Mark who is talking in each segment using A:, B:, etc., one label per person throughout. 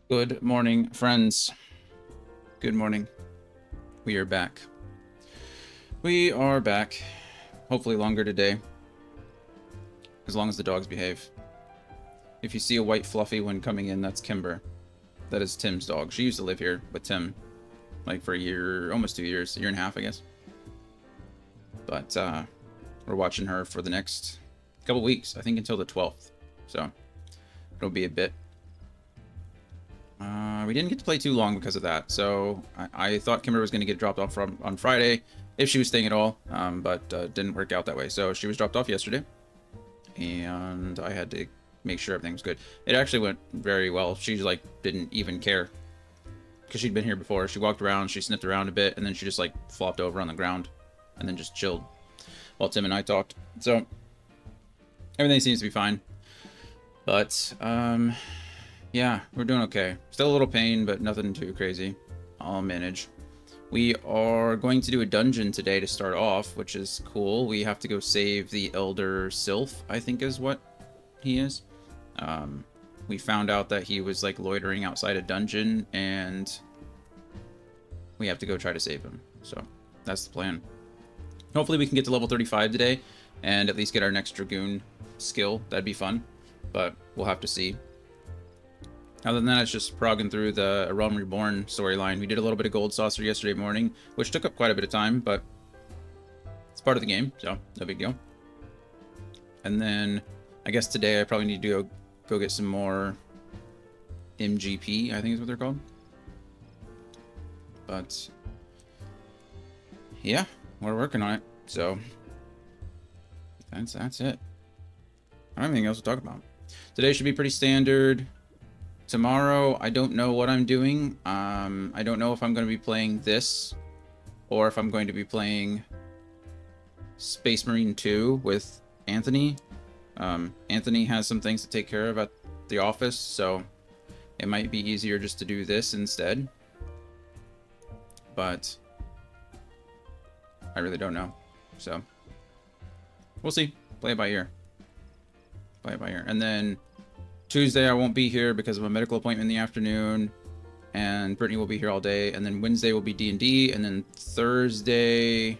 A: Good morning, friends. Good morning. We are back. We are back. Hopefully longer today. As long as the dogs behave. If you see a white fluffy one coming in, that's Kimber. That is Tim's dog. She used to live here with Tim. Like for a year, almost 2 years. A year and a half, I guess. But we're watching her for the next couple weeks. I think until the 12th. So it'll be a bit. We didn't get to play too long because of that, so I thought Kimber was going to get dropped off on Friday, if she was staying at all, but didn't work out that way. So she was dropped off yesterday, and I had to make sure everything was good. It actually went very well. She like didn't even care, because she'd been here before. She walked around, she sniffed around a bit, and then she just like flopped over on the ground, and then just chilled while Tim and I talked. So everything seems to be fine, but yeah, we're doing okay. Still a little pain, but nothing too crazy. I'll manage. We are going to do a dungeon today to start off, which is cool. We have to go save the Elder Sylph, I think is what he is. We found out that he was like loitering outside a dungeon, and we have to go try to save him. So that's the plan. Hopefully we can get to level 35 today and at least get our next Dragoon skill. That'd be fun, but we'll have to see. Other than that, it's just progging through the Realm Reborn storyline. We did a little bit of Gold Saucer yesterday morning, which took up quite a bit of time, but it's part of the game, so no big deal. And then I guess today I probably need to go get some more MGP, I think is what they're called. But yeah, we're working on it. So that's it. I don't have anything else to talk about. Today should be pretty standard. Tomorrow, I don't know what I'm doing. I don't know if I'm going to be playing this or if I'm going to be playing Space Marine 2 with Anthony. Anthony has some things to take care of at the office, so it might be easier just to do this instead. But I really don't know. So we'll see. Play it by ear. Play it by ear. And then Tuesday I won't be here because of a medical appointment in the afternoon, and Brittany will be here all day, and then Wednesday will be D&D, and then Thursday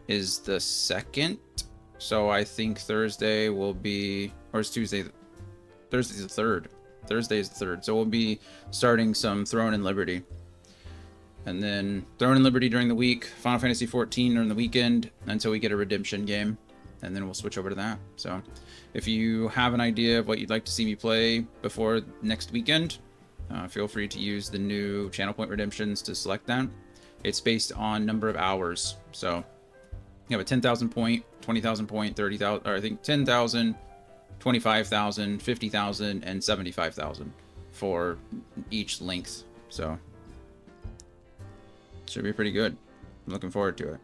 A: is the 2nd, so I think Thursday will be, or is Tuesday, Thursday's the 3rd. Thursday is the 3rd, so we'll be starting some Throne and Liberty, and then Throne and Liberty during the week, Final Fantasy 14 during the weekend, until we get a redemption game, and then we'll switch over to that. So if you have an idea of what you'd like to see me play before next weekend, feel free to use the new channel point redemptions to select that. It's based on number of hours. So you have a 10,000 point, 20,000 point, 30,000, or I think 10,000, 25,000, 50,000, and 75,000 for each length. So should be pretty good. I'm looking forward to it.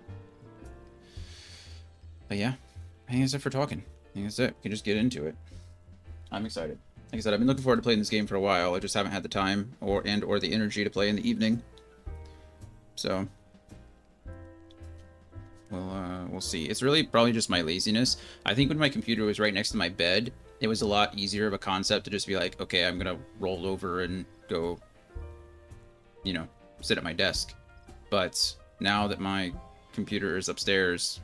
A: But yeah, I think that's it for talking. I think that's it. We can just get into it. I'm excited. Like I said, I've been looking forward to playing this game for a while. I just haven't had the time or the energy to play in the evening. So we'll see. It's really probably just my laziness. I think when my computer was right next to my bed, it was a lot easier of a concept to just be like, okay, I'm gonna roll over and go, you know, sit at my desk. But now that my computer is upstairs,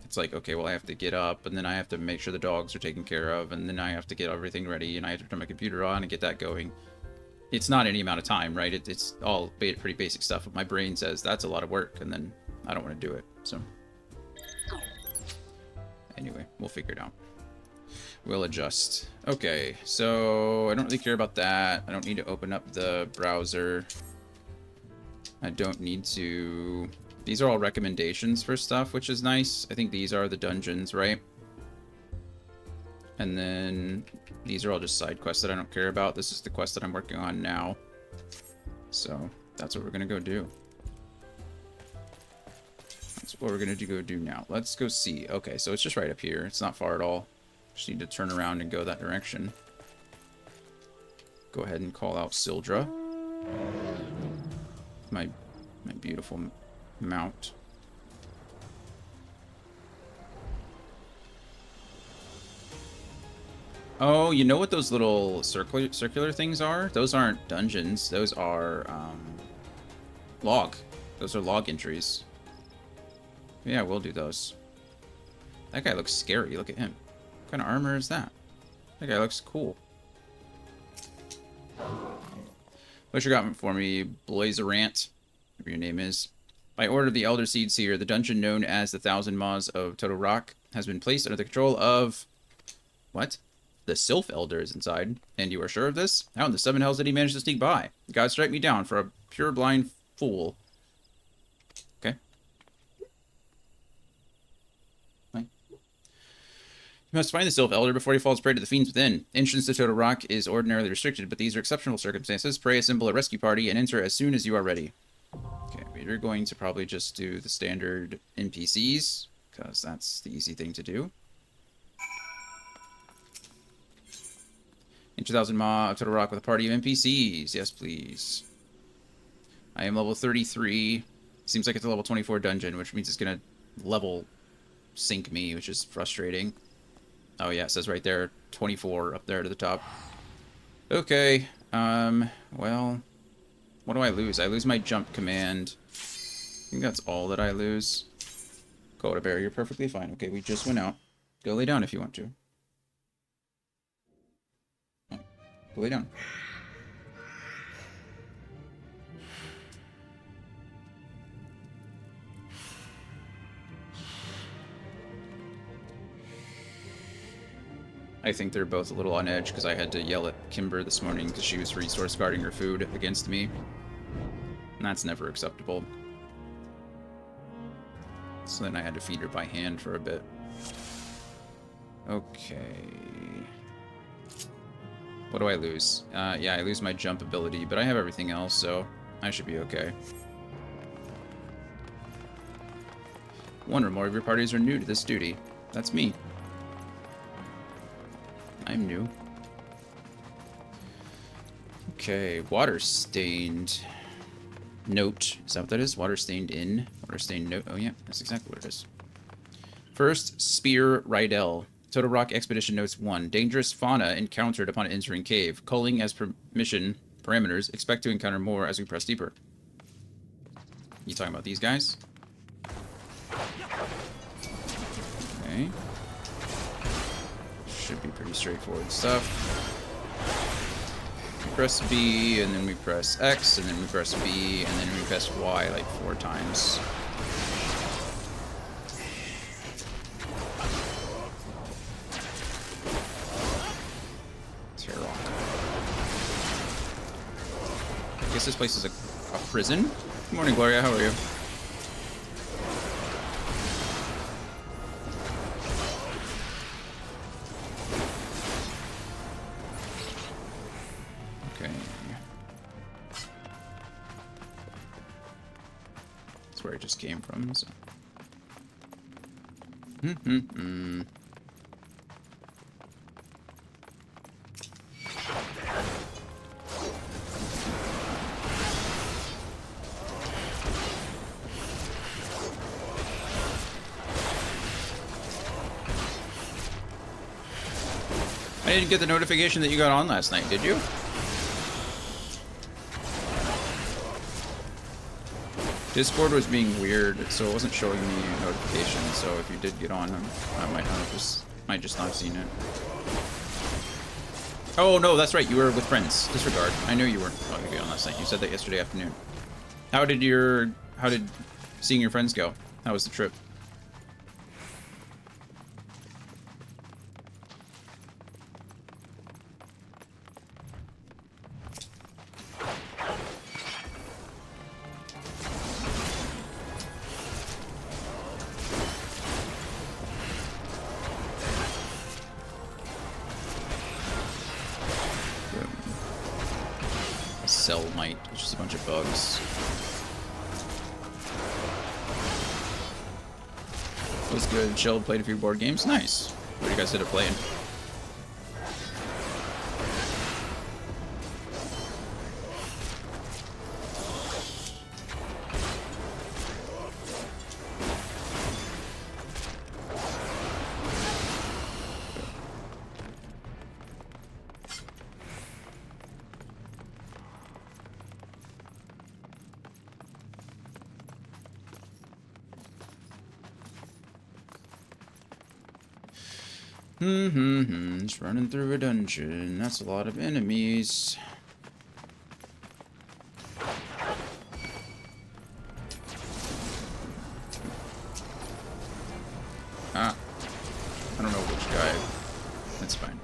A: it's like, okay, well, I have to get up, and then I have to make sure the dogs are taken care of, and then I have to get everything ready, and I have to turn my computer on and get that going. It's not any amount of time, right? It's all pretty basic stuff, but my brain says that's a lot of work, and then I don't want to do it. So anyway, we'll figure it out. We'll adjust. Okay, so I don't really care about that. I don't need to open up the browser. I don't need to... These are all recommendations for stuff, which is nice. I think these are the dungeons, right? And then these are all just side quests that I don't care about. This is the quest that I'm working on now. So that's what we're going to go do. That's what we're going to go do now. Let's go see. Okay, so it's just right up here. It's not far at all. Just need to turn around and go that direction. Go ahead and call out Sildra. My beautiful mount. Oh, you know what those little circular things are? Those aren't dungeons. Those are log. Those are log entries. Yeah, we'll do those. That guy looks scary. Look at him. What kind of armor is that? That guy looks cool. What you got for me, Blazerant? Whatever your name is. By order of the Elder Seed Seer, the dungeon known as the Thousand Maws of Toto Rock has been placed under the control of... What? The Sylph Elder is inside. And you are sure of this? How in the seven hells did he manage to sneak by? God strike me down for a pure blind fool. Okay. Fine. You must find the Sylph Elder before he falls prey to the fiends within. Entrance to Toto Rock is ordinarily restricted, but these are exceptional circumstances. Pray, assemble a rescue party, and enter as soon as you are ready. Okay, we're going to probably just do the standard NPCs, because that's the easy thing to do. Enter 1000 Ma of Toto Rock with a party of NPCs. Yes, please. I am level 33. Seems like it's a level 24 dungeon, which means it's going to level sync me, which is frustrating. Oh yeah, it says right there, 24 up there to the top. Okay, well, what do I lose? I lose my jump command. I think that's all that I lose. Coda Bear, you're perfectly fine. Okay, we just went out. Go lay down if you want to. Oh, go lay down. I think they're both a little on edge because I had to yell at Kimber this morning because she was resource guarding her food against me. And that's never acceptable. So then I had to feed her by hand for a bit. Okay. What do I lose? Yeah, I lose my jump ability, but I have everything else, so I should be okay. One or more of your parties are new to this duty. That's me. I'm new. Okay, water stained note. Is that what that is? Water stained in? Water stained note. Oh yeah, that's exactly what it is. First, Spear Rydell. Toto Rock Expedition Notes 1. Dangerous fauna encountered upon entering cave. Culling as permission parameters. Expect to encounter more as we press deeper. You talking about these guys? Okay. Should be pretty straightforward stuff. We press B, and then we press X, and then we press B, and then we press Y like 4 times. Terrible. I guess this place is a prison? Good morning, Gloria. How are you? Where it just came from. So. I didn't get the notification that you got on last night, did you? Discord was being weird, so it wasn't showing me notifications. So if you did get on, I might just not have seen it. Oh no, that's right. You were with friends. Disregard. I knew you weren't going to be on last night. You said that yesterday afternoon. How did seeing your friends go? How was the trip? Cellmite, which is a bunch of bugs. Was good. Chilled, played a few board games. Nice. What do you guys end up playing? Just running through a dungeon. That's a lot of enemies. Ah, I don't know which guy. That's fine.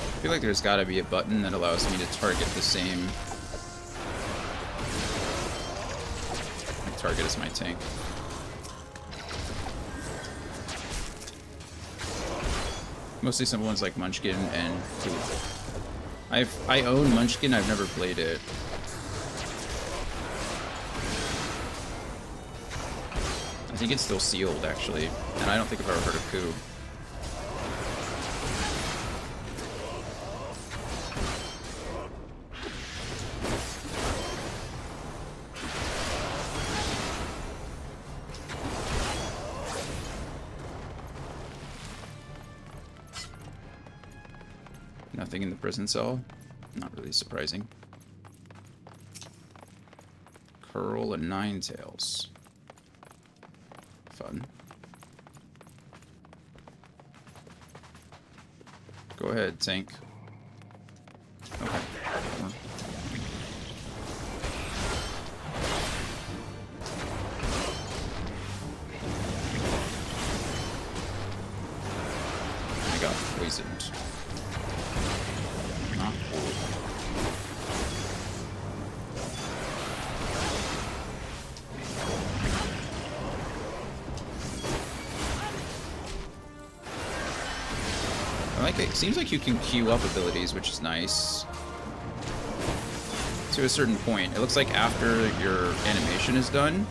A: I feel like there's gotta be a button that allows me to target the same target as my tank. Mostly simple ones like Munchkin and Food. I own Munchkin, I've never played it. I think it's still sealed, actually. And I don't think I've ever heard of Coup. Nothing in the prison cell. Not really surprising. Curl and Nine Tails. Fun. Go ahead, tank. Okay. I got poisoned. Not cool. I like it. Seems like you can queue up abilities, which is nice. To a certain point. It looks like after your animation is done,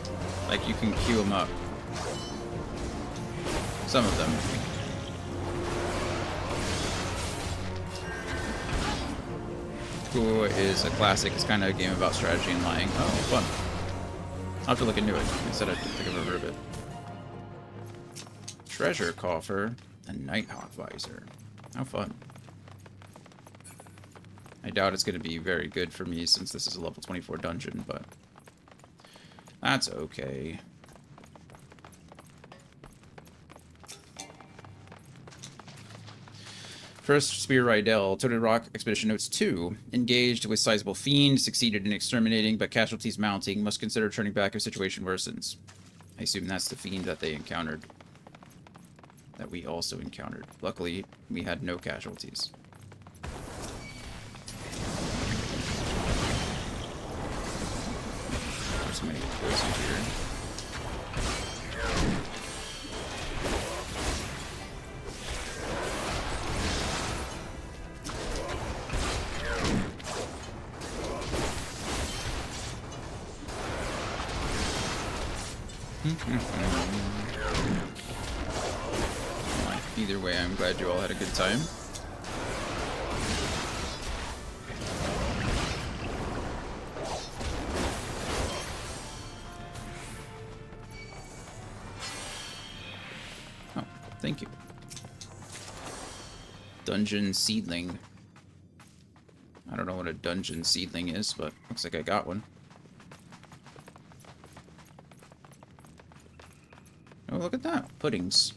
A: like you can queue them up. Some of them. Coup is a classic. It's kind of a game about strategy and lying. Oh, fun. I'll have to look into it. I said I didn't think I've ever heard of it. Treasure coffer and Nighthawk visor. How fun. I doubt it's going to be very good for me since this is a level 24 dungeon, but that's okay. First Spear Rydell, Toted Rock Expedition Notes 2. Engaged with sizable fiend, succeeded in exterminating, but casualties mounting. Must consider turning back if situation worsens. I assume that's the fiend that they encountered. That we also encountered. Luckily, we had no casualties. There's many poison here. Either way, I'm glad you all had a good time. Oh, thank you. Dungeon Seedling. I don't know what a Dungeon Seedling is, but looks like I got one. Oh, look at that. Puddings.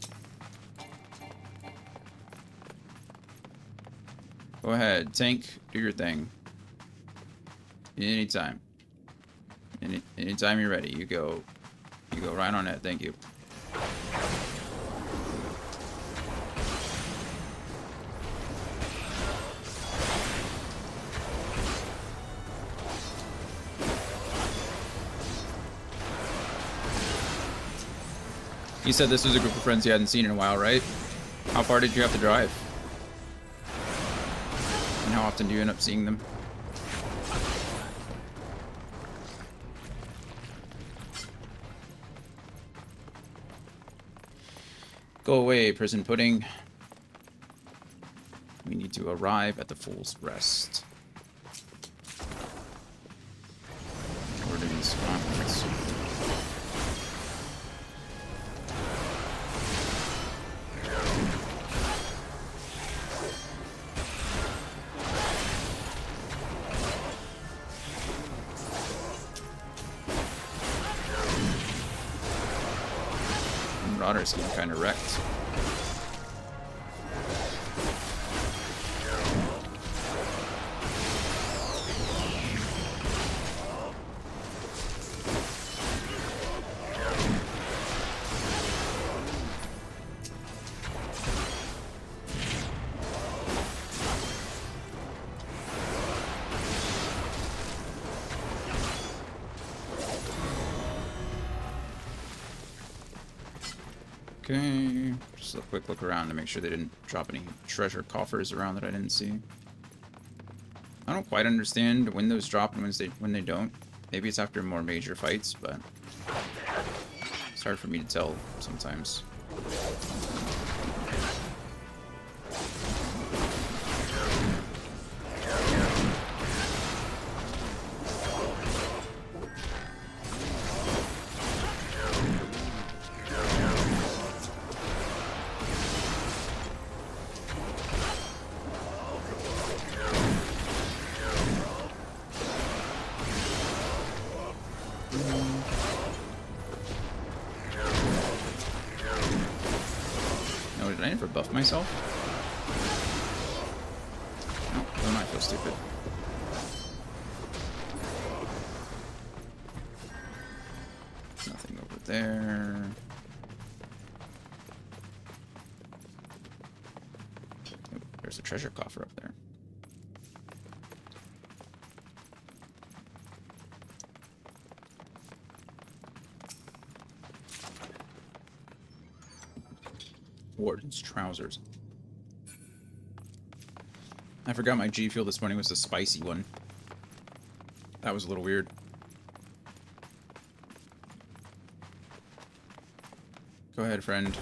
A: Go ahead, tank. Do your thing. Anytime. Anytime you're ready, you go right on it. Thank you. You said this was a group of friends you hadn't seen in a while, right? How far did you have to drive? And how often do you end up seeing them? Go away, prison pudding. We need to arrive at the Fool's Rest. Warden's Conference. Marauder's getting kind of wrecked. Okay, just a quick look around to make sure they didn't drop any treasure coffers around that I didn't see. I don't quite understand when those drop and when they don't. Maybe it's after more major fights, but it's hard for me to tell sometimes. Did I ever buff myself? No, don't I feel stupid. Nothing over there. Oh, there's a treasure coffer up there. Warden's trousers. I forgot my G fuel this morning was the spicy one. That was a little weird. Go ahead, friend.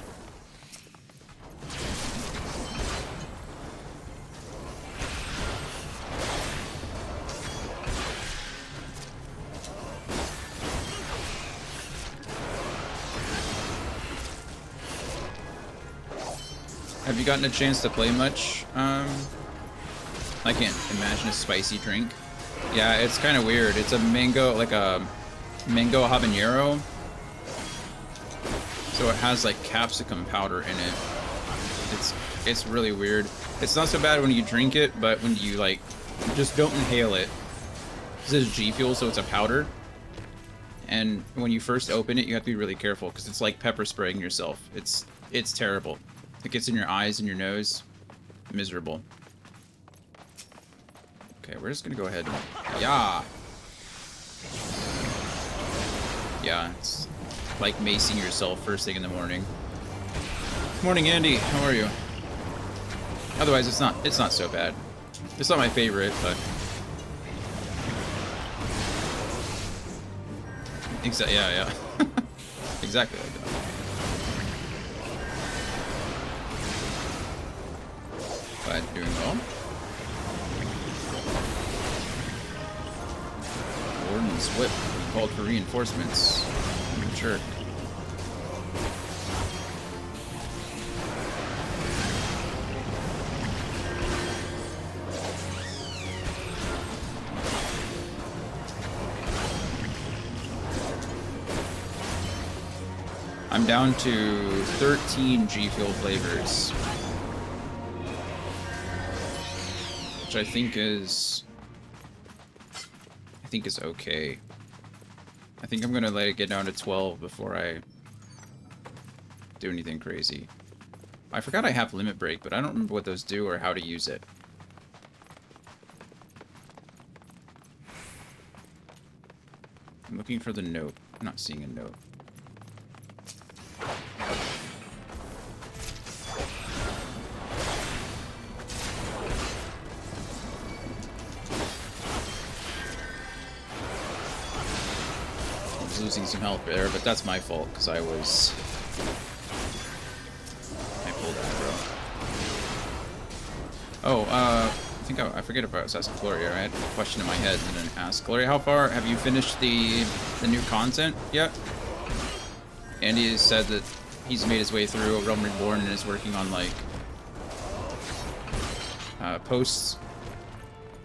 A: Have you gotten a chance to play much? I can't imagine a spicy drink. Yeah, it's kind of weird. It's a mango, like a mango habanero. So it has like capsicum powder in it. It's really weird. It's not so bad when you drink it, but when you like, just don't inhale it. This is G Fuel, so it's a powder. And when you first open it, you have to be really careful because it's like pepper spraying yourself. It's terrible. It gets in your eyes and your nose. Miserable. Okay, we're just gonna go ahead and... Yeah! Yeah, it's like macing yourself first thing in the morning. Morning, Andy. How are you? Otherwise, it's not so bad. It's not my favorite, but... Yeah. Exactly like that. But doing well. Warden's whip called for reinforcements. I'm a jerk. I'm down to 13 G Fuel flavors. Which I think is okay. I think I'm gonna let it get down to 12 before I do anything crazy. I forgot I have Limit Break, but I don't remember what those do or how to use it. I'm looking for the note. I'm not seeing a note. Losing some health there, but that's my fault because I pulled aggro. Oh, I forget if I was asking Gloria. I had a question in my head and then asked Gloria, how far have you finished the new content yet? Andy has said that he's made his way through A Realm Reborn and is working on like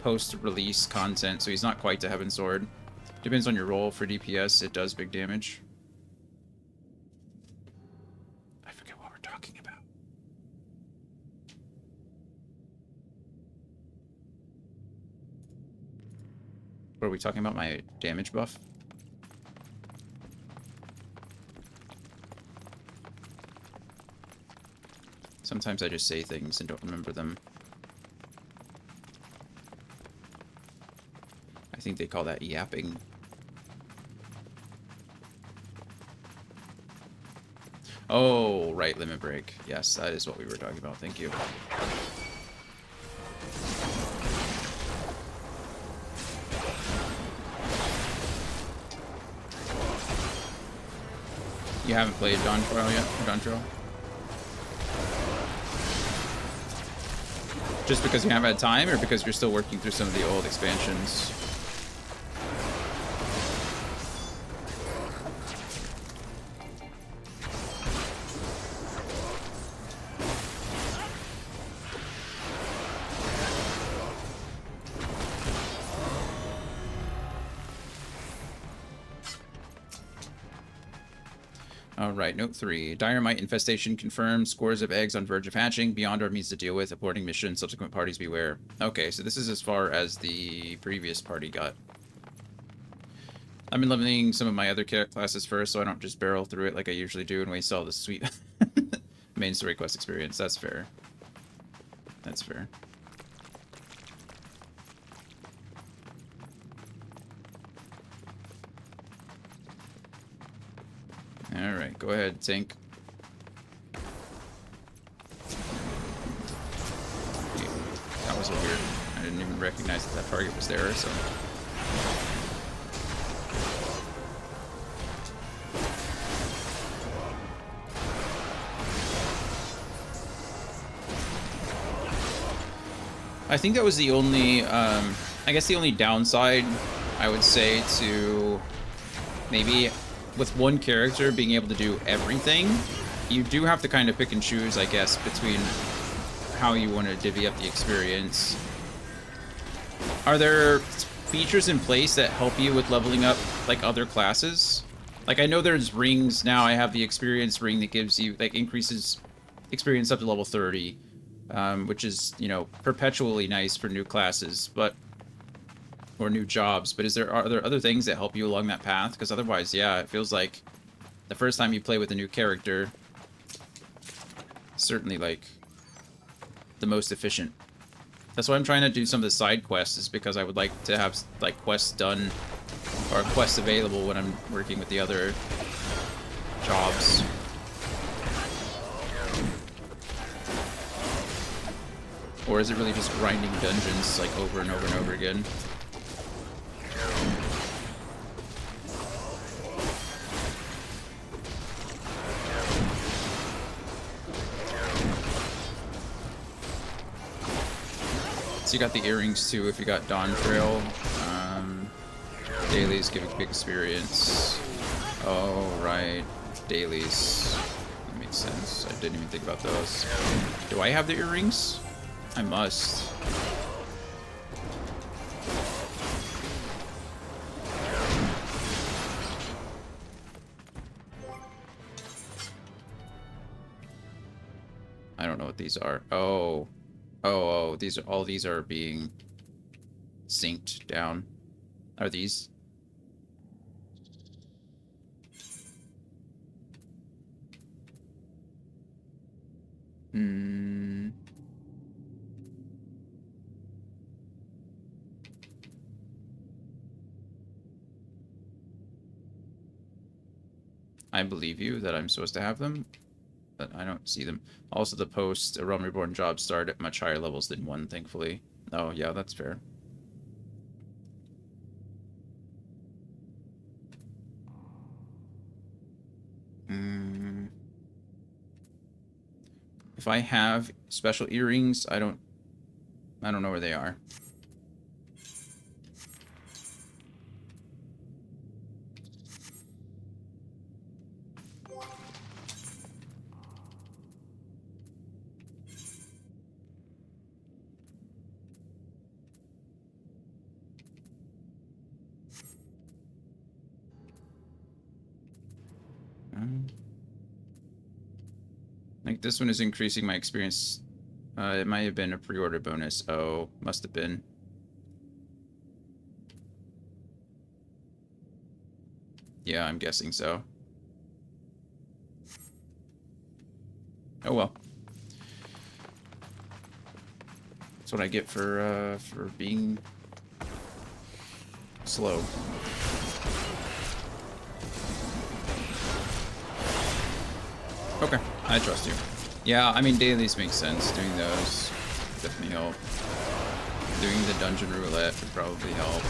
A: post-release content, so he's not quite to Heaven's Sword. Depends on your role. For DPS, it does big damage. What are we talking about? My damage buff? Sometimes I just say things and don't remember them. I think they call that yapping. Oh, right, limit break. Yes, that is what we were talking about. Thank you. You haven't played Dawn Trail yet? Dawn Trail? Just because you haven't had time, or because you're still working through some of the old expansions? Alright, note 3. Dynamite infestation confirmed. Scores of eggs on verge of hatching. Beyond our means to deal with. Aborting mission. Subsequent parties beware. Okay, so this is as far as the previous party got. I've been limiting some of my other classes first, so I don't just barrel through it like I usually do and waste all the sweet main story quest experience. That's fair. That's fair. Alright, go ahead, tank. That was a weird... I didn't even recognize that target was there, so... I think that was the only, I guess the only downside, I would say, to maybe with one character being able to do everything. You do have to kind of pick and choose, I guess, between how you want to divvy up the experience. Are there features in place that help you with leveling up, like, other classes? Like, I know there's rings now. I have the experience ring that gives you, like, increases experience up to level 30. Which is, you know, perpetually nice for new classes, but or new jobs. But are there other things that help you along that path? Because otherwise, yeah, it feels like the first time you play with a new character, certainly like the most efficient. That's why I'm trying to do some of the side quests, is because I would like to have like quests done or quests available when I'm working with the other jobs. Or is it really just grinding dungeons, like, over and over and over again? So you got the earrings, too, if you got Dawn Trail. Dailies give a big experience. Oh, right. Dailies. That makes sense. I didn't even think about those. Do I have the earrings? I must. I don't know what these are. Oh. Oh, all these are being synced down. Are these? Hmm. I believe you that I'm supposed to have them, but I don't see them. Also, the post Realm Reborn jobs start at much higher levels than 1, thankfully. Oh, yeah, that's fair. If I have special earrings, I don't know where they are. Like, this one is increasing my experience. It might have been a pre-order bonus. Oh, must have been. Yeah, I'm guessing so. Oh well. That's what I get for being slow. Okay, I trust you. Yeah, I mean, dailies make sense. Doing those definitely help. Doing the dungeon roulette would probably help.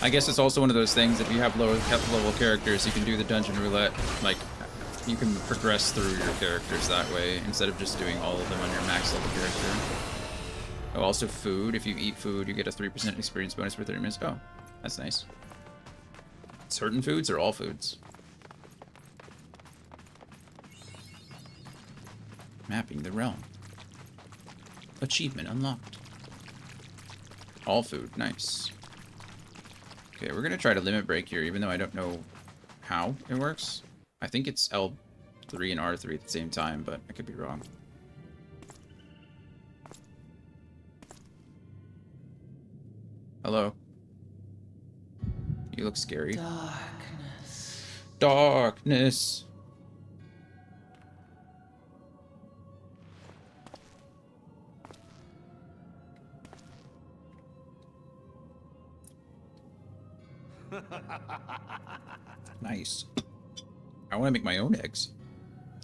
A: I guess it's also one of those things, if you have lower level characters, you can do the dungeon roulette, like, you can progress through your characters that way, instead of just doing all of them on your max level character. Oh, also food. If you eat food, you get a 3% experience bonus for 30 minutes. Oh, that's nice. Certain foods or all foods? Mapping the realm. Achievement unlocked. All food. Nice. Okay, we're going to try to limit break here, even though I don't know how it works. I think it's L3 and R3 at the same time, but I could be wrong. Hello. You look scary.
B: Darkness.
A: Darkness. Nice. I want to make my own eggs.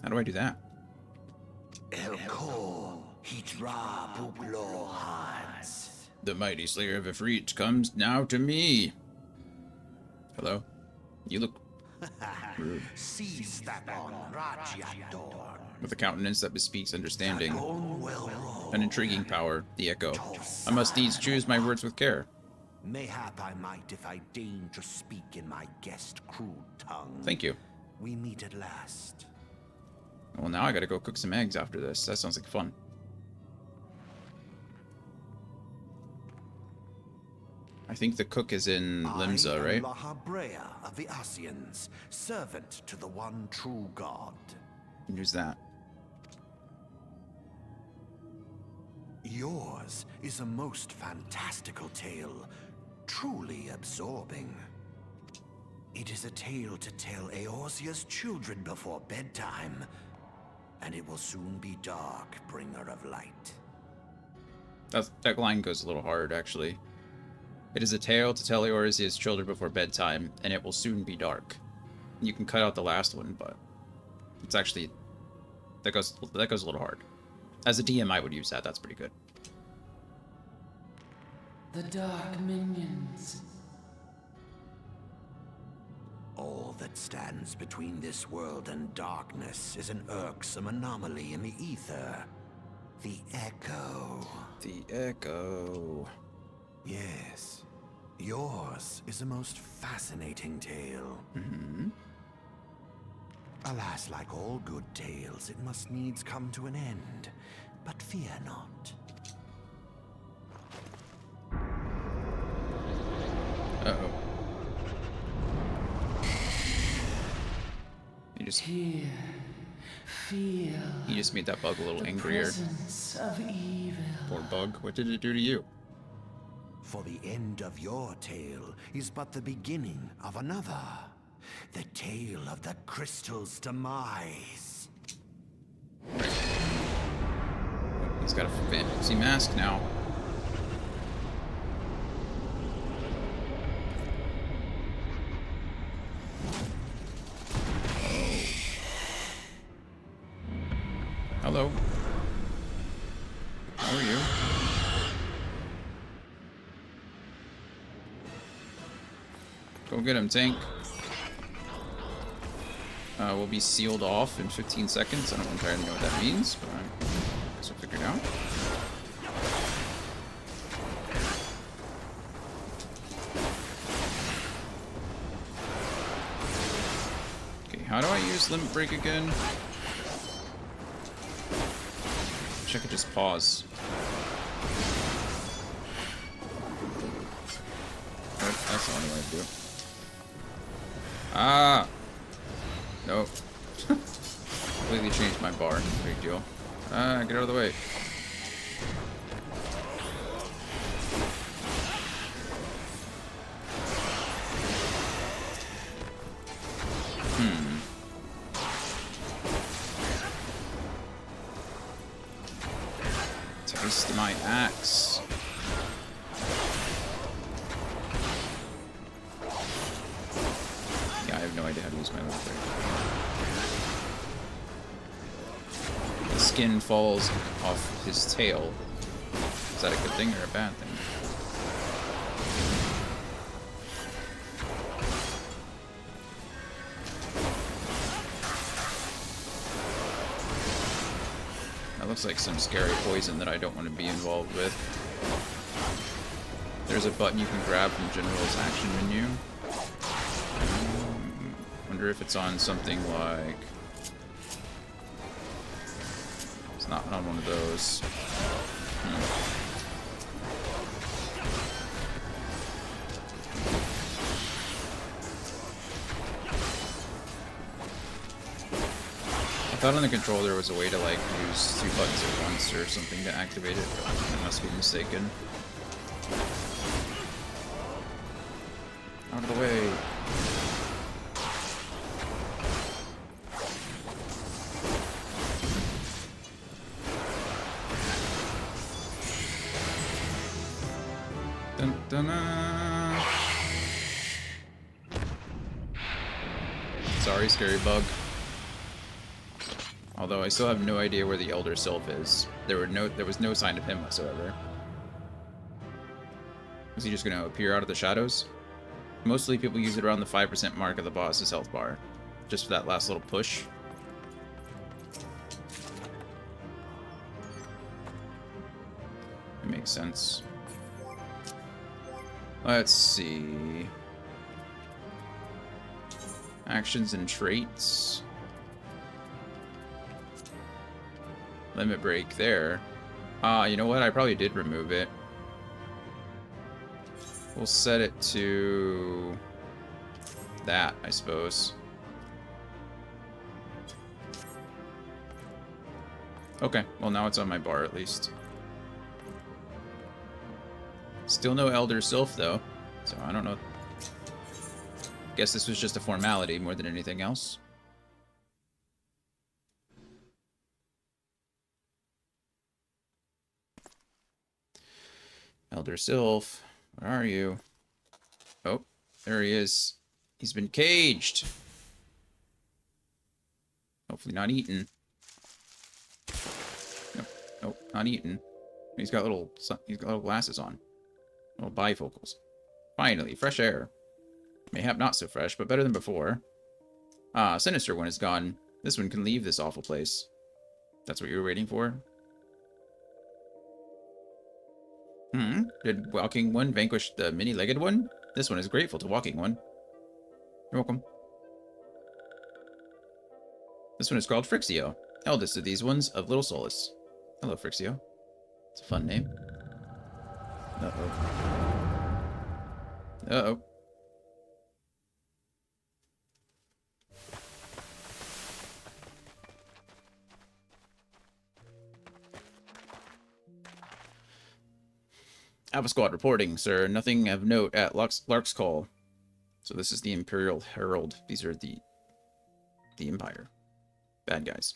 A: How do I do that? The mighty slayer of Ifrit comes now to me. Hello? You look rude. With a countenance that bespeaks understanding. An intriguing power, the echo. I must needs choose my words with care.
C: Mayhap I might if I deign to speak in my guest crude tongue.
A: Thank you.
C: We meet at last.
A: Well, now I gotta go cook some eggs after this. That sounds like fun. I think the cook is in Limsa, right?
C: I am Lahabrea of the Asians, servant to the one true God.
A: And who's that?
C: Yours is a most fantastical tale, truly absorbing. It is a tale to tell Eorzea's children before bedtime, and it will soon be dark, bringer of light.
A: That line goes a little hard, actually. It is a tale to tell Eorzea's children before bedtime, and it will soon be dark. You can cut out the last one, but it's actually that goes a little hard. As a DM, I would use that. That's pretty good.
B: The dark minions.
C: All that stands between this world and darkness is an irksome anomaly in the ether. The Echo.
A: The Echo.
C: Yes. Yours is a most fascinating tale.
A: Mm-hmm.
C: Alas, like all good tales, it must needs come to an end. But fear not.
A: Uh-oh. You just...
B: Here, feel.
A: You just made that bug a little
B: the
A: angrier.
B: Presence of evil.
A: Poor bug. What did it do to you?
C: For the end of your tale is but the beginning of another. The tale of the crystal's demise.
A: He's got a fancy mask now. Hello. How are you? Go get him, tank. We'll be sealed off in 15 seconds. I don't entirely know what that means, but I guess we'll figure it out. Okay, how do I use limit break again? Wish I could just pause. That's the only way to do it. Ah! Nope. Completely changed my bar. Big deal. Get out of the way. Taste my axe. Yeah, I have no idea how to use my weapon. The skin falls off his tail. Is that a good thing or a bad thing? That looks like some scary poison that I don't want to be involved with. There's a button you can grab from General's action menu. Wonder if it's on something like... It's not on one of those. I thought on the controller there was a way to like use 2 buttons at once or something to activate it, but I must be mistaken. Out of the way. Dun, dun, dun. Sorry, scary bug. Although I still have no idea where the Elder Sylph is. There was no sign of him whatsoever. Is he just going to appear out of the shadows? Mostly people use it around the 5% mark of the boss's health bar. Just for that last little push. It makes sense. Let's see. Actions and traits. Limit break there. You know what? I probably did remove it. We'll set it to that, I suppose. Okay, well now it's on my bar at least. Still no Elder Sylph though, so I don't know. Guess this was just a formality more than anything else. Elder Sylph, where are you? Oh, there he is. He's been caged. Hopefully not eaten. Nope, nope, not eaten. He's got little glasses on. Little bifocals. Finally, fresh air. Mayhap not so fresh, but better than before. Ah, Sinister One is gone. This one can leave this awful place. That's what you were waiting for? Did Walking One vanquish the many-legged one? This one is grateful to Walking One. You're welcome. This one is called Frixio, eldest of these ones of Little Solace. Hello, Frixio. It's a fun name. Uh-oh. Uh-oh. Alpha Squad reporting, sir. Nothing of note at Lark's Call. So this is the Imperial Herald. These are the Empire. Bad guys.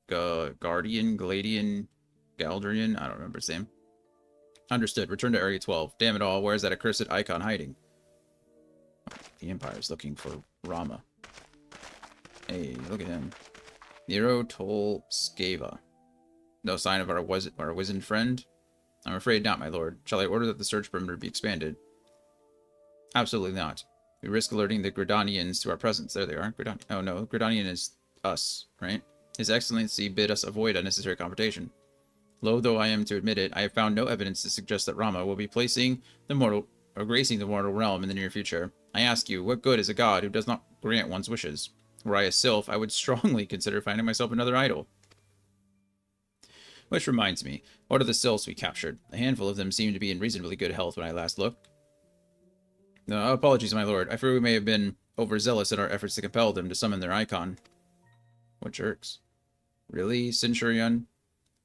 A: Guardian, Galadian, Galdrian. I don't remember his name. Understood. Return to Area 12. Damn it all. Where's that accursed icon hiding? The Empire's looking for Rama. Hey, look at him. Nero Tol Skava. No sign of our wizened friend? I'm afraid not, my lord. Shall I order that the search perimeter be expanded? Absolutely not. We risk alerting the Gridanians to our presence. There they are. Oh no, Gridanian is us, right? His Excellency bid us avoid unnecessary confrontation. Low though I am to admit it, I have found no evidence to suggest that Rama will be gracing the mortal realm in the near future. I ask you, what good is a god who does not grant one's wishes? Were I a Sylph, I would strongly consider finding myself another idol. Which reminds me, what are the Sylphs we captured? A handful of them seemed to be in reasonably good health when I last looked. No, apologies, my lord. I fear we may have been overzealous in our efforts to compel them to summon their icon. What jerks? Really, Centurion?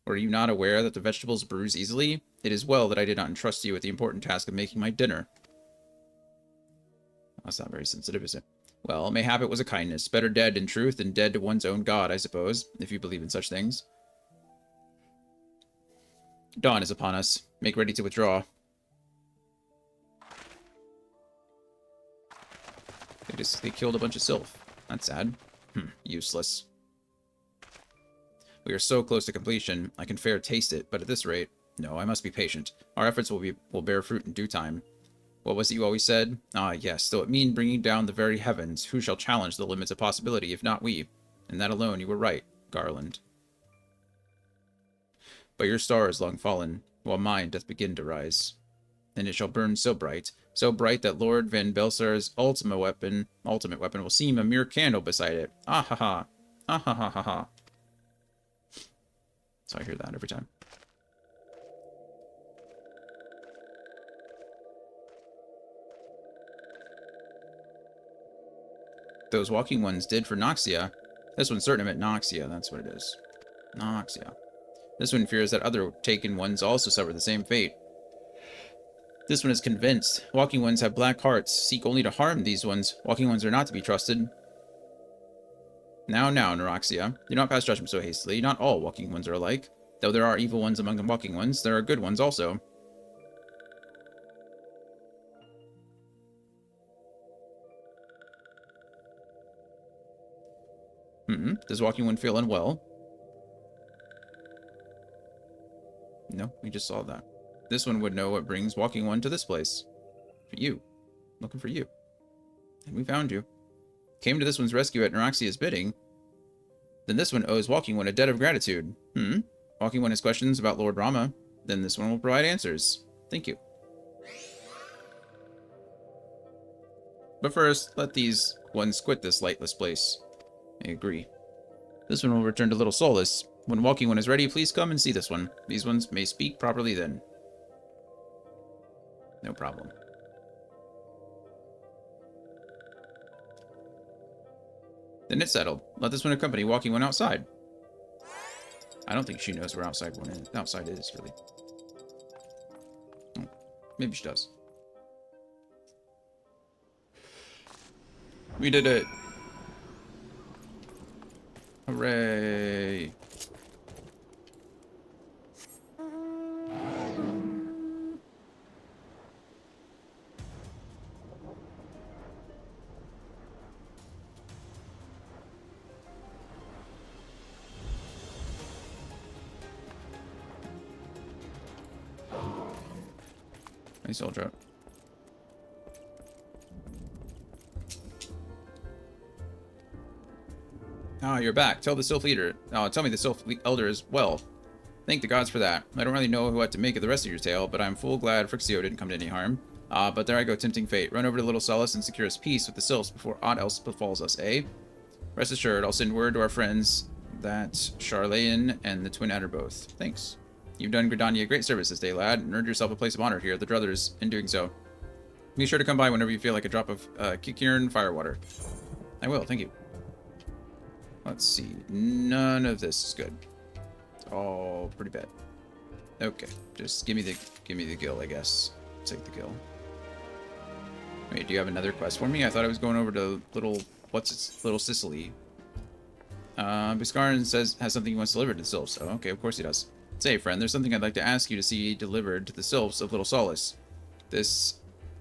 A: Were you not aware that the vegetables bruise easily? It is well that I did not entrust you with the important task of making my dinner. That's not very sensitive, is it? Well, mayhap it was a kindness. Better dead in truth than dead to one's own god, I suppose, if you believe in such things. Dawn is upon us. Make ready to withdraw. They killed a bunch of Sylph. That's sad. Useless. We are so close to completion. I can fair taste it, but at this rate, no, I must be patient. Our efforts will bear fruit in due time. What was it you always said? Ah, yes, though it mean bringing down the very heavens, who shall challenge the limits of possibility, if not we? And that alone you were right, Garland. But your star is long fallen, while mine doth begin to rise. And it shall burn so bright that Lord Van Belsar's ultimate weapon will seem a mere candle beside it. Ah ha ha. Ah ha ha ha ha. So I hear that every time. Those walking ones did for Noxia. This one's certain meant Noxia, that's what it is. Noxia. This one fears that other taken ones also suffer the same fate. This one is convinced. Walking ones have black hearts, seek only to harm these ones. Walking ones are not to be trusted. Now, Neroxia, do not pass judgment so hastily. Not all walking ones are alike. Though there are evil ones among the walking ones, there are good ones also. Does walking one feel unwell? No, we just saw that. This one would know what brings walking one to this place. For you. Looking for you. And we found you. Came to this one's rescue at Neroxia's bidding. Then this one owes walking one a debt of gratitude. Walking one has questions about Lord Rama. Then this one will provide answers. Thank you. But first, let these ones quit this lightless place. I agree. This one will return to Little Solace. When walking one is ready, please come and see this one. These ones may speak properly then. No problem. Then it's settled. Let this one accompany walking one outside. I don't think she knows where outside is, really. Oh, maybe she does. We did it. Hooray. Nice ultra. Ah, you're back. Tell the Sylph leader. Tell me the Sylph elder as well. Thank the gods for that. I don't really know what to make of the rest of your tale, but I'm full glad Frixio didn't come to any harm. But there I go, tempting fate. Run over to Little Solace and secure us peace with the Sylphs before aught else befalls us, eh? Rest assured, I'll send word to our friends that Charlayan and the Twin Adder both. Thanks. You've done Gridania a great service this day, lad, and earned yourself a place of honor here at the Druthers in doing so. Be sure to come by whenever you feel like a drop of Kikiran firewater. I will, thank you. Let's see. None of this is good. It's all pretty bad. Okay, just give me the gill, I guess. Take the gill. Wait, do you have another quest for me? I thought I was going over to Little Sicily. Biscarin has something he wants delivered to the Sylphs. Oh, okay, of course he does. Say, friend, there's something I'd like to ask you to see delivered to the Sylphs of Little Solace. This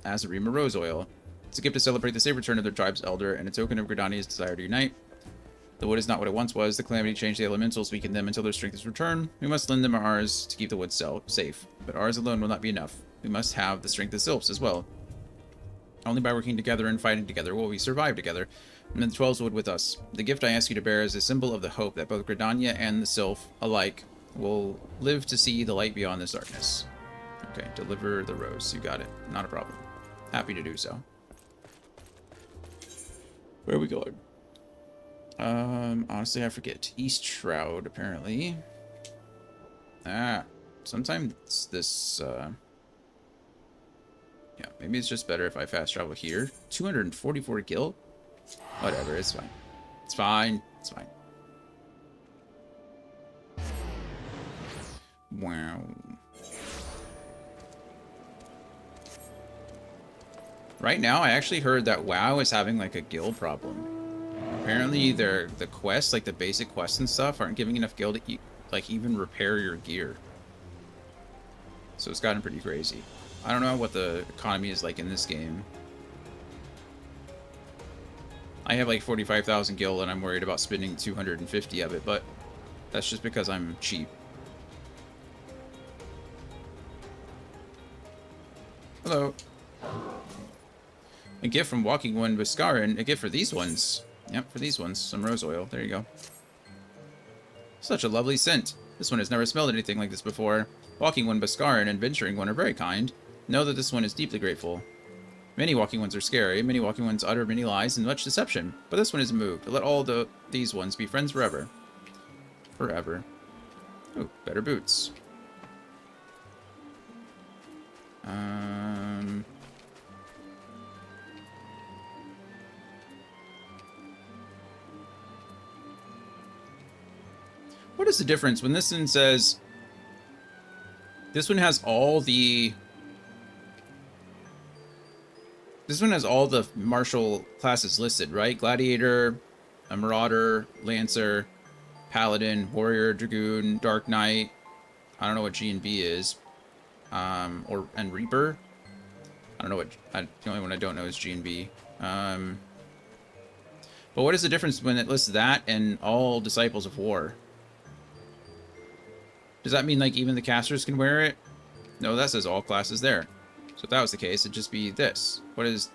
A: Azarima Rose Oil. It's a gift to celebrate the safe return of their tribe's elder and a token of Gridania's desire to unite. The wood is not what it once was. The calamity changed the elementals, weakened them until their strength is returned. We must lend them ours to keep the wood safe. But ours alone will not be enough. We must have the strength of Sylphs as well. Only by working together and fighting together will we survive together. And the 12s would with us. The gift I ask you to bear is a symbol of the hope that both Gridania and the Sylph alike will live to see the light beyond this darkness. Okay, deliver the rose. You got it. Not a problem. Happy to do so. Where are we going? Honestly, I forget. East Shroud, apparently. Sometimes this, yeah, maybe it's just better if I fast travel here. 244 gil? Whatever, it's fine. It's fine. It's fine. Wow. Right now, I actually heard that WoW is having like a guild problem. Apparently, the quests, like the basic quests and stuff, aren't giving enough guild to like even repair your gear. So it's gotten pretty crazy. I don't know what the economy is like in this game. I have like 45,000 gil and I'm worried about spending 250 of it, but that's just because I'm cheap. Hello. A gift from Walking One Biscarin. A gift for these ones. Yep, for these ones. Some rose oil. There you go. Such a lovely scent. This one has never smelled anything like this before. Walking One Biscarin and Venturing One are very kind. Know that this one is deeply grateful. Many walking ones are scary, many walking ones utter many lies and much deception, but this one is moved. Let all these ones be friends forever. Forever. Ooh, better boots. What is the difference when this one says... This one has all the... This one has all the martial classes listed, right? Gladiator, a Marauder, Lancer, Paladin, Warrior, Dragoon, Dark Knight. I don't know what G and B is. And Reaper. I don't know what... the only one I don't know is G and B. But what is the difference when it lists that and all Disciples of War? Does that mean, like, even the casters can wear it? No, that says all classes there. So if that was the case, it'd just be this. What is...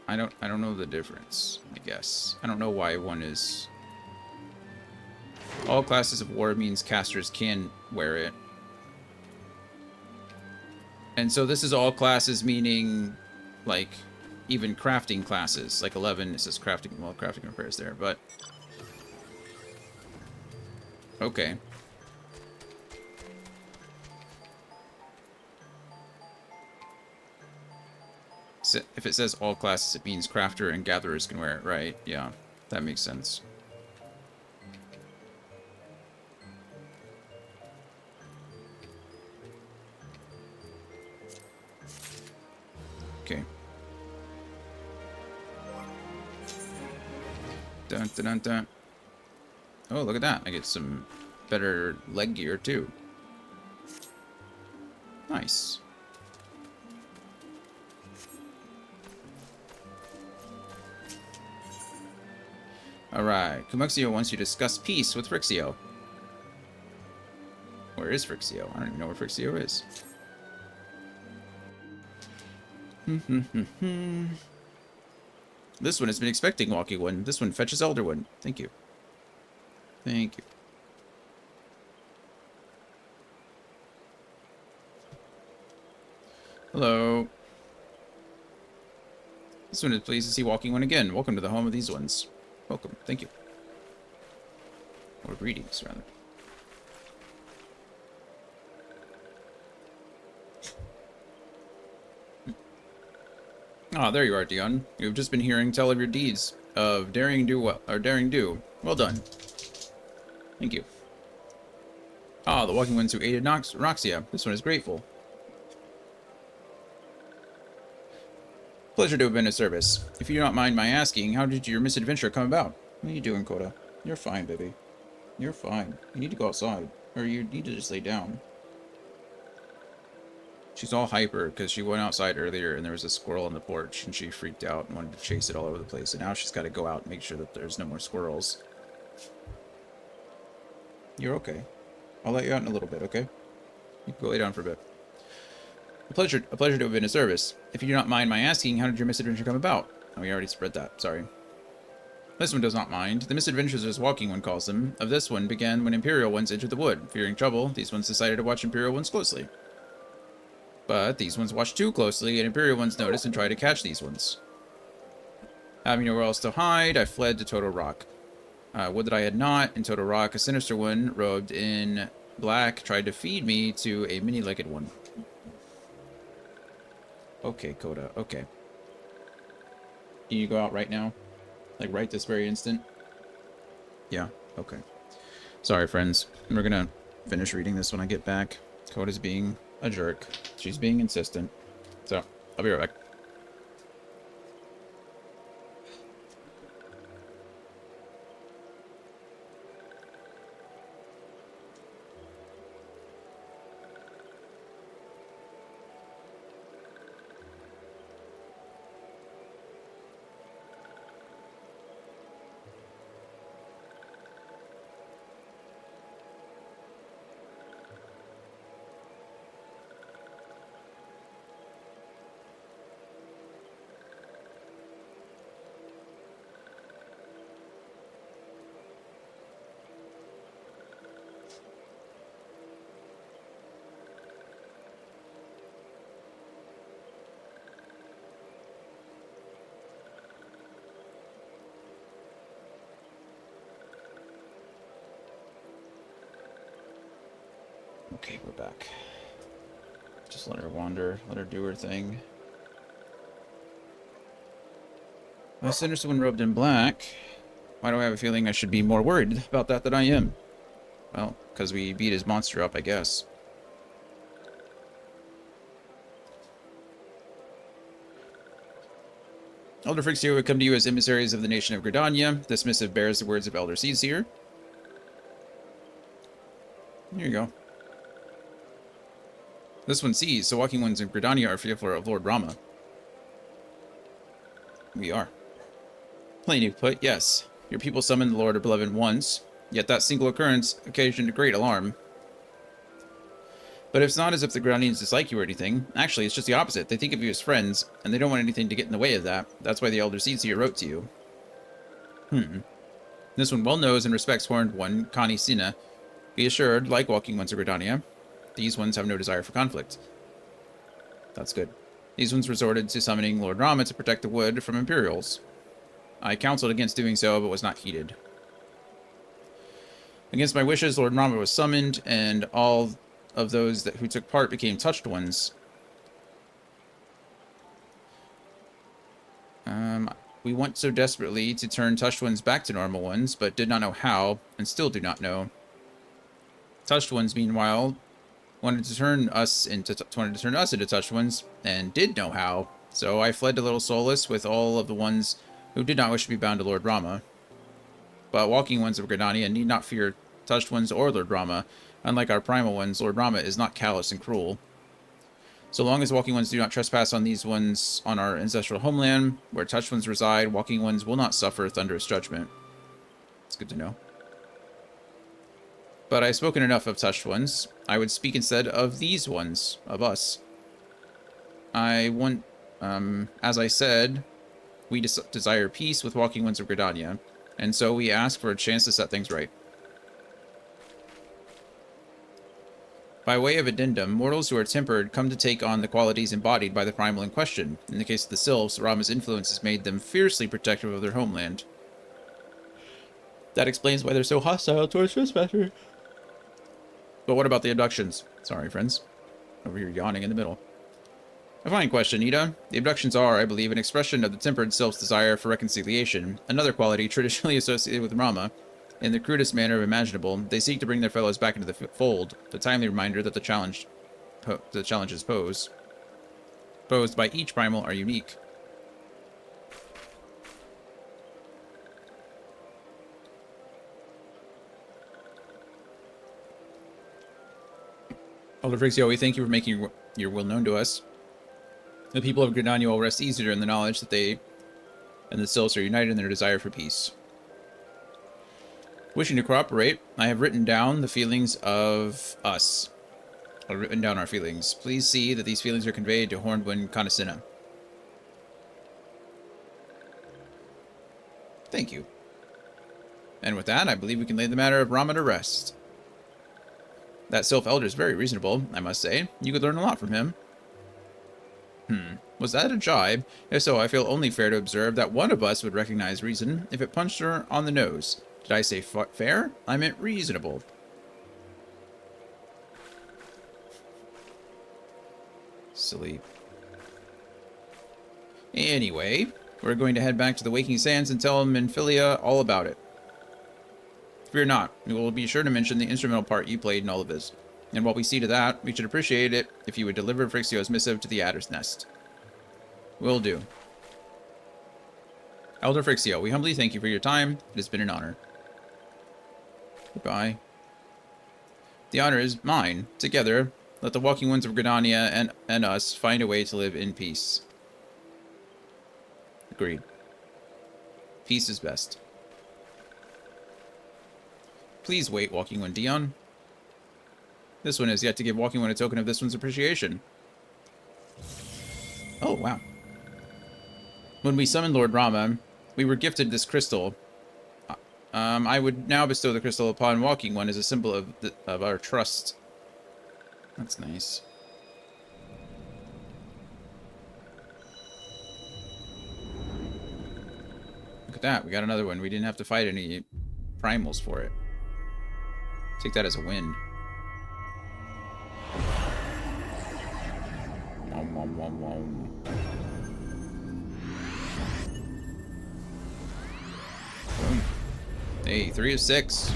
A: I don't know the difference, I guess. I don't know why one is... All classes of war means casters can wear it. And so this is all classes meaning, like, even crafting classes. Like 11, it says crafting, well, crafting repairs there, but... Okay. So if it says all classes, it means crafter and gatherers can wear it, right? Yeah, that makes sense. Okay. Dun, dun, dun, dun. Oh, look at that. I get some better leg gear, too. Nice. Alright. Kumuxio wants you to discuss peace with Frixio. Where is Frixio? I don't even know where Frixio is. This one has been expecting Walking One. This one fetches Elder One. Thank you. Thank you. Hello. This one is pleased to see Walking One again. Welcome to the home of these ones. Welcome. Thank you. Or greetings, rather. Ah, there you are, Dion. You've just been hearing tell of your deeds of daring do. Well done. Thank you. Ah, the walking ones who aided Roxia. This one is grateful. Pleasure to have been of service. If you do not mind my asking, how did your misadventure come about? What are you doing, Coda? You're fine, baby. You're fine. You need to go outside. Or you need to just lay down. She's all hyper because she went outside earlier and there was a squirrel on the porch and she freaked out and wanted to chase it all over the place. And now she's got to go out and make sure that there's no more squirrels. You're okay. I'll let you out in a little bit, okay? You can go lay down for a bit. A pleasure to have been of service. If you do not mind my asking, how did your misadventure come about? Oh, we already spread that. Sorry. This one does not mind. The misadventures, as Walking One calls them, of this one began when Imperial ones entered the wood. Fearing trouble, these ones decided to watch Imperial ones closely. But these ones watched too closely, and Imperial ones noticed and tried to catch these ones. Having nowhere else to hide, I fled to Total Rock. Would that I had not. In Total Rock, a sinister one, robed in black, tried to feed me to a many-legged one. Okay, Coda, okay. Can you go out right now? Like right this very instant? Yeah, okay. Sorry, friends. We're gonna finish reading this when I get back. Coda's being a jerk. She's being insistent. So, I'll be right back. Okay, we're back. Just let her wander, let her do her thing. My sinister one robed in black. Why do I have a feeling I should be more worried about that than I am? Well, because we beat his monster up, I guess. Elder Frixio would come to you as emissaries of the nation of Gridania. This missive bears the words of Elder Seeseer. Here you go. This one sees, so walking ones in Gridania are fearful of Lord Rama. We are. Plainly put, yes. Your people summoned the Lord of Beloved once, yet that single occurrence occasioned great alarm. But it's not as if the Gridanians dislike you or anything. Actually, it's just the opposite. They think of you as friends, and they don't want anything to get in the way of that. That's why the Elder Seeseer wrote to you. This one well knows and respects Horned One, Connie Sina. Be assured, like walking ones of Gridania, these ones have no desire for conflict. That's good. These ones resorted to summoning Lord Rama to protect the wood from Imperials. I counseled against doing so, but was not heeded. Against my wishes, Lord Rama was summoned, and all of those who took part became touched ones. We want so desperately to turn touched ones back to normal ones, but did not know how, and still do not know. Touched ones, meanwhile, wanted to turn us into touched ones, and did know how. So I fled to Little Solace with all of the ones who did not wish to be bound to Lord Rama. But walking ones of Gridania need not fear touched ones or Lord Rama. Unlike our primal ones, Lord Rama is not callous and cruel. So long as walking ones do not trespass on these ones on our ancestral homeland, where touched ones reside, walking ones will not suffer thunderous judgment. It's good to know. But I've spoken enough of touched ones. I would speak instead of these ones, of us. I want, as I said, we desire peace with walking ones of Gridania, and so we ask for a chance to set things right. By way of addendum, mortals who are tempered come to take on the qualities embodied by the primal in question. In the case of the Sylphs, Rama's influence has made them fiercely protective of their homeland. That explains why they're so hostile towards trespassers. But what about the abductions? Sorry, friends. Over here yawning in the middle. A fine question, Ida. The abductions are, I believe, an expression of the tempered Sylph's desire for reconciliation, another quality traditionally associated with Rama. In the crudest manner imaginable, they seek to bring their fellows back into the fold, the timely reminder that the challenges posed by each primal are unique. Elder Frixio, we thank you for making your will known to us. The people of Gridania will rest easier in the knowledge that they and the Sylphs are united in their desire for peace. Wishing to cooperate, I have written down the feelings of us. I've written down our feelings. Please see that these feelings are conveyed to Horned One Conasina. Thank you. And with that, I believe we can lay the matter of Rama to rest. That Sylph Elder is very reasonable, I must say. You could learn a lot from him. Was that a jibe? If so, I feel only fair to observe that one of us would recognize reason if it punched her on the nose. Did I say fair? I meant reasonable. Silly. Anyway, We're going to head back to the Waking Sands and tell Minfilia all about it. Fear not, we will be sure to mention the instrumental part you played in all of this. And while we see to that, we should appreciate it if you would deliver Frixio's missive to the Adder's Nest. Will do. Elder Frixio, we humbly thank you for your time. It has been an honor. Goodbye. The honor is mine. Together, let the Walking Ones of Gridania and us find a way to live in peace. Agreed. Peace is best. Please wait, Walking One Dion. This one has yet to give Walking One a token of this one's appreciation. Oh, wow. When we summoned Lord Rama, we were gifted this crystal. I would now bestow the crystal upon Walking One as a symbol of our trust. That's nice. Look at that. We got another one. We didn't have to fight any primals for it. Take that as a win. Wom, wom, wom, wom. Boom. Hey, 3 of 6.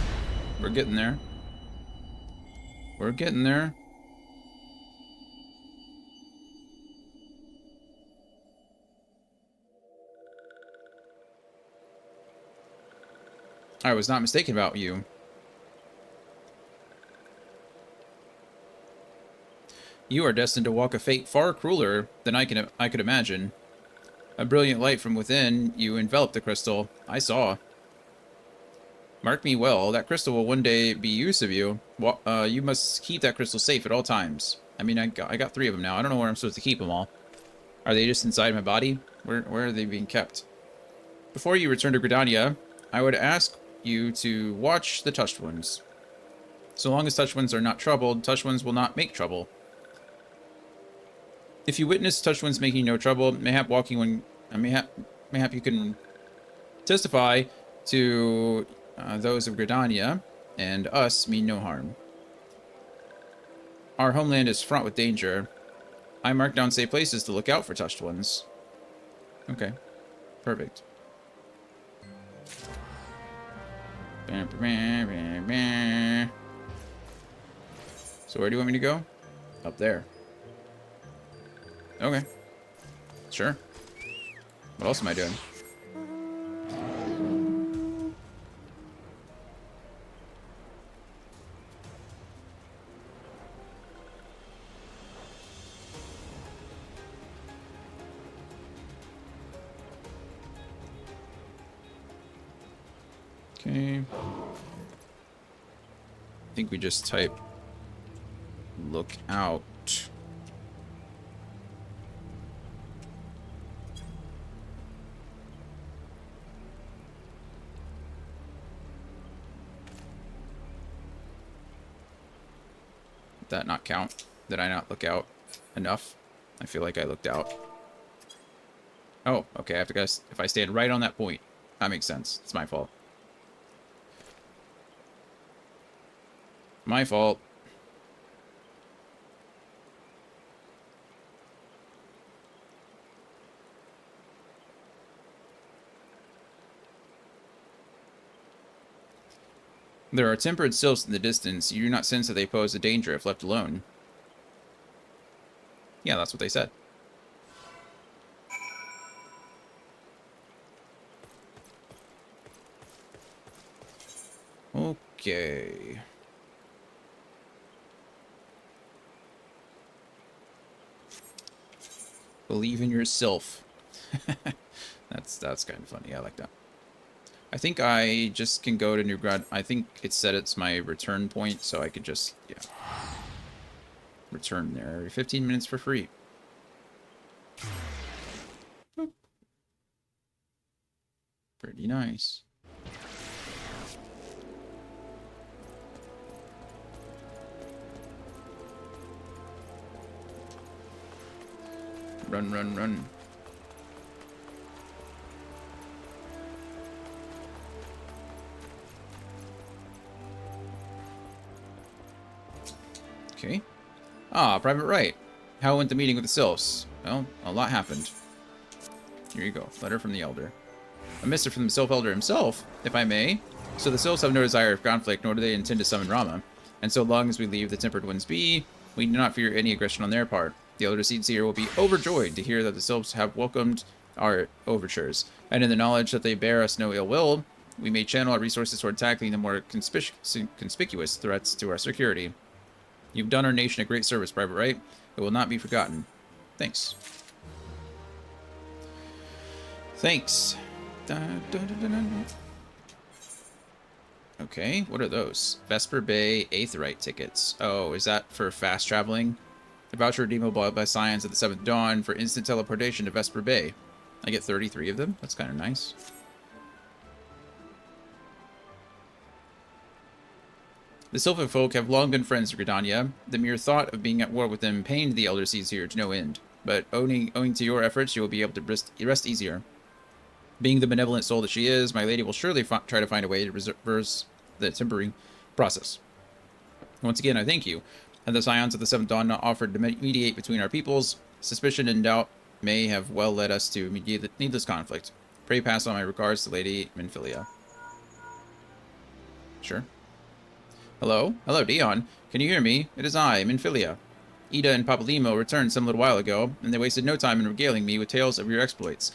A: We're getting there. We're getting there. I was not mistaken about you. You are destined to walk a fate far crueler than I could imagine. A brilliant light from within you enveloped the crystal. I saw. Mark me well, that crystal will one day be use of you. Well, you must keep that crystal safe at all times. I mean, I got 3 of them now. I don't know where I'm supposed to keep them all. Are they just inside my body? Where are they being kept? Before you return to Gridania, I would ask you to watch the Touched Ones. So long as Touched Ones are not troubled, Touched Ones will not make trouble. If you witness Touched Ones making no trouble, mayhap Walking One, mayhap you can testify to those of Gridania and us mean no harm. Our homeland is fraught with danger. I mark down safe places to look out for Touched Ones. Okay, perfect. So where do you want me to go? Up there. Okay. Sure. What else am I doing? Okay. I think we just type look out. Did that not count? Did I not look out enough? I feel like I looked out. Oh, okay, I have to guess if I stand right on that point. That makes sense. It's my fault. My fault. There are tempered sylphs in the distance. You do not sense that they pose a danger if left alone. Yeah, that's what they said. Okay. Believe in yourself. That's kind of funny. I like that. I think I just can go to New Grad. I think it said it's my return point, so I could just, yeah, return there every 15 minutes for free. Boop. Pretty nice. Run, run, run. Okay. Ah, Private Wright. How went the meeting with the Sylphs? Well, a lot happened. Here you go. Letter from the Elder. A missive from the Sylph Elder himself, if I may. So the Sylphs have no desire of conflict, nor do they intend to summon Rama. And so long as we leave the Tempered Winds be, we do not fear any aggression on their part. The Elder Seedseer will be overjoyed to hear that the Sylphs have welcomed our overtures. And in the knowledge that they bear us no ill will, we may channel our resources toward tackling the more conspicuous threats to our security. You've done our nation a great service, Private Wright. It will not be forgotten. Thanks. Thanks. Dun, dun, dun, dun, dun. Okay, what are those? Vesper Bay Aetherite tickets. Oh, is that for fast traveling? A voucher redeemable by Scions at the 7th Dawn for instant teleportation to Vesper Bay. I get 33 of them. That's kind of nice. The Sylphic folk have long been friends to Gridania. The mere thought of being at war with them pained the Elder Seedseer to no end. But owing to your efforts, you will be able to rest easier. Being the benevolent soul that she is, my lady will surely try to find a way to reverse the tempering process. Once again, I thank you. And the Scions of the 7th Dawn offered to mediate between our peoples. Suspicion and doubt may have well led us to needless conflict. Pray pass on my regards to Lady Minfilia. Sure. Hello? Hello, Dion. Can you hear me? It is I, Minfilia. Ida and Papalimo returned some little while ago, and they wasted no time in regaling me with tales of your exploits.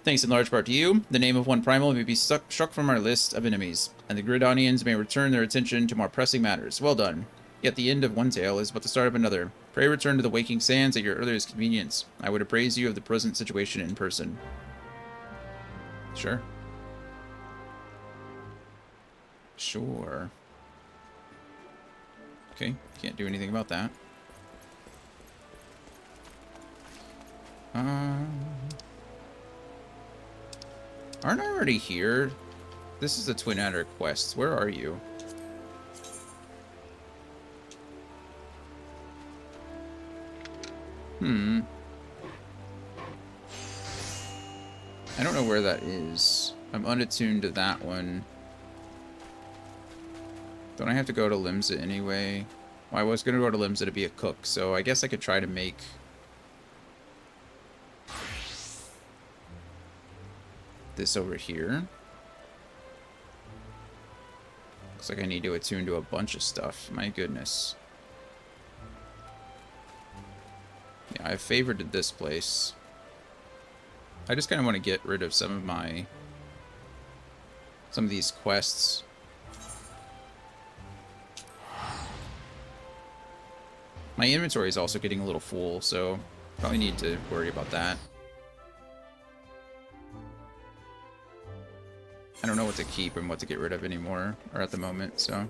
A: Thanks in large part to you, the name of one primal may be struck from our list of enemies, and the Gridanians may return their attention to more pressing matters. Well done. Yet the end of one tale is but the start of another. Pray return to the waking sands at your earliest convenience. I would appraise you of the present situation in person. Sure. Sure. Okay, can't do anything about that. Aren't I already here? This is the Twin Adder quest. Where are you? I don't know where that is. I'm unattuned to that one. Don't I have to go to Limsa anyway? Well, I was going to go to Limsa to be a cook, so I guess I could try to make... this over here. Looks like I need to attune to a bunch of stuff. My goodness. Yeah, I've favorited this place. I just kind of want to get rid of some of these quests. My inventory is also getting a little full, so probably need to worry about that. I don't know what to keep and what to get rid of anymore, or at the moment, so.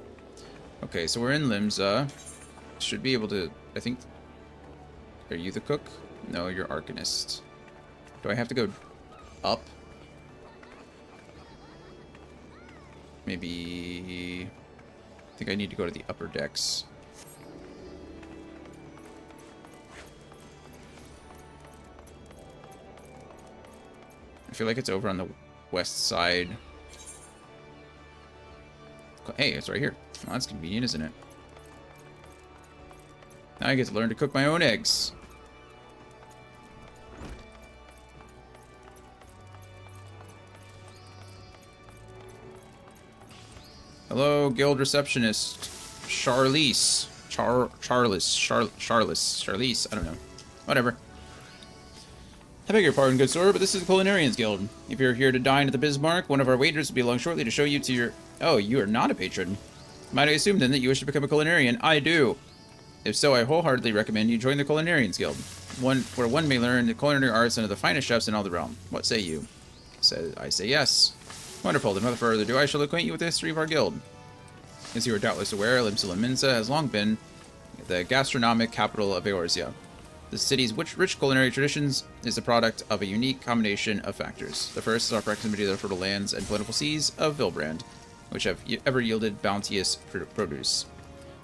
A: Okay, so we're in Limsa. Should be able to, I think... Are you the cook? No, you're Arcanist. Do I have to go up? Maybe... I think I need to go to the upper decks. I feel like it's over on the west side. Hey, it's right here. Well, that's convenient, isn't it? Now I get to learn to cook my own eggs. Hello, guild receptionist. Charlize. Charlize. I don't know. Whatever. I beg your pardon, good sir, but this is the Culinarians Guild. If you're here to dine at the Bismarck, one of our waiters will be along shortly to show you to your... Oh, you are not a patron. Might I assume, then, that you wish to become a culinarian? I do. If so, I wholeheartedly recommend you join the Culinarians Guild, where one may learn the culinary arts under the finest chefs in all the realm. What say you? I say yes. Wonderful, then without further ado, I shall acquaint you with the history of our guild. As you are doubtless aware, Limsa has long been the gastronomic capital of Eorzea. The city's rich culinary traditions is the product of a unique combination of factors. The first is our proximity to the fertile lands and plentiful seas of Vilbrand, which have ever yielded bounteous produce.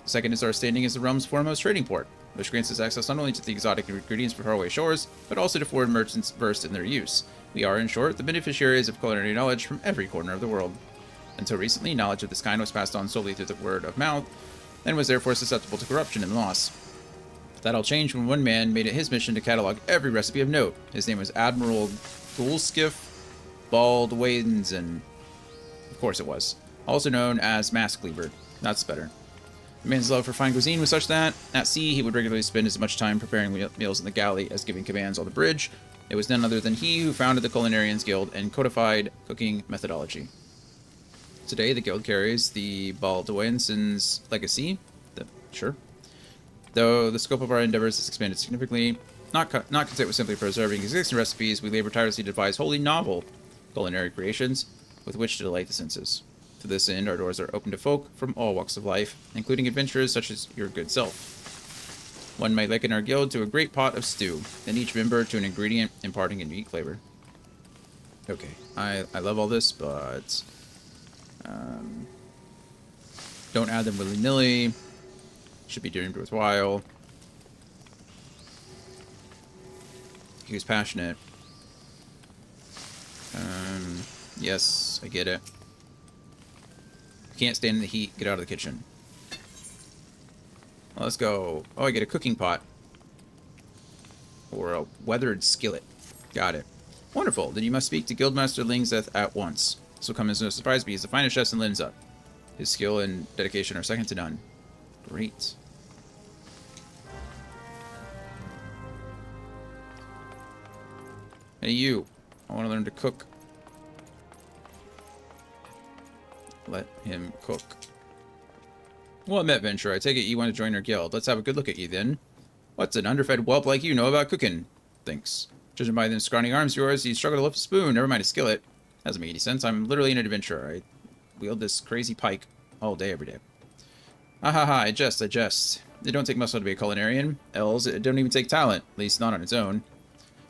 A: The second is our standing as the realm's foremost trading port, which grants us access not only to the exotic ingredients from faraway shores, but also to foreign merchants versed in their use. We are, in short, the beneficiaries of culinary knowledge from every corner of the world. Until recently, knowledge of this kind was passed on solely through the word of mouth, and was therefore susceptible to corruption and loss. But that all changed when one man made it his mission to catalog every recipe of note. His name was Admiral Ghoulskiff Baldwinson. Of course it was. Also known as Mask Cleaver. That's better. The man's love for fine cuisine was such that, at sea, he would regularly spend as much time preparing meals in the galley as giving commands on the bridge. It was none other than he who founded the Culinarians Guild and codified cooking methodology. Today, the guild carries the Baldwinson's legacy. Sure. Though the scope of our endeavors has expanded significantly, not content with simply preserving existing recipes, we labor tirelessly to devise wholly novel culinary creations with which to delight the senses. To this end, our doors are open to folk from all walks of life, including adventurers such as your good self. One might liken our guild to a great pot of stew, and each member to an ingredient imparting a unique flavor. Okay, I love all this, but don't add them willy-nilly. Should be deemed worthwhile. He was passionate. Yes, I get it. Can't stand in the heat. Get out of the kitchen. Well, let's go. Oh, I get a cooking pot. Or a weathered skillet. Got it. Wonderful. Then you must speak to Guildmaster Lingseth at once. This will come as no surprise, but he's the finest chef in Linza. His skill and dedication are second to none. Great. Hey, you. I want to learn to cook. Let him cook. Well, adventurer. I take it you want to join our guild. Let's have a good look at you, then. What's an underfed whelp like you know about cooking? Thanks. Judging by them scrawny arms of yours, you struggle to lift a spoon. Never mind a skillet. Doesn't make any sense. I'm literally an adventurer. I wield this crazy pike all day, every day. Ha ha ha, I jest. It don't take muscle to be a culinarian. Else, it don't even take talent. At least not on its own.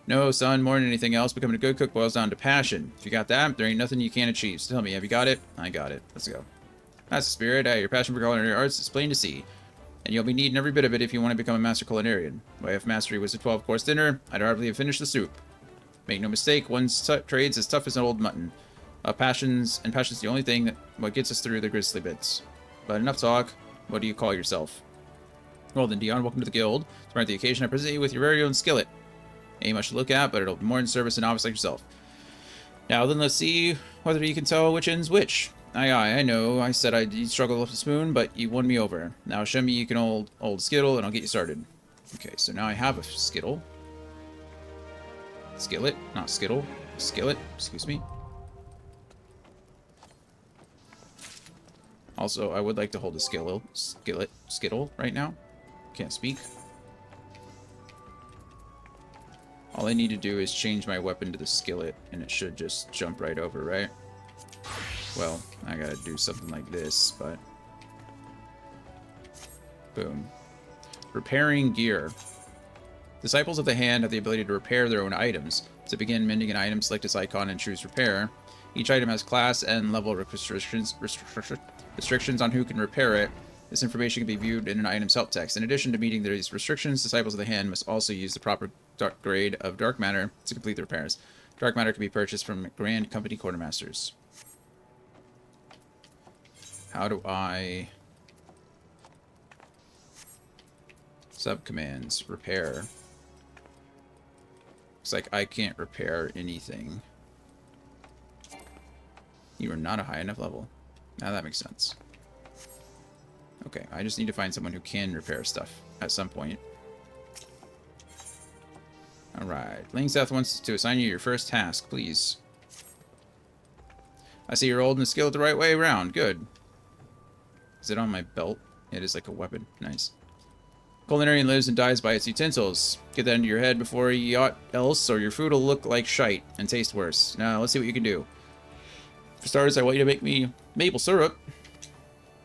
A: No, son, more than anything else, becoming a good cook boils down to passion. If you got that, there ain't nothing you can't achieve. So tell me, have you got it? I got it. Let's go. That's the spirit. Your passion for culinary arts is plain to see. And you'll be needing every bit of it if you want to become a master culinarian. My F mastery was a 12-course dinner. I'd hardly have finished the soup. Make no mistake, one's trade's as tough as an old mutton. Passion's the only thing that what gets us through the grisly bits. But enough talk. What do you call yourself? Well then, Dion, welcome to the guild. To mark the occasion, I present you with your very own skillet. Ain't much to look at, but it'll be more in service to novice like yourself. Now then, let's see whether you can tell which end's which. Aye, I know. I said I'd struggle to lift a spoon, but you won me over. Now show me you can old skittle, and I'll get you started. Okay, so now I have a skittle. Skillet, not skittle. Skillet, excuse me. Also, I would like to hold a skittle right now. Can't speak. All I need to do is change my weapon to the skillet, and it should just jump right over, right? Well, I gotta do something like this, but... Boom. Repairing gear. Disciples of the Hand have the ability to repair their own items. To begin mending an item, select its icon and choose Repair. Each item has class and level restrictions on who can repair it. This information can be viewed in an item's help text. In addition to meeting these restrictions, Disciples of the Hand must also use the proper grade of dark matter to complete the repairs. Dark matter can be purchased from Grand Company Quartermasters. How do I... Subcommands. Repair. Looks like I can't repair anything. You are not a high enough level. Now that makes sense. Okay, I just need to find someone who can repair stuff at some point. Alright. Lingseth wants to assign you your first task, please. I see you're old and skilled the right way around. Good. Is it on my belt? It is like a weapon. Nice. Culinarian lives and dies by its utensils. Get that into your head before you ought else, or your food will look like shite and taste worse. Now, let's see what you can do. For starters, I want you to make me maple syrup.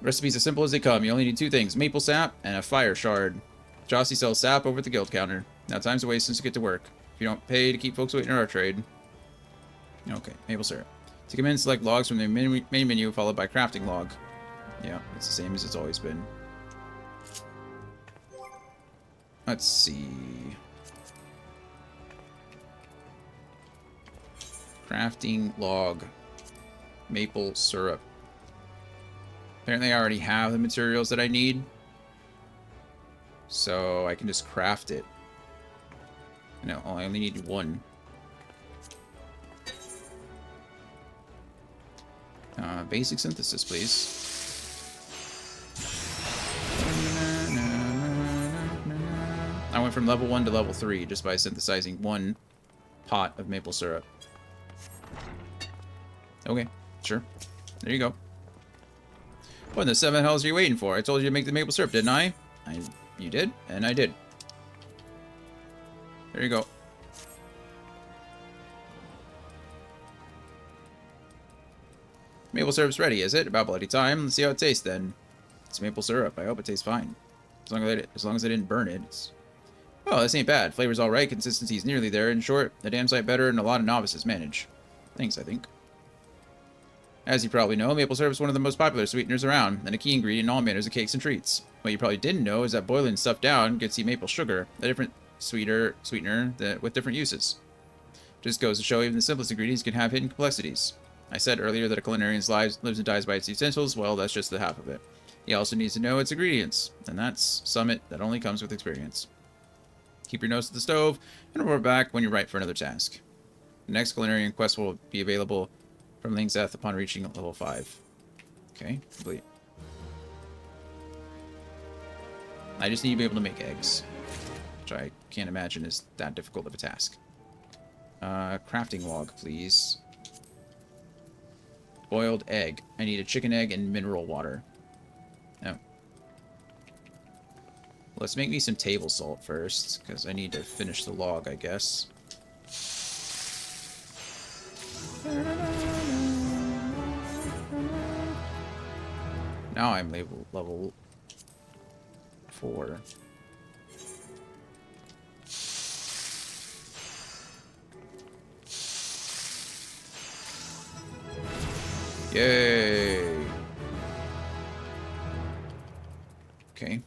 A: Recipe's as simple as they come. You only need two things, maple sap and a fire shard. Jossie sells sap over at the guild counter. Now time's to waste since you get to work. If you don't pay to keep folks waiting in our trade. Okay, maple syrup. To commence, select logs from the main menu, followed by crafting log. Yeah, it's the same as it's always been. Let's see. Crafting log. Maple syrup. Apparently I already have the materials that I need. So I can just craft it. No, I only need one. Basic synthesis, please. I went from level 1 to level 3 just by synthesizing 1 pot of maple syrup. Okay, sure. There you go. What in the 7 hells are you waiting for? I told you to make the maple syrup, didn't I? You did, and I did. There you go. Maple syrup's ready, is it? About bloody time. Let's see how it tastes then. It's maple syrup. I hope it tastes fine. As long as I didn't burn it. Oh, this ain't bad. Flavor's alright, consistency's nearly there. In short, a damn sight better than a lot of novices manage. Thanks, I think. As you probably know, maple syrup is one of the most popular sweeteners around, and a key ingredient in all manners of cakes and treats. What you probably didn't know is that boiling stuff down gets you maple sugar, a different sweetener with different uses. Just goes to show even the simplest ingredients can have hidden complexities. I said earlier that a culinarian's lives and dies by its utensils. Well, that's just the half of it. He also needs to know its ingredients, and that's summit that only comes with experience. Keep your nose to the stove, and report back when you're right for another task. The next culinarian quest will be available from Link's Death upon reaching level 5. Okay, complete. I just need to be able to make eggs, which I can't imagine is that difficult of a task. Crafting log, please. Boiled egg. I need a chicken egg and mineral water. Oh. Let's make me some table salt first, because I need to finish the log, I guess. Now I'm level 4. Yay! Okay.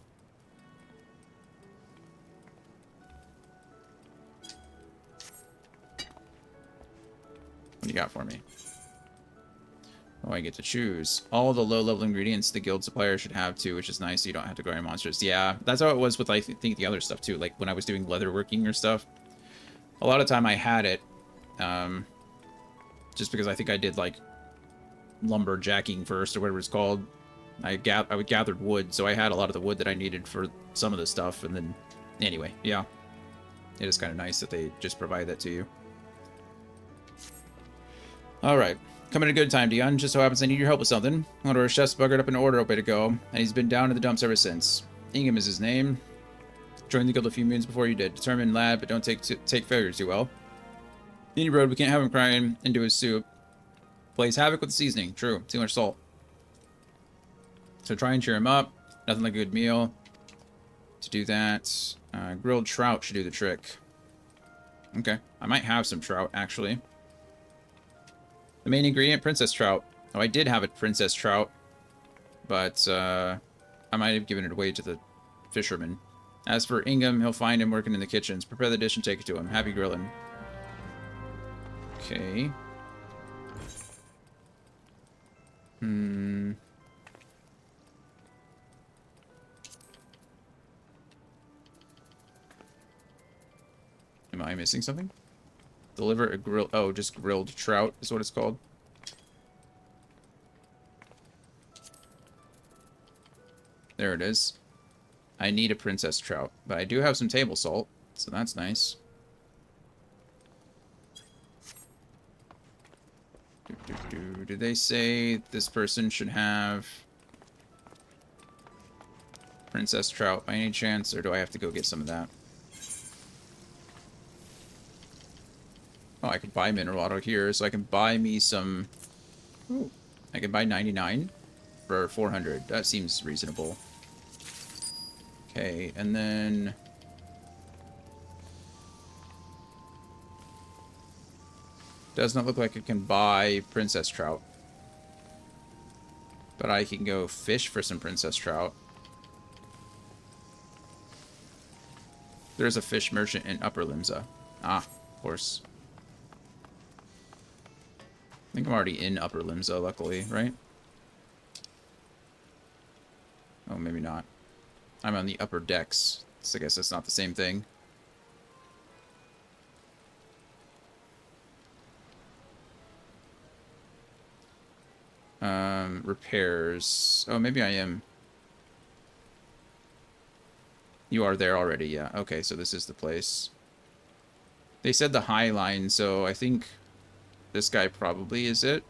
A: What do you got for me? Oh, I get to choose. All the low-level ingredients the guild supplier should have, too, which is nice, so you don't have to grind monsters. Yeah, that's how it was with, I think, the other stuff, too. Like, when I was doing leatherworking or stuff. A lot of time I had it, just because I think I did, like, lumberjacking first, or whatever it's called. I gathered wood, so I had a lot of the wood that I needed for some of the stuff, and then... Anyway, yeah. It is kind of nice that they just provide that to you. Alright. Coming at a good time, Dion. Just so happens I need your help with something. One of our chefs buggered up an order way to go, and he's been down in the dumps ever since. Ingham is his name. Joined the guild a few moons before you did. Determined lad, but don't take failure too well. Any road, we can't have him crying into his soup. Plays havoc with the seasoning. True. Too much salt. So try and cheer him up. Nothing like a good meal. To do that, grilled trout should do the trick. Okay. I might have some trout, actually. The main ingredient, princess trout. Oh, I did have a princess trout, but I might have given it away to the fisherman. As for Ingham, he'll find him working in the kitchens. Prepare the dish and take it to him. Happy grilling. Okay. Am I missing something? Deliver a grill. Oh, just grilled trout is what it's called. There it is. I need a princess trout, but I do have some table salt, so that's nice. Did they say this person should have princess trout by any chance, or do I have to go get some of that? Oh, I could buy mineral water here, so I can buy me some... Ooh, I can buy 99 for 400. That seems reasonable. Okay, and then... Does not look like I can buy princess trout. But I can go fish for some princess trout. There's a fish merchant in Upper Limsa. Ah, of course. I think I'm already in Upper Limsa, luckily, right? Oh, maybe not. I'm on the upper decks, so I guess that's not the same thing. repairs. Oh, maybe I am. You are there already, yeah. Okay, so this is the place. They said the high line, so I think this guy probably is it.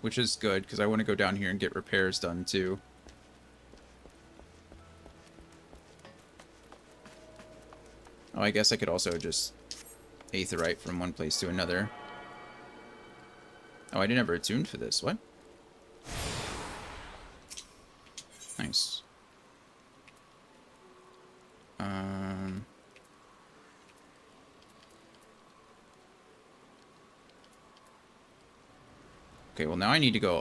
A: Which is good, because I want to go down here and get repairs done, too. Oh, I guess I could also just aetherite from one place to another. Oh, I didn't have a tune for this. What? Nice. Okay, well now I need to go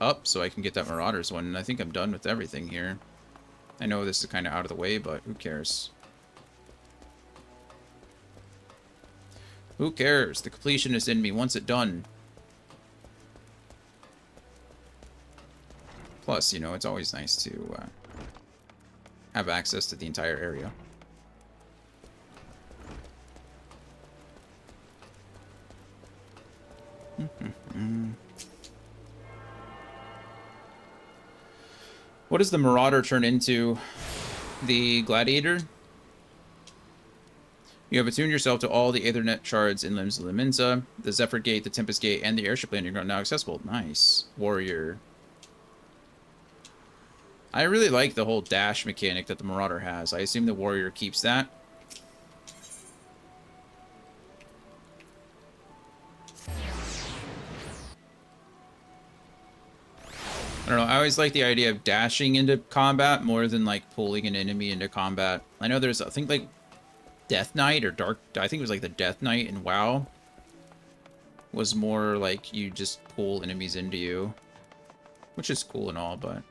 A: up, so I can get that Marauders one, and I think I'm done with everything here. I know this is kind of out of the way, but who cares? Who cares? The completionist in me wants it done. Plus, you know, it's always nice to have access to the entire area. What does the Marauder turn into? The Gladiator? You have attuned yourself to all the Aethernet shards in Limbs of Liminza. The Zephyr Gate, the Tempest Gate, and the airship landing are now accessible. Nice. Warrior. I really like the whole dash mechanic that the Marauder has. I assume the Warrior keeps that. I don't know, I always like the idea of dashing into combat more than, like, pulling an enemy into combat. I know there's, I think, like, Death Knight or Dark... I think it was, like, the Death Knight in WoW was more, like, you just pull enemies into you. Which is cool and all, but...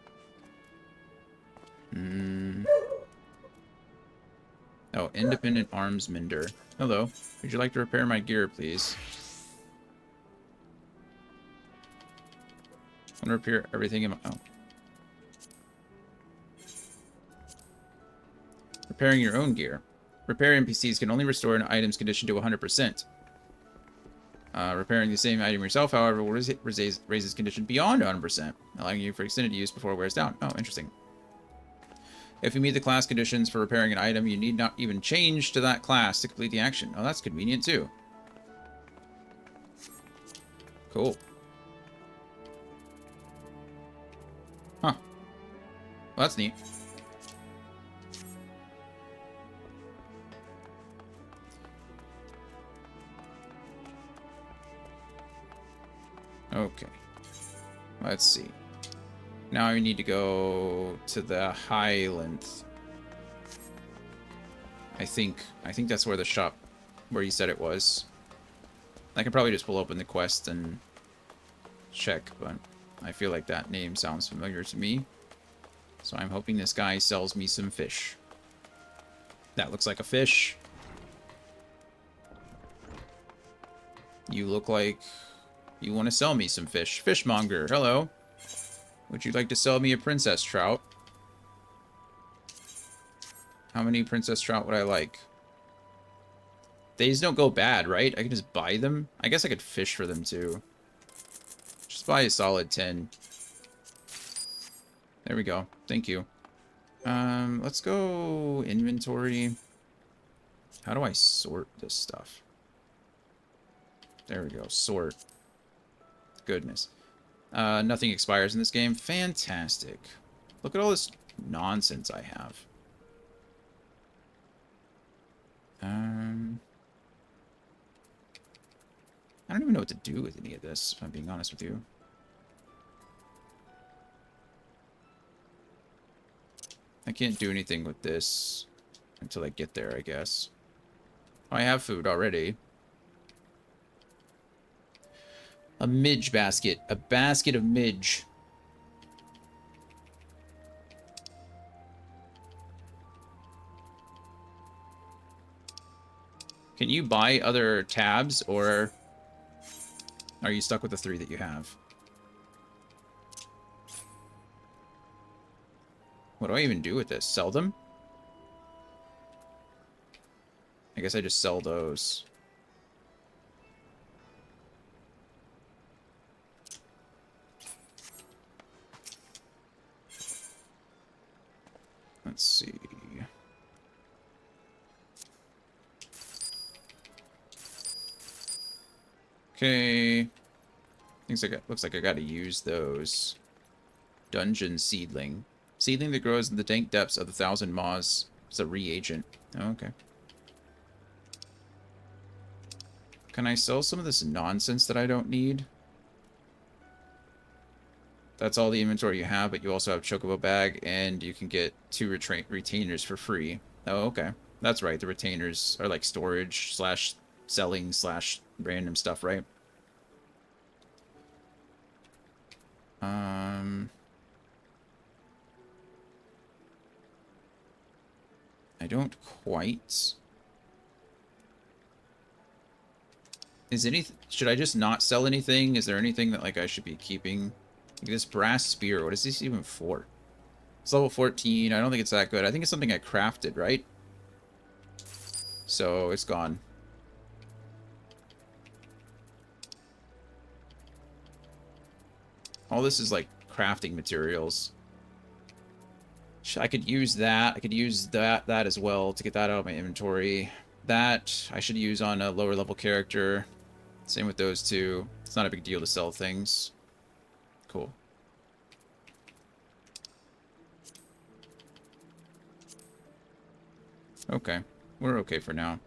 A: Oh, Independent Arms Mender. Hello. Would you like to repair my gear, please? I want to repair everything in my... Oh. Repairing your own gear. Repair NPCs can only restore an item's condition to 100%. Repairing the same item yourself, however, will raise its condition beyond 100%, allowing you for extended use before it wears down. Oh, interesting. If you meet the class conditions for repairing an item, you need not even change to that class to complete the action. Oh, that's convenient, too. Cool. Huh. Well, that's neat. Okay. Let's see. Now I need to go to the Highlands. I think that's where the shop, where you said it was. I could probably just pull open the quest and check, but I feel like that name sounds familiar to me. So I'm hoping this guy sells me some fish. That looks like a fish. You look like you want to sell me some fish. Fishmonger, hello. Would you like to sell me a princess trout? How many princess trout would I like? These don't go bad, right? I can just buy them. I guess I could fish for them too. Just buy a solid 10. There we go. Thank you. Let's go inventory. How do I sort this stuff? There we go. Sort. Goodness. Nothing expires in this game. Fantastic. Look at all this nonsense I have. I don't even know what to do with any of this, if I'm being honest with you. I can't do anything with this until I get there, I guess. Oh, I have food already. A midge basket. A basket of midge. Can you buy other tabs, or are you stuck with the 3 that you have? What do I even do with this? Sell them? I guess I just sell those. Okay. Looks like I gotta use those. Dungeon seedling. Seedling that grows in the dank depths of the Thousand Maws. It's a reagent. Oh, okay. Can I sell some of this nonsense that I don't need? That's all the inventory you have, but you also have Chocobo Bag, and you can get 2 retainers for free. Oh, okay. That's right. The retainers are like storage slash selling slash random stuff, right? I don't quite. Should I just not sell anything? Is there anything that like I should be keeping? Like this brass spear, what is this even for? It's level 14. I don't think it's that good. I think it's something I crafted, right? So it's gone. All this is like crafting materials. I could use that. I could use that as well to get that out of my inventory. That I should use on a lower level character. Same with those two. It's not a big deal to sell things. Cool. Okay. We're okay for now.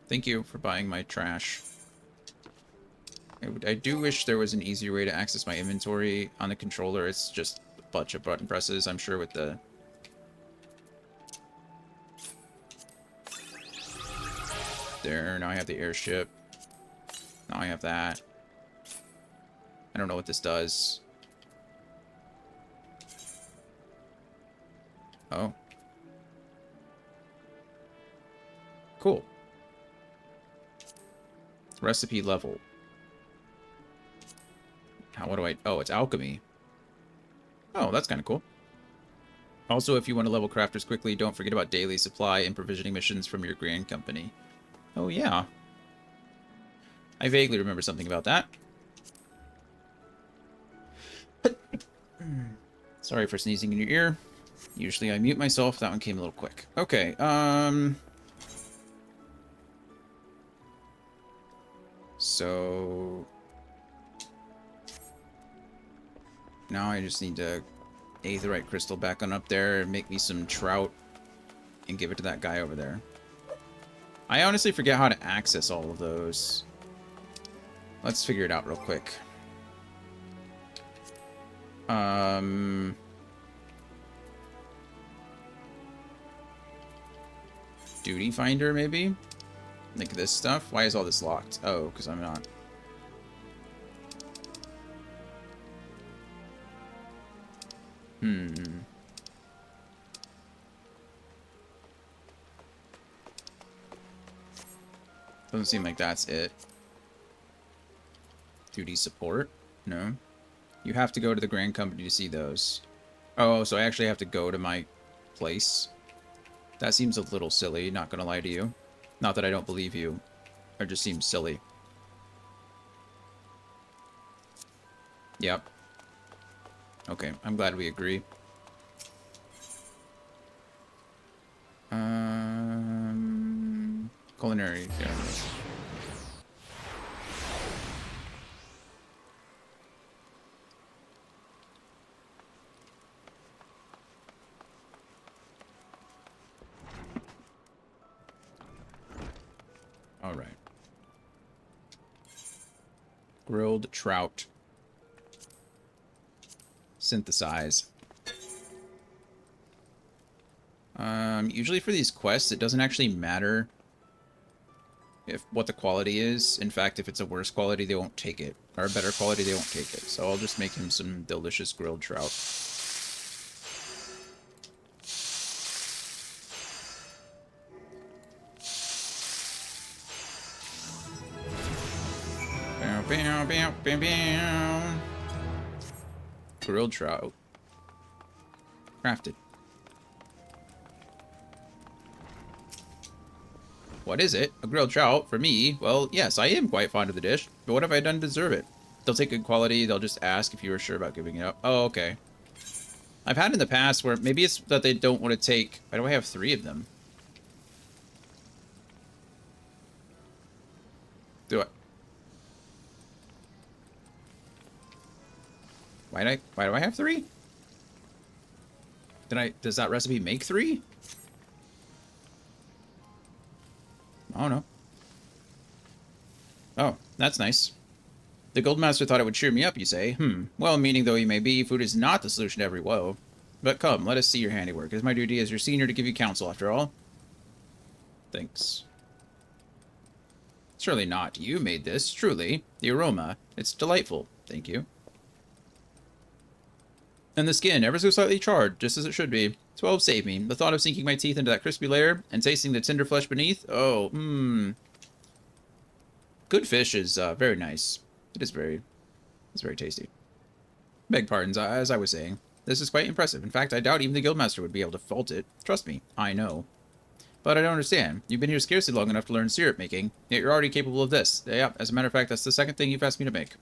A: Thank you for buying my trash. I do wish there was an easier way to access my inventory on the controller. It's just a bunch of button presses, I'm sure, with the... There, now I have the airship. Now I have that. I don't know what this does. Oh. Cool. Recipe level. What do I... Oh, it's alchemy. Oh, that's kind of cool. Also, if you want to level crafters quickly, don't forget about daily supply and provisioning missions from your grand company. Oh, yeah. I vaguely remember something about that. Sorry for sneezing in your ear. Usually I mute myself. That one came a little quick. Okay, so... Now I just need to aetheryte crystal back on up there and make me some trout and give it to that guy over there. I honestly forget how to access all of those. Let's figure it out real quick. Duty finder, maybe? Like this stuff? Why is all this locked? Oh, because I'm not. Doesn't seem like that's it. Duty support? No. You have to go to the Grand Company to see those. Oh, so I actually have to go to my place? That seems a little silly, not gonna lie to you. Not that I don't believe you. It just seems silly. Yep. Okay, I'm glad we agree. Culinary. Yeah. All right. Grilled trout. Synthesize. Usually for these quests, it doesn't actually matter what the quality is. In fact, if it's a worse quality, they won't take it. Or a better quality, they won't take it. So I'll just make him some delicious grilled trout. Bow, bow, bow, bow, bow. Grilled trout. Crafted. What is it? A grilled trout? For me? Well, yes, I am quite fond of the dish. But what have I done to deserve it? They'll take good quality. They'll just ask if you were sure about giving it up. Oh, okay. I've had in the past where maybe it's that they don't want to take... Why do I have 3 of them? Why do I have 3? Does that recipe make 3? I don't know. Oh, that's nice. The Goldmaster thought it would cheer me up, you say? Well-meaning though he may be, food is not the solution to every woe. But come, let us see your handiwork. It is my duty as your senior to give you counsel, after all. Thanks. Surely not. You made this, truly. The aroma. It's delightful. Thank you. And the skin, ever so slightly charred, just as it should be. 12 saved me. The thought of sinking my teeth into that crispy layer and tasting the tender flesh beneath. Oh, Good fish is very nice. It's very tasty. Beg pardons, as I was saying. This is quite impressive. In fact, I doubt even the Guildmaster would be able to fault it. Trust me, I know. But I don't understand. You've been here scarcely long enough to learn syrup making, yet you're already capable of this. Yeah, as a matter of fact, that's the second thing you've asked me to make.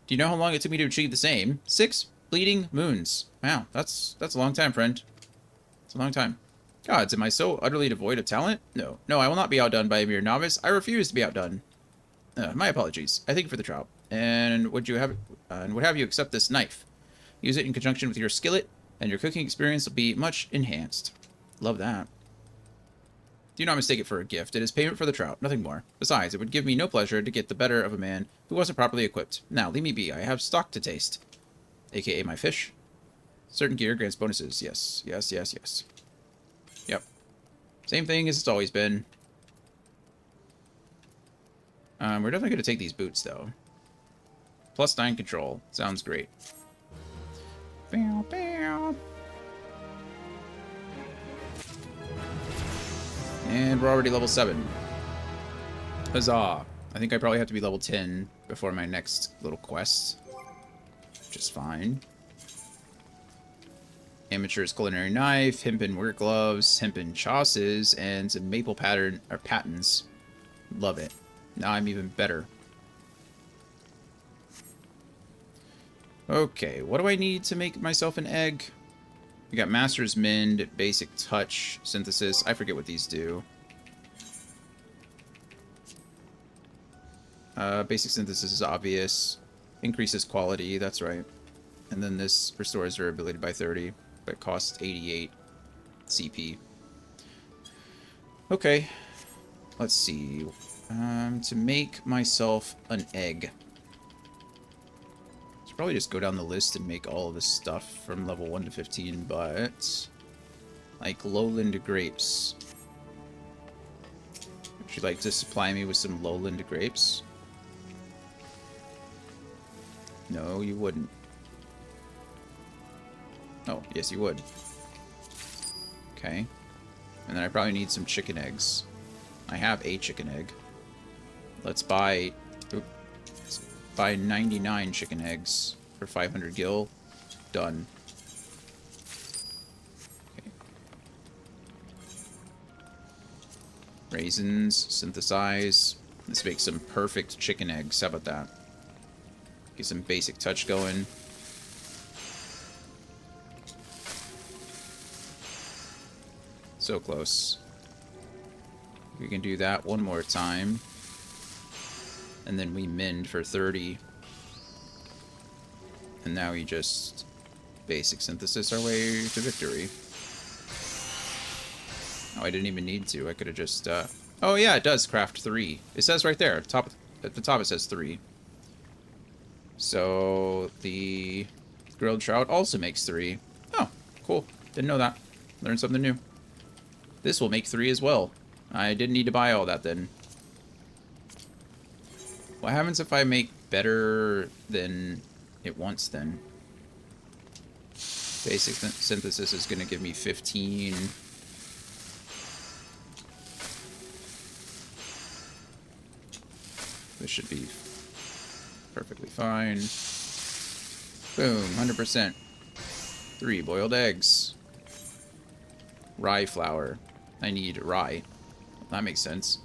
A: Do you know how long it took me to achieve the same? 6 bleeding moons. Wow, that's a long time, friend. It's a long time. Gods, am I so utterly devoid of talent? No, I will not be outdone by a mere novice. I refuse to be outdone. My apologies. I thank you for the trial. And would have you accept this knife? Use it in conjunction with your skillet, and your cooking experience will be much enhanced. Love that. Do not mistake it for a gift. It is payment for the trout, nothing more. Besides, it would give me no pleasure to get the better of a man who wasn't properly equipped. Now, leave me be. I have stock to taste. AKA my fish. Certain gear grants bonuses. Yes. Yep. Same thing as it's always been. We're definitely going to take these boots, though. +9 control. Sounds great. Bow, bow. And we're already level 7. Huzzah. I think I probably have to be level 10 before my next little quest. Which is fine. Amateur's culinary knife, hempen work gloves, hempen chausses, and some maple patterns. Love it. Now I'm even better. Okay, what do I need to make myself an egg? We got Master's Mend, Basic Touch, Synthesis. I forget what these do. Basic Synthesis is obvious. Increases quality, that's right. And then this restores durability by 30, but costs 88 CP. Okay, let's see. To make myself an egg. Should probably just go down the list and make all of this stuff from level 1 to 15, but like lowland grapes. Would you like to supply me with some lowland grapes? No, you wouldn't. Oh, yes you would. Okay. And then I probably need some chicken eggs. I have a chicken egg. Let's buy 99 chicken eggs for 500 gil. Done. Okay. Raisins, synthesize. Let's make some perfect chicken eggs. How about that? Get some basic touch going. So close. We can do that one more time. And then we mend for 30. And now we just basic synthesis our way to victory. Oh, I didn't even need to. I could have just... Oh, yeah, it does craft 3. It says right there. At the top it says 3. So the grilled trout also makes 3. Oh, cool. Didn't know that. Learned something new. This will make 3 as well. I didn't need to buy all that then. What happens if I make better than it wants then? Basic synthesis is going to give me 15. This should be perfectly fine. Boom, 100%. 3 boiled eggs. Rye flour. I need rye. That makes sense.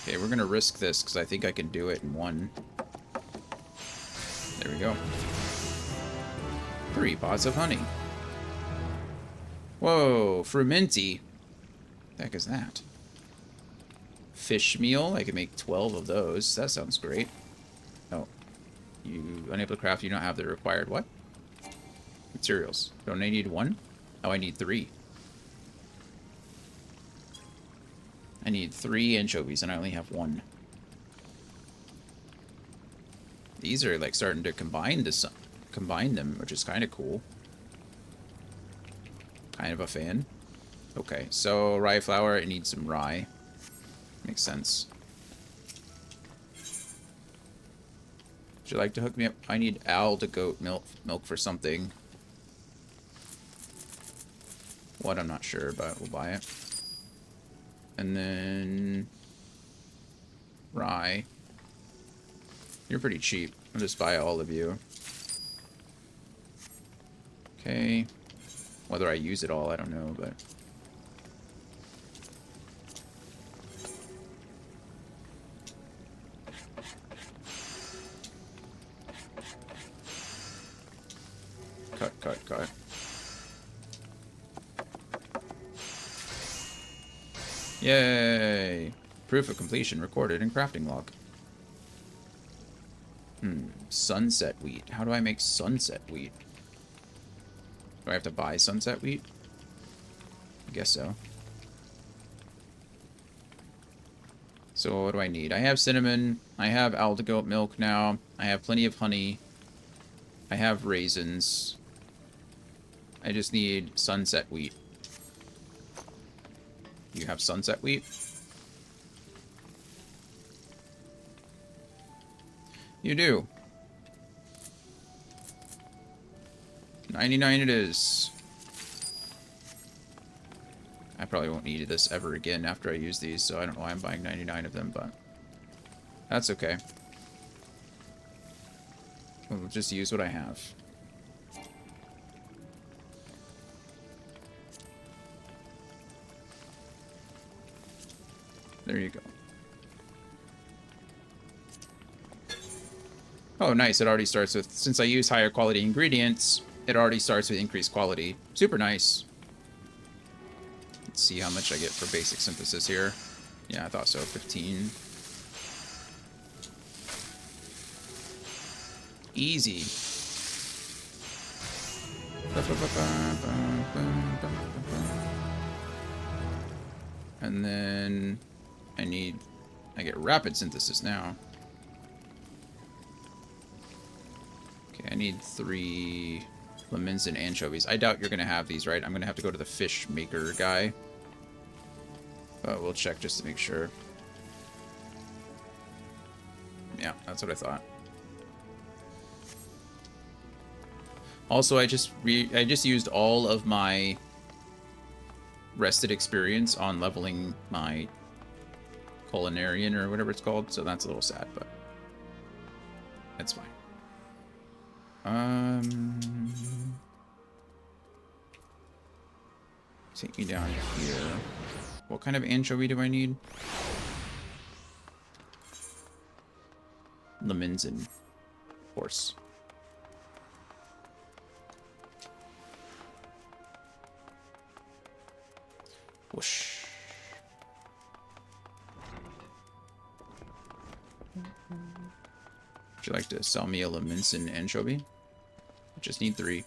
A: Okay, we're gonna risk this because I think I can do it in one. There we go. 3 pots of honey. Whoa, fruminty. The heck is that? Fish meal. I can make 12 of those. That sounds great. Oh, you unable to craft. You don't have the required what? Materials. Don't I need one? Oh, I need 3. I need 3 anchovies, and I only have 1. These are like starting to combine them, which is kind of cool. Kind of a fan. Okay, so rye flour. I need some rye. Makes sense. Would you like to hook me up? I need Al to goat milk for something. What, I'm not sure, but we'll buy it. And then rye. You're pretty cheap. I'll just buy all of you. Okay. Whether I use it all, I don't know, but... Cut. Yay! Proof of completion recorded in crafting log. Sunset wheat. How do I make sunset wheat? Do I have to buy sunset wheat? I guess so. So what do I need? I have cinnamon. I have aldegoat milk now. I have plenty of honey. I have raisins. I just need sunset wheat. You have sunset wheat? You do. 99 it is. I probably won't need this ever again after I use these, so I don't know why I'm buying 99 of them, but that's okay. We'll just use what I have. There you go. Oh, nice. It already starts with, since I use higher quality ingredients, it already starts with increased quality. Super nice. Let's see how much I get for basic synthesis here. Yeah, I thought so. 15. Easy. And then I get rapid synthesis now. Okay, I need 3 lemons and anchovies. I doubt you're going to have these, right? I'm going to have to go to the fish maker guy. But we'll check just to make sure. Yeah, that's what I thought. Also, I just used all of my rested experience on leveling my culinarian or whatever it's called, so that's a little sad, but that's fine. Take me down here. What kind of anchovy do I need? Lemons and horse. Whoosh. Would you like to sell me a lemons and anchovy? I just need 3.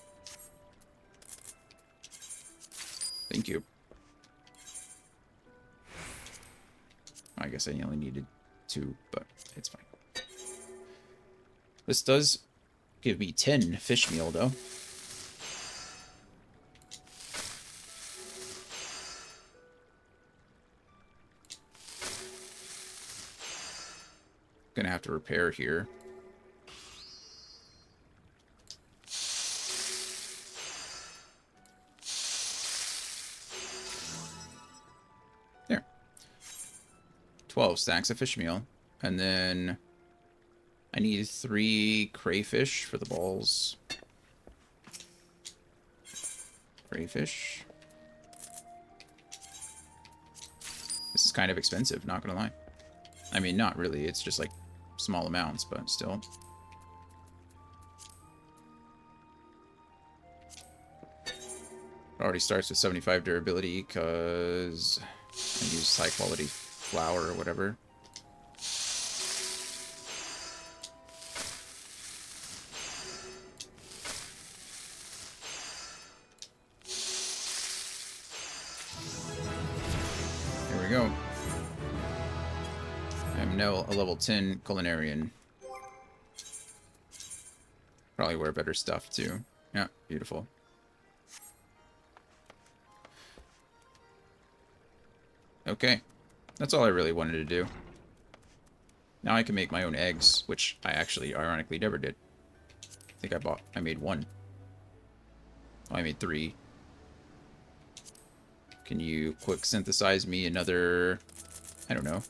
A: Thank you. I guess I only needed 2, but it's fine. This does give me 10 fish meal, though. Gonna have to repair here. There. 12 stacks of fish meal. And then I need 3 crayfish for the balls. Crayfish. This is kind of expensive, not gonna lie. I mean, not really. It's just like small amounts, but still. already starts with 75 durability because I use high quality flour or whatever. There we go. I'm now a level 10 culinarian. Probably wear better stuff too. Yeah, beautiful. Okay, that's all I really wanted to do. Now I can make my own eggs, which I actually, ironically, never did. I think I made one. Oh, I made 3. Can you quick synthesize me another, I don't know.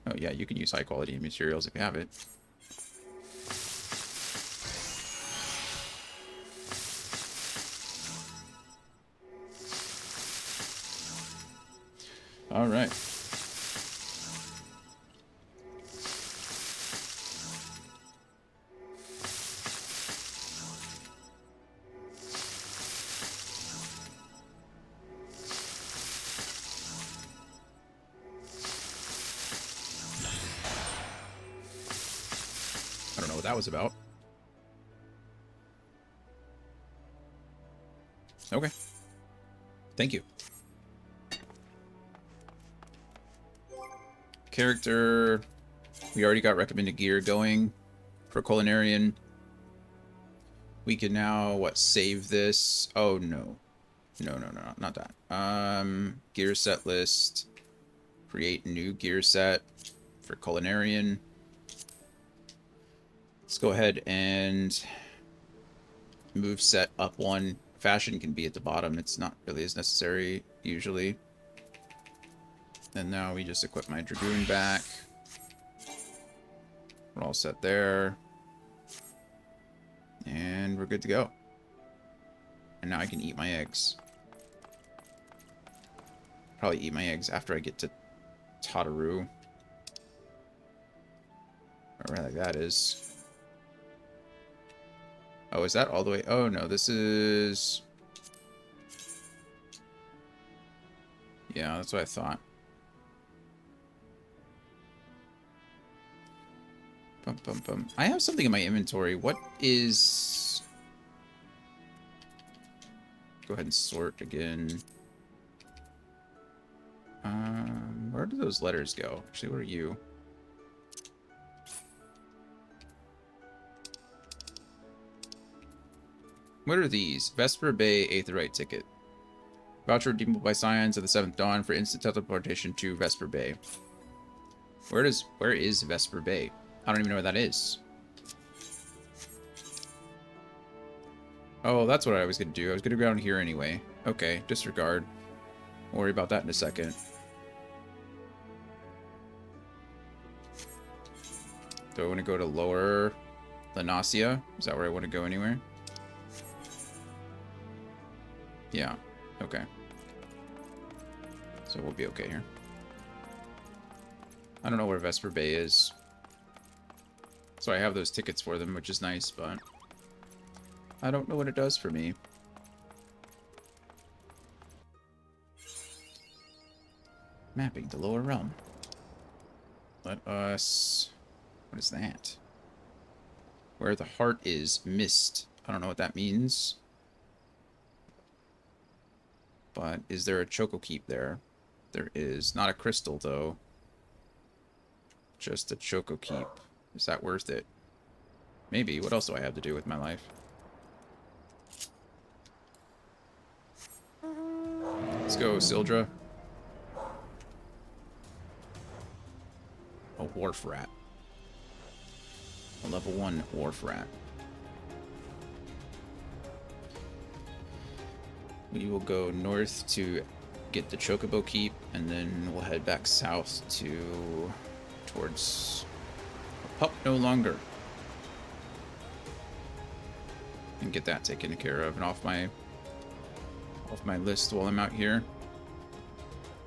A: Oh yeah, you can use high quality materials if you have it. All right. I don't know what that was about. Okay. Thank you. Character. We already got recommended gear going for culinarian. We can now, what, save this? Oh, no. No, not that. Gear set list. Create new gear set for culinarian. Let's go ahead and move set up 1. Fashion can be at the bottom. It's not really as necessary usually. And now we just equip my Dragoon back. We're all set there. And we're good to go. And now I can eat my eggs. Probably eat my eggs after I get to Tataru. Or rather, that is. Oh, is that all the way? Oh, no, this is... Yeah, that's what I thought. Bum, bum, bum. I have something in my inventory. What is... Go ahead and sort again. Where do those letters go? Actually, where are you? What are these? Vesper Bay Aetherite ticket. Voucher redeemable by Scions of the 7th Dawn for instant teleportation to Vesper Bay. Where is Vesper Bay? I don't even know where that is. Oh, that's what I was going to do. I was going to go down here anyway. Okay, disregard. We'll worry about that in a second. Do I want to go to Lower Lanasia? Is that where I want to go anywhere? Yeah, okay. So we'll be okay here. I don't know where Vesper Bay is. So I have those tickets for them, which is nice, but I don't know what it does for me. Mapping the lower realm. Let us... What is that? Where the heart is, mist. I don't know what that means. But is there a Choco Keep there? There is. Not a crystal, though. Just a Choco Keep. Is that worth it? Maybe. What else do I have to do with my life? Let's go, Sildra. A Wharf Rat. A level 1 Wharf Rat. We will go north to get the Chocobo Keep, and then we'll head back south towards a Pup No Longer. And get that taken care of and off my list while I'm out here.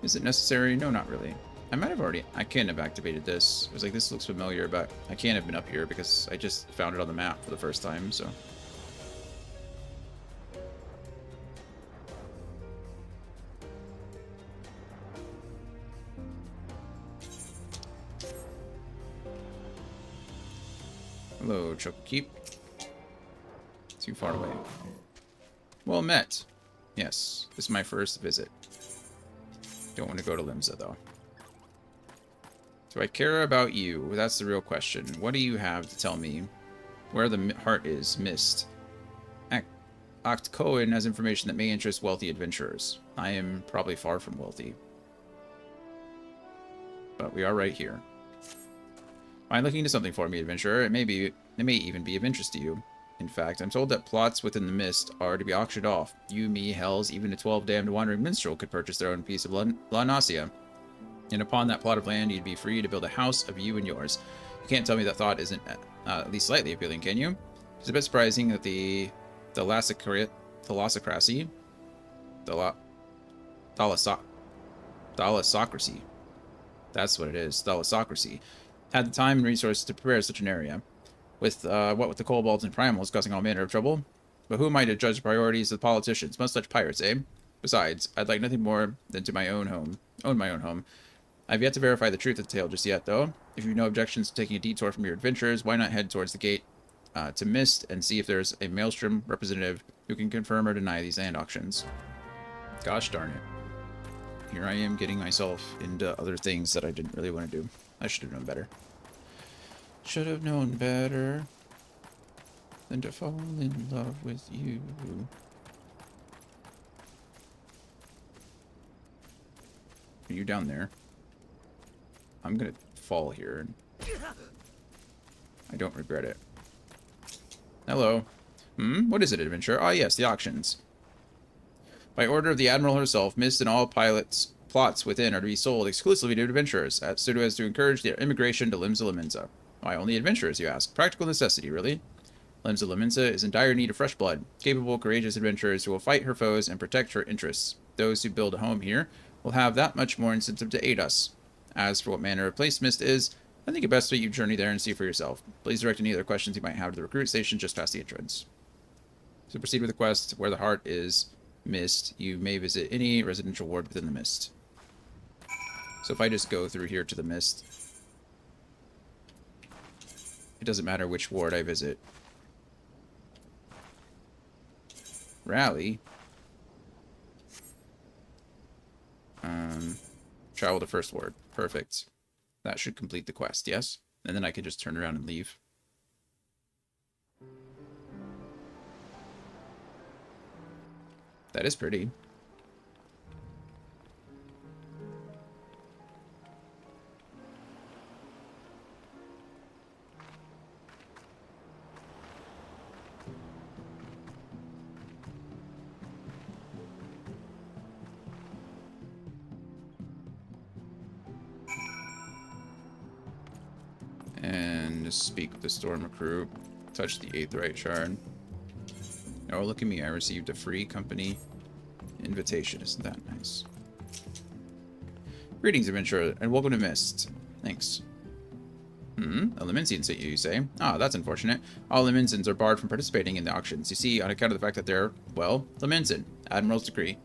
A: Is it necessary? No, not really. I might have already... I can't have activated this. I was like, this looks familiar, but I can't have been up here because I just found it on the map for the first time, so... Hello, Chocokeep. Too far away. Well met. Yes, this is my first visit. Don't want to go to Limsa, though. Do I care about you? That's the real question. What do you have to tell me? Where the heart is missed. Oct Cohen has information that may interest wealthy adventurers. I am probably far from wealthy. But we are right here. Mind looking into something for me, adventurer? It may even be of interest to you. In fact, I'm told that plots within the mist are to be auctioned off. You, me, hells, even a 12-damned wandering minstrel could purchase their own piece of La Nausea. And upon that plot of land, you'd be free to build a house of you and yours. You can't tell me that thought isn't at least slightly appealing, can you? It's a bit surprising that the thalassocracy, that's what it is, thalassocracy, had the time and resources to prepare such an area. With what with the kobolds and primals causing all manner of trouble. But who am I to judge the priorities of the politicians? Most such pirates, eh? Besides, I'd like nothing more than to own my own home. I've yet to verify the truth of the tale just yet, though. If you've no objections to taking a detour from your adventures, why not head towards the gate to Mist and see if there's a Maelstrom representative who can confirm or deny these land auctions. Gosh darn it. Here I am getting myself into other things that I didn't really want to do. I should have known better. Should have known better than to fall in love with you. Are you down there? I'm gonna fall here. I don't regret it. Hello. What is it, adventure? Ah, yes, the auctions. By order of the Admiral herself, Mist and all plots within are to be sold exclusively to adventurers, so as to encourage their immigration to Limsa Lominsa. Why only adventurers, you ask? Practical necessity, really. Limsa Lominsa is in dire need of fresh blood, capable, courageous adventurers who will fight her foes and protect her interests. Those who build a home here will have that much more incentive to aid us. As for what manner of place Mist is, I think it best that you journey there and see for yourself. Please direct any other questions you might have to the recruit station just past the entrance. So proceed with the quest. Where the heart is Mist, you may visit any residential ward within the Mist. So if I just go through here to the Mist, it doesn't matter which ward I visit. Rally. Travel to first ward. Perfect. That should complete the quest, yes? And then I can just turn around and leave. That is pretty. And speak with the Storm recruit. Touch the 8th shard. Oh, look at me. I received a free company invitation. Isn't that nice? Greetings, adventurer, and welcome to Mist. Thanks. A Leminsian sent you say? Ah, that's unfortunate. All Leminsians are barred from participating in the auctions. You see, on account of the fact that they're, well, Leminsian. Admiral's decree.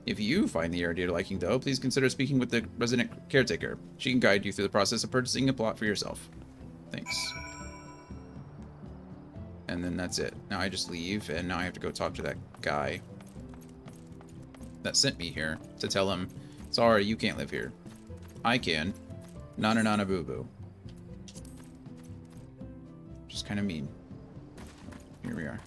A: If you find the area to liking, though, please consider speaking with the resident caretaker. She can guide you through the process of purchasing a plot for yourself. Thanks. And then that's it. Now I just leave, and now I have to go talk to that guy that sent me here to tell him, sorry, you can't live here. I can. Nana nana boo boo. Just kind of mean. Here we are.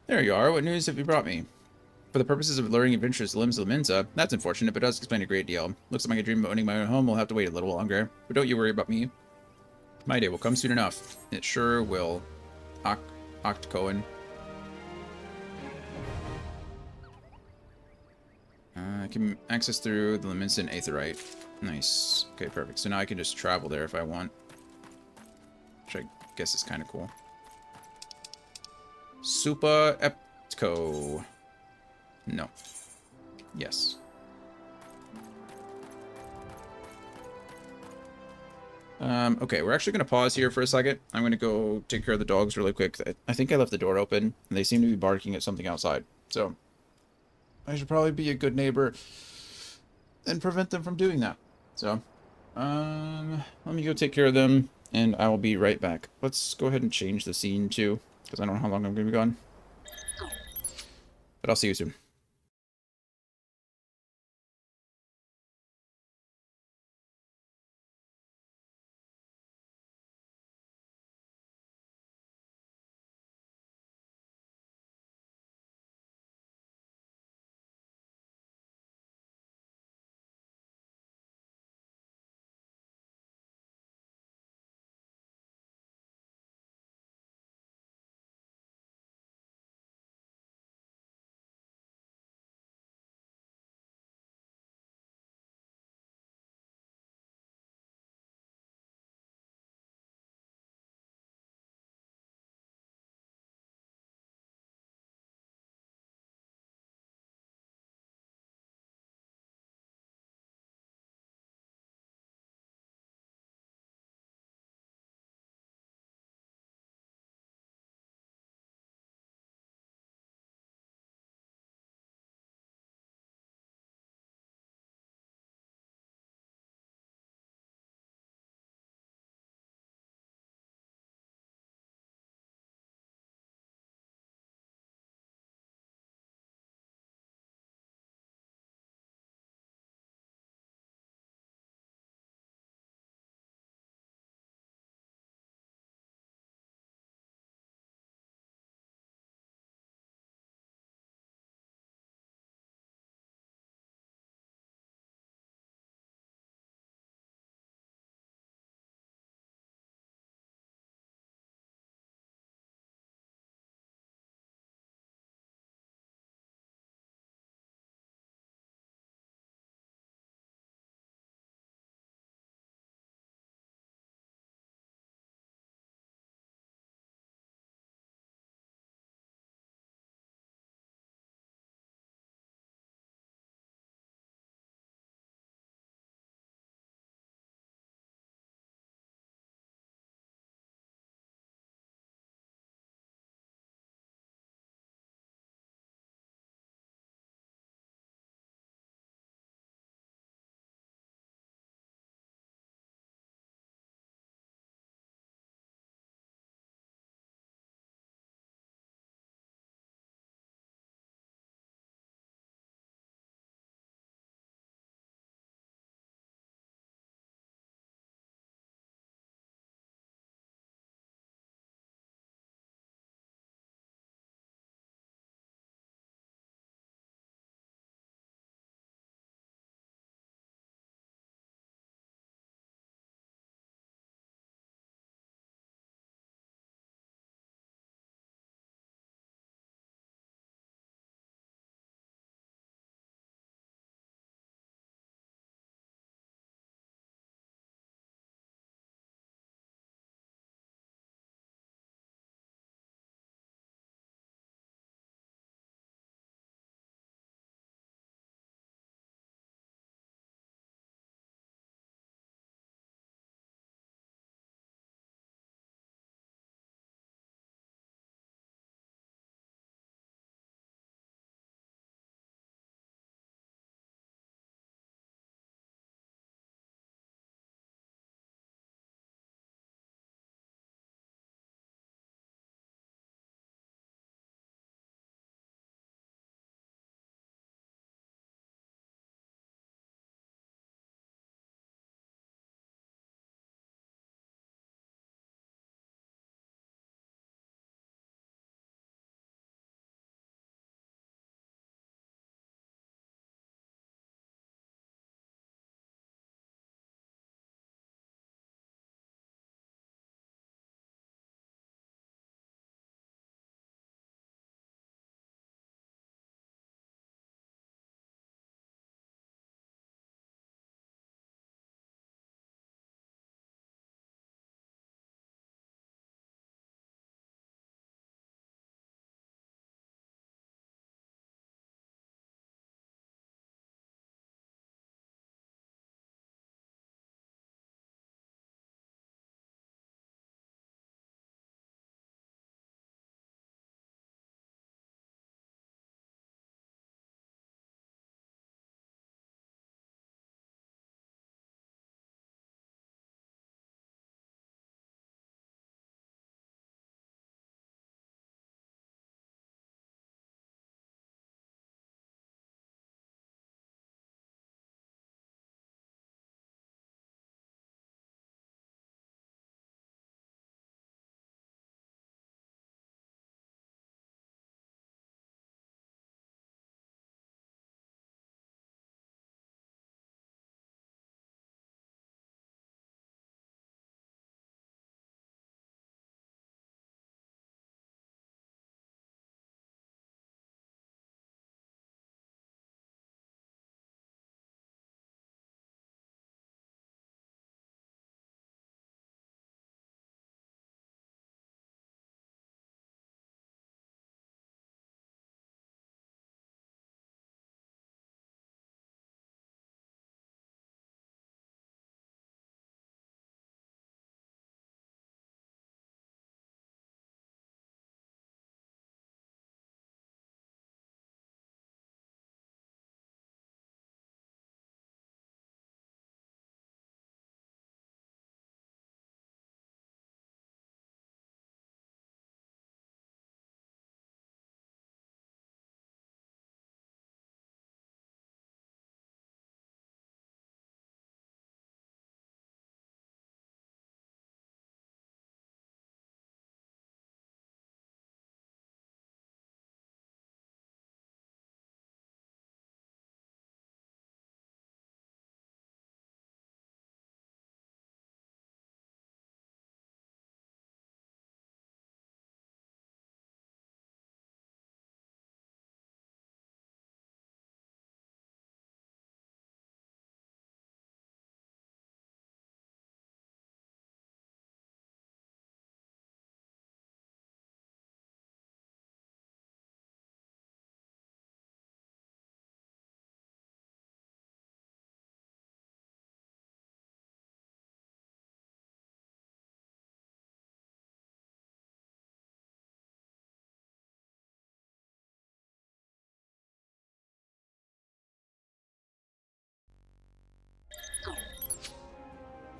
A: There you are. What news have you brought me? For the purposes of luring adventurers to Limsa Lominsa, that's unfortunate, but does explain a great deal. Looks like my dream of owning my own home will have to wait a little longer. But don't you worry about me. My day will come soon enough. It sure will. Oct Cohen. I can access through the Leminson Aetherite. Nice. Okay, perfect. So now I can just travel there if I want. Which I guess is kind of cool. Super Epco. No. Yes. Okay, we're actually going to pause here for a second. I'm going to go take care of the dogs really quick. I think I left the door open, and they seem to be barking at something outside. So I should probably be a good neighbor and prevent them from doing that. So, let me go take care of them, and I will be right back. Let's go ahead and change the scene too, because I don't know how long I'm going to be gone. But I'll see you soon.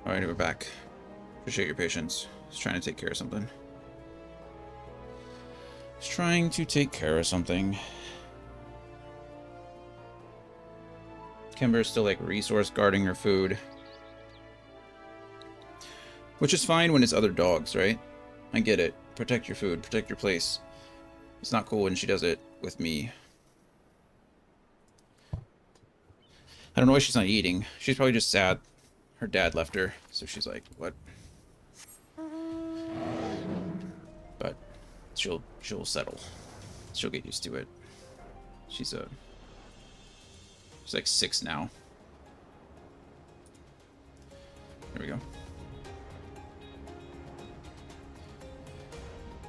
A: Alright, we're back. Appreciate your patience. Just trying to take care of something. Just trying to take care of something. Kimber's still like resource guarding her food. Which is fine when it's other dogs, right? I get it. Protect your food, protect your place. It's not cool when she does it with me. I don't know why she's not eating. She's probably just sad. Her dad left her, so she's like, what? But she'll settle. She'll get used to it. She's like 6 now. There we go.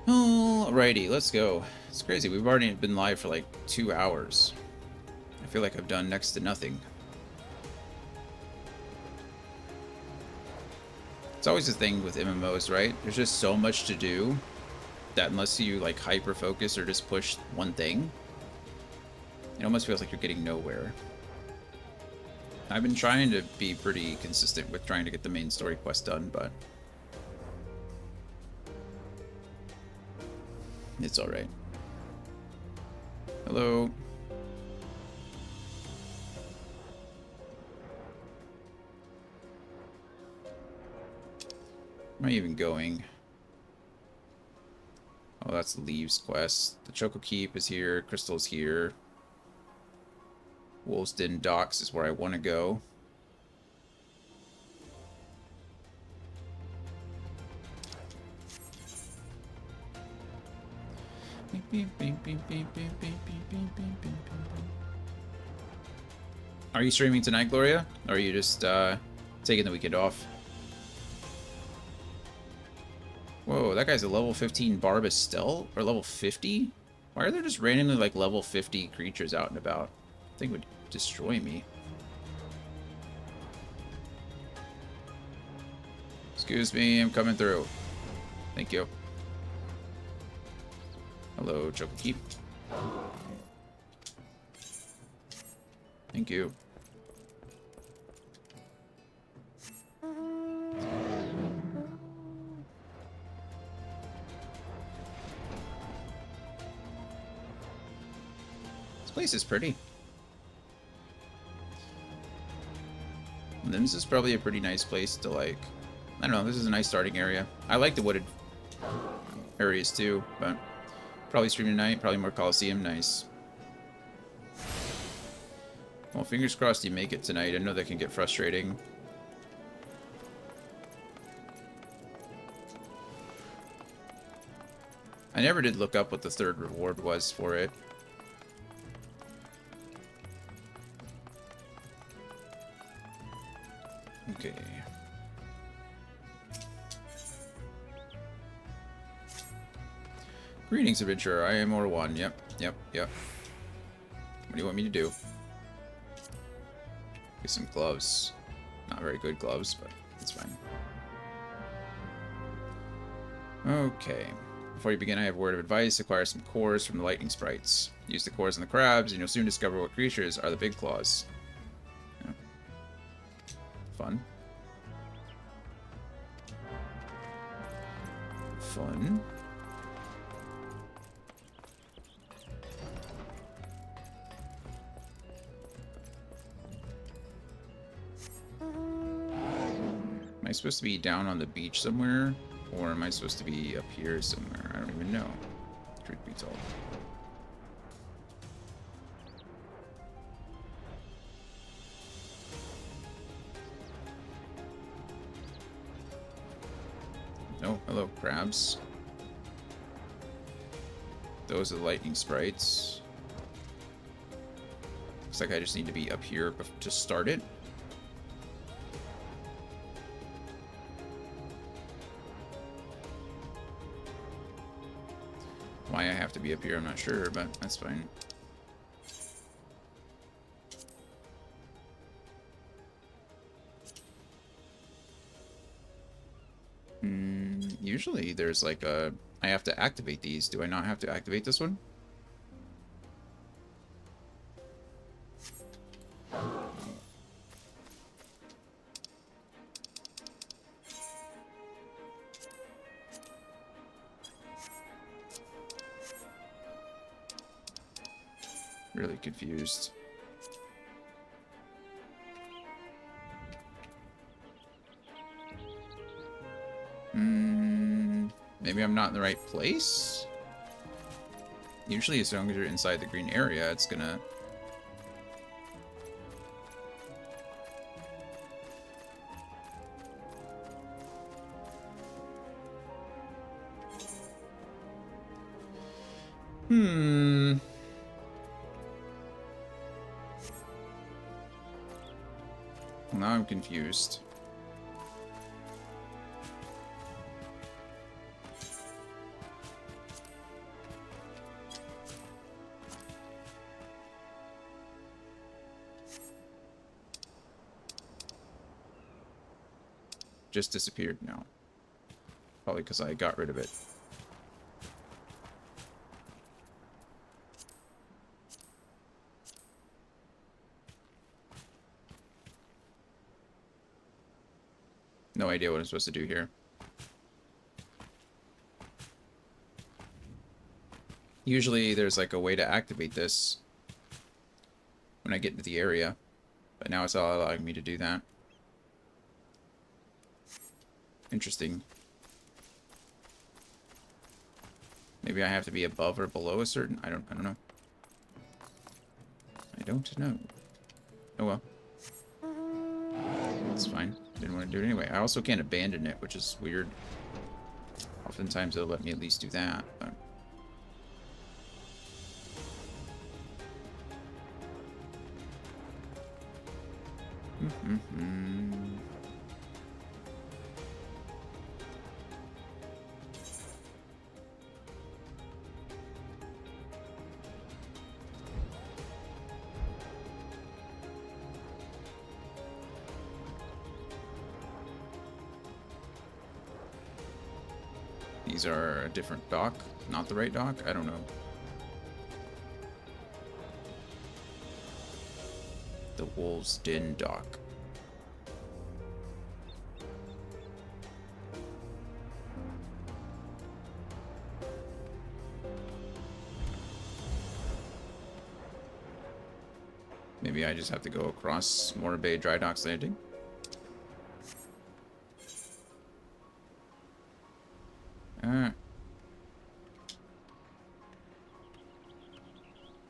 A: Alrighty, let's go. It's crazy. We've already been live for like 2 hours. I feel like I've done next to nothing. It's always the thing with MMOs, right? There's just so much to do that unless you like hyper focus or just push one thing, it almost feels like you're getting nowhere. I've been trying to be pretty consistent with trying to get the main story quest done, but it's alright. Hello. Where am I even going? Oh, that's Leaves quest. The Choco Keep is here. Crystal's here. Wolves Den Docks is where I want to go. Are you streaming tonight, Gloria? Or are you just taking the weekend off? Whoa, that guy's a level 15 Barbus Stealth? Or level 50? Why are there just randomly like level 50 creatures out and about? I think it would destroy me. Excuse me, I'm coming through. Thank you. Hello, Choco Keep. Thank you. This place is pretty. And this is probably a pretty nice place to like... I don't know, this is a nice starting area. I like the wooded areas too, but... Probably stream tonight, probably more Coliseum, nice. Well, fingers crossed you make it tonight. I know that can get frustrating. I never did look up what the third reward was for it. Okay. Greetings, adventurer. I am Or1. Yep. What do you want me to do? Get some gloves. Not very good gloves, but it's fine. Okay. Before you begin, I have a word of advice. Acquire some cores from the lightning sprites. Use the cores on the crabs, and you'll soon discover what creatures are the big claws. Yeah. Fun. Fun. Am I supposed to be down on the beach somewhere? Or am I supposed to be up here somewhere? I don't even know. Truth be told. Oh, hello, crabs. Those are the lightning sprites. Looks like I just need to be up here to start it. Why I have to be up here, I'm not sure, but that's fine. Usually there's like a... I have to activate these. Do I not have to activate this one? Really confused. Maybe I'm not in the right place? Usually as long as you're inside the green area, it's gonna... Now I'm confused. Just disappeared now. Probably because I got rid of it. No idea what I'm supposed to do here. Usually there's like a way to activate this when I get into the area, but now it's not allowing me to do that. Interesting. Maybe I have to be above or below a certain... I don't know. I don't know. Oh well. It's fine. Didn't want to do it anyway. I also can't abandon it, which is weird. Oftentimes it'll let me at least do that, but... These are a different dock, not the right dock? I don't know. The Wolves' Den dock. Maybe I just have to go across Moore Bay Dry Docks Landing.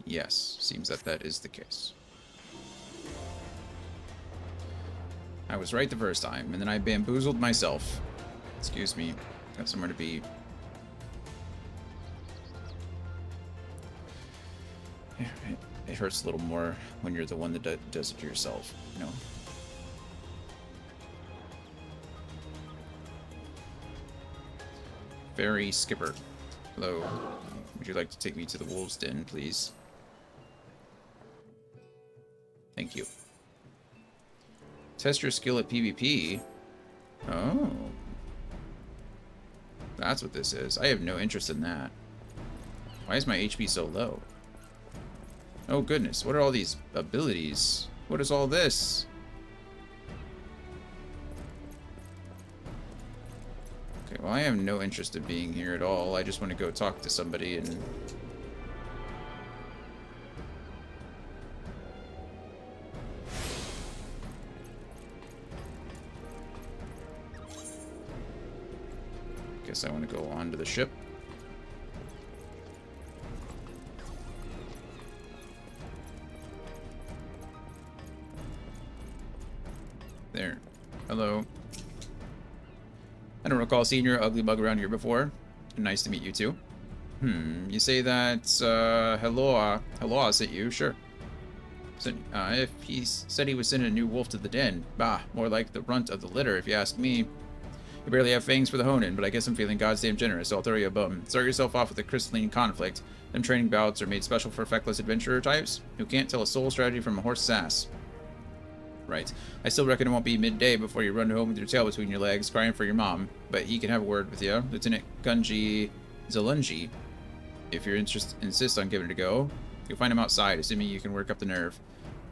A: Yes, seems that that is the case. I was right the first time, and then I bamboozled myself. Excuse me, got somewhere to be. It hurts a little more when you're the one that does it to yourself, you know? Ferry Skipper. Hello. Would you like to take me to the Wolves' Den, please? Thank you. Test your skill at PvP. Oh. That's what this is. I have no interest in that. Why is my HP so low? Oh goodness, what are all these abilities? What is all this? Okay, well I have no interest in being here at all. I just want to go talk to somebody and... Guess I want to go onto the ship. There. Hello. I don't recall seeing your ugly bug around here before. Nice to meet you too. You say that, hello sent you, sure. If he said he was sending a new wolf to the den, bah, more like the runt of the litter if you ask me. You barely have fangs for the hone-in, but I guess I'm feeling goddamn generous, so I'll throw you a bone. Start yourself off with a crystalline conflict. Them training bouts are made special for feckless adventurer types who can't tell a soul strategy from a horse's ass. Right. I still reckon it won't be midday before you run home with your tail between your legs, crying for your mom. But he can have a word with you. Lieutenant Gunji Zalunji. If you insist on giving it a go, you'll find him outside, assuming you can work up the nerve.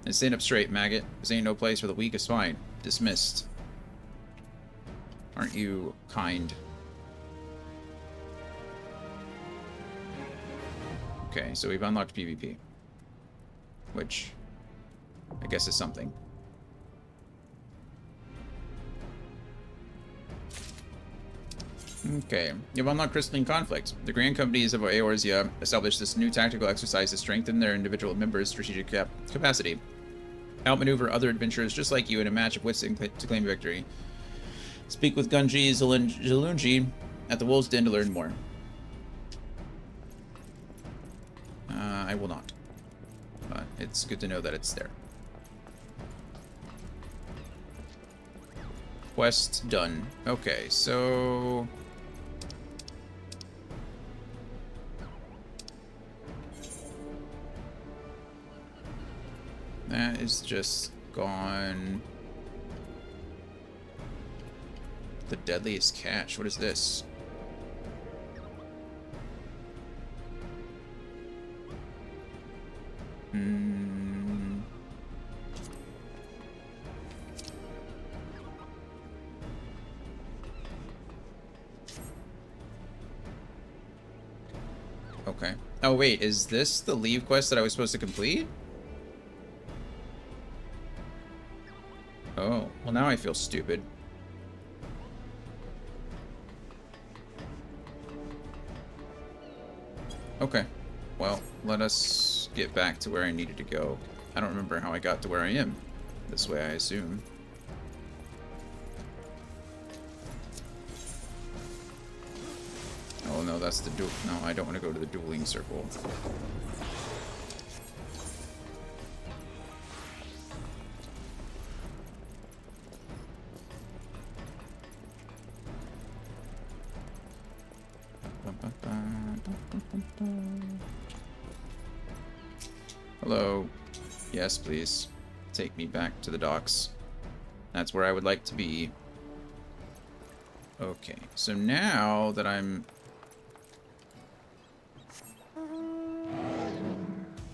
A: And stand up straight, maggot. This ain't no place for the weak of spine. Dismissed. Aren't you kind? Okay, so we've unlocked PvP. which I guess is something. Okay, you've unlocked Crystalline Conflict. The Grand Companies of Eorzea established this new tactical exercise to strengthen their individual members' strategic capacity. Outmaneuver other adventurers just like you in a match of wits to claim victory. Speak with Gunji Zalunji at the Wolves Den to learn more. I will not. But it's good to know that it's there. Quest done. Okay, so... that is just gone. The deadliest catch. What is this? Okay. Oh wait, is this the leave quest that I was supposed to complete? Oh, well now I feel stupid. Okay. Well, let us get back to where I needed to go. I don't remember how I got to where I am. This way, I assume. Oh no, that's the duel. No, I don't want to go to the dueling circle. Hello. Yes, please. Take me back to the docks. That's where I would like to be. Okay, so now that I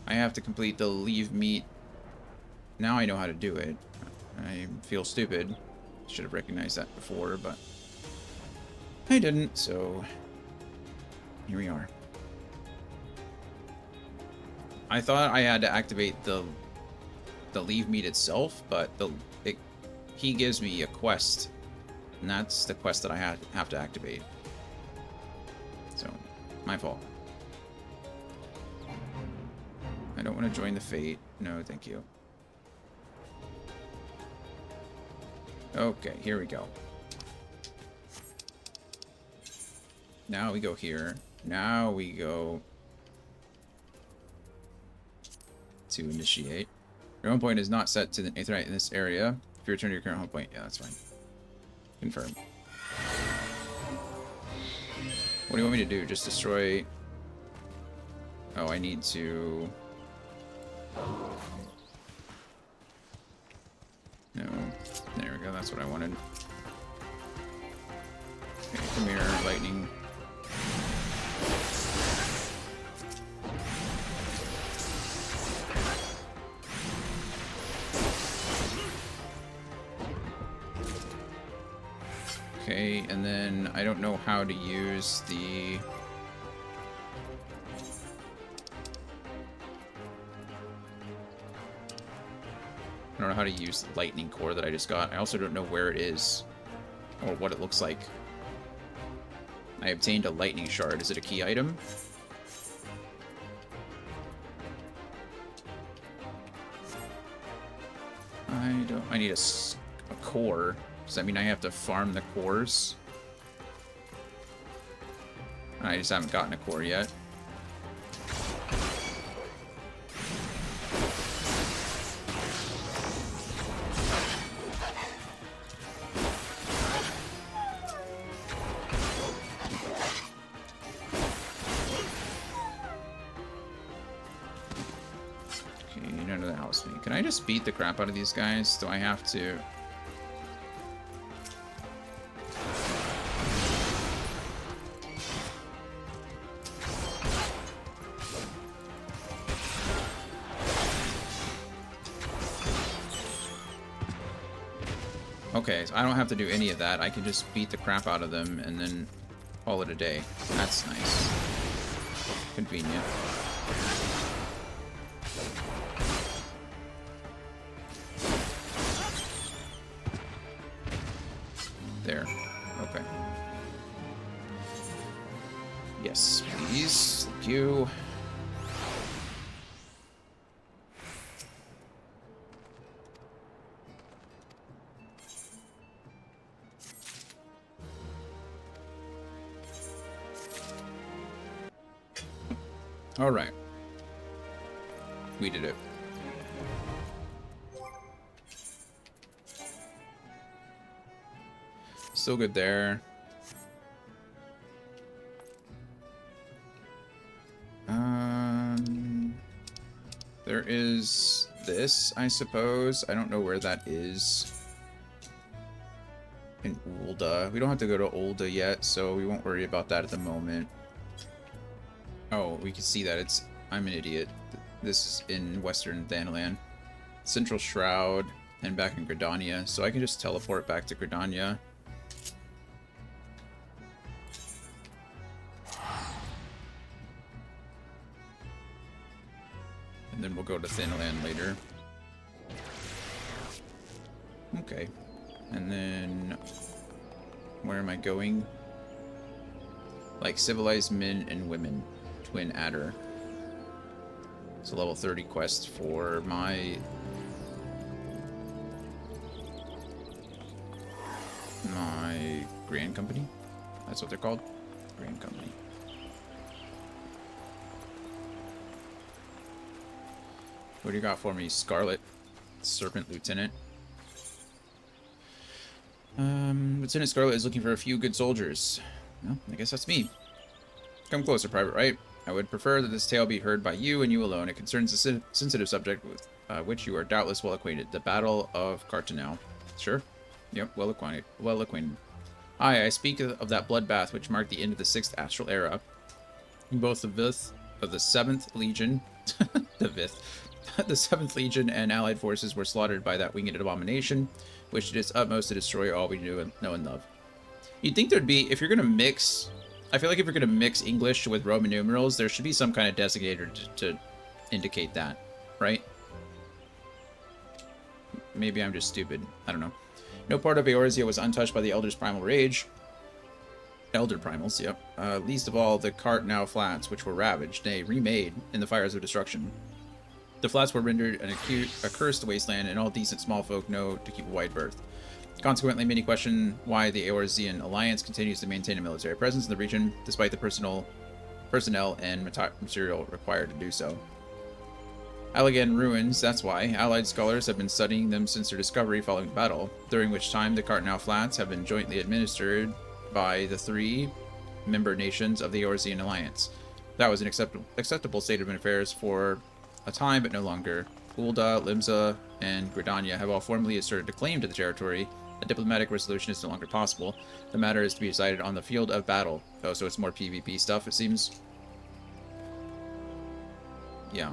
A: have to complete the leave meet. Now I know how to do it. I feel stupid. Should have recognized that before, but I didn't, so here we are. I thought I had to activate the leave meet itself, but he gives me a quest, and that's the quest that I have to activate. So, my fault. I don't want to join the fate. No, thank you. Okay, here we go. Now we go here. Now we go to initiate. Your home point is not set to the Aetherite in this area. If you return to your current home point, yeah, that's fine. Confirm. What do you want me to do? Just destroy... Oh, I need to... No. There we go, that's what I wanted. Okay, come here, lightning. Okay, and then I don't know how to use the... I don't know how to use the lightning core that I just got. I also don't know where it is or what it looks like. I obtained a lightning shard. Is it a key item? I need a core. Does that mean I have to farm the cores? I just haven't gotten a core yet. Can I just beat the crap out of these guys? Do I have to? Okay, so I don't have to do any of that. I can just beat the crap out of them and then call it a day. That's nice. Convenient. There. Okay. Yes, please. Thank you. All right. We did it. Still good there. There is this, I suppose. I don't know where that is. In Ulda. We don't have to go to Ulda yet, so we won't worry about that at the moment. Oh, we can see that it's... I'm an idiot. This is in Western Thanalan. Central Shroud, and back in Gridania, so I can just teleport back to Gridania. And then we'll go to Thanalan later. Okay. And then... where am I going? Like, civilized men and women. Twin Adder. It's a level 30 quest for my Grand Company. That's what they're called. Grand Company. What do you got for me, Scarlet? Serpent Lieutenant. Lieutenant Scarlet is looking for a few good soldiers. Well, I guess that's me. Come closer, Private Wright. I would prefer that this tale be heard by you and you alone. It concerns a sensitive subject with which you are doubtless well acquainted. The Battle of Cartanel. Sure? Yep, well acquainted. Well acquainted. Aye, I speak of that bloodbath which marked the end of the 6th Astral Era. Both the 5th of the 7th Legion, the 5th, the 7th Legion and allied forces were slaughtered by that winged abomination, which did its utmost to destroy all we know and love. You'd think there'd be, if you're going to mix... I feel like if you're going to mix English with Roman numerals, there should be some kind of designator to indicate that, right? Maybe I'm just stupid. I don't know. No part of Eorzea was untouched by the Elder's primal rage. Elder primals, yep. Least of all, the Cartanel Flats, which were ravaged, nay, remade in the fires of destruction. The flats were rendered an accursed wasteland, and all decent small folk know to keep a wide berth. Consequently, many question why the Eorzean Alliance continues to maintain a military presence in the region, despite the personnel and material required to do so. Allegan ruins, that's why. Allied scholars have been studying them since their discovery following the battle, during which time the Cartanel Flats have been jointly administered by the 3 member nations of the Eorzean Alliance. That was an acceptable state of affairs for a time, but no longer. Ulda, Limsa, and Gridania have all formally asserted a claim to the territory. A diplomatic resolution is no longer possible. The matter is to be decided on the field of battle. Oh, so it's more PvP stuff, it seems. Yeah.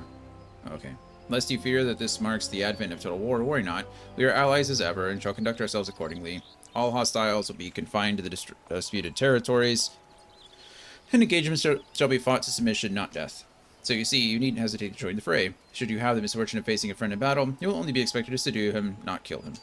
A: Okay. Lest you fear that this marks the advent of total war, worry not. We are allies as ever, and shall conduct ourselves accordingly. All hostiles will be confined to the disputed territories, and engagements shall be fought to submission, not death. So you see, you needn't hesitate to join the fray. Should you have the misfortune of facing a friend in battle, you will only be expected to subdue him, not kill him.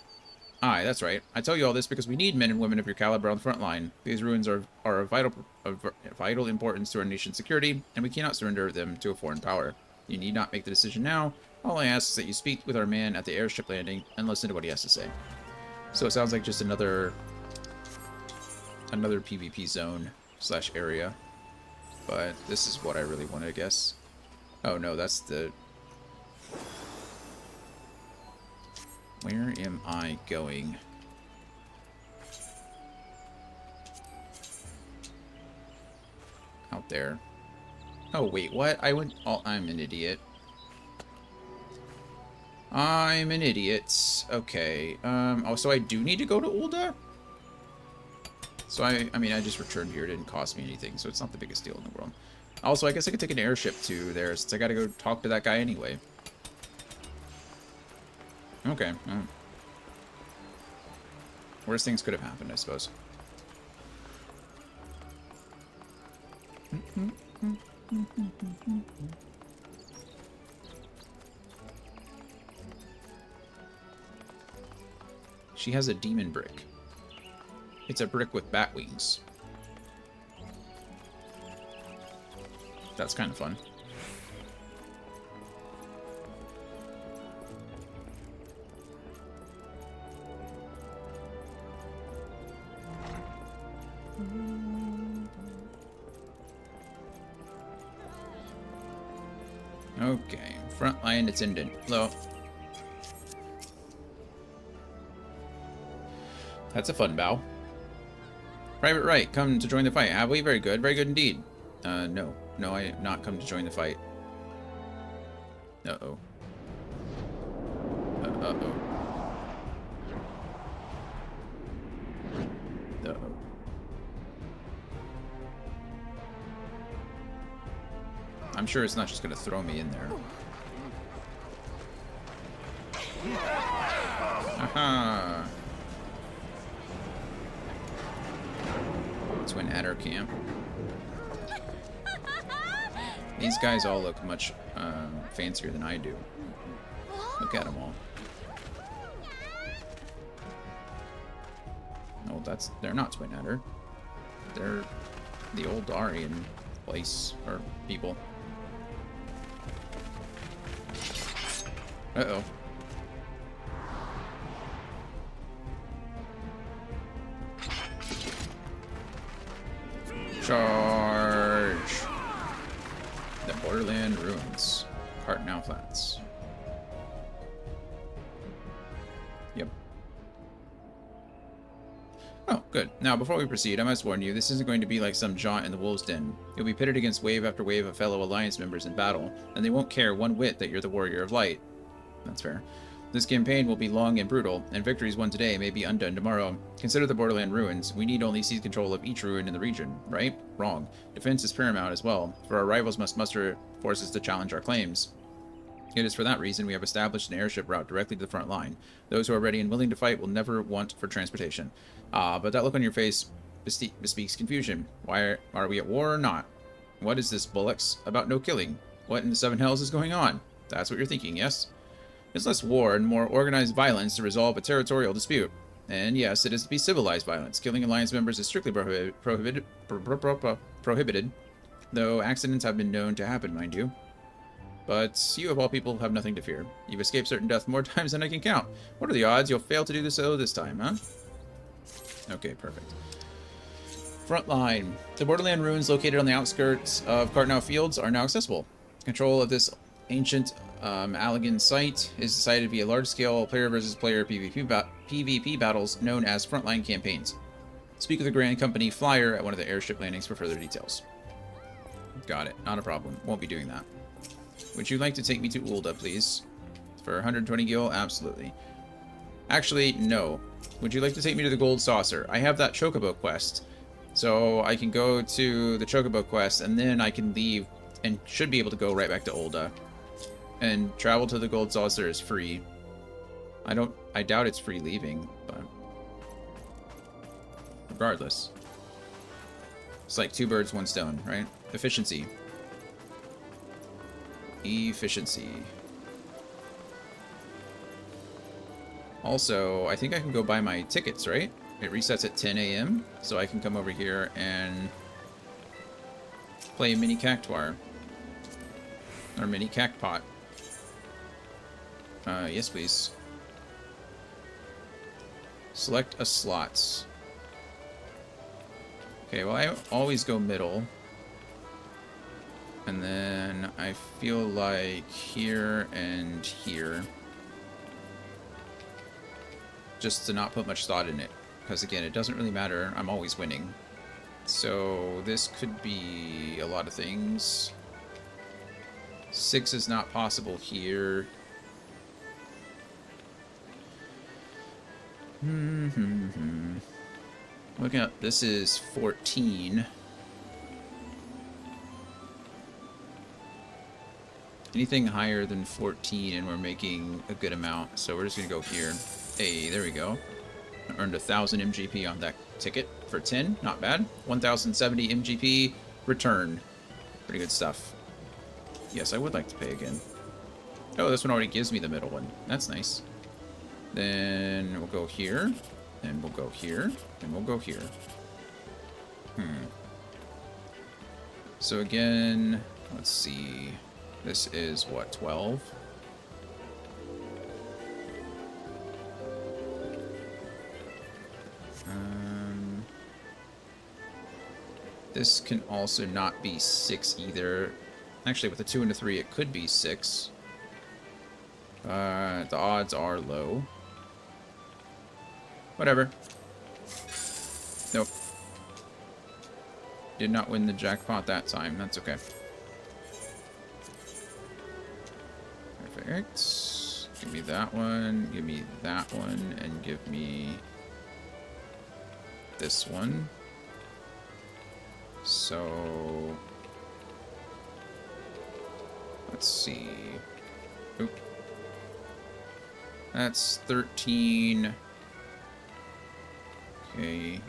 A: Aye, that's right. I tell you all this because we need men and women of your caliber on the front line. These ruins are of vital importance to our nation's security, and we cannot surrender them to a foreign power. You need not make the decision now. All I ask is that you speak with our man at the airship landing and listen to what he has to say. So it sounds like just another PvP zone / area. But this is what I really want, I guess. Oh no, that's the... Where am I going? Out there. Oh wait, what? I went... Oh, I'm an idiot. I'm an idiot. Okay. Oh, so I do need to go to Ulda? So I mean, I just returned here. It didn't cost me anything, so it's not the biggest deal in the world. Also, I guess I could take an airship to there, since I gotta go talk to that guy anyway. Okay. Worst things could have happened, I suppose. She has a demon brick. It's a brick with bat wings. That's kind of fun. Okay, frontline attendant. Hello. That's a fun bow. Private Wright, come to join the fight. Have we? Very good. Very good indeed. No. No, I have not come to join the fight. Uh-oh. Uh-oh. Uh-oh. I'm sure it's not just going to throw me in there. Aha! Twin Adder Camp. These guys all look much fancier than I do. Look at them all. No, they're not Twin Adder. They're the old Aryan place, or people. Uh-oh. Charge! The Borderland Ruins. Cartnow Flats. Yep. Oh, good. Now, before we proceed, I must warn you, this isn't going to be like some jaunt in the Wolves' Den. You'll be pitted against wave after wave of fellow Alliance members in battle, and they won't care one whit that you're the Warrior of Light. That's fair. This campaign will be long and brutal, and victories won today may be undone tomorrow. Consider the Borderland Ruins. We need only seize control of each ruin in the region, right? Wrong. Defense is paramount as well, for our rivals must muster forces to challenge our claims. It is for that reason we have established an airship route directly to the front line. Those who are ready and willing to fight will never want for transportation. But that look on your face bespeaks confusion. Why are we at war or not? What is this, bullocks? About no killing? What in the seven hells is going on? That's what you're thinking, yes? It's less war and more organized violence to resolve a territorial dispute. And yes, it is to be civilized violence. Killing Alliance members is strictly prohibited, though accidents have been known to happen, mind you. But you, of all people, have nothing to fear. You've escaped certain death more times than I can count. What are the odds you'll fail to do so this time, huh? Okay, perfect. Frontline. The Borderland ruins located on the outskirts of Cartnow Fields are now accessible. Control of this ancient Allegan site is decided to be a large-scale player-versus-player PvP battles known as frontline campaigns. Speak with the Grand Company flyer at one of the airship landings for further details. Got it. Not a problem. Won't be doing that. Would you like to take me to Ulda, please? For 120 gil? Absolutely. Actually, no. Would you like to take me to the Gold Saucer? I have that Chocobo quest. So I can go to the Chocobo quest, and then I can leave, and should be able to go right back to Ulda. And travel to the Gold Saucer is free. I doubt it's free leaving, but regardless. It's like two birds, one stone, right? Efficiency. Efficiency. Also, I think I can go buy my tickets, right? It resets at 10 a.m., so I can come over here and play Mini Cactuar. Or Mini Cactpot. Yes, please. Select a slot. Okay, well, I always go middle. And then I feel like here and here. Just to not put much thought in it. Because again, it doesn't really matter. I'm always winning. So this could be a lot of things. 6 is not possible here. Looking up, this is 14. Anything higher than 14 and we're making a good amount, so we're just gonna go here. Hey, there we go. I earned 1,000 MGP on that ticket for 10, not bad. 1,070 MGP return. Pretty good stuff. Yes, I would like to pay again. Oh, this one already gives me the middle one. That's nice. Then we'll go here. And we'll go here. And we'll go here. So again, let's see. This is what, 12? This can also not be 6 either. Actually, with a 2 and a 3, it could be 6. The odds are low. Whatever. Nope. Did not win the jackpot that time. That's okay. Perfect. Give me that one. Give me that one. And give me this one. So let's see. Oop. That's 13. Okay.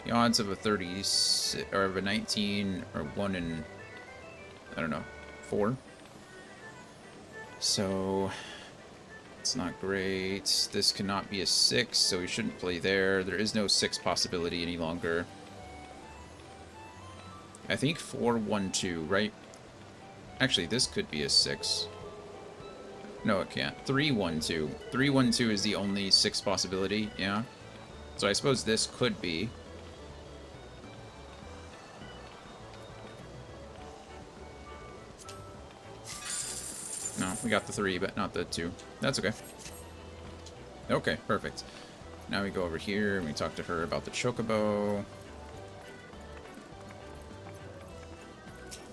A: The odds of a 30 or of a 19 are 1 in, I don't know, 4. So it's not great. This cannot be a 6, so we shouldn't play there. There is no 6 possibility any longer. I think 4, 1, 2, right? Actually, this could be a 6. No, it can't. 3, 1, 2. 3, 1, 2 is the only 6 possibility, yeah. So I suppose this could be. No, we got the 3, but not the 2. That's okay. Okay, perfect. Now we go over here and we talk to her about the chocobo.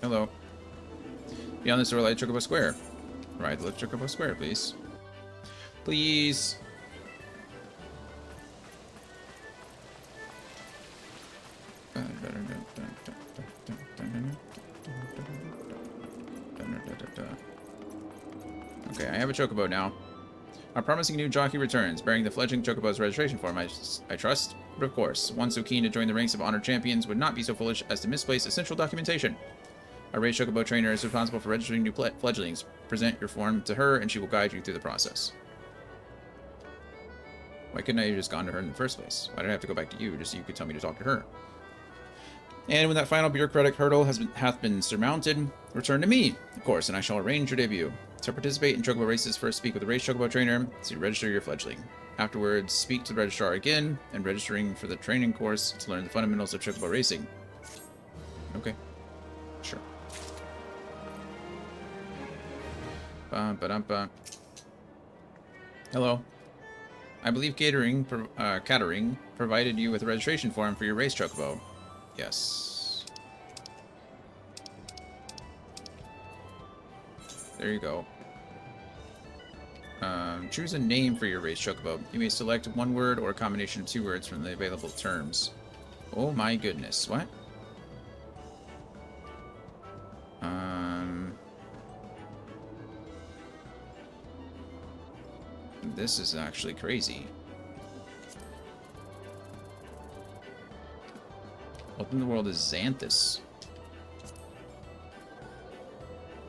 A: Hello. Beyond this door light Chocobo Square. Ride the Chocobo Square, please. Please. Okay, I have a Chocobo now. Our promising new jockey returns, bearing the fledgling Chocobo's registration form, I trust. But of course, one so keen to join the ranks of honored champions would not be so foolish as to misplace essential documentation. Our raised Chocobo trainer is responsible for registering new fledglings. Present your form to her, and she will guide you through the process. Why couldn't I have just gone to her in the first place? Why did I have to go back to you, just so you could tell me to talk to her? And when that final bureaucratic hurdle hath been surmounted, return to me, of course, and I shall arrange your debut. To participate in Chocobo races, first speak with the raised Chocobo trainer to register your fledgling. Afterwards, speak to the registrar again, and registering for the training course to learn the fundamentals of Chocobo racing. Okay. Sure. Ba-ba-da-ba. Hello. I believe catering provided you with a registration form for your race Chocobo. Yes. There you go. Choose a name for your race Chocobo. You may select one word or a combination of 2 words from the available terms. Oh my goodness. What? This is actually crazy. What in the world is Xanthus?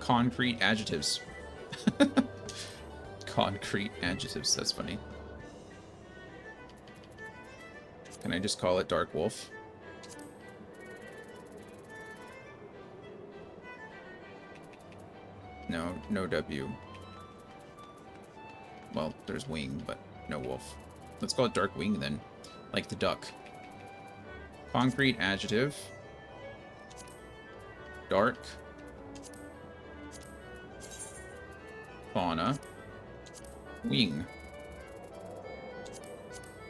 A: Concrete adjectives. Concrete adjectives, that's funny. Can I just call it Dark Wolf? No, no W. Well, there's wing, but no wolf. Let's call it Dark Wing then. Like the duck. Concrete adjective. Dark. Fauna. Wing.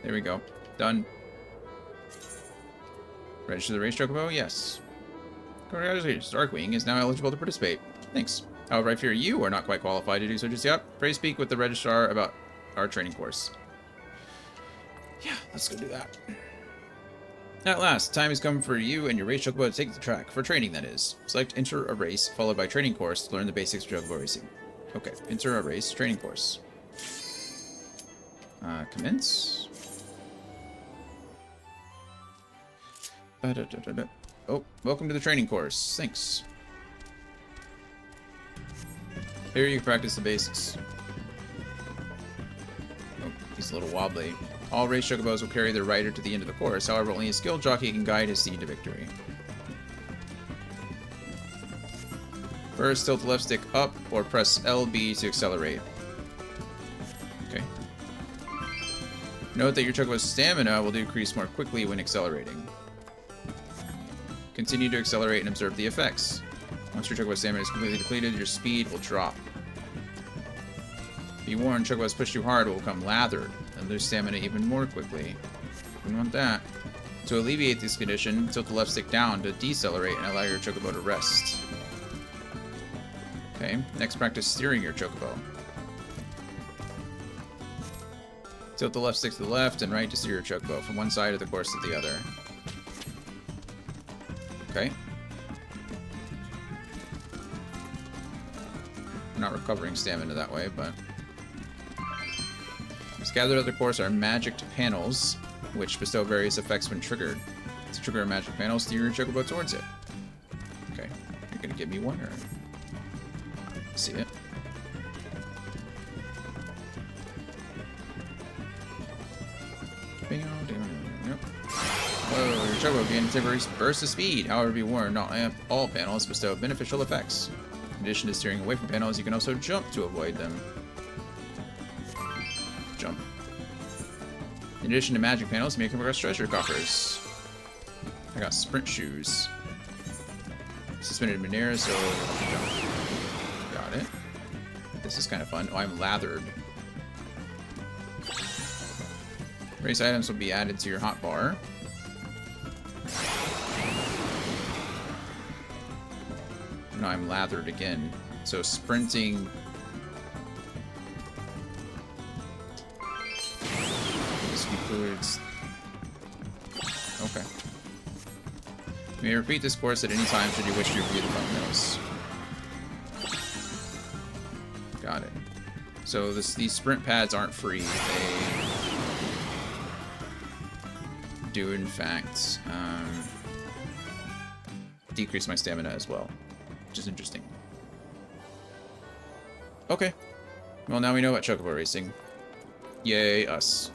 A: There we go. Done. Register the race Chocobo? Yes. Congratulations. Darkwing is now eligible to participate. Thanks. However, I fear you are not quite qualified to do so just yet. Pray speak with the registrar about our training course. Yeah, let's go do that. At last, time has come for you and your race Chocobo to take the track. For training, that is. Select enter a race, followed by training course to learn the basics of Chocobo racing. Okay, enter a race, training course. Commence. Oh, welcome to the training course. Thanks. Here you can practice the basics. Oh, he's a little wobbly. All race chocobos will carry their rider to the end of the course. However, only a skilled jockey can guide his steed to victory. First, tilt the left stick up or press LB to accelerate. Okay. Note that your chocobo's stamina will decrease more quickly when accelerating. Continue to accelerate and observe the effects. Once your chocobo's stamina is completely depleted, your speed will drop. Be warned, chocobos push too hard will become lathered and lose stamina even more quickly. You don't want that. To alleviate this condition, tilt the left stick down to decelerate and allow your chocobo to rest. Okay, next practice steering your chocobo. Tilt the left stick to the left and right to steer your chocobo from one side of the course to the other. Okay. I'm not recovering stamina that way, but... Scattered other course are magicked panels, which bestow various effects when triggered. To trigger a magic panel, steer your chocobo towards it. Okay. You're gonna give me one, or... See it? Whoa, your chocobo gains a temporary burst of speed. However, be warned, not all panels bestow beneficial effects. In addition to steering away from panels, you can also jump to avoid them. Jump. In addition to magic panels, you may come across treasure coffers. I got sprint shoes. Suspended midair, so jump. Got it. This is kind of fun. Oh, I'm lathered. Race items will be added to your hotbar. Now I'm lathered again. So sprinting... This includes... Okay. You may repeat this course at any time should you wish to review the fundamentals. Got it. So these sprint pads aren't free. They do, in fact, decrease my stamina as well, which is interesting. Okay. Well, now we know about chocobo racing. Yay, us.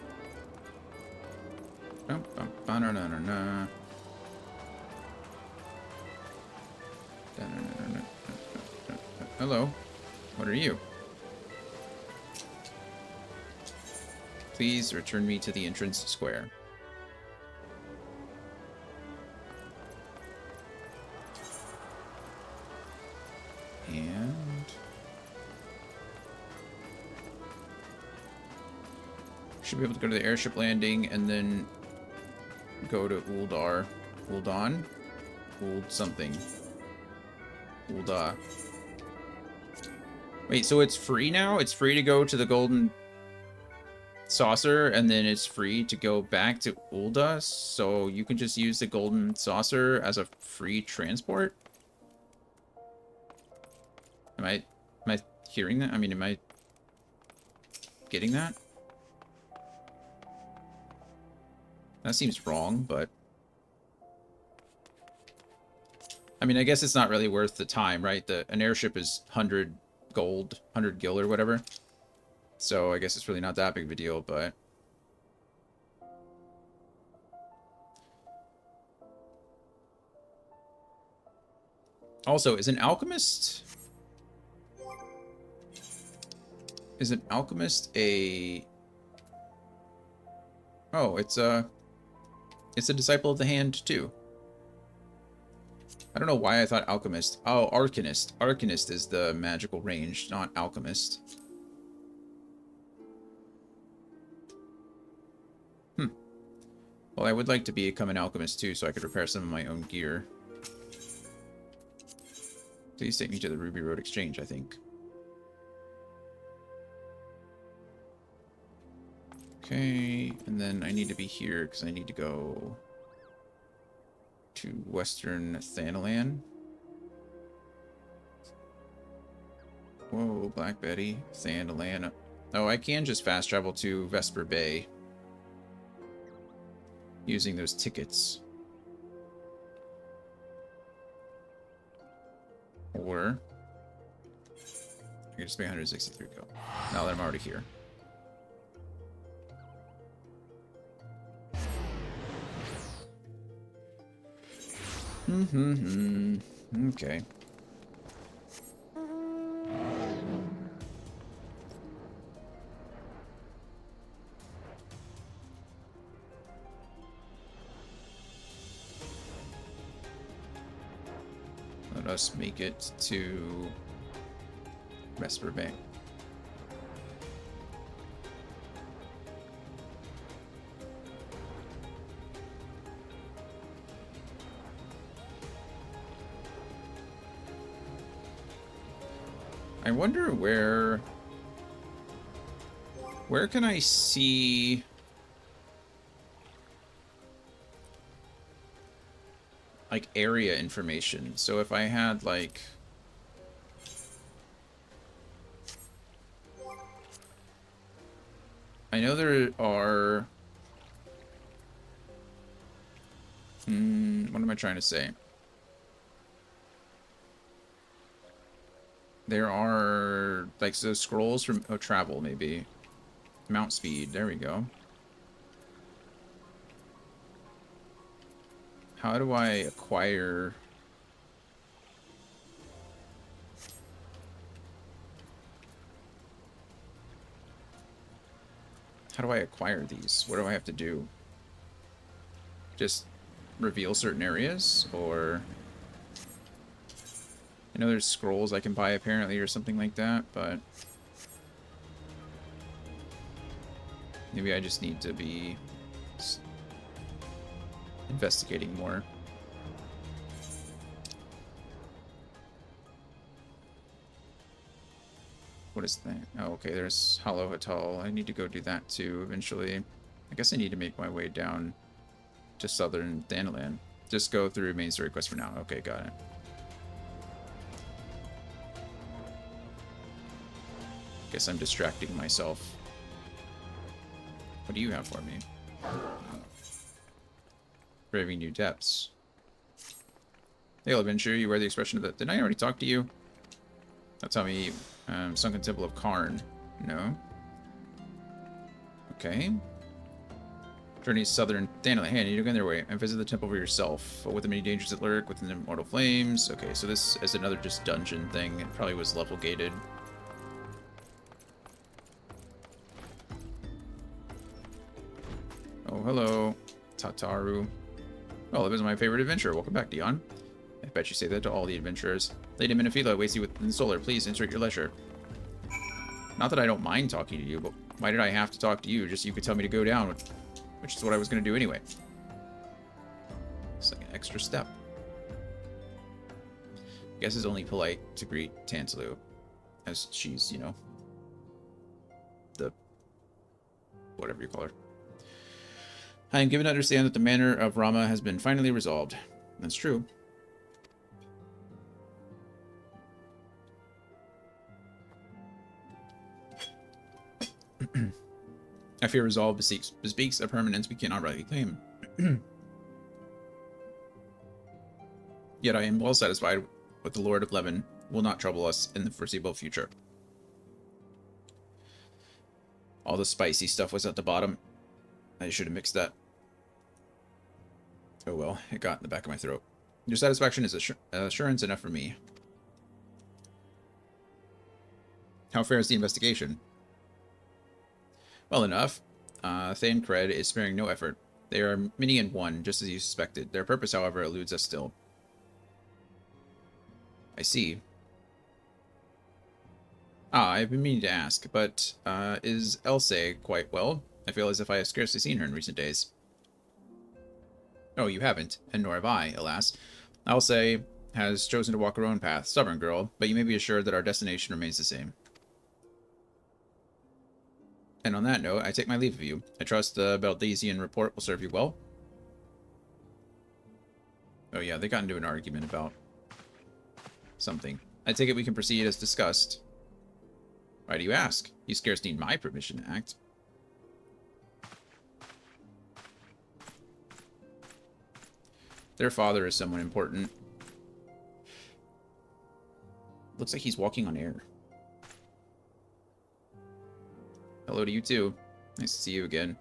A: Hello. What are you? Please return me to the entrance square. And... should be able to go to the airship landing and then go to Uldar. Uldan? Uld something. Ulda. Wait, so it's free now? It's free to go to the golden saucer, and then it's free to go back to Ulda, so you can just use the golden saucer as a free transport? Am I hearing that? I mean, am I getting that? That seems wrong, but... I mean, I guess it's not really worth the time, right? An airship is 100 gold, 100 gil or whatever. So I guess it's really not that big of a deal, but... Also, is an alchemist... Is an alchemist a... Oh, it's a disciple of the hand, too. I don't know why I thought alchemist. Oh, arcanist. Arcanist is the magical range, not alchemist. Well, I would like to become an alchemist, too, so I could repair some of my own gear. Please take me to the Ruby Road Exchange, I think. Okay, and then I need to be here because I need to go to Western Thanalan. Whoa, Black Betty, Thanalan. Oh, I can just fast travel to Vesper Bay using those tickets. Or I can just pay 163 go. Now that I'm already here. Okay. Let us make it to Vesper Bay. I wonder where can I see like area information? So if I had like I know there are what am I trying to say? There are like so scrolls from travel maybe. Mount speed, there we go. How do I acquire these? What do I have to do? Just reveal certain areas, or I know there's scrolls I can buy apparently or something like that, but maybe I just need to be investigating more. What is that? Oh, okay, there's Hollow Atoll. I need to go do that too eventually. I guess I need to make my way down to southern Thanalan. Just go through main story quest for now. Okay, got it. Guess I'm distracting myself. What do you have for me? Braving new depths. Hail Adventure, you wear the expression of the... Didn't I already talk to you? Don't tell me Sunken Temple of Karn. No. Okay. Journey southern Thanalan. Hey, I need to go in their way and visit the temple for yourself. With the many dangers that lurk within the immortal flames. Okay, so this is another just dungeon thing. It probably was level gated. Oh, hello. Tataru. Oh, that was my favorite adventure. Welcome back, Dion. I bet you say that to all the adventurers. Lady Minifila awaits you within the solar. Please insert your leisure. Not that I don't mind talking to you, but why did I have to talk to you? Just so you could tell me to go down, which is what I was going to do anyway. It's like an extra step. I guess it's only polite to greet Tantaloo, as she's, you know, the whatever you call her. I am given to understand that the matter of Rama has been finally resolved. That's true. I fear resolve bespeaks a permanence we cannot rightly claim. Yet I am well satisfied with the Lord of Levin will not trouble us in the foreseeable future. All the spicy stuff was at the bottom. I should have mixed that. Oh well, it got in the back of my throat. Your satisfaction is assurance enough for me. How fair is the investigation? Well enough. Thane Cred is sparing no effort. They are many in one, just as you suspected. Their purpose, however, eludes us still. I see. I've been meaning to ask, but is Elsa quite well? I feel as if I have scarcely seen her in recent days. Oh, you haven't, and nor have I, alas. Elsa has chosen to walk her own path, stubborn girl, but you may be assured that our destination remains the same. And on that note, I take my leave of you. I trust the Baldesian report will serve you well. Oh yeah, they got into an argument about something. I take it we can proceed as discussed. Why do you ask? You scarce need my permission to act. Their father is someone important. Looks like he's walking on air. Hello to you too. Nice to see you again.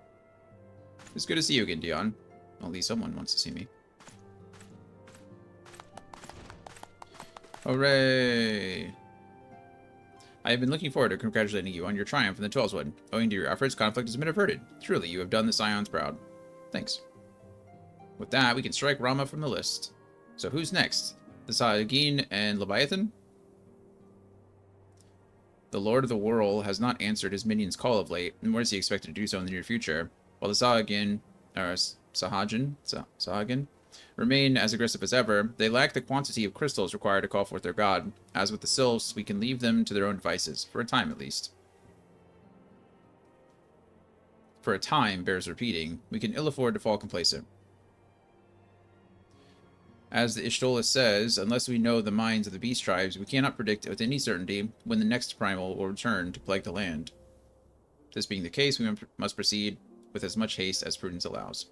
A: It's good to see you again, Dion. At least someone wants to see me. Hooray! I have been looking forward to congratulating you on your triumph in the 12's Wood. Owing to your efforts, conflict has been averted. Truly, you have done the Scions proud. Thanks. With that, we can strike Rama from the list. So who's next? The Saagin and Leviathan? The Lord of the Whirl has not answered his minions' call of late, nor is he expected to do so in the near future. While the Saagin, or Sahagin, remain as aggressive as ever, they lack the quantity of crystals required to call forth their god. As with the Sylphs, we can leave them to their own devices, for a time at least. For a time bears repeating. We can ill afford to fall complacent. As the Ishtola says, unless we know the minds of the beast tribes, we cannot predict with any certainty when the next primal will return to plague the land. This being the case, we must proceed with as much haste as prudence allows.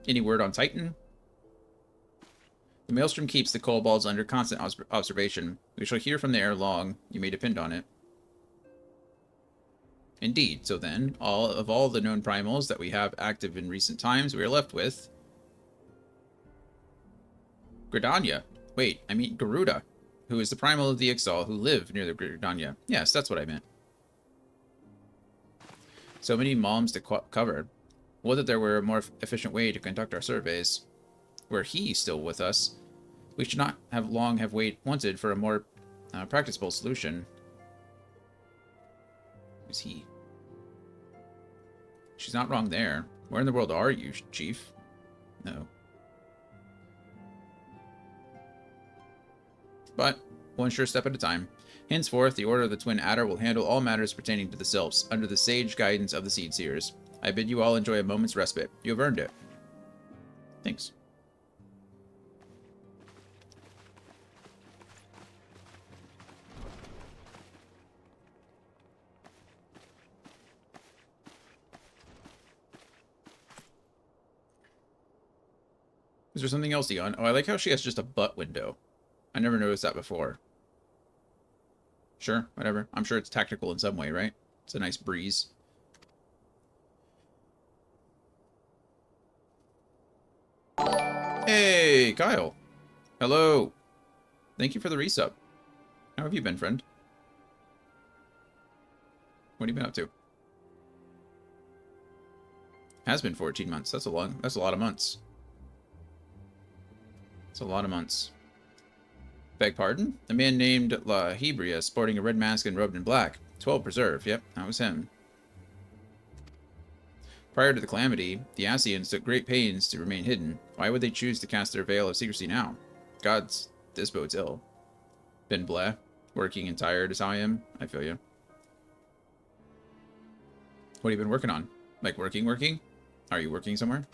A: Any word on Titan? The Maelstrom keeps the kobolds under constant observation. We shall hear from the ere long, you may depend on it. Indeed, so then, all the known primals that we have active in recent times, we are left with Gridania. Wait, I mean Garuda, who is the primal of the Ixal who live near the Gridania. Yes, that's what I meant. So many malms to cover. Would that there were a more efficient way to conduct our surveys. Were he still with us, we should not have long wanted for a more practicable solution. Who's he? She's not wrong there. Where in the world are you, Chief? No. But one sure step at a time. Henceforth, the Order of the Twin Adder will handle all matters pertaining to the Sylphs, under the sage guidance of the Seed Seers. I bid you all enjoy a moment's respite. You have earned it. Thanks. Is there something else, Dion? Oh, I like how she has just a butt window. I never noticed that before. Sure, whatever. I'm sure it's tactical in some way, right? It's a nice breeze. Hey, Kyle. Hello. Thank you for the resub. How have you been, friend? What have you been up to? Has been 14 months. That's a lot of months. That's a lot of months. Beg pardon? A man named La Hebria, sporting a red mask and robed in black. 12 Preserve. Yep, that was him. Prior to the calamity, the Ascians took great pains to remain hidden. Why would they choose to cast their veil of secrecy now? Gods, this bodes ill. Been bleh. Working and tired is how I am. I feel you. What have you been working on? Like working? Are you working somewhere?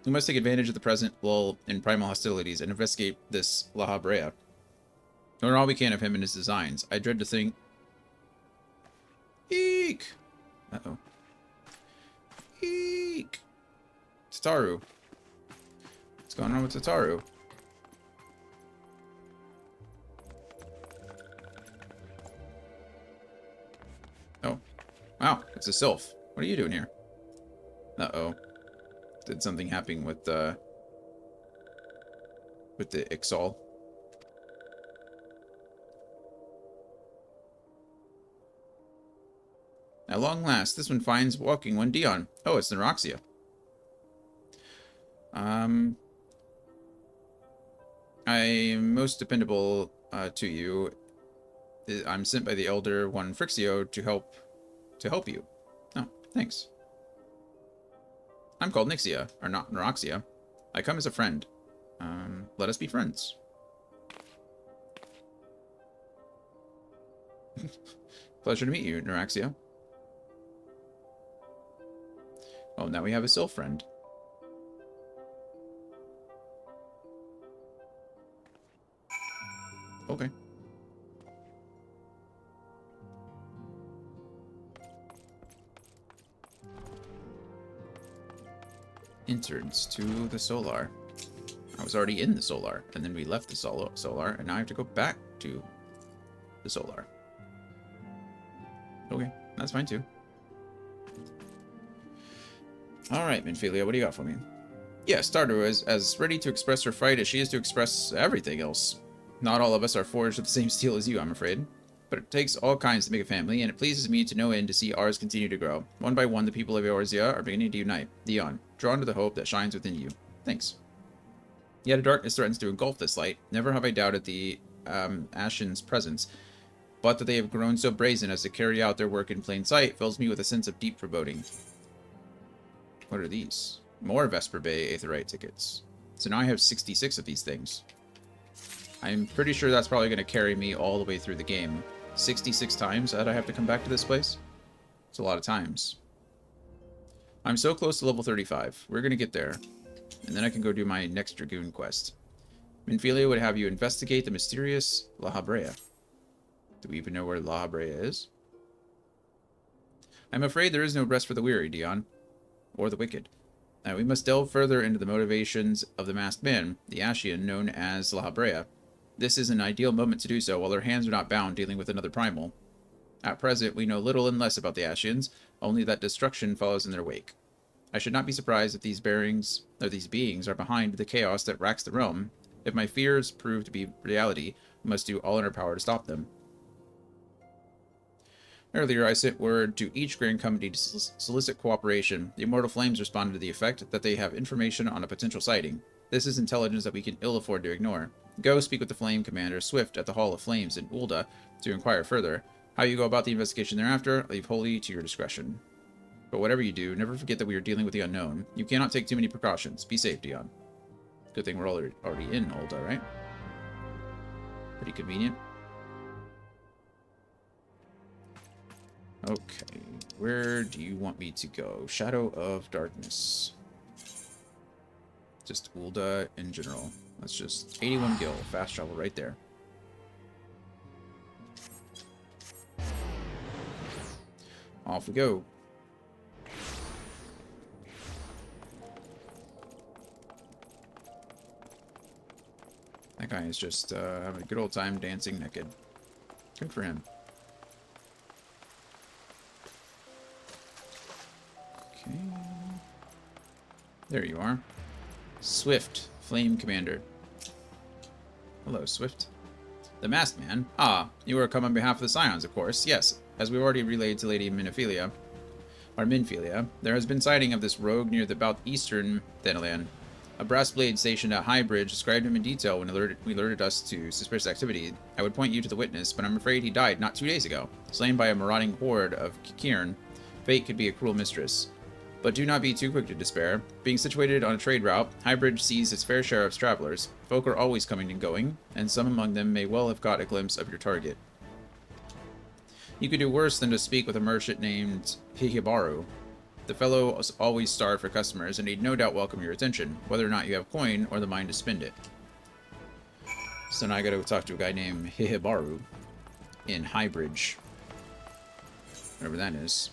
A: We must take advantage of the present lull in primal hostilities and investigate this La Habrea. Learn all we can of him and his designs. I dread to think... Eek! Uh-oh. Eek! Tataru. What's going on with Tataru? Oh. Wow, it's a Sylph. What are you doing here? Uh-oh. Did something happen with the Ixal? At long last, this one finds walking one Dion. Oh, it's Neuroxia. I am most dependable to you. I'm sent by the Elder One Frixio to help you. Oh, thanks. I'm called Nixia, or not Neuroxia. I come as a friend. Let us be friends. Pleasure to meet you, Neuraxia. Oh, now we have a Sylph friend. Okay. Entrance to the Solar. I was already in the Solar, and then we left the Solar, and now I have to go back to the Solar. Okay, that's fine too. Alright, Minfilia, what do you got for me? Yeah, Stardew is as ready to express her fright as she is to express everything else. Not all of us are forged with the same steel as you, I'm afraid. But it takes all kinds to make a family, and it pleases me to no end to see ours continue to grow. One by one, the people of Eorzea are beginning to unite. Dion, drawn to the hope that shines within you. Thanks. Yet a darkness threatens to engulf this light. Never have I doubted the Ashen's presence, but that they have grown so brazen as to carry out their work in plain sight fills me with a sense of deep foreboding. What are these? More Vesper Bay Aetherite tickets. So now I have 66 of these things. I'm pretty sure that's probably going to carry me all the way through the game. 66 times that I have to come back to this place? It's a lot of times. I'm so close to level 35. We're going to get there. And then I can go do my next Dragoon quest. Minfilia would have you investigate the mysterious La Habrea. Do we even know where La Habrea is? I'm afraid there is no rest for the weary, Dion. Or the wicked. We must delve further into the motivations of the masked man, the Ashian known as La Habrea. This is an ideal moment to do so, while their hands are not bound dealing with another primal. At present, we know little and less about the Ashians, only that destruction follows in their wake. I should not be surprised if these beings are behind the chaos that racks the realm. If my fears prove to be reality, we must do all in our power to stop them. Earlier, I sent word to each Grand Company to solicit cooperation. The Immortal Flames responded to the effect that they have information on a potential sighting. This is intelligence that we can ill afford to ignore. Go speak with the Flame Commander, Swift, at the Hall of Flames in Ulda to inquire further. How you go about the investigation thereafter, I leave wholly to your discretion. But whatever you do, never forget that we are dealing with the unknown. You cannot take too many precautions. Be safe, Dion. Good thing we're already in Ulda, right? Pretty convenient. Okay, where do you want me to go? Shadow of Darkness. Just Ulda in general. That's just 81 gil. Fast travel right there. Off we go. That guy is just having a good old time dancing naked. Good for him. Okay. There you are. Swift, Flame Commander. Hello, Swift. The Masked Man. Ah, you are come on behalf of the Scions, of course. Yes, as we've already relayed to Lady Minfilia, there has been sighting of this rogue near the about eastern Thanalan. A brass blade stationed at High Bridge described him in detail when alerted us to suspicious activity. I would point you to the witness, but I'm afraid he died not 2 days ago, slain by a marauding horde of Kikirn. Fate could be a cruel mistress. But do not be too quick to despair. Being situated on a trade route, Highbridge sees its fair share of travelers. Folk are always coming and going, and some among them may well have got a glimpse of your target. You could do worse than to speak with a merchant named Hihibaru. The fellow is always starved for customers, and he'd no doubt welcome your attention, whether or not you have coin or the mind to spend it. So now I gotta go talk to a guy named Hihibaru in Highbridge. Whatever that is.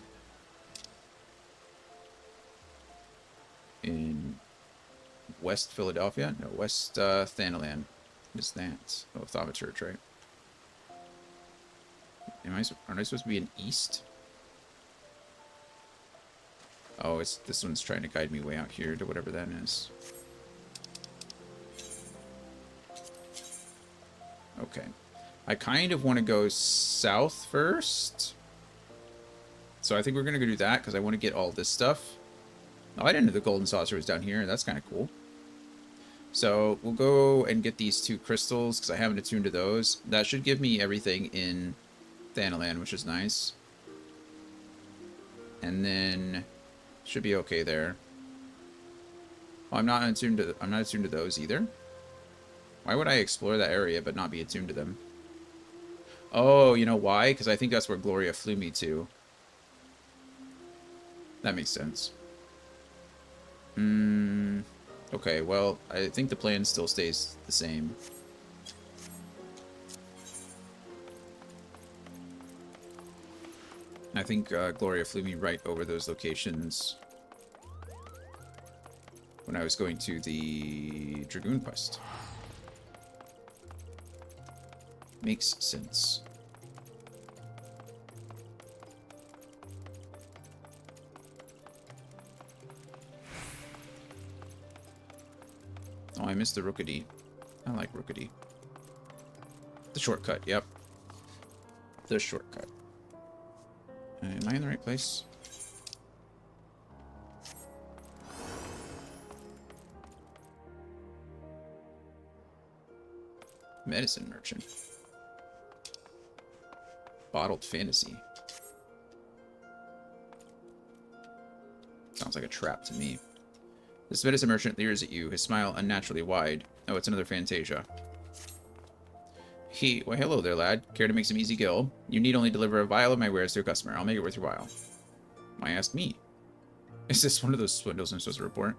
A: In West Philadelphia? No, West Thanalan. What is that? Oh, Thaumaturge, right? Aren't I supposed to be in East? Oh, this one's trying to guide me way out here to whatever that is. Okay. I kind of want to go south first. So I think we're going to go do that because I want to get all this stuff. Oh, I didn't know the golden saucer was down here. That's kind of cool. So we'll go and get these 2 crystals because I haven't attuned to those. That should give me everything in Thanalan, which is nice. And then should be okay there. Oh, I'm not attuned to those either. Why would I explore that area but not be attuned to them? Oh, you know why? Because I think that's where Gloria flew me to. That makes sense. Okay, well, I think the plan still stays the same. I think Gloria flew me right over those locations when I was going to the Dragoon quest. Makes sense. missed the Rookity. I like Rookity. The shortcut, yep. The shortcut. Am I in the right place? Medicine merchant. Bottled fantasy. Sounds like a trap to me. This medicine merchant leers at you, his smile unnaturally wide. Oh, it's another Fantasia. Why, hello there, lad. Care to make some easy gill? You need only deliver a vial of my wares to a customer. I'll make it worth your while. Why ask me? Is this one of those swindles I'm supposed to report?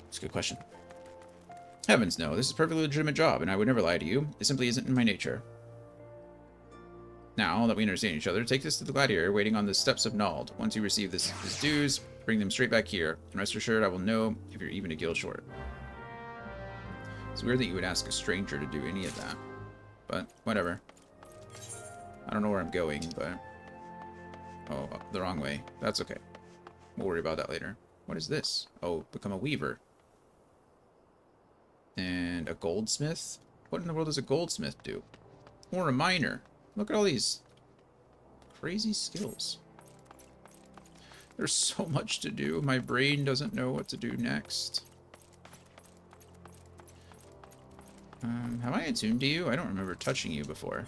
A: It's a good question. Heavens no, this is a perfectly legitimate job, and I would never lie to you. It simply isn't in my nature. Now that we understand each other, take this to the gladiator waiting on the steps of Nald. Once you receive his dues, bring them straight back here, and rest assured I will know if you're even a gill short. It's weird that you would ask a stranger to do any of that, but whatever. I don't know where I'm going, but... Oh, the wrong way. That's okay. We'll worry about that later. What is this? Oh, become a weaver. And a goldsmith? What in the world does a goldsmith do? Or a miner? Look at all these crazy skills. There's so much to do. My brain doesn't know what to do next. Have I attuned to you? I don't remember touching you before.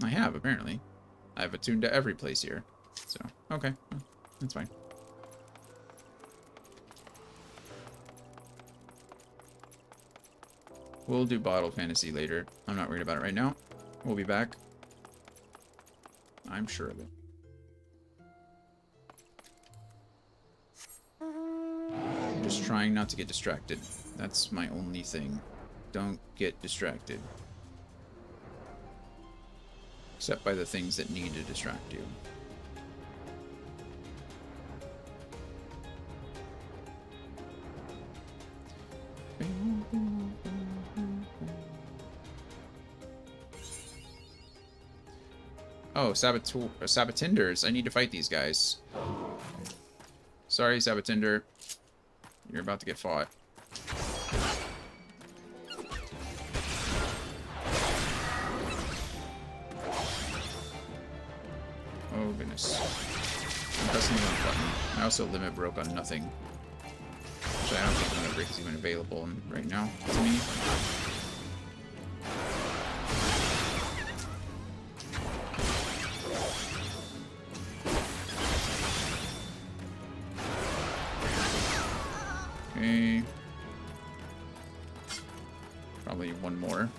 A: I have, apparently. I've attuned to every place here. So, okay. That's fine. We'll do bottled fantasy later. I'm not worried about it right now. We'll be back. I'm sure of it. I'm just trying not to get distracted. That's my only thing. Don't get distracted. Except by the things that need to distract you. Oh, Sabatinders. I need to fight these guys. Sorry, Sabatinder. You're about to get fought. Oh, goodness. I'm pressing the wrong button. I also limit broke on nothing. Actually, I don't think limit break is even available right now to me. Okay. Probably one more.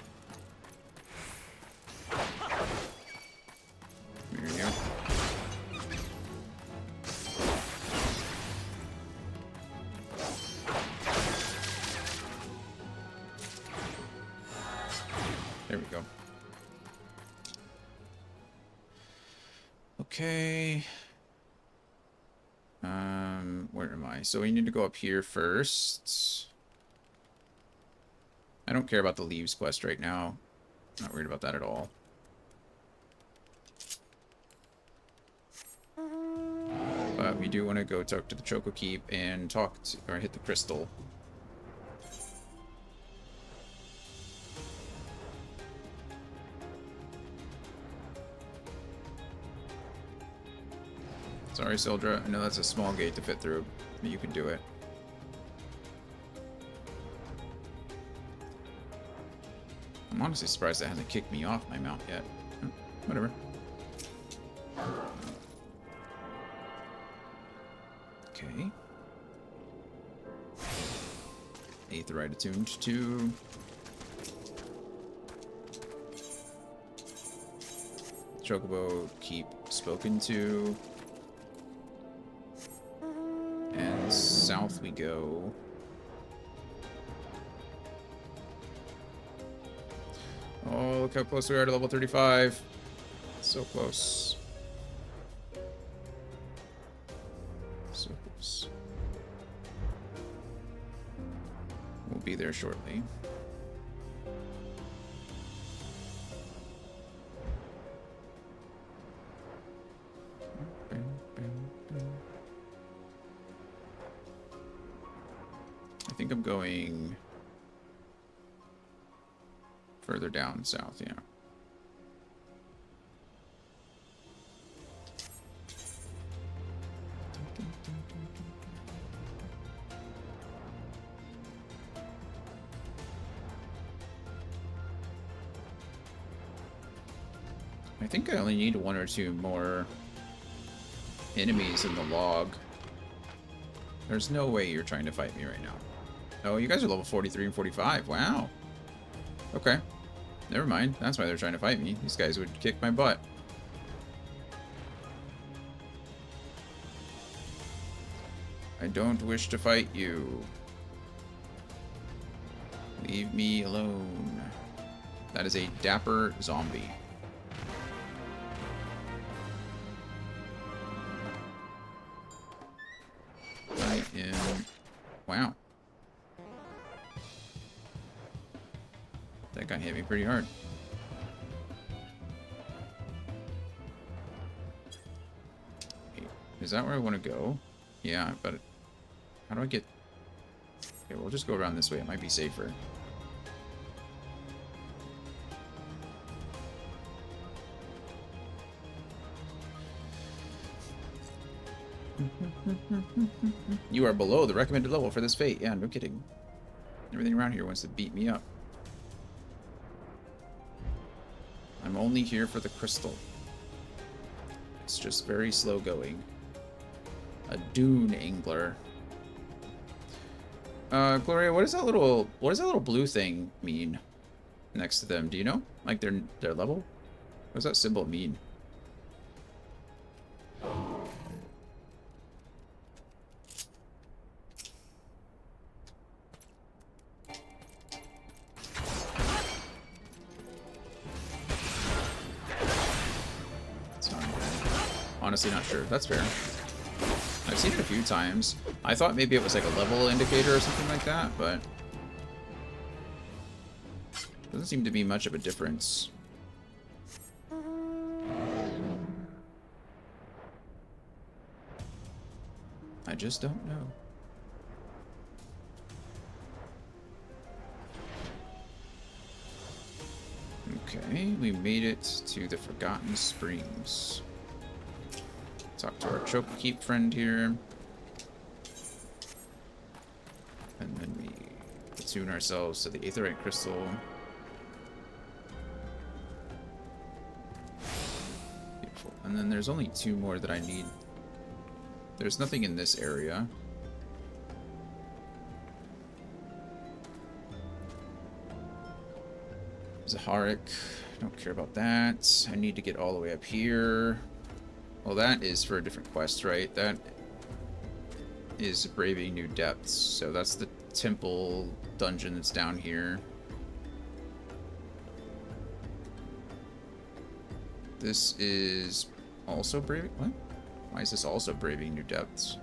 A: There we go. There we go. Okay. Where am I? So we need to go up here first. I don't care about the Leaves quest right now. Not worried about that at all. But we do want to go talk to the Choco Keep and talk to, or hit the crystal. Sorry, Sildra. I know that's a small gate to fit through, but you can do it. I'm honestly surprised that hasn't kicked me off my mount yet. Whatever. Okay. Aetheryte attuned to. Chocobo Keep spoken to. And south we go. Oh, look how close we are to level 35. So close. So close. We'll be there shortly. I think think I'm going further down south, yeah. I think I only need 1 or 2 more enemies in the log. There's no way you're trying to fight me right now. Oh, you guys are level 43 and 45. Wow. Okay. Never mind. That's why they're trying to fight me. These guys would kick my butt. I don't wish to fight you. Leave me alone. That is a dapper zombie. I am... Wow. That guy hit me pretty hard. Is that where I want to go? Yeah, but how do I get... Okay, we'll just go around this way. It might be safer. You are below the recommended level for this fate. Yeah, no kidding. Everything around here wants to beat me up. I'm only here for the crystal. It's just very slow going. A dune angler. Gloria, what does that little blue thing mean next to them? Do you know? Like their level? What does that symbol mean? Honestly, not sure. That's fair. I've seen it a few times. I thought maybe it was like a level indicator or something like that, but doesn't seem to be much of a difference. I just don't know. Okay, we made it to the Forgotten Springs. Talk to our Chokekeep friend here. And then we attune ourselves to the Aetherite Crystal. Beautiful. And then there's only 2 more that I need. There's nothing in this area. Zaharic. Don't care about that. I need to get all the way up here. Well, that is for a different quest, right? That is Braving New Depths. So that's the temple dungeon that's down here. This is also Braving... What? Why is this also Braving New Depths?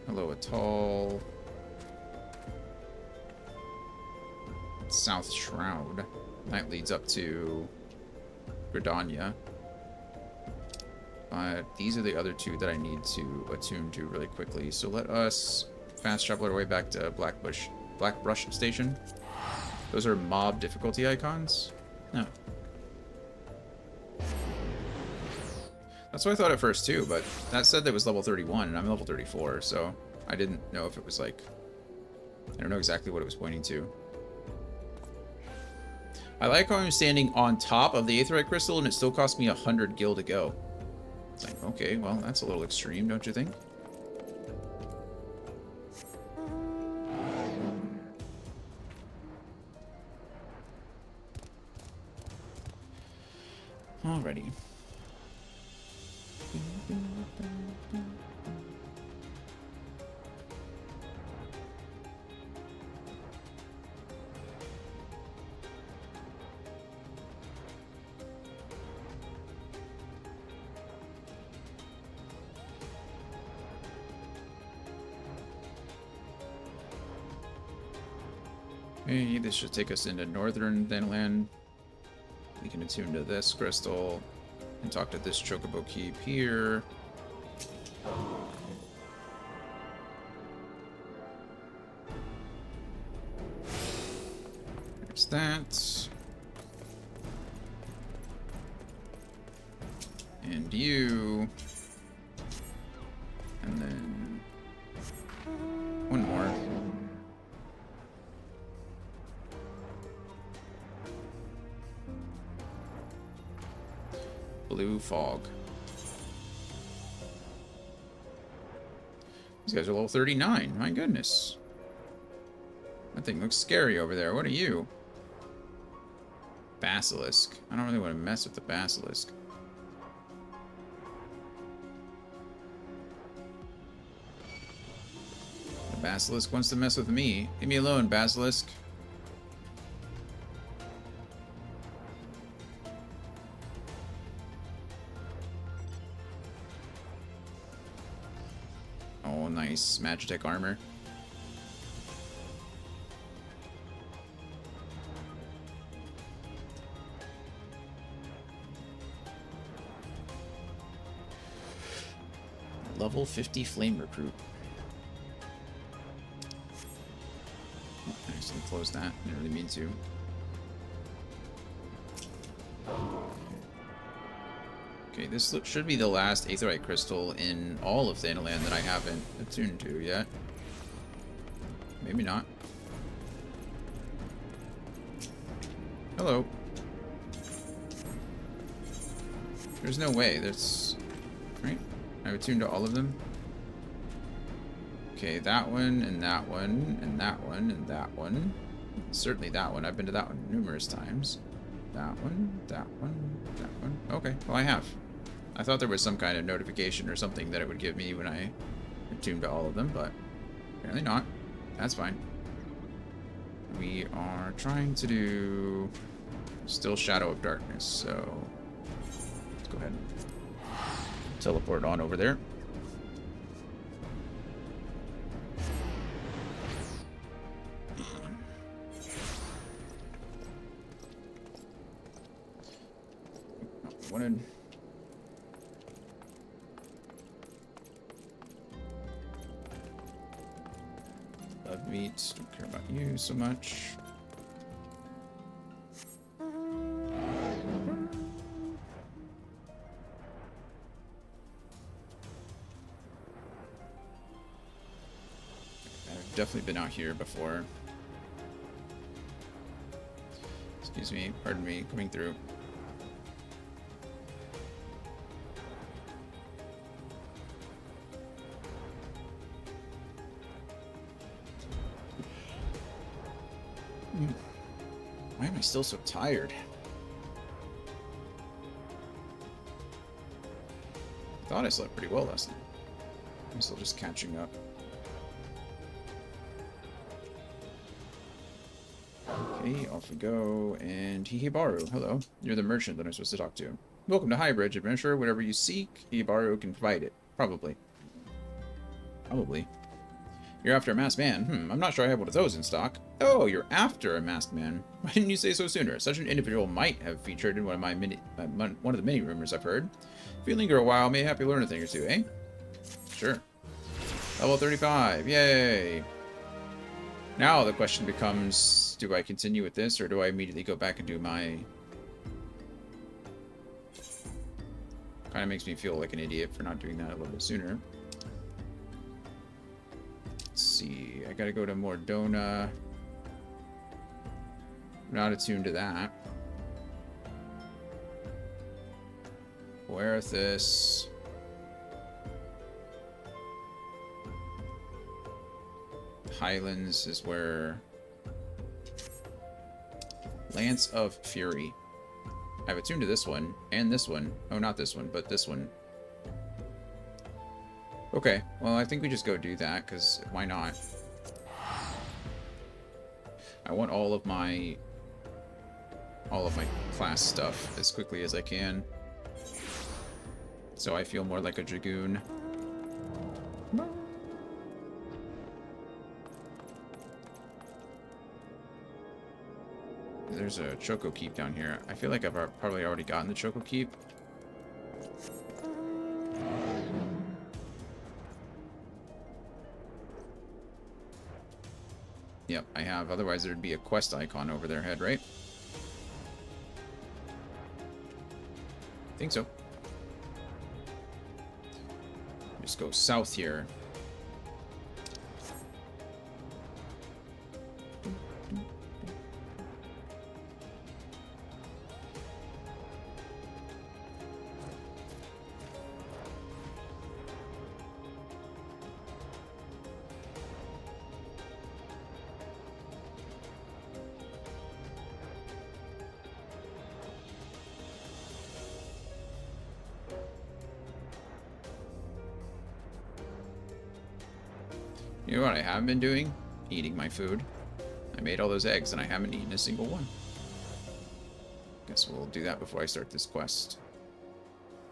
A: Hello, Atoll. South Shroud. That leads up to Gridania. But these are the other 2 that I need to attune to really quickly. So let us fast travel our way back to Blackbrush Station. Those are mob difficulty icons? No. That's what I thought at first too, but that said that was level 31 and I'm level 34, so I didn't know if it was like... I don't know exactly what it was pointing to. I like how I'm standing on top of the Aetherite Crystal and it still cost me 100 gil to go. It's like, okay, well, that's a little extreme, don't you think? Alrighty. Okay, this should take us into northern Thenland. We can attune to this crystal and talk to this Chocobo Keep here. That's that. And you. And then one more. Blue fog. These guys are level 39. My goodness. That thing looks scary over there. What are you? Basilisk. I don't really want to mess with the basilisk. The basilisk wants to mess with me. Leave me alone, basilisk. Oh, nice. Magitech armor. Level 50 flame recruit. I accidentally closed that. Didn't really mean to. Okay, this should be the last aetheryte crystal in all of Thanalan that I haven't attuned to yet. Maybe not. Hello. There's no way. There's... Right? I've attuned to all of them. Okay, that one, and that one, and that one, and that one. Certainly that one. I've been to that one numerous times. That one, that one, that one. Okay, well I have. I thought there was some kind of notification or something that it would give me when I attuned to all of them, but apparently not. That's fine. We are trying to do still Shadow of Darkness, so let's go ahead and teleport on over there. Wanted. Love meat. Don't care about you so much. I've definitely been out here before. Excuse me, pardon me, coming through. Why am I still so tired? I thought I slept pretty well last night. I'm still just catching up. Okay, off we go. And Hihibaru, hello. You're the merchant that I'm supposed to talk to. Welcome to Highbridge, adventurer. Whatever you seek, Hihibaru can provide it. Probably. Probably. You're after a masked man. I'm not sure I have one of those in stock. Oh, you're after a masked man. Why didn't you say so sooner? Such an individual might have featured in one of my one of the many rumors I've heard. If you linger a while, may happy learn a thing or two, eh? Sure. Level 35. Yay. Now the question becomes, do I continue with this, or do I immediately go back and do my... Kind of makes me feel like an idiot for not doing that a little bit sooner. Let's see, I gotta go to Mordona. I'm not attuned to that. Werethus. Highlands is where... Lance of Fury. I've attuned to this one, and this one. Oh, not this one, but this one. Okay, well, I think we just go do that, because why not? I want all of my class stuff as quickly as I can. So I feel more like a Dragoon. There's a Choco Keep down here. I feel like I've probably already gotten the Choco Keep. Yep, I have. Otherwise, there'd be a quest icon over their head, right? Think so. Just go south here. You know what I have been doing? Eating my food. I made all those eggs and I haven't eaten a single one. Guess we'll do that before I start this quest.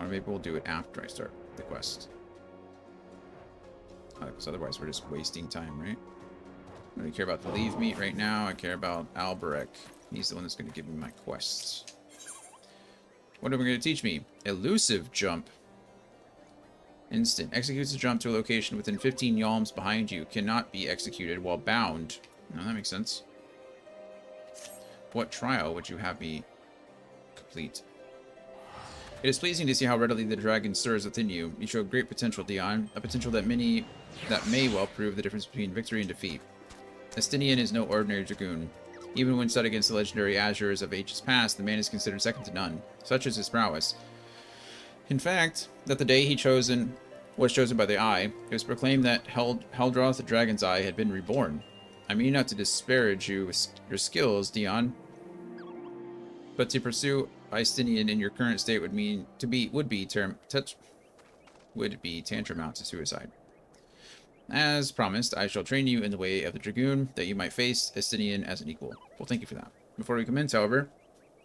A: Or maybe we'll do it after I start the quest. Because otherwise we're just wasting time, right? I don't really care about the leave meat right now. I care about Alberek. He's the one that's going to give me my quests. What are we going to teach me? Elusive jump. Instant. Executes a jump to a location within 15 yalms behind you. Cannot be executed while bound. No, that makes sense. What trial would you have me complete? It is pleasing to see how readily the dragon stirs within you. You show great potential, Dion. A potential that may well prove the difference between victory and defeat. Estinian is no ordinary Dragoon. Even when set against the legendary Azures of ages past, the man is considered second to none. Such is his prowess. In fact, that the day was chosen by the Eye, it was proclaimed that Heldroth the Dragon's Eye had been reborn. I mean not to disparage you with your skills, Dion, but to pursue Istinian in your current state would be tantamount to suicide. As promised, I shall train you in the way of the Dragoon, that you might face Istinian as an equal. Well, thank you for that. Before we commence, however,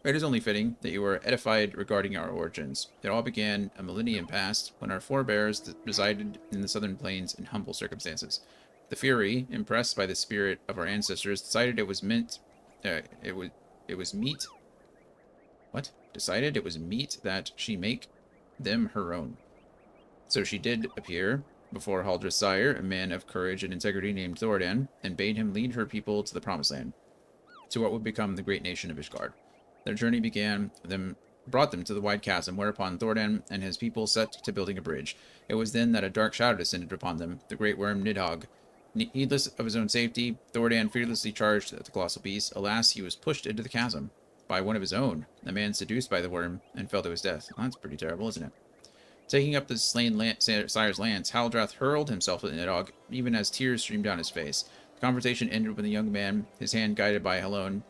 A: it is only fitting that you are edified regarding our origins. It all began a millennium past, when our forebears resided in the southern plains in humble circumstances. The Fury, impressed by the spirit of our ancestors, decided it was meet that she make them her own. So she did appear before Haldra's sire, a man of courage and integrity named Thordan, and bade him lead her people to the Promised Land, to what would become the great nation of Ishgard. Their journey brought them to the wide chasm, whereupon Thordan and his people set to building a bridge. It was then that a dark shadow descended upon them, the great worm Nidhogg. Heedless of his own safety, Thordan fearlessly charged at the colossal beast. Alas, he was pushed into the chasm by one of his own, a man seduced by the worm, and fell to his death. Well, that's pretty terrible, isn't it? Taking up the slain sire's lance, Haldrath hurled himself at Nidhogg, even as tears streamed down his face. The conversation ended when the young man, his hand guided by Helone,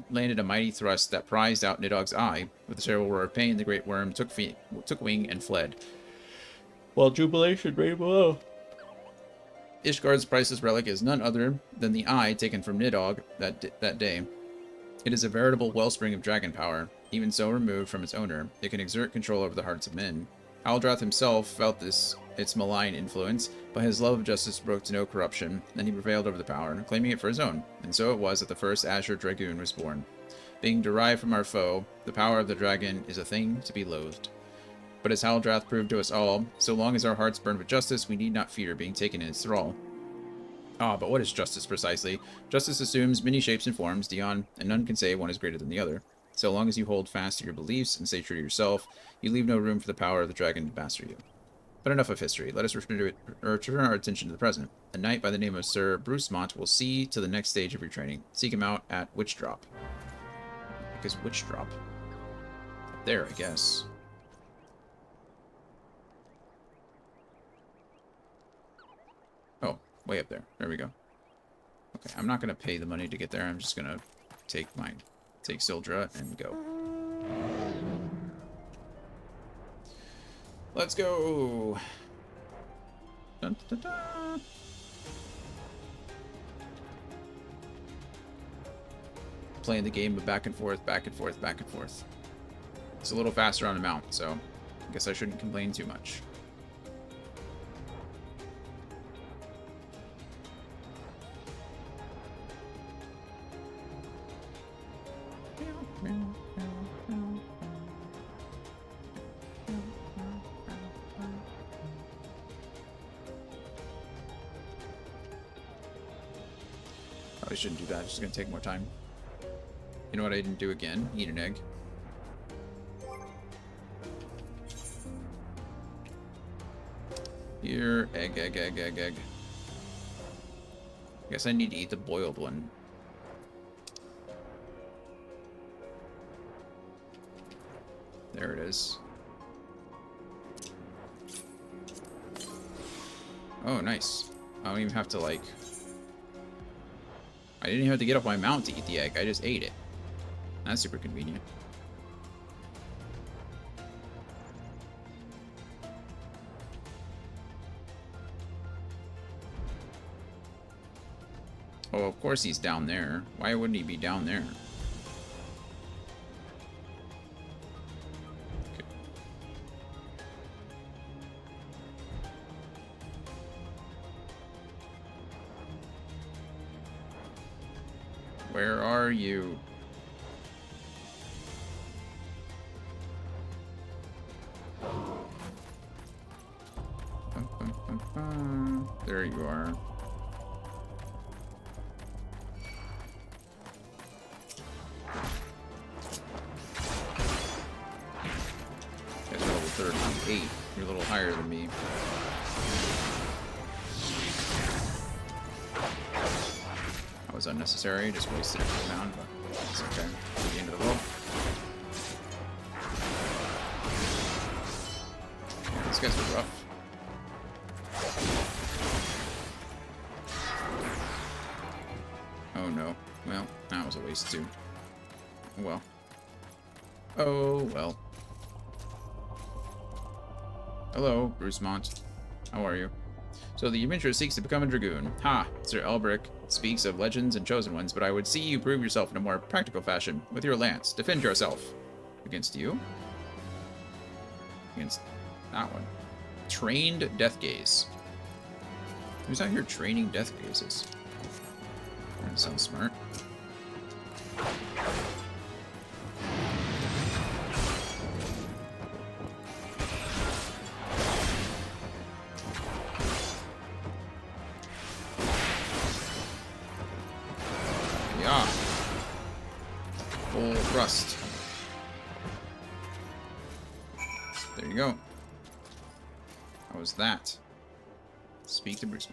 A: landed a mighty thrust that prized out Nidhogg's eye. With a terrible roar of pain, the great worm took wing and fled, while jubilation reigned below. Ishgard's priceless relic is none other than the eye taken from Nidhogg that day. It is a veritable wellspring of dragon power. Even so removed from its owner, it can exert control over the hearts of men. Haldrath himself felt its malign influence, but his love of justice broke to no corruption, and he prevailed over the power, claiming it for his own. And so it was that the first Azure Dragoon was born. Being derived from our foe, the power of the dragon is a thing to be loathed. But as Haldrath proved to us all, so long as our hearts burn with justice, we need not fear being taken in its thrall. Ah, but what is justice precisely? Justice assumes many shapes and forms, Dion, and none can say one is greater than the other. So long as you hold fast to your beliefs and stay true to yourself, you leave no room for the power of the dragon to master you. But enough of history. Let us return our attention to the present. A knight by the name of Sir Brucemont will see to the next stage of your training. Seek him out at Witch Drop. Because Witch Drop? Up there, I guess. Oh, way up there. There we go. Okay, I'm not going to pay the money to get there. I'm just going to take Sildra and go. Let's go. Dun, dun, dun. Playing the game of back and forth, back and forth, back and forth. It's a little faster on the mount, so I guess I shouldn't complain too much. probably shouldn't do that. It's just gonna take more time. You know what I didn't do again? Eat an egg. Here, egg, egg, egg, egg, egg. I guess I need to eat the boiled one. There it is. Oh, nice. I don't even have to, like... I didn't even have to get off my mount to eat the egg. I just ate it. That's super convenient. Oh, of course he's down there. Why wouldn't he be down there? Okay. Where are you? There you are. Guys are level 38. You're a little higher than me. That was unnecessary. Just wasted every round, but it's okay. It's the end of the world. Yeah, these guys are rough. Oh no. Well, that was a waste too. Oh well. Oh well. Hello, Bruce Mont. How are you? So the adventurer seeks to become a Dragoon. Ha! Sir Elbrick speaks of legends and chosen ones, but I would see you prove yourself in a more practical fashion. With your lance, defend yourself. Against you? Against that one. Trained Death Gaze. Who's out here training Death Gazes? That sounds smart. Yeah. Full thrust. There you go. How was that? Speak to Bruce.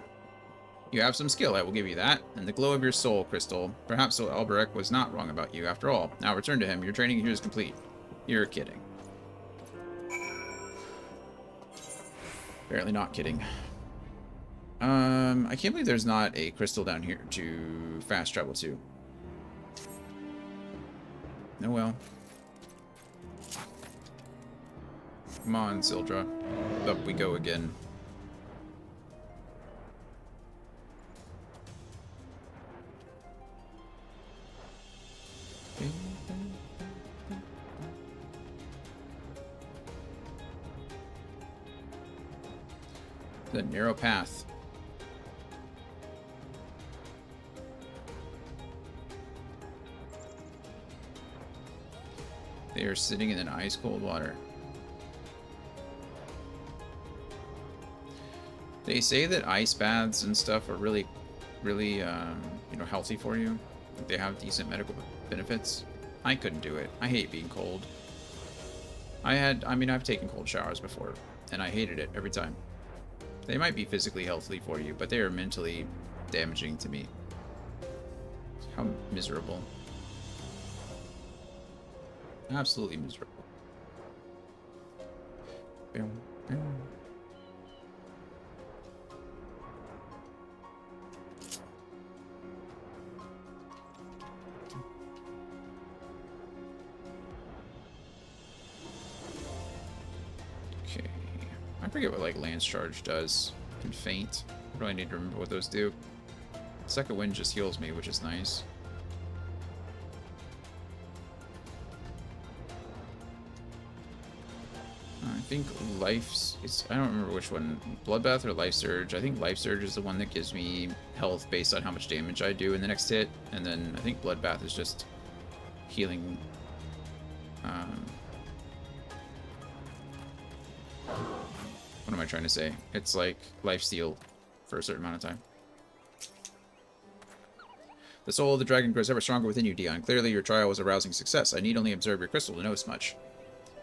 A: You have some skill, I will give you that, and the glow of your soul, Crystal. Perhaps Sir Elbrick was not wrong about you, after all. Now return to him. Your training here is complete. You're kidding. Apparently not kidding. I can't believe there's not a crystal down here to fast travel to. Oh well. Come on, Sildra. Up we go again. The narrow path. They are sitting in an ice-cold water. They say that ice baths and stuff are really, you know, healthy for you. They have decent medical benefits. I couldn't do it. I hate being cold. I mean, I've taken cold showers before, and I hated it every time. They might be physically healthy for you, but they are mentally damaging to me. How miserable. Absolutely miserable. Boom, boom. Okay. I forget what like Lance Charge does. Can faint. I really need to remember what those do. Second Wind just heals me, which is nice. I think Life's... I don't remember which one. Bloodbath or Life Surge. I think Life Surge is the one that gives me health based on how much damage I do in the next hit. And then I think Bloodbath is just healing... what am I trying to say? It's like Life Steal for a certain amount of time. The soul of the dragon grows ever stronger within you, Dion. Clearly, your trial was a rousing success. I need only observe your crystal to know as much.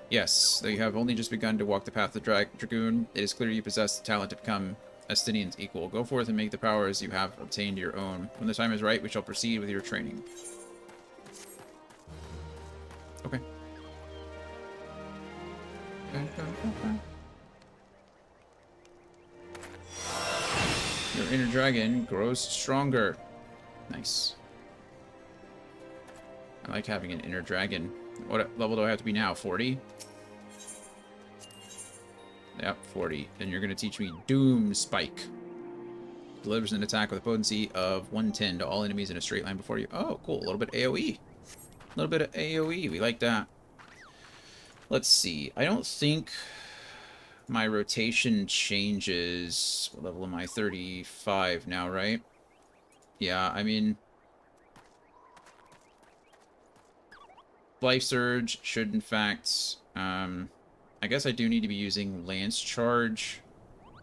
A: Yes, though you have only just begun to walk the path of the Dragoon, it is clear you possess the talent to become Estinian's equal. Go forth and make the powers you have obtained your own. When the time is right, we shall proceed with your training. Okay. Your inner dragon grows stronger. Nice. I like having an inner dragon. What level do I have to be now? 40? Yep, 40. Then you're going to teach me Doom Spike. Delivers an attack with a potency of 110 to all enemies in a straight line before you. Oh, cool. A little bit of AoE. A little bit of AoE. We like that. Let's see. I don't think my rotation changes. What level am I? 35 now, right? Yeah, I mean... Life Surge should, in fact... I guess I do need to be using Lance Charge.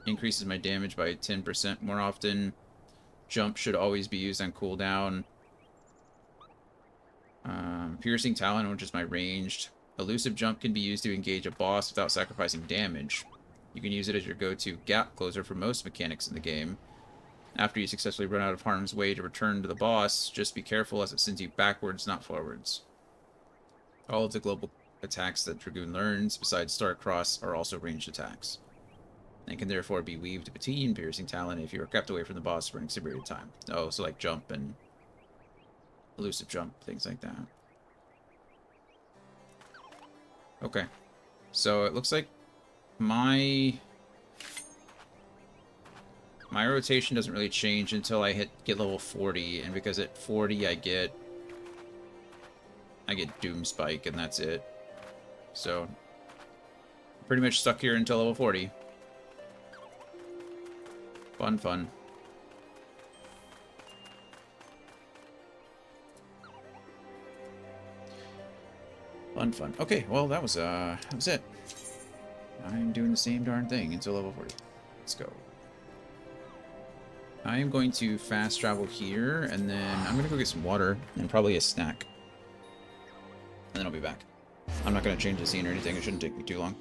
A: Increases my damage by 10% more often. Jump should always be used on cooldown. Piercing Talon, which is my ranged. Elusive Jump can be used to engage a boss without sacrificing damage. You can use it as your go-to gap closer for most mechanics in the game. After you successfully run out of harm's way to return to the boss, just be careful as it sends you backwards, not forwards. All of the global attacks that Dragoon learns, besides Star-Cross, are also ranged attacks, and can therefore be weaved between Piercing Talon if you are kept away from the boss for an extended period of time. Oh, so like Jump and Elusive Jump, things like that. Okay. So it looks like my rotation doesn't really change until I get level 40, and because at 40 I get Doom Spike, and that's it. So pretty much stuck here until level 40. Fun, fun. Fun, fun. Okay, well, that was it. I'm doing the same darn thing until level 40. Let's go. I am going to fast travel here, and then I'm going to go get some water and probably a snack. And then I'll be back. I'm not going to change the scene or anything. It shouldn't take me too long.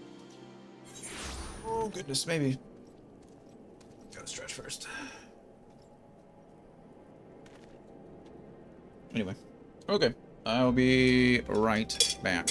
A: Oh, goodness, maybe. Gotta stretch first. Anyway. Okay. I'll be right back.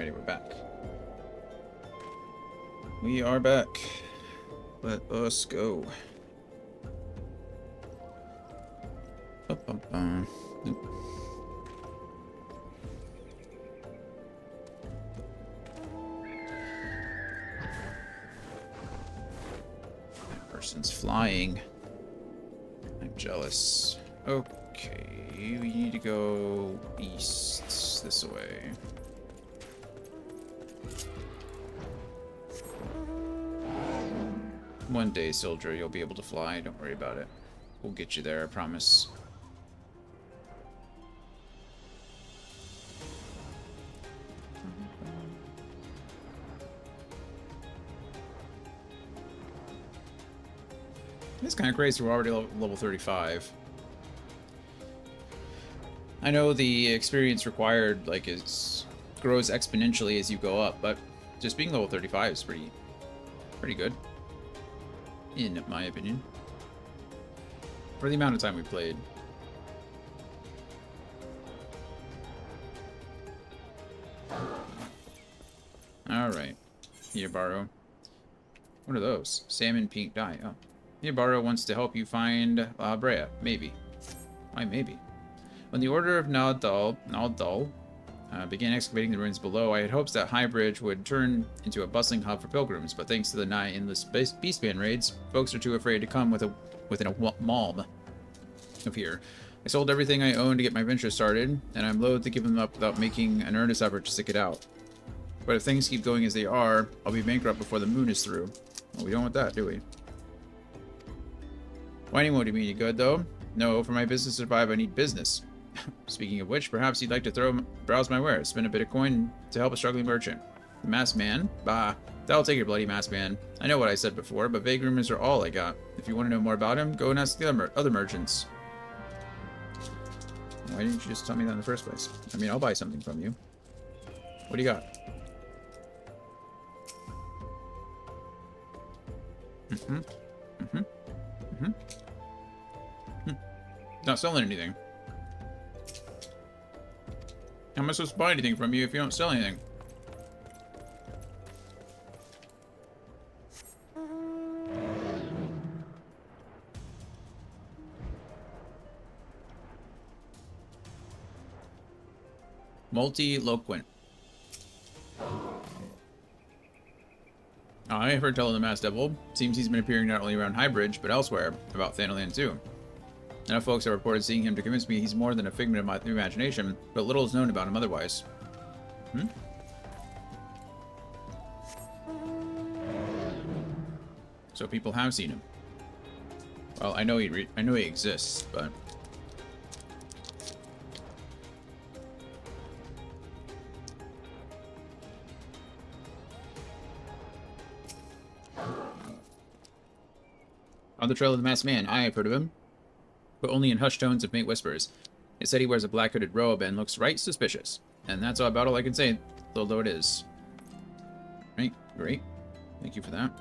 A: Alrighty, we're back. We are back. Let us go. That person's flying. I'm jealous. Okay, we need to go east this way. One day, soldier, you'll be able to fly. Don't worry about it. We'll get you there, I promise. It's kind of crazy. We're already level 35. I know the experience required, like, grows exponentially as you go up, but just being level 35 is pretty good, in my opinion, for the amount of time we played. All right, Yabaro. What are those? Salmon pink dye. Oh. Yabaro wants to help you find La Brea. Maybe. Why maybe? When the Order of Naldal began excavating the ruins below, I had hopes that Highbridge would turn into a bustling hub for pilgrims, but thanks to the nigh endless beastman raids, folks are too afraid to come within a malm of here. I sold everything I owned to get my venture started, and I'm loath to give them up without making an earnest effort to stick it out. But if things keep going as they are, I'll be bankrupt before the moon is through. Well, we don't want that, do we? Whining won't do me any good, though. No, for my business to survive, I need business. Speaking of which, perhaps you'd like to browse my wares, spend a bit of coin to help a struggling merchant. The masked man? Bah, that'll take your bloody masked man. I know what I said before, but vague rumors are all I got. If you want to know more about him, go and ask the other merchants. Why didn't you just tell me that in the first place? I mean, I'll buy something from you. What do you got? Not selling anything. How am I supposed to buy anything from you if you don't sell anything? Multi-loquent. I have heard tell of the Masked Devil. Seems he's been appearing not only around Highbridge, but elsewhere, about Thanaland too. Enough folks have reported seeing him to convince me he's more than a figment of my imagination, but little is known about him otherwise. So people have seen him. Well, I know he exists, but on the trail of the masked man, I have heard of him, but only in hushed tones of faint whispers. It said he wears a black hooded robe and looks right suspicious. And that's about all I can say, although it is. Right, great. Thank you for that.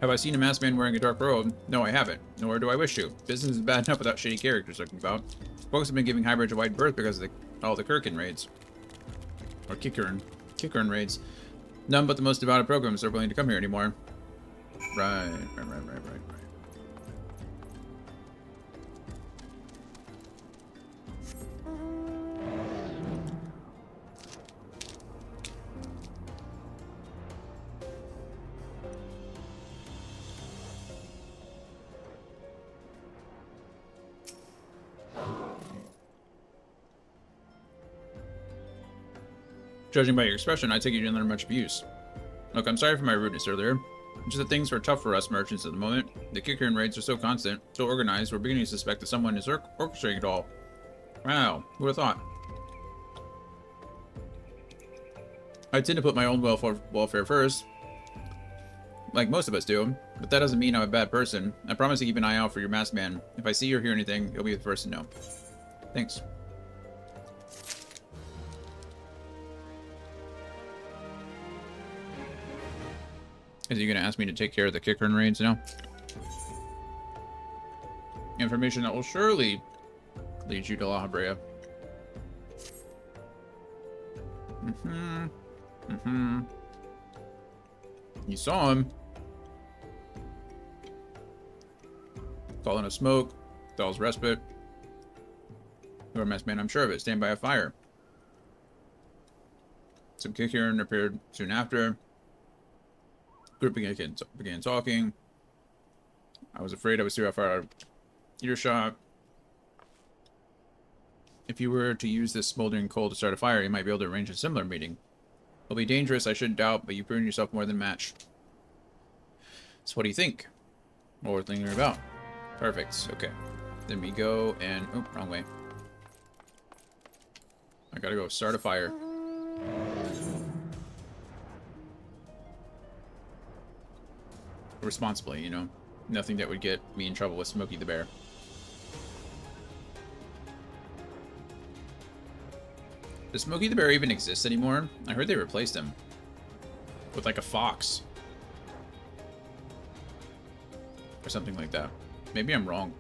A: Have I seen a masked man wearing a dark robe? No, I haven't. Nor do I wish to. Business is bad enough without shady characters looking about. Folks have been giving Highbridge a wide berth because of all the Kirkin raids. Or Kikern raids. None but the most devoted programs are willing to come here anymore. Right. Judging by your expression, I take it you didn't learn much abuse. Look, I'm sorry for my rudeness earlier. Just that things are tough for us merchants at the moment. The Kikern raids are so constant, so organized, we're beginning to suspect that someone is orchestrating it all. Wow, who would have thought? I tend to put my own welfare first, like most of us do, but that doesn't mean I'm a bad person. I promise to keep an eye out for your masked man. If I see or hear anything, you'll be the first to know. Thanks. Is he going to ask me to take care of the Kickern raids now? Information that will surely lead you to La Habrea. You saw him. Calling a smoke. Thal's respite. You're a mess man, I'm sure of it. Stand by a fire. Some Kickern appeared soon after. Group began talking. I was afraid I was too far out of earshot. If you were to use this smoldering coal to start a fire, you might be able to arrange a similar meeting. It'll be dangerous, I shouldn't doubt, but you've proven yourself more than match. So what do you think? What we're thinking about? Perfect. Okay. Then we go and... Oh, wrong way. I gotta go start a fire. Responsibly, you know. Nothing that would get me in trouble with Smokey the Bear. Does Smokey the Bear even exist anymore? I heard they replaced him with like a fox. Or something like that. Maybe I'm wrong.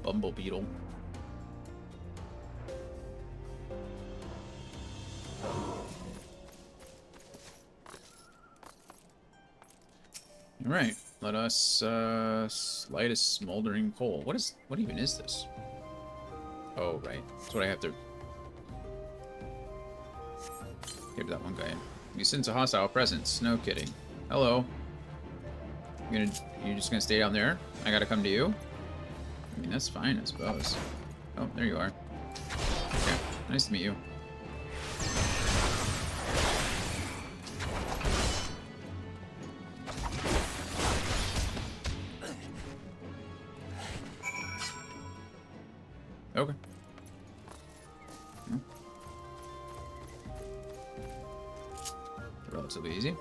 A: Bumble beetle. All right, let us light a smoldering coal. What even is this? Oh, right. That's what I have to give that one guy. You sense a hostile presence. No kidding. Hello. You just gonna stay down there? I gotta come to you? I mean, that's fine, I suppose. Oh, there you are. Okay, nice to meet you. Okay. Relatively easy.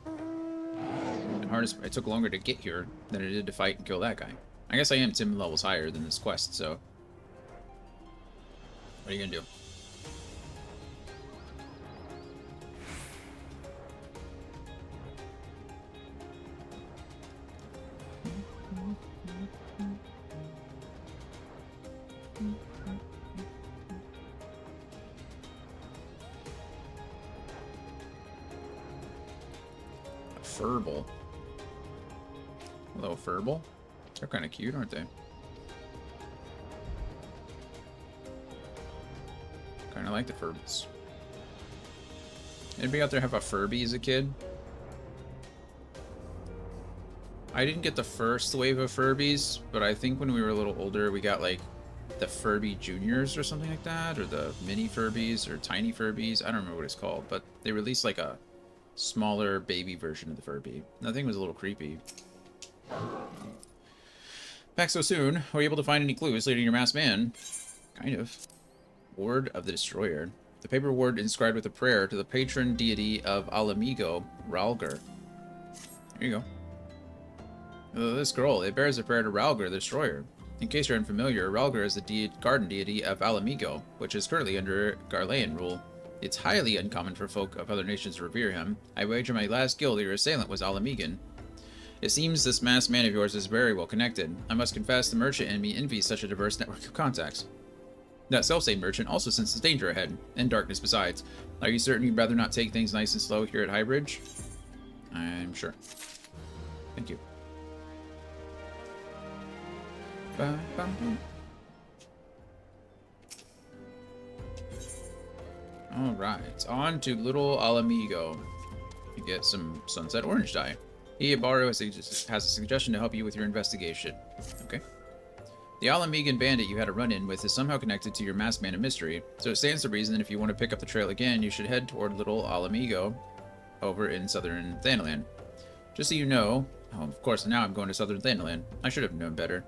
A: And hardest, it took longer to get here than it did to fight and kill that guy. I guess I am 10 levels higher than this quest, so... What are you gonna do? A Furble. Hello, Furble. They're kind of cute, aren't they? Kind of like the Furbies. Anybody out there have a Furby as a kid? I didn't get the first wave of Furbies, but I think when we were a little older, we got like the Furby Juniors or something like that, or the Mini Furbies or Tiny Furbies. I don't remember what it's called, but they released like a smaller baby version of the Furby. That thing was a little creepy. Back so soon, were you able to find any clues leading your masked man? Kind of. Ward of the Destroyer. The paper ward inscribed with a prayer to the patron deity of Alamigo, Ralgar. There you go. This scroll, it bears a prayer to Ralgar, the Destroyer. In case you're unfamiliar, Ralgar is the garden deity of Alamigo, which is currently under Garlean rule. It's highly uncommon for folk of other nations to revere him. I wager my last guild your assailant was Alamigan. It seems this masked man of yours is very well connected. I must confess the merchant in me envies such a diverse network of contacts. That self-same merchant also senses danger ahead, and darkness besides. Are you certain you'd rather not take things nice and slow here at Highbridge? I'm sure. Thank you. Alright, on to Little Alamigo. You get some Sunset Orange dye. Iabaro has a suggestion to help you with your investigation. Okay. The Alamigan bandit you had a run-in with is somehow connected to your masked man of mystery, so it stands to reason that if you want to pick up the trail again, you should head toward Little Alamigo over in southern Thanalan. Just so you know... Oh, of course, now I'm going to southern Thanalan. I should have known better.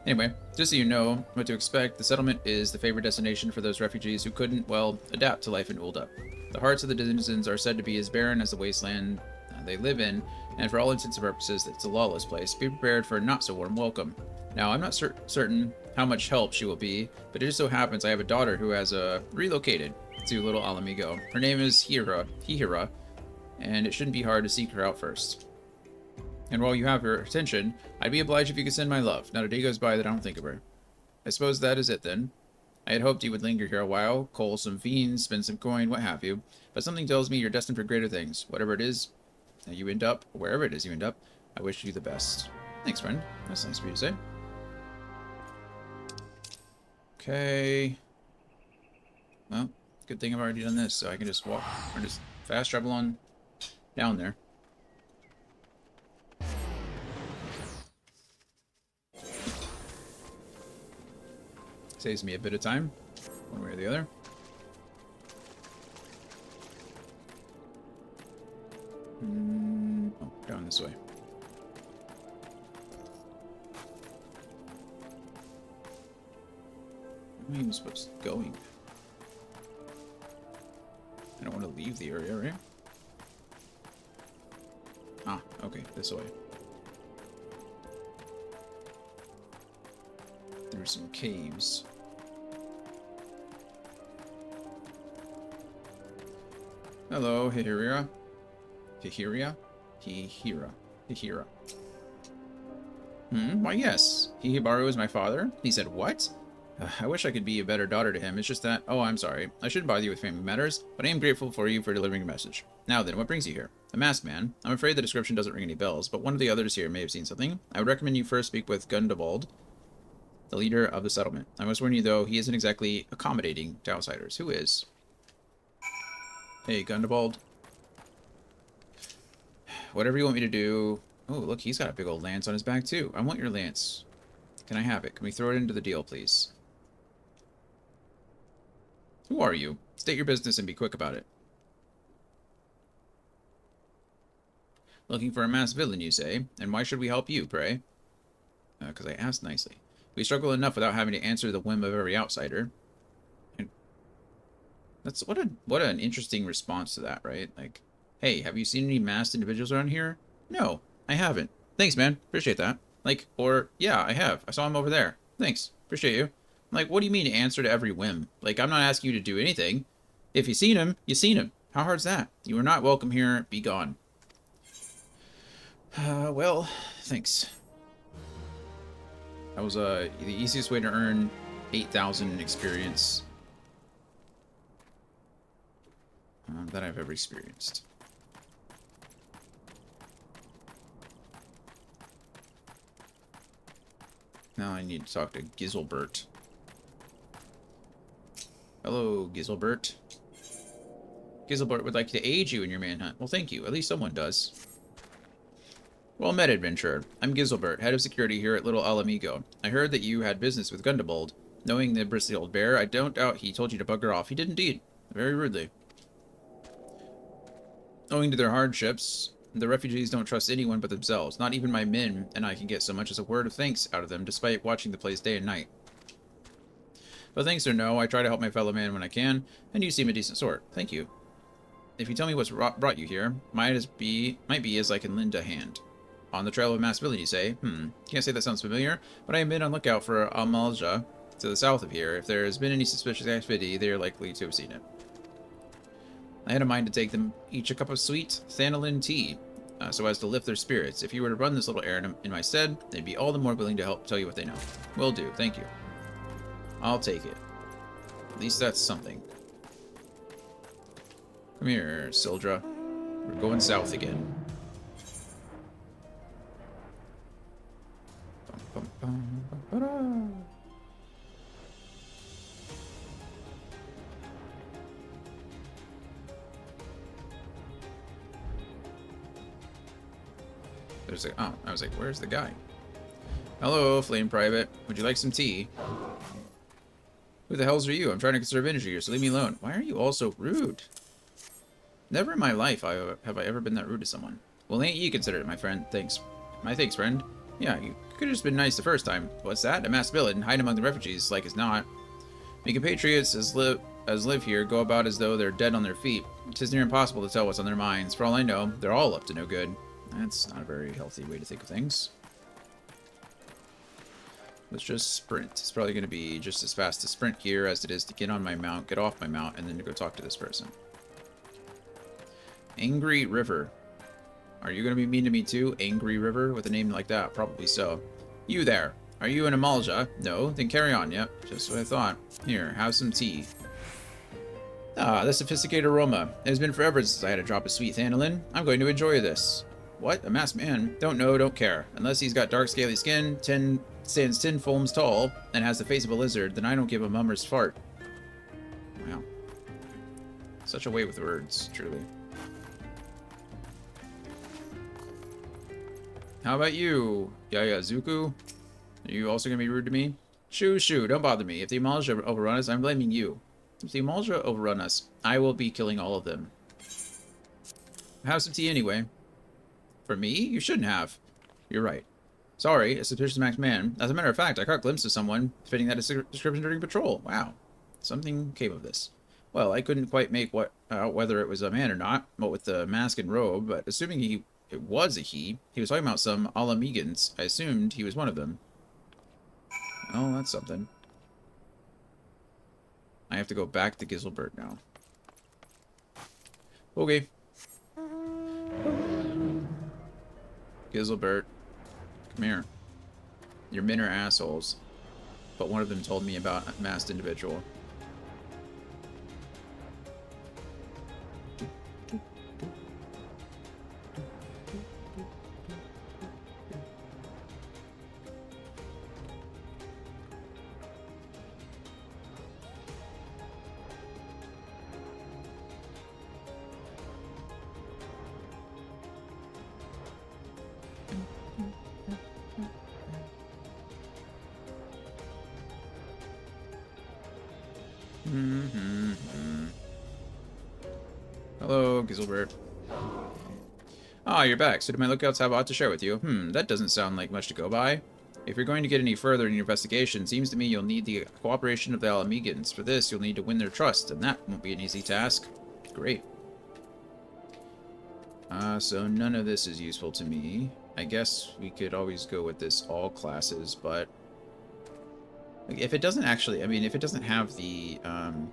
A: Anyway, just so you know what to expect, the settlement is the favorite destination for those refugees who couldn't, well, adapt to life in Ulda. The hearts of the denizens are said to be as barren as the wasteland they live in, and for all intents and purposes, it's a lawless place. Be prepared for a not-so-warm welcome. Now, I'm not certain how much help she will be, but it just so happens I have a daughter who has relocated to Little Alamigo. Her name is Hihira, and it shouldn't be hard to seek her out first. And while you have her attention, I'd be obliged if you could send my love. Not a day goes by that I don't think of her. I suppose that is it then. I had hoped you would linger here a while, cull some fiends, spend some coin, what have you. But something tells me you're destined for greater things. Whatever it is you end up, wherever it is you end up, I wish you the best. Thanks, friend. That's nice of you to say. Okay. Well, good thing I've already done this, so I can just walk, or just fast travel on down there. Saves me a bit of time, one way or the other. Oh, down this way. Where am I even supposed to be going? I don't want to leave the area, right? Ah, okay, this way. There's some caves. Hello, Hihira. Hihira? Hihira. Why yes. Hihibaru is my father? He said, what? I wish I could be a better daughter to him. It's just that... Oh, I'm sorry. I shouldn't bother you with family matters, but I am grateful for you for delivering a message. Now then, what brings you here? A masked man. I'm afraid the description doesn't ring any bells, but one of the others here may have seen something. I would recommend you first speak with Gundabald, the leader of the settlement. I must warn you, though, he isn't exactly accommodating to outsiders. Who is? Hey, Gundabald. Whatever you want me to do... Oh, look, he's got a big old lance on his back, too. I want your lance. Can I have it? Can we throw it into the deal, please? Who are you? State your business and be quick about it. Looking for a masked villain, you say? And why should we help you, pray? Because I asked nicely. We struggle enough without having to answer the whim of every outsider. And that's what an interesting response to that, right? Like, hey, have you seen any masked individuals around here? No, I haven't. Thanks, man. Appreciate that. Like, or, yeah, I have. I saw him over there. Thanks. Appreciate you. Like, what do you mean answer to every whim? Like, I'm not asking you to do anything. If you seen him, you seen him. How hard's that? You are not welcome here. Be gone. Well, thanks. That was the easiest way to earn 8,000 experience that I've ever experienced. Now I need to talk to Gizelbert. Hello, Gizelbert. Gizelbert would like to aid you in your manhunt. Well, thank you. At least someone does. Well met, adventurer. I'm Gizelbert, head of security here at Little Alamigo. I heard that you had business with Gundabald. Knowing the bristly old bear, I don't doubt he told you to bugger off. He did indeed. Very rudely. Owing to their hardships, the refugees don't trust anyone but themselves. Not even my men and I can get so much as a word of thanks out of them, despite watching the place day and night. But thanks or no, I try to help my fellow man when I can, and you seem a decent sort. Thank you. If you tell me what's brought you here, might be as I can lend a hand. On the trail of masked villain, you say? Can't say that sounds familiar, but I have been on lookout for Amalja to the south of here. If there has been any suspicious activity, they are likely to have seen it. I had a mind to take them each a cup of sweet thanalin tea, so as to lift their spirits. If you were to run this little errand in my stead, they'd be all the more willing to help tell you what they know. Will do, thank you. I'll take it. At least that's something. Come here, Sildra. We're going south again. Bum, bum, bum, ba-da. There's a... Oh, I was like, where's the guy? Hello, Flame Private. Would you like some tea? Who the hells are you? I'm trying to conserve energy here, so leave me alone. Why are you all so rude? Never in my life have I ever been that rude to someone. Well, ain't you considered it, my friend. Thanks. My thanks, friend. Yeah, you could have just been nice the first time. What's that? A masked villain. Hide among the refugees like it's not. Me compatriots as live here go about as though they're dead on their feet. 'Tis near impossible to tell what's on their minds. For all I know, they're all up to no good. That's not a very healthy way to think of things. Let's just sprint. It's probably going to be just as fast to sprint here as it is to get on my mount, get off my mount, and then to go talk to this person. Angry River. Are you going to be mean to me too? Angry River? With a name like that? Probably so. You there. Are you an Amalja? No? Then carry on. Yep. Just what I thought. Here, have some tea. Ah, the sophisticated aroma. It has been forever since I had a drop of sweet Thanolin. I'm going to enjoy this. What? A masked man? Don't know, don't care. Unless he's got dark scaly skin, stands 10 foams tall, and has the face of a lizard, then I don't give a mummer's fart. Wow. Such a way with words, truly. How about you, Yaya Zuku? Are you also going to be rude to me? Shoo, don't bother me. If the Amalja overrun us, I'm blaming you. If the Amalja overrun us, I will be killing all of them. Have some tea anyway. For me? You shouldn't have. You're right. Sorry, a suspicious masked man. As a matter of fact, I caught a glimpse of someone fitting that description during patrol. Wow. Something came of this. Well, I couldn't quite make out whether it was a man or not, what with the mask and robe, but assuming it was a he was talking about some Alamegans. I assumed he was one of them. Oh, that's something. I have to go back to Giselbert now. Okay. Giselbert, come here. Your men are assholes. But one of them told me about a masked individual. Hello, Giselbert. Ah, you're back. So do my lookouts have a lot to share with you? That doesn't sound like much to go by. If you're going to get any further in your investigation, seems to me you'll need the cooperation of the Alamegans. For this, you'll need to win their trust, and that won't be an easy task. Great. So none of this is useful to me. I guess we could always go with this all classes, but if it doesn't actually, I mean, if it doesn't have the,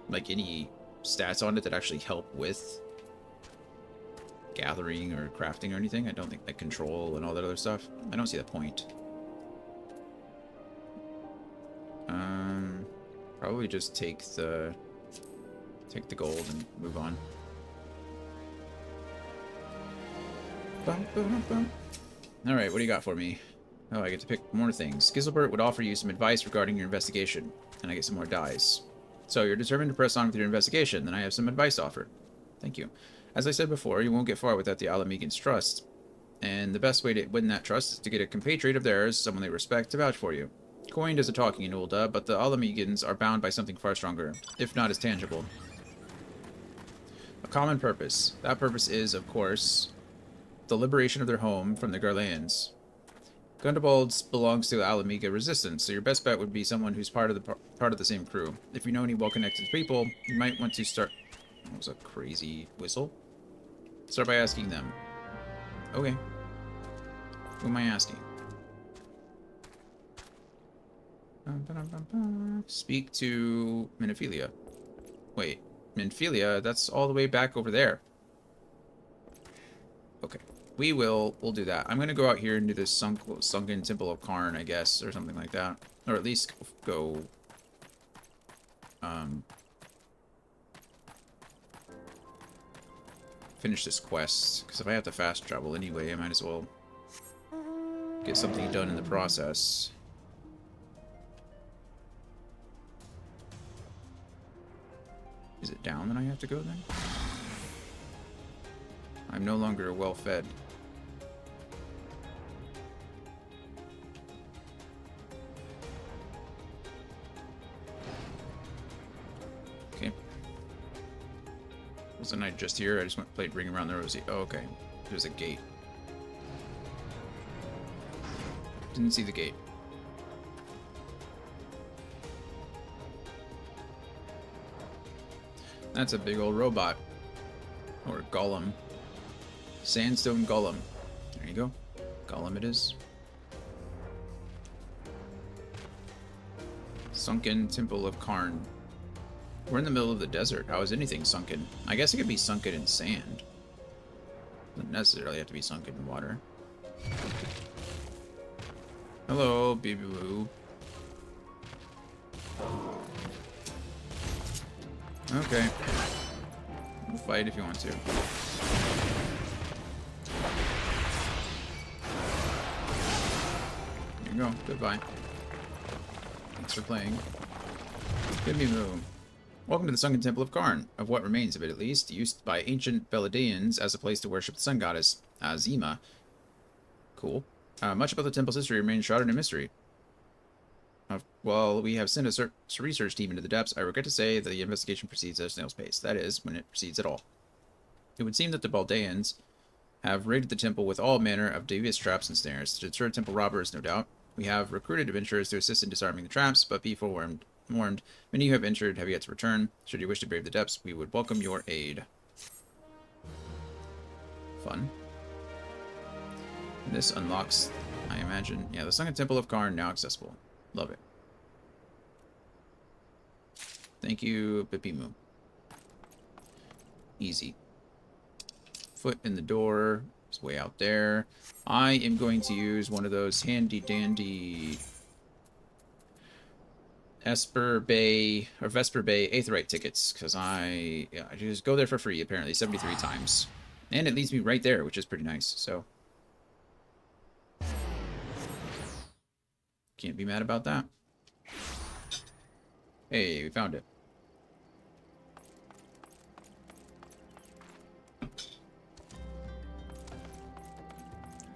A: like any stats on it that actually help with gathering or crafting or anything, I don't think, like control and all that other stuff, I don't see the point. Probably just take the gold and move on. Alright, what do you got for me? Oh, I get to pick more things. Giselbert would offer you some advice regarding your investigation, and I get some more dice. So you're determined to press on with your investigation, then I have some advice to offer. Thank you. As I said before, you won't get far without the Alamegans' trust, and the best way to win that trust is to get a compatriot of theirs, someone they respect, to vouch for you. Coin does the talking in Ulda, but the Alamegans are bound by something far stronger, if not as tangible. A common purpose. That purpose is, of course, the liberation of their home from the Garleans. Gundobald belongs to the Alamega Resistance, so your best bet would be someone who's part of the same crew. If you know any well-connected people, you might want to start... That was a crazy whistle. Start by asking them. Okay. Who am I asking? Speak to Minophilia. Wait, Minophilia? That's all the way back over there. Okay. We'll do that. I'm gonna go out here and do this sunken Temple of Karn, I guess, or something like that. Or at least go... finish this quest, because if I have to fast travel anyway, I might as well get something done in the process. Is it down that I have to go then? I'm no longer well fed. Okay. Wasn't I just here? I just played Ring Around the Rosie. Oh, okay. There's a gate. Didn't see the gate. That's a big old robot. Or golem. Sandstone golem. There you go. Golem it is. Sunken Temple of Karn. We're in the middle of the desert. How is anything sunken? I guess it could be sunken in sand. Doesn't necessarily have to be sunken in water. Hello, baby boo. Okay. We'll fight if you want to. Here you go. Goodbye. Thanks for playing. Baby boo. Welcome to the Sunken Temple of Karn, of what remains of it at least, used by ancient Beledians as a place to worship the sun goddess, Azima. Cool. Much about the temple's history remains shrouded in mystery. While we have sent a research team into the depths, I regret to say that the investigation proceeds at a snail's pace. That is, when it proceeds at all. It would seem that the Baldeans have raided the temple with all manner of devious traps and snares, to deter temple robbers, no doubt. We have recruited adventurers to assist in disarming the traps, but be forewarned, many who have entered have yet to return. Should you wish to brave the depths, we would welcome your aid. Fun. This unlocks, I imagine, yeah, the Sunken Temple of Karn now accessible. Love it. Thank you, Bipimu. Easy. Foot in the door. It's way out there. I am going to use one of those handy dandy Vesper Bay Aetheryte tickets, because I just go there for free, apparently, 73 times. And it leads me right there, which is pretty nice, so. Can't be mad about that. Hey, we found it.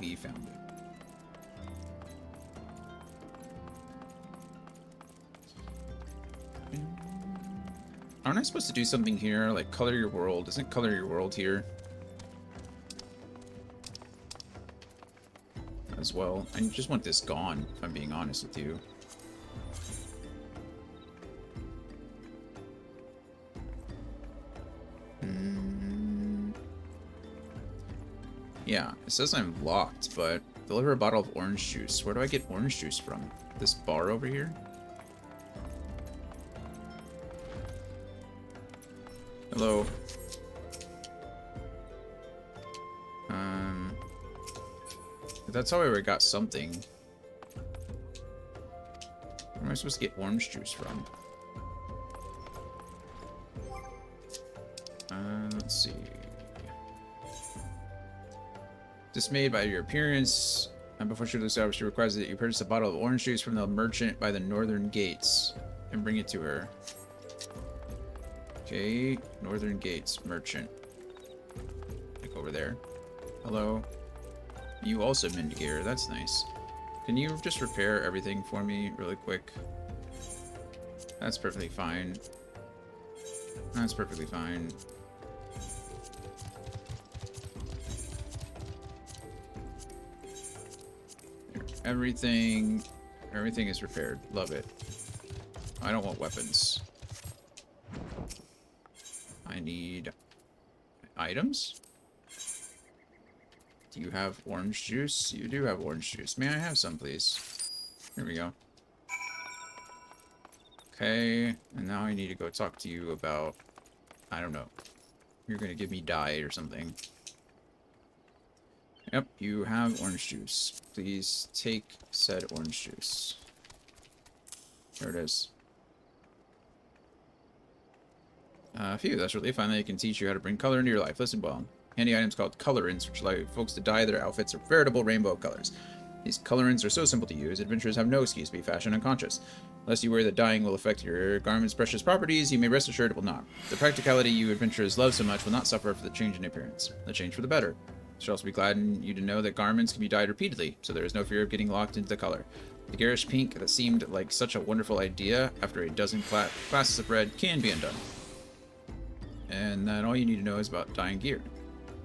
A: We found it. Aren't I supposed to do something here? Like color your world. Isn't color your world here? As well. I just want this gone, if I'm being honest with you. Yeah, it says I'm locked, but deliver a bottle of orange juice. Where do I get orange juice from? This bar over here? Hello. That's how I already got something. Where am I supposed to get orange juice from? Let's see. Dismayed by your appearance, and before she loses out, she requires that you purchase a bottle of orange juice from the merchant by the northern gates and bring it to her. Okay, northern gates, merchant. Like over there. Hello. You also mend gear, that's nice. Can you just repair everything for me really quick? That's perfectly fine. That's perfectly fine. Everything is repaired. Love it. I don't want weapons. I need items? Do you have orange juice? You do have orange juice. May I have some, please? Here we go. Okay, and now I need to go talk to you about... I don't know. You're gonna give me dye or something. Yep, you have orange juice. Please take said orange juice. There it is. Phew, that's relief. Finally, I can teach you how to bring color into your life. Listen well. Handy items called colorants, which allow folks to dye their outfits a veritable rainbow of colors. These colorants are so simple to use, adventurers have no excuse to be fashion unconscious. Unless you worry that dyeing will affect your garment's precious properties, you may rest assured it will not. The practicality you adventurers love so much will not suffer for the change in appearance. The change for the better. You should also be glad you to know that garments can be dyed repeatedly, so there is no fear of getting locked into the color. The garish pink that seemed like such a wonderful idea after a dozen classes of red can be undone. And then all you need to know is about dyeing gear.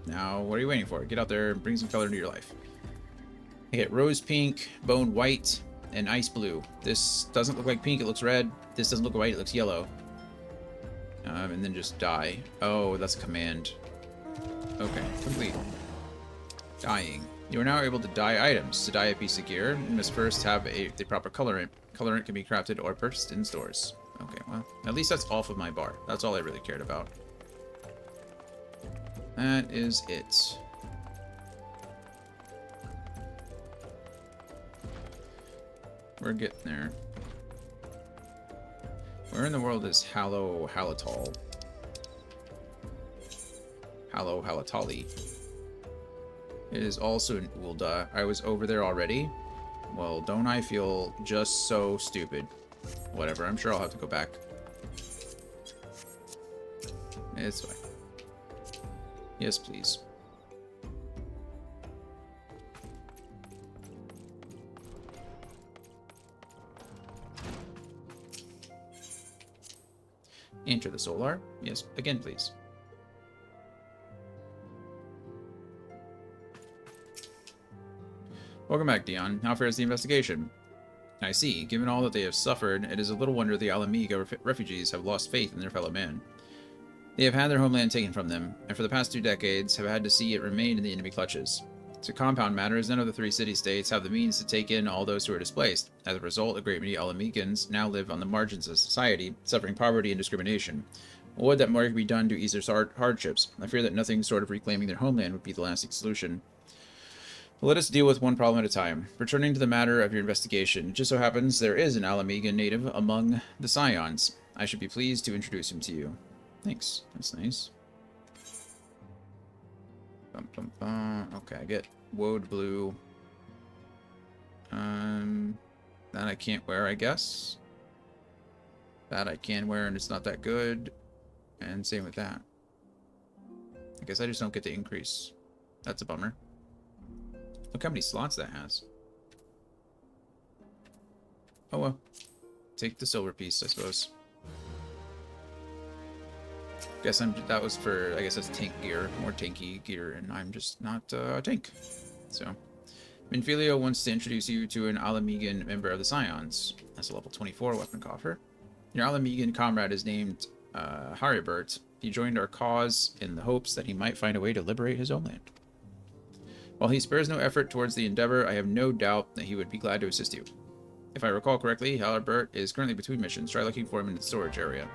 A: Now, what are you waiting for? Get out there and bring some color into your life. I get rose pink, bone white, and ice blue. This doesn't look like pink, it looks red. This doesn't look white, it looks yellow. And then just die. Oh, that's a command. Okay, complete. Dyeing. You are now able to dye items. To dye a piece of gear, you must first have the proper colorant. Colorant can be crafted or purchased in stores. Okay, well, at least that's off of my bar. That's all I really cared about. That is it. We're getting there. Where in the world is Halatali? It is also in Ulda. I was over there already. Well, don't I feel just so stupid? Whatever, I'm sure I'll have to go back. It's fine. Yes, please. Enter the Solar. Yes, again, please. Welcome back, Dion. How fares the investigation? I see. Given all that they have suffered, it is a little wonder the Alamiga refugees have lost faith in their fellow man. They have had their homeland taken from them, and for the past 2 decades have had to see it remain in the enemy clutches. To compound matters, none of the 3 city-states have the means to take in all those who are displaced. As a result, a great many Alamigans now live on the margins of society, suffering poverty and discrimination. What would that more could be done to ease their hardships? I fear that nothing short of reclaiming their homeland would be the lasting solution. But let us deal with one problem at a time. Returning to the matter of your investigation, it just so happens there is an Alamigan native among the Scions. I should be pleased to introduce him to you. Thanks. That's nice. Bum, bum, bum. Okay, I get woad blue. That I can't wear, I guess. That I can wear, and it's not that good. And same with that. I guess I just don't get the increase. That's a bummer. Look how many slots that has. Oh well. Take the silver piece, I suppose. Guess that was for, I guess that's tank gear, more tanky gear, and I'm just not a tank. So, Minfilio wants to introduce you to an Alamigan member of the Scions. That's a level 24 weapon coffer. Your Alamigan comrade is named Haribert. He joined our cause in the hopes that he might find a way to liberate his homeland. While he spares no effort towards the endeavor, I have no doubt that he would be glad to assist you. If I recall correctly, Haribert is currently between missions. Try looking for him in the storage area.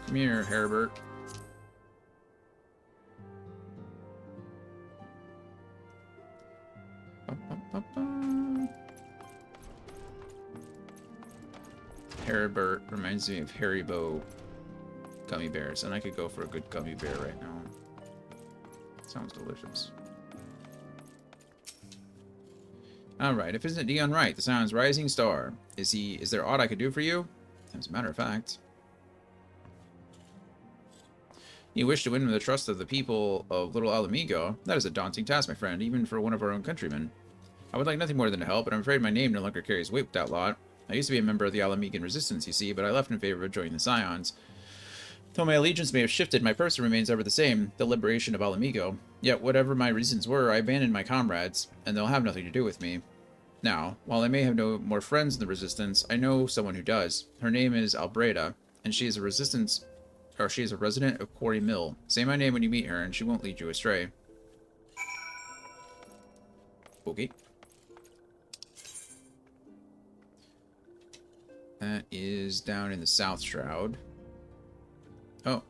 A: Come here, Herbert. Herbert reminds me of Haribo gummy bears, and I could go for a good gummy bear right now. Sounds delicious. Alright, if isn't Dion right, the Scion's rising star. Is there aught I could do for you? As a matter of fact. You wish to win the trust of the people of Little Alamigo? That is a daunting task, my friend, even for one of our own countrymen. I would like nothing more than to help, but I'm afraid my name no longer carries weight with that lot. I used to be a member of the Alamigan resistance, you see, but I left in favor of joining the Scions. Though my allegiance may have shifted, my purpose remains ever the same, the liberation of Alamigo. Yet, whatever my reasons were, I abandoned my comrades, and they'll have nothing to do with me. Now, while I may have no more friends in the resistance, I know someone who does. Her name is Albreda, and she is a resident of Quarry Mill. Say my name when you meet her, and she won't lead you astray. Okay. That is down in the South Shroud. Oh.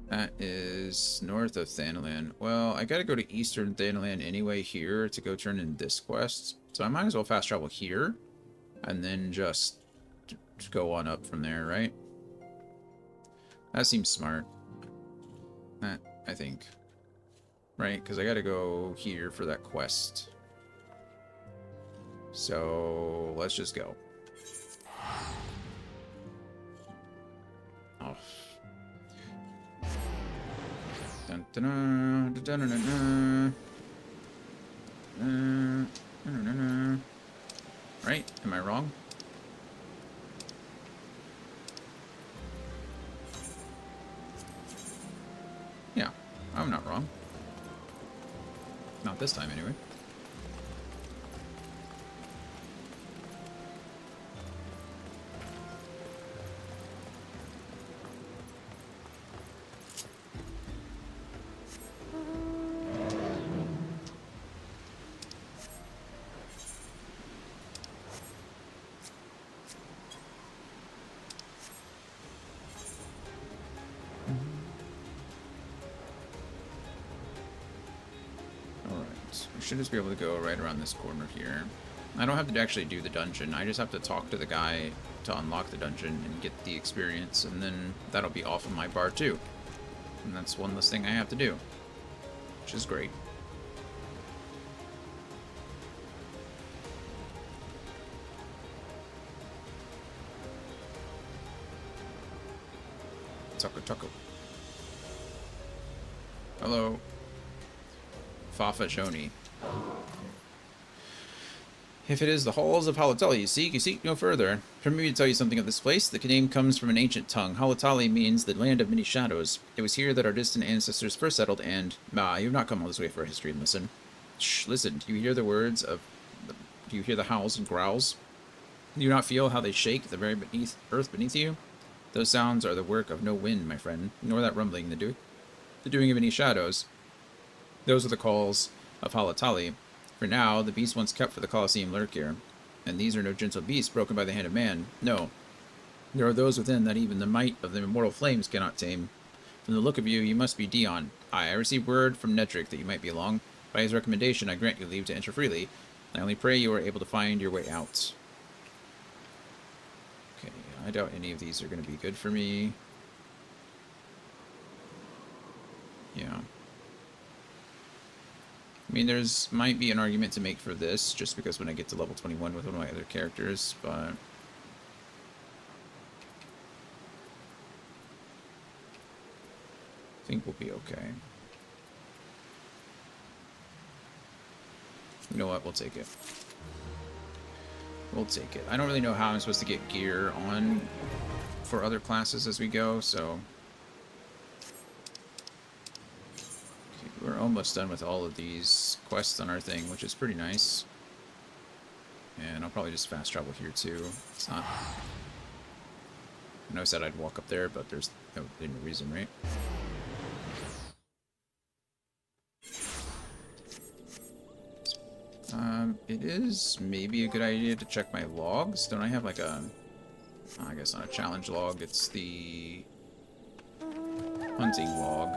A: That is north of Thanalan. Well, I gotta go to eastern Thanalan anyway here to go turn in this quest. So I might as well fast travel here. And then just go on up from there, right? That seems smart. I think. Right? Because I gotta go here for that quest. So, let's just go. Oh. Dun, dun, dun, dun, dun, dun, dun. Dun, dun, dun. Right? Am I wrong? I'm not wrong. Not this time, anyway. We should just be able to go right around this corner here. I don't have to actually do the dungeon. I just have to talk to the guy to unlock the dungeon and get the experience, and then that'll be off of my bar too. And that's one less thing I have to do, which is great. Taco. Hello. Fafa Shoni. If it is the halls of Halatali you seek no further. Permit me to tell you something of this place. The name comes from an ancient tongue. Halatali means the land of many shadows. It was here that our distant ancestors first settled, and you've not come all this way for history and listen. Shh, listen. Do you hear the words of... Do you hear the howls and growls? Do you not feel how they shake the very earth beneath you? Those sounds are the work of no wind, my friend, nor that rumbling the doing of any shadows. Those are the calls of Halatali. For now, the beasts once kept for the Colosseum lurk here. And these are no gentle beasts broken by the hand of man. No. There are those within that even the might of the immortal flames cannot tame. From the look of you, you must be Dion. I received word from Nedrick that you might be along. By his recommendation, I grant you leave to enter freely. I only pray you are able to find your way out. Okay, I doubt any of these are going to be good for me. Yeah. I mean, might be an argument to make for this, just because when I get to level 21 with one of my other characters, but... I think we'll be okay. You know what? We'll take it. We'll take it. I don't really know how I'm supposed to get gear on for other classes as we go, so... We're almost done with all of these quests on our thing, which is pretty nice. And I'll probably just fast travel here too. It's not... I know I said I'd walk up there, but there's no reason, right? It is maybe a good idea to check my logs. Don't I have like a... I guess not a challenge log, it's the... hunting log.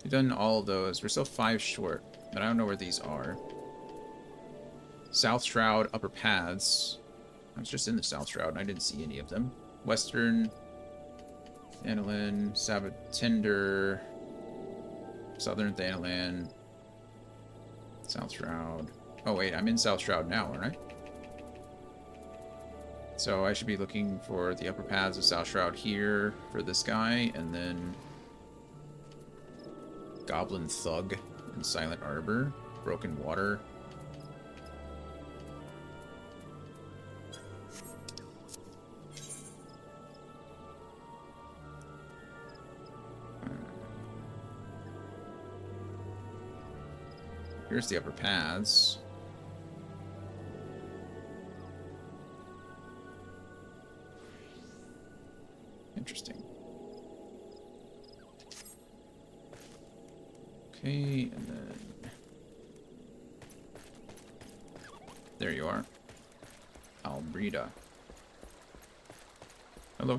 A: We've done all of those. We're still 5 short, but I don't know where these are. South Shroud, Upper Paths. I was just in the South Shroud and I didn't see any of them. Western, Thanalin, Sabatender, Southern Thanalin, South Shroud. Oh wait, I'm in South Shroud now, aren't I? So I should be looking for the Upper Paths of South Shroud here for this guy, and then... Goblin Thug and Silent Arbor, Broken Water. Here's the Upper Paths. Interesting. Okay, and then... There you are. Albreda. Hello.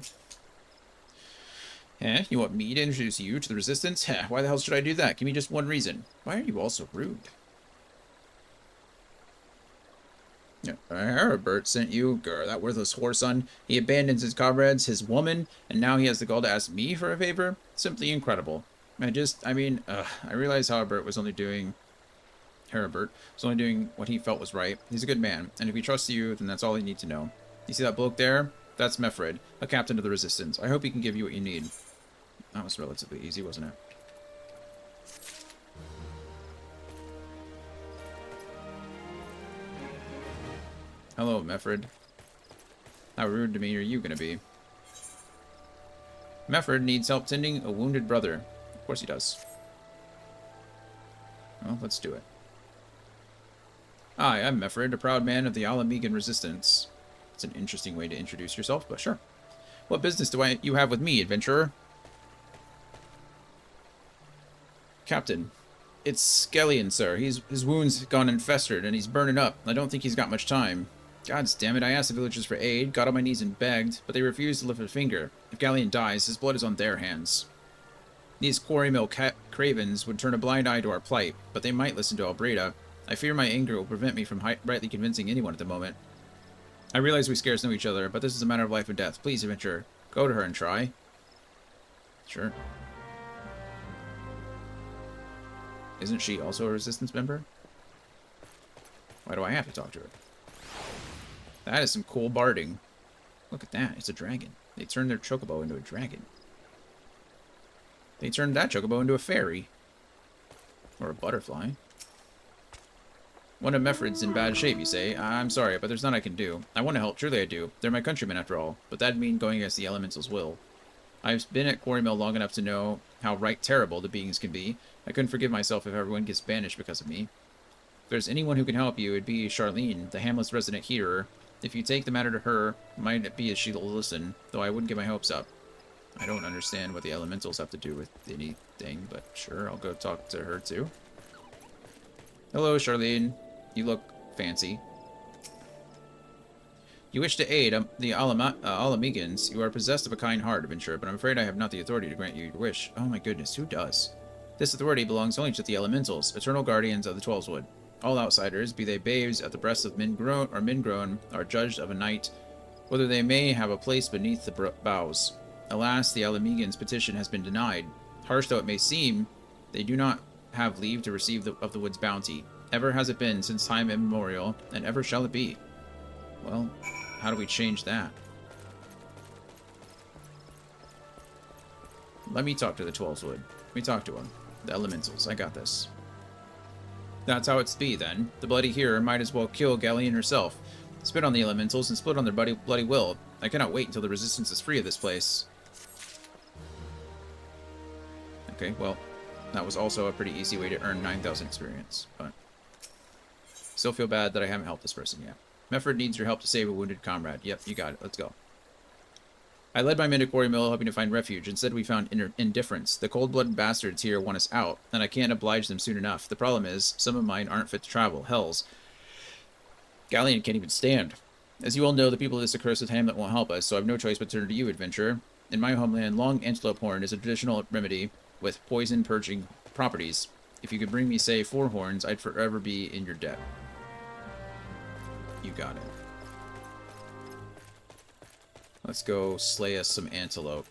A: You want me to introduce you to the Resistance? Why the hell should I do that? Give me just one reason. Why are you all so rude? Yeah, Herbert sent you, grr, that worthless whoreson. He abandons his comrades, his woman, and now he has the gall to ask me for a favor? Simply incredible. I realize Herbert was only doing what he felt was right. He's a good man, and if he trusts you, then that's all you need to know. You see that bloke there? That's Mefred, a captain of the Resistance. I hope he can give you what you need. That was relatively easy, wasn't it? Hello, Mefred. How rude to me are you gonna be? Mefred needs help tending a wounded brother. Of course he does. Well, let's do it. Hi, I'm Meffred, a proud man of the Alamegan Resistance. It's an interesting way to introduce yourself, but sure. What business do you have with me, adventurer? Captain, it's Skellion, sir. His wounds gone infested, and he's burning up. I don't think he's got much time. God damn it, I asked the villagers for aid, got on my knees and begged, but they refused to lift a finger. If Galleon dies, his blood is on their hands. These quarry mill cravens would turn a blind eye to our plight, but they might listen to Albreda. I fear my anger will prevent me from rightly convincing anyone at the moment. I realize we scarce know each other, but this is a matter of life and death. Please, adventurer, go to her and try. Sure. Isn't she also a Resistance member? Why do I have to talk to her? That is some cool barding. Look at that. It's a dragon. They turned their chocobo into a dragon. They turned that chocobo into a fairy. Or a butterfly. One of Meffred's in bad shape, you say? I'm sorry, but there's none I can do. I want to help, truly I do. They're my countrymen after all. But that'd mean going against the elemental's will. I've been at Quarry Mill long enough to know how right terrible the beings can be. I couldn't forgive myself if everyone gets banished because of me. If there's anyone who can help you, it'd be Charlene, the hamlet's resident healer. If you take the matter to her, it might be as she'll listen, though I wouldn't get my hopes up. I don't understand what the elementals have to do with anything, but sure, I'll go talk to her too. Hello, Charlene. You look fancy. You wish to aid the Alamegans. You are possessed of a kind heart, adventurer, but I'm afraid I have not the authority to grant you your wish. Oh my goodness, who does? This authority belongs only to the elementals, eternal guardians of the Twelveswood. All outsiders, be they babes at the breasts of men grown, are judged of a night, whether they may have a place beneath the boughs. Alas, the Alamegans' petition has been denied. Harsh though it may seem, they do not have leave to receive of the wood's bounty. Ever has it been since time immemorial, and ever shall it be. Well, how do we change that? Let me talk to the Twelveswood. Let me talk to them. The elementals. I got this. That's how it's be, then. The bloody hero might as well kill Galleon herself. Spit on the elementals and split on their bloody will. I cannot wait until the resistance is free of this place. Okay, well, that was also a pretty easy way to earn 9,000 experience, but still feel bad that I haven't helped this person yet. Meffred needs your help to save a wounded comrade. Yep, you got it. Let's go. I led my men to Quarry Mill, hoping to find refuge. Instead, we found indifference. The cold-blooded bastards here want us out, and I can't oblige them soon enough. The problem is, some of mine aren't fit to travel. Hells. Galleon can't even stand. As you all know, the people of this accursed hamlet won't help us, so I've no choice but to turn to you, adventurer. In my homeland, long antelope horn is a traditional remedy with poison-purging properties. If you could bring me, say, 4 horns, I'd forever be in your debt. You got it. Let's go slay us some antelope.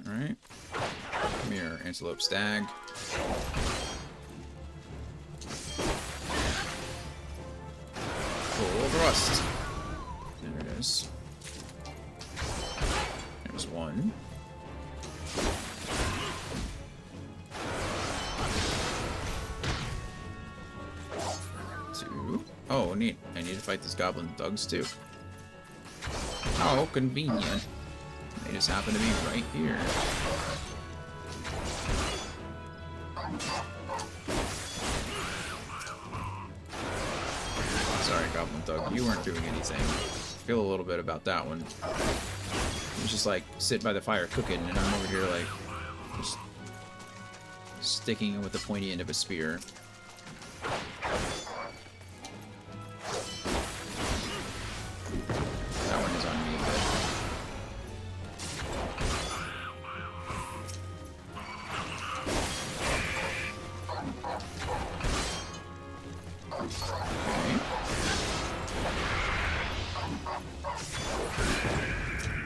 A: Alright. Come here, antelope stag. Full thrust. There it is. There's one. Oh, neat. I need to fight these goblin thugs, too. How convenient. They just happen to be right here. Sorry, goblin thug. You weren't doing anything. Feel a little bit about that one. He was just, like, sitting by the fire cooking, and I'm over here, like, just sticking with the pointy end of a spear.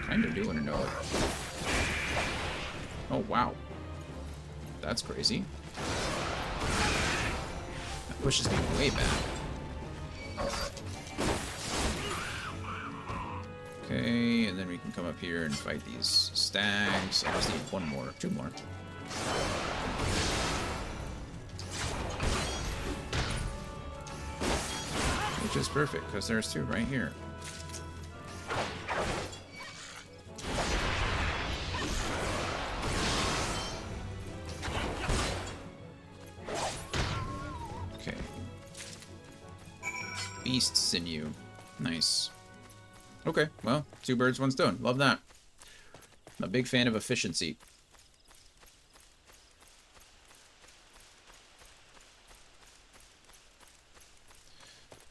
A: Kinda do want to know it. Oh, wow. That's crazy. That pushes me way back. Okay, and then we can come up here and fight these stags. I just need 2 more. Which is perfect, because there's 2 right here. beast sinew. Nice. Okay, well, 2 birds, 1 stone. Love that. I'm a big fan of efficiency.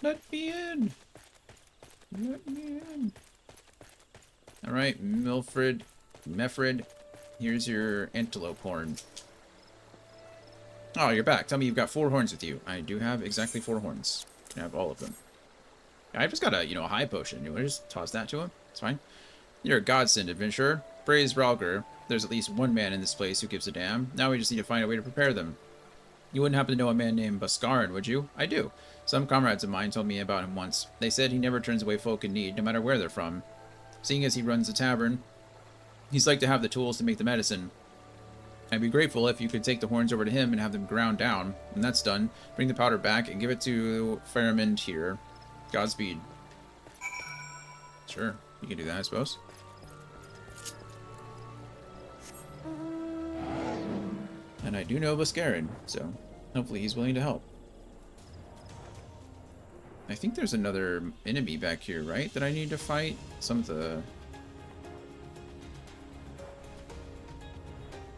A: Let me in. Let me in. Alright, Mefrid, here's your antelope horn. Oh, you're back. Tell me you've got 4 horns with you. I do have exactly 4 horns. Can have all of them. I just got a, a high potion. You want to just toss that to him? It's fine. You're a godsend, adventurer. Praise Bralger. There's at least one man in this place who gives a damn. Now we just need to find a way to prepare them. You wouldn't happen to know a man named Baskarin, would you? I do. Some comrades of mine told me about him once. They said he never turns away folk in need, no matter where they're from. Seeing as he runs a tavern, he's like to have the tools to make the medicine. I'd be grateful if you could take the horns over to him and have them ground down. When that's done, bring the powder back and give it to Faramond here. Godspeed. Sure, you can do that, I suppose. And I do know Baskarin, so hopefully he's willing to help. I think there's another enemy back here, right, that I need to fight? Some of the...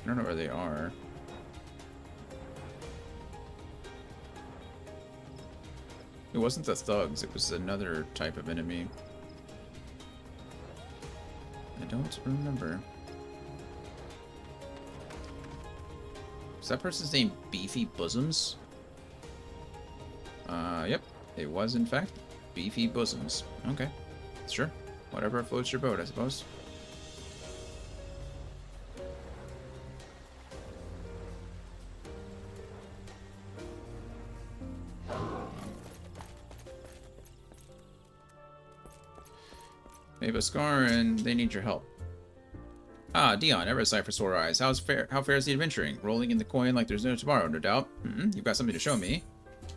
A: I don't know where they are. It wasn't the thugs, it was another type of enemy. I don't remember. Is that person's name Beefy Bosoms? Yep. It was, in fact, Beefy Bosoms. Okay. Sure. Whatever floats your boat, I suppose. Hey, Baskarin, they need your help. Ah, Dion, ever a sight for sore eyes. How fair is the adventuring? Rolling in the coin like there's no tomorrow, no doubt. You've got something to show me.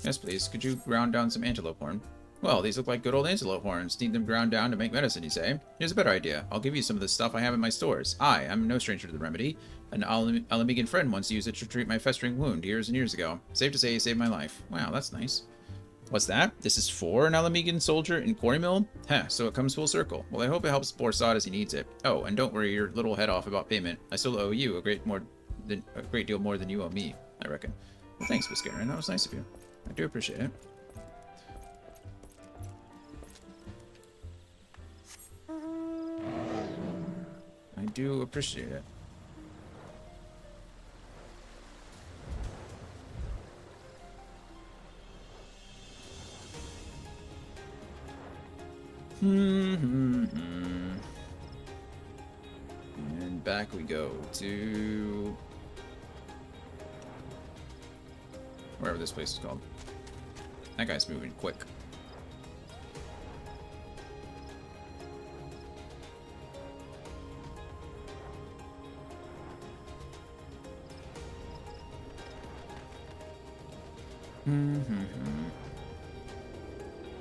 A: Yes, please. Could you ground down some antelope horn? Well, these look like good old antelope horns. Need them ground down to make medicine, you say? Here's a better idea. I'll give you some of the stuff I have in my stores. I'm no stranger to the remedy. An Alamigan friend once used it to treat my festering wound years and years ago. Safe to say he saved my life. Wow, that's nice. What's that? This is for an Alamigan soldier in Quarrymill? Heh, so it comes full circle. Well, I hope it helps poor Sod as he needs it. Oh, and don't worry your little head off about payment. I still owe you a great deal more than you owe me, I reckon. Well, thanks, Baskarin. That was nice of you. I do appreciate it. I do appreciate it. And back we go to wherever this place is called. That guy's moving quick.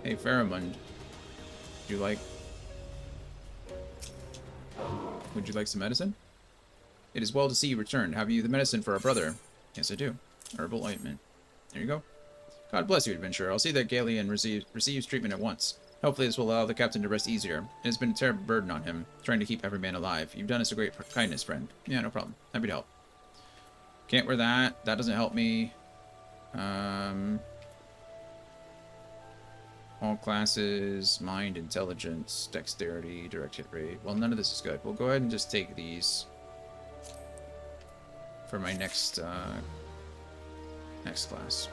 A: Hey, Faramond. Would you like some medicine? It is well to see you returned. Have you the medicine for our brother? Yes, I do. Herbal ointment. There you go. God bless you, adventurer. I'll see that Galeon receives treatment at once. Hopefully this will allow the captain to rest easier. It has been a terrible burden on him, trying to keep every man alive. You've done us a great kindness, friend. Yeah, no problem. Happy to help. Can't wear that. That doesn't help me. All classes, mind, intelligence, dexterity, direct hit rate. Well, none of this is good. We'll go ahead and just take these for my next class.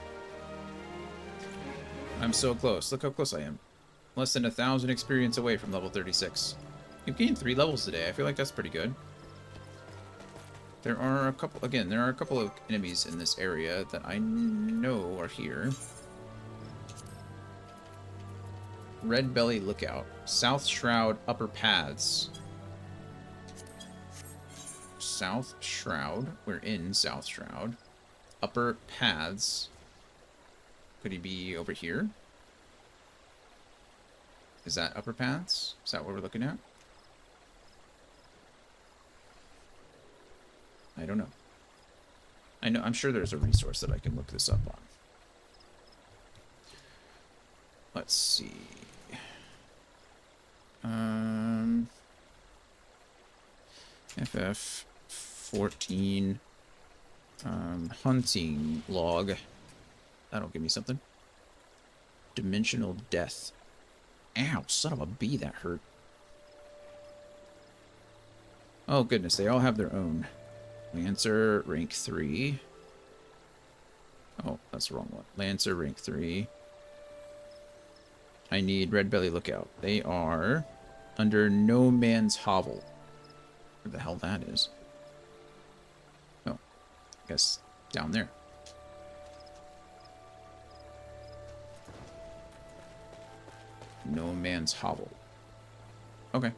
A: I'm so close. Look how close I am. Less than 1,000 experience away from level 36. You've gained 3 levels today. I feel like that's pretty good. There are a couple of enemies in this area that I know are here. Red Belly Lookout. South Shroud, Upper Paths. South Shroud. We're in South Shroud. Upper Paths. Could he be over here? Is that Upper Paths? Is that what we're looking at? I don't know. I'm sure there's a resource that I can look this up on. let's see. FF 14. Hunting log. That'll give me something. Dimensional death. Ow, son of a bee, that hurt. Oh goodness, they all have their own. Lancer, rank 3. Oh, that's the wrong one. Lancer, rank 3. I need Red Belly Lookout. They are under No Man's Hovel. Where the hell that is? Oh, I guess down there. No Man's Hovel. Okay.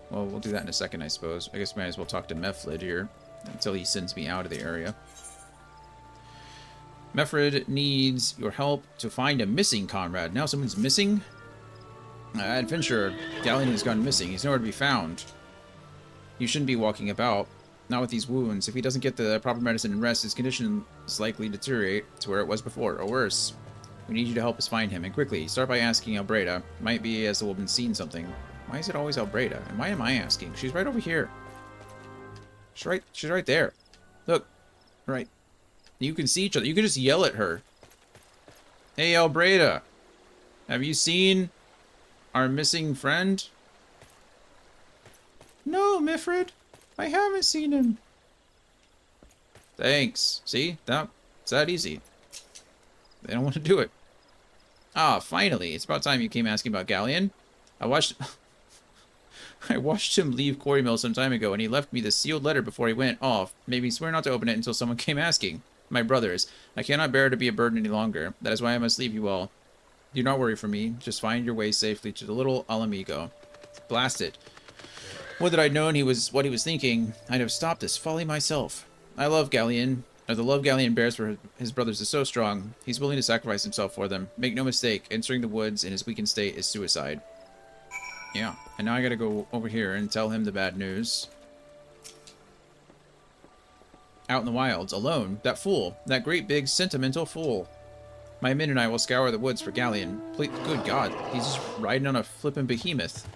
A: Well, we'll do that in a second, I suppose. I guess we might as well talk to Meflid here until he sends me out of the area. Mefrid needs your help to find a missing comrade. Now someone's missing? Adventurer, Galleon has gone missing. He's nowhere to be found. You shouldn't be walking about. Not with these wounds. If he doesn't get the proper medicine and rest, his condition is likely to deteriorate to where it was before, or worse. We need you to help us find him, and quickly. Start by asking Albreda. Might be as the woman's seen something. Why is it always Albreda? And why am I asking? She's right over here. She's right there. Look. Right. You can see each other. You can just yell at her. Hey, Albreda. Have you seen our missing friend? No, Mifrid. I haven't seen him. Thanks. See? It's that easy. They don't want to do it. Ah, finally. It's about time you came asking about Galleon. I watched him leave Quarry Mill some time ago, and he left me this sealed letter before he went off. Made me swear not to open it until someone came asking. My brothers. I cannot bear to be a burden any longer. That is why I must leave you all. Do not worry for me. Just find your way safely to the little Alamigo. Blast it. Would that I'd known what he was thinking, I'd have stopped this folly myself. I love Galleon. Or the love Galleon bears for his brothers is so strong, he's willing to sacrifice himself for them. Make no mistake, entering the woods in his weakened state is suicide. Yeah, and now I gotta go over here and tell him the bad news. Out in the wilds, alone, that fool, that great big sentimental fool. My men and I will scour the woods for Galleon. Please, good God, he's just riding on a flippin' behemoth.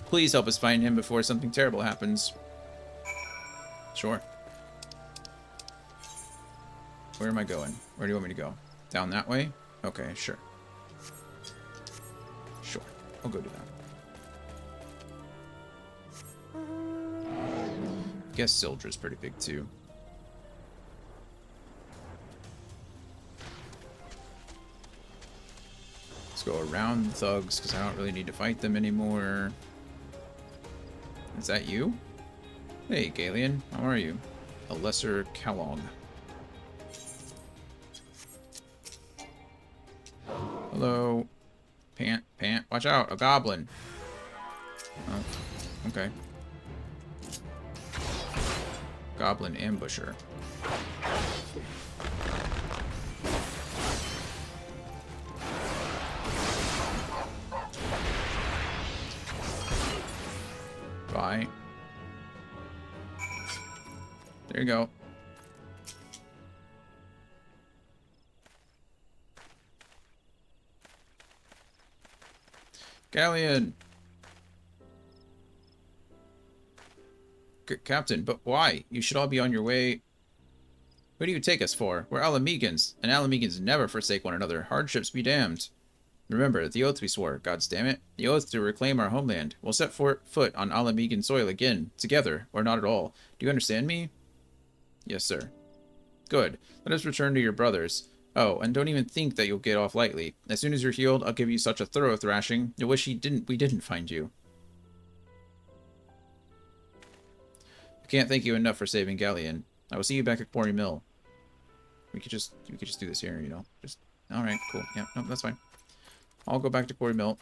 A: Please help us find him before something terrible happens. Sure. Where am I going? Where do you want me to go? Down that way? Okay, sure. Sure. I'll go do that. I guess Sildra's pretty big too. Let's go around the thugs because I don't really need to fight them anymore. Is that you? Hey, Galleon. How are you? A lesser Kalong. Hello. Pant. Watch out. A goblin. Oh, okay. Goblin ambusher. Bye. There you go. Galleon! Captain, but why? You should all be on your way. Who do you take us for? We're Alamegans, and Alamegans never forsake one another. Hardships be damned. Remember, the oath we swore, goddamn it. The oath to reclaim our homeland. We'll set foot on Alamegan soil again, together, or not at all. Do you understand me? Yes, sir. Good. Let us return to your brothers. Oh, and don't even think that you'll get off lightly. As soon as you're healed, I'll give you such a thorough thrashing. You'll wish we didn't find you. I can't thank you enough for saving Galleon. I will see you back at Quarry Mill. We could just do this here, you know. Just all right, cool. Yeah, no, that's fine. I'll go back to Quarry Mill.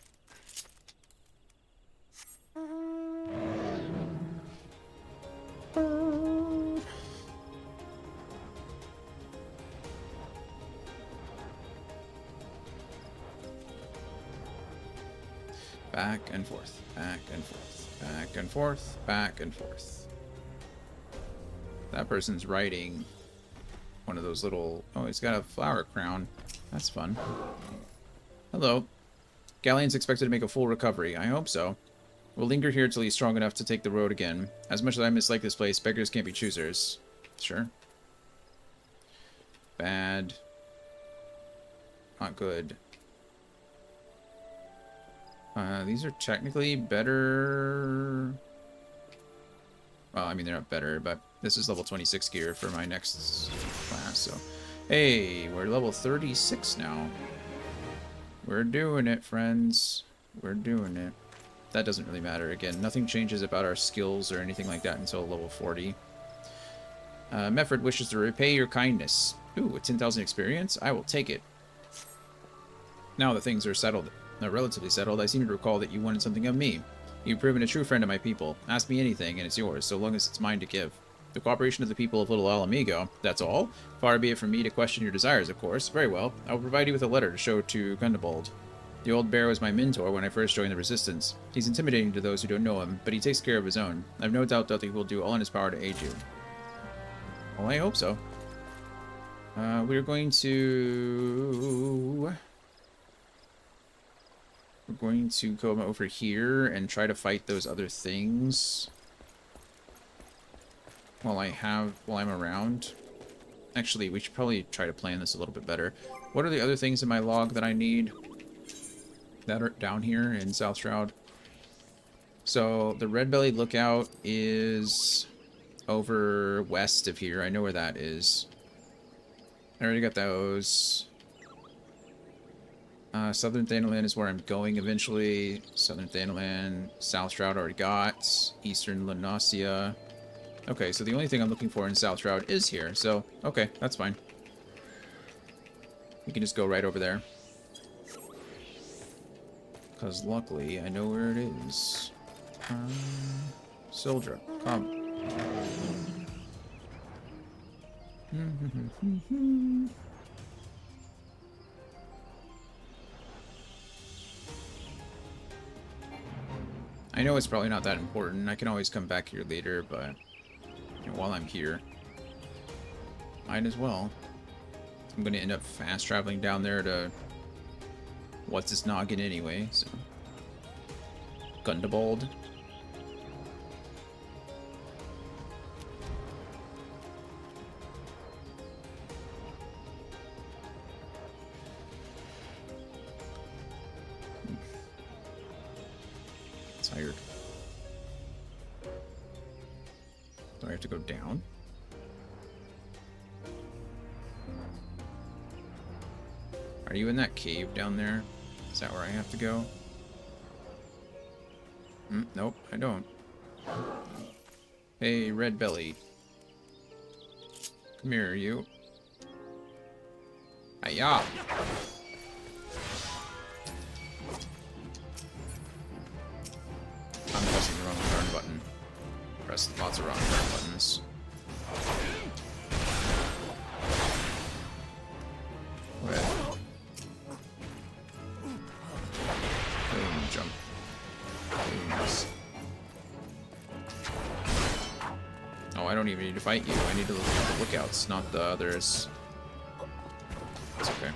A: Back and forth, back and forth, back and forth, back and forth. That person's writing one of those little... Oh, he's got a flower crown. That's fun. Hello. Galleon's expected to make a full recovery. I hope so. We'll linger here till he's strong enough to take the road again. As much as I mislike this place, beggars can't be choosers. Sure. Bad. Not good. These are technically better... Well, I mean, they're not better, but this is level 26 gear for my next class, so... Hey, we're level 36 now. We're doing it, friends. We're doing it. That doesn't really matter. Again, nothing changes about our skills or anything like that until level 40. Mefford wishes to repay your kindness. Ooh, a 10,000 experience? I will take it. Now that things are settled, relatively settled, I seem to recall that you wanted something of me. You've proven a true friend of my people. Ask me anything, and it's yours, so long as it's mine to give. The cooperation of the people of Little Alamigo, that's all? Far be it from me to question your desires, of course. Very well. I will provide you with a letter to show to Gundobald. The old bear was my mentor when I first joined the Resistance. He's intimidating to those who don't know him, but he takes care of his own. I've no doubt that he will do all in his power to aid you. Well, I hope so. We're going to come over here and try to fight those other things while I'm around. Actually, we should probably try to plan this a little bit better. What are the other things in my log that I need that are down here in South Shroud? So the Red-Bellied Lookout is over west of here. I know where that is. I already got those. Southern Thanalan is where I'm going eventually. Southern Thanalan, South Shroud already got. Eastern Lunacia. Okay, so the only thing I'm looking for in South Shroud is here. So, okay, that's fine. We can just go right over there. Because luckily, I know where it is. Sildra, come. I know it's probably not that important. I can always come back here later, but you know, while I'm here, might as well. I'm going to end up fast traveling down there to what's his noggin anyway, so. Gundobald. Tired. Do I have to go down? Are you in that cave down there? Is that where I have to go? Nope, I don't. Hey, Red Belly. Come here, you. Hiya! I'm pressing the wrong turn button. Pressed lots of wrong turn buttons. Well. Boom, jump. Booms. Oh, I don't even need to fight you. I need to look at the lookouts, not the others. It's okay.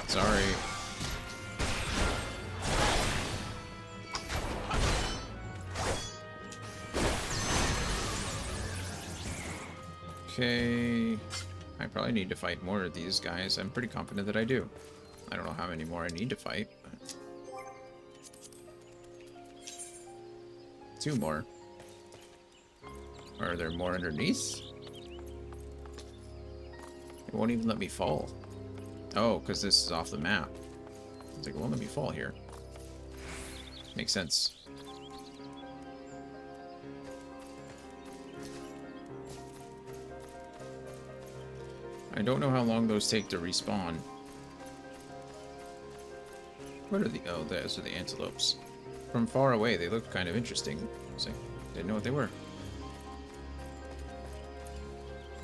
A: Sorry. Okay. I probably need to fight more of these guys. I'm pretty confident that I do. I don't know how many more I need to fight, but... 2 more. Or are there more underneath? It won't even let me fall. Oh, because this is off the map. It's like, it won't let me fall here. Makes sense. I don't know how long those take to respawn. What are the... Oh, those are the antelopes. From far away, they looked kind of interesting. It's like, didn't know what they were.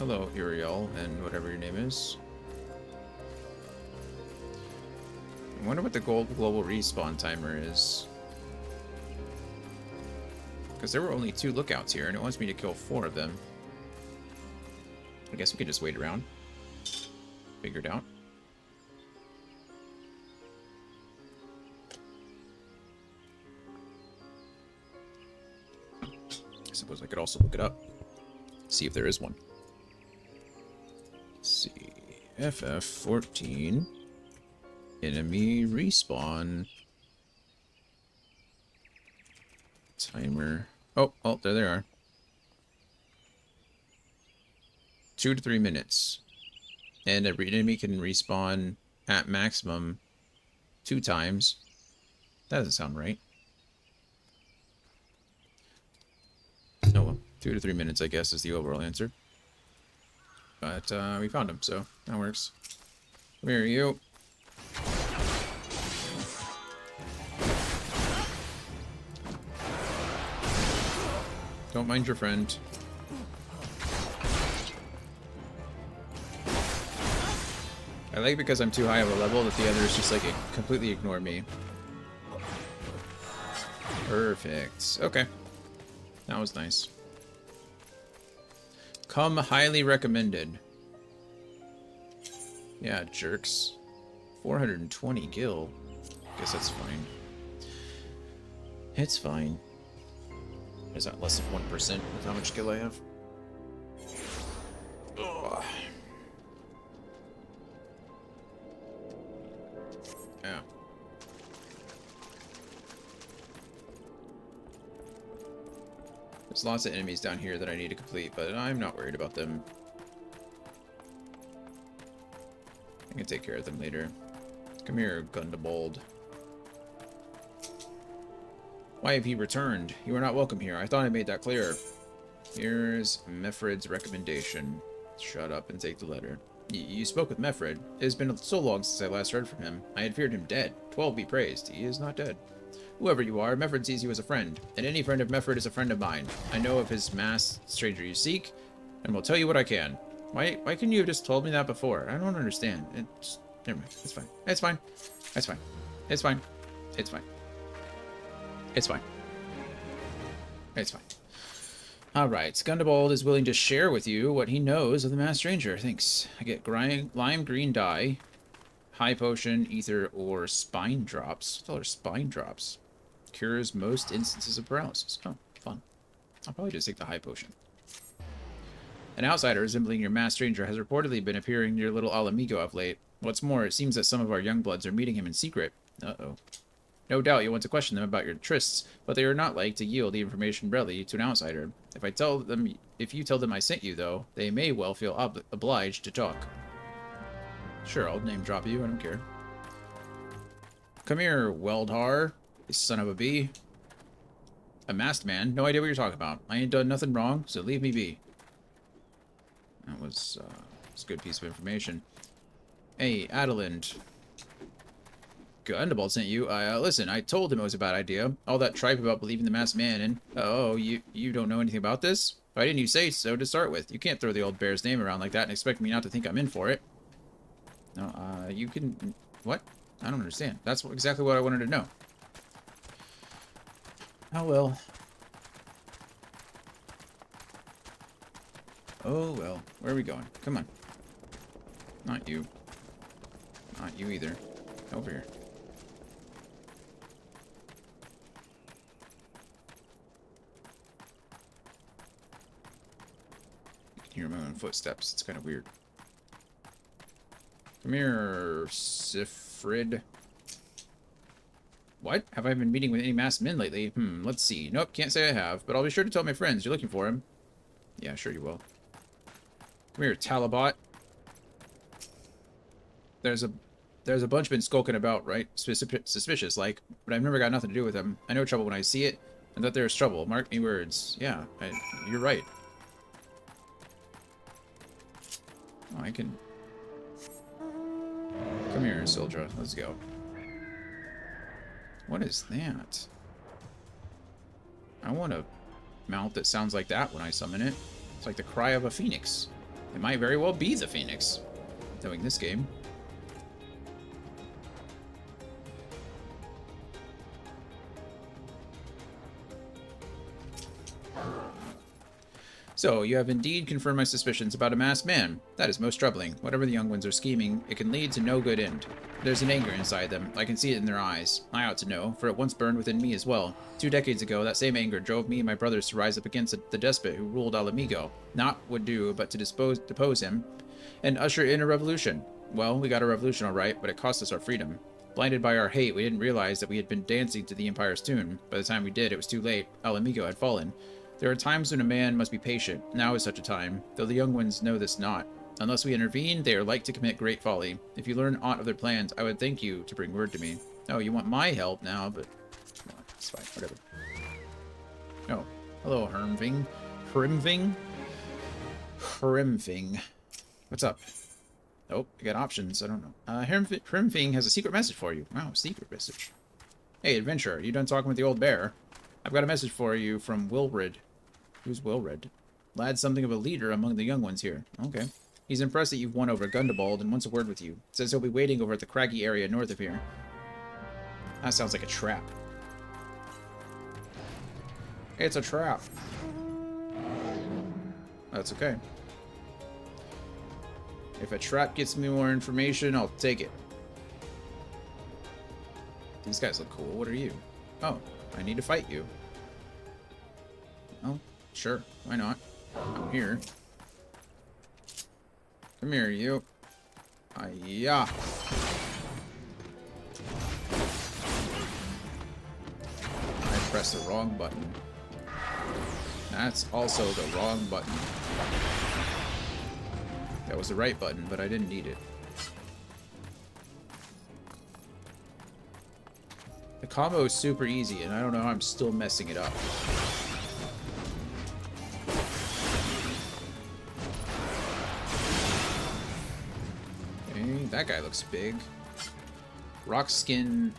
A: Hello, Uriel, and whatever your name is. I wonder what the global respawn timer is. Because there were only 2 lookouts here, and it wants me to kill 4 of them. I guess we could just wait around. Figure it out. I suppose I could also look it up. See if there is one. Let's see. FF14. Enemy respawn. Timer. Oh, there they are. 2 to 3 minutes. And every enemy can respawn at maximum 2 times. That doesn't sound right. Oh well, 2 to 3 minutes, I guess, is the overall answer. But we found him, so that works. Come here, you. Don't mind your friend. I like because I'm too high of a level that the others just like completely ignore me. Perfect. Okay. That was nice. Come highly recommended. Yeah, jerks. 420 gil. Guess that's fine. It's fine. Is that less than 1% with how much gil I have? Ugh. Yeah. There's lots of enemies down here that I need to complete, but I'm not worried about them. I can take care of them later. Come here, Gundebold. Why have you returned? You are not welcome here. I thought I made that clear. Here's Mefred's recommendation. Shut up and take the letter. You spoke with Mefred. It has been so long since I last heard from him. I had feared him dead. 12 be praised. He is not dead. Whoever you are, Mefred sees you as a friend, and any friend of Mefred is a friend of mine. I know of his masked stranger you seek, and will tell you what I can. Why couldn't you have just told me that before? I don't understand. Never mind. It's fine. It's fine. It's fine. It's fine. It's fine. It's fine. It's fine. Alright, Gundebold is willing to share with you what he knows of the Masked Stranger. Thanks. I get lime green dye, high potion, ether, or spine drops. What the hell are spine drops? Cures most instances of paralysis. Oh, fun. I'll probably just take the high potion. An outsider resembling your Masked Stranger has reportedly been appearing near Little Alamigo of late. What's more, it seems that some of our young bloods are meeting him in secret. Uh-oh. No doubt you'll want to question them about your trysts, but they are not like to yield the information readily to an outsider. If you tell them I sent you, though, they may well feel obliged to talk. Sure, I'll name drop you, I don't care. Come here, Weldhar, you son of a bee. A masked man? No idea what you're talking about. I ain't done nothing wrong, so leave me be. That was a good piece of information. Hey, Adelind. Gundebold sent you. Listen, I told him it was a bad idea. All that tripe about believing the masked man, and oh, you don't know anything about this? Why didn't you say so to start with? You can't throw the old bear's name around like that and expect me not to think I'm in for it. No, you can... What? I don't understand. That's exactly what I wanted to know. Oh, well. Oh, well. Where are we going? Come on. Not you. Not you either. Over here. Hear my own footsteps. It's kind of weird. Come here, Sifrid. What? Have I been meeting with any masked men lately? Let's see. Nope, can't say I have, but I'll be sure to tell my friends you're looking for him. Yeah, sure you will. Come here, Talabot. There's a bunch been skulking about, right? Suspicious, like, but I've never got nothing to do with them. I know trouble when I see it, and that there's trouble. Mark me words. Yeah, you're right. Oh, I can... Come here, Sildra. Let's go. What is that? I want a mount that sounds like that when I summon it. It's like the cry of a phoenix. It might very well be the Phoenix, knowing this game. So, you have indeed confirmed my suspicions about a masked man. That is most troubling. Whatever the young ones are scheming, it can lead to no good end. There's an anger inside them. I can see it in their eyes. I ought to know, for it once burned within me as well. 2 decades ago, that same anger drove me and my brothers to rise up against the despot who ruled Alamigo. Not would do, but to depose him and usher in a revolution. Well, we got a revolution all right, but it cost us our freedom. Blinded by our hate, we didn't realize that we had been dancing to the Empire's tune. By the time we did, it was too late. Alamigo had fallen. There are times when a man must be patient. Now is such a time, though the young ones know this not. Unless we intervene, they are like to commit great folly. If you learn aught of their plans, I would thank you to bring word to me. Oh, you want my help now, but... Come on, it's fine, whatever. Oh, hello, Hermving. Hermving. What's up? Oh, I got options, I don't know. Hermving has a secret message for you. Wow, secret message. Hey, adventurer, you done talking with the old bear? I've got a message for you from Wilred. Who's Wilred? Lad's something of a leader among the young ones here. Okay. He's impressed that you've won over Gundabald and wants a word with you. Says he'll be waiting over at the craggy area north of here. That sounds like a trap. It's a trap. That's okay. If a trap gets me more information, I'll take it. These guys look cool. What are you? Oh, I need to fight you. Oh, sure. Why not? I'm here. Come here, you. Yeah. I pressed the wrong button. That's also the wrong button. That was the right button, but I didn't need it. The combo is super easy, and I don't know how I'm still messing it up. Okay, that guy looks big. Rock skin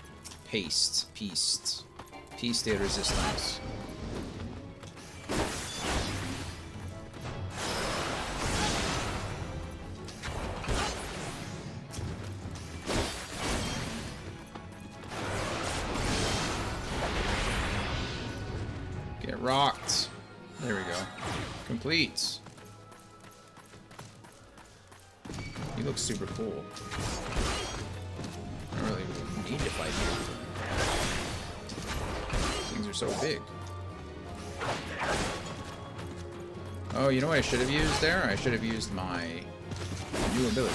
A: paste. Piece de resistance. Get rocked. There we go. Complete. He looks super cool. I don't really need to fight him. Things are so big. Oh, you know what I should have used there? I should have used my new ability.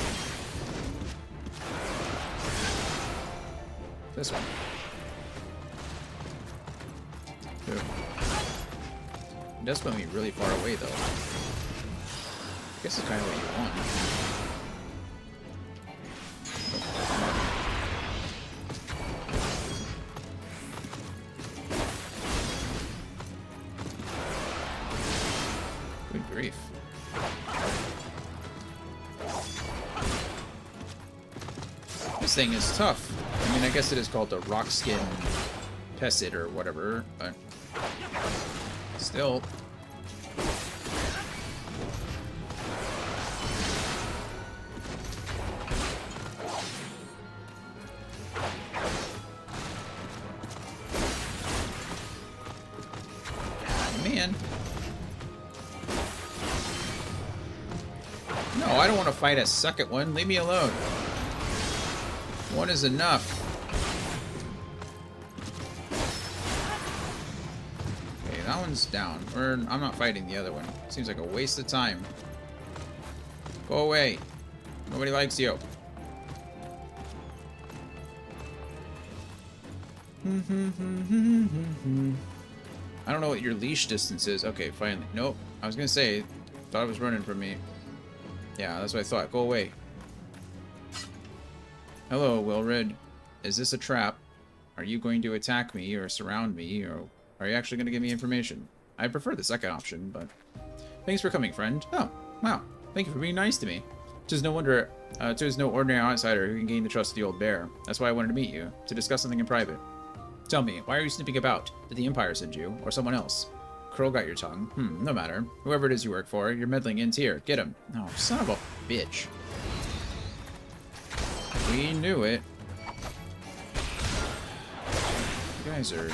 A: This one. Boom. It does put me really far away, though. I guess it's kind of what you want. Good grief. This thing is tough. I mean, I guess it is called the rock skin pesset or whatever, but still. Man. No, I don't want to fight a second one. Leave me alone. One is enough. Okay, that one's down. Or I'm not fighting the other one. Seems like a waste of time. Go away. Nobody likes you. I don't know what your leash distance is. Okay, finally. Nope. I was gonna say, thought it was running from me. Yeah, that's what I thought. Go away. Hello, Wilred. Is this a trap? Are you going to attack me or surround me, or are you actually going to give me information? I prefer the second option, but... Thanks for coming, friend. Oh, wow. Thank you for being nice to me. Tis no wonder, tis no ordinary outsider who can gain the trust of the old bear. That's why I wanted to meet you, to discuss something in private. Tell me, why are you sniffing about? Did the Empire send you, or someone else? Crow got your tongue. No matter. Whoever it is you work for, your meddling ends here. Get him. Oh, son of a bitch. We knew it. You guys are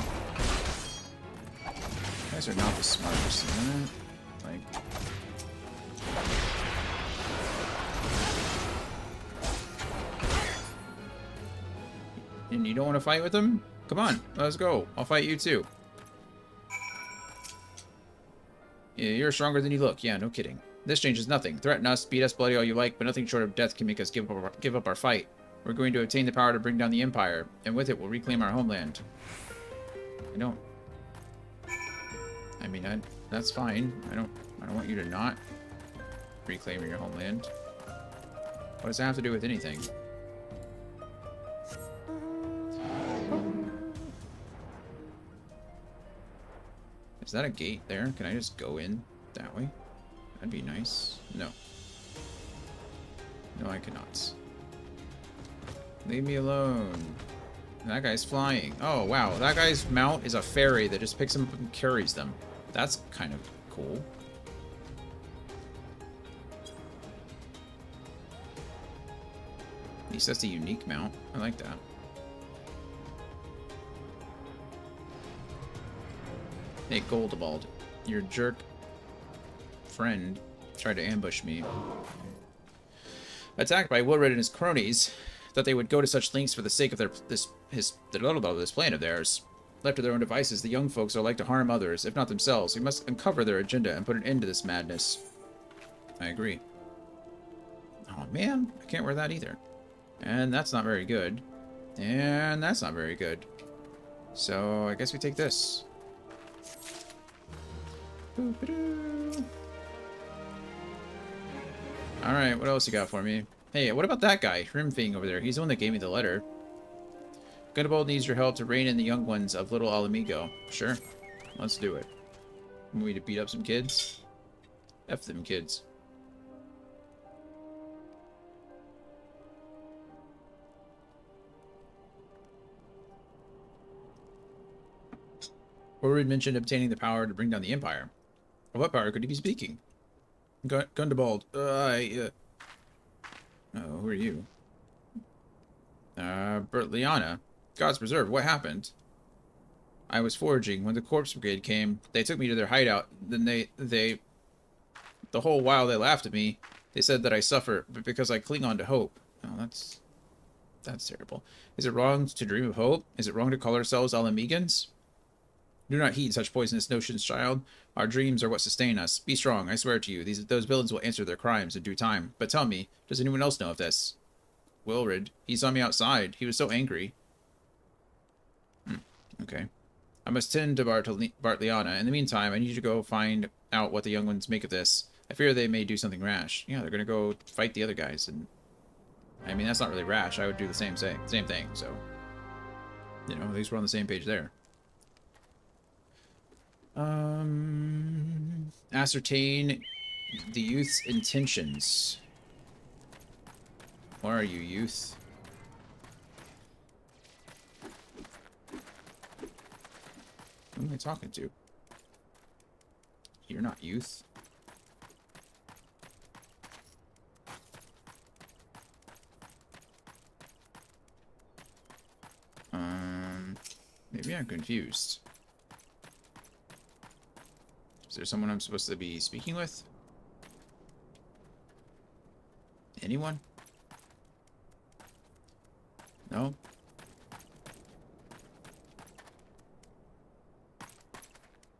A: not the smartest, isn't it? Like... And you don't want to fight with them? Come on, let's go. I'll fight you too. Yeah, you're stronger than you look. Yeah, no kidding. This changes nothing. Threaten us, beat us bloody all you like, but nothing short of death can make us give up our fight. We're going to obtain the power to bring down the Empire, and with it, we'll reclaim our homeland. I mean, that's fine. I don't want you to not reclaim your homeland. What does that have to do with anything? Is that a gate there? Can I just go in that way? That'd be nice. No. No, I cannot. Leave me alone. That guy's flying. Oh, wow. That guy's mount is a fairy that just picks them up and carries them. That's kind of cool. At least that's a unique mount. I like that. Hey, Goldebald. Your jerk friend tried to ambush me. Attacked by Wilred and his cronies, that they would go to such lengths for the sake of this plan of theirs. Left to their own devices, the young folks are like to harm others, if not themselves. We must uncover their agenda and put an end to this madness. I agree. Oh man, I can't wear that either. And that's not very good. And that's not very good. So I guess we take this. Alright, what else you got for me? Hey, what about that guy, Hrimthing over there? He's the one that gave me the letter. Gunbold needs your help to rein in the young ones of Little Alamigo. Sure, let's do it. Want me to beat up some kids? F them kids. Wilred mentioned obtaining the power to bring down the Empire. Of what power could he be speaking? Gundabald. Oh, who are you? Bertliana. God's preserve, what happened? I was foraging when the corpse brigade came. They took me to their hideout. Then the whole while they laughed at me. They said that I suffer because I cling on to hope. Oh, that's terrible. Is it wrong to dream of hope? Is it wrong to call ourselves Alamegans? Do not heed such poisonous notions, child. Our dreams are what sustain us. Be strong, I swear to you. Those villains will answer their crimes in due time. But tell me, does anyone else know of this? Wilred. He saw me outside. He was so angry. Okay. I must tend to Bartliana. In the meantime, I need you to go find out what the young ones make of this. I fear they may do something rash. Yeah, they're gonna go fight the other guys, and I mean that's not really rash. I would do the same thing. So, you know, at least we're on the same page there. Ascertain the youth's intentions. Where are you, youth? Who am I talking to? You're not youth. Maybe I'm confused. Is there someone I'm supposed to be speaking with? Anyone? No?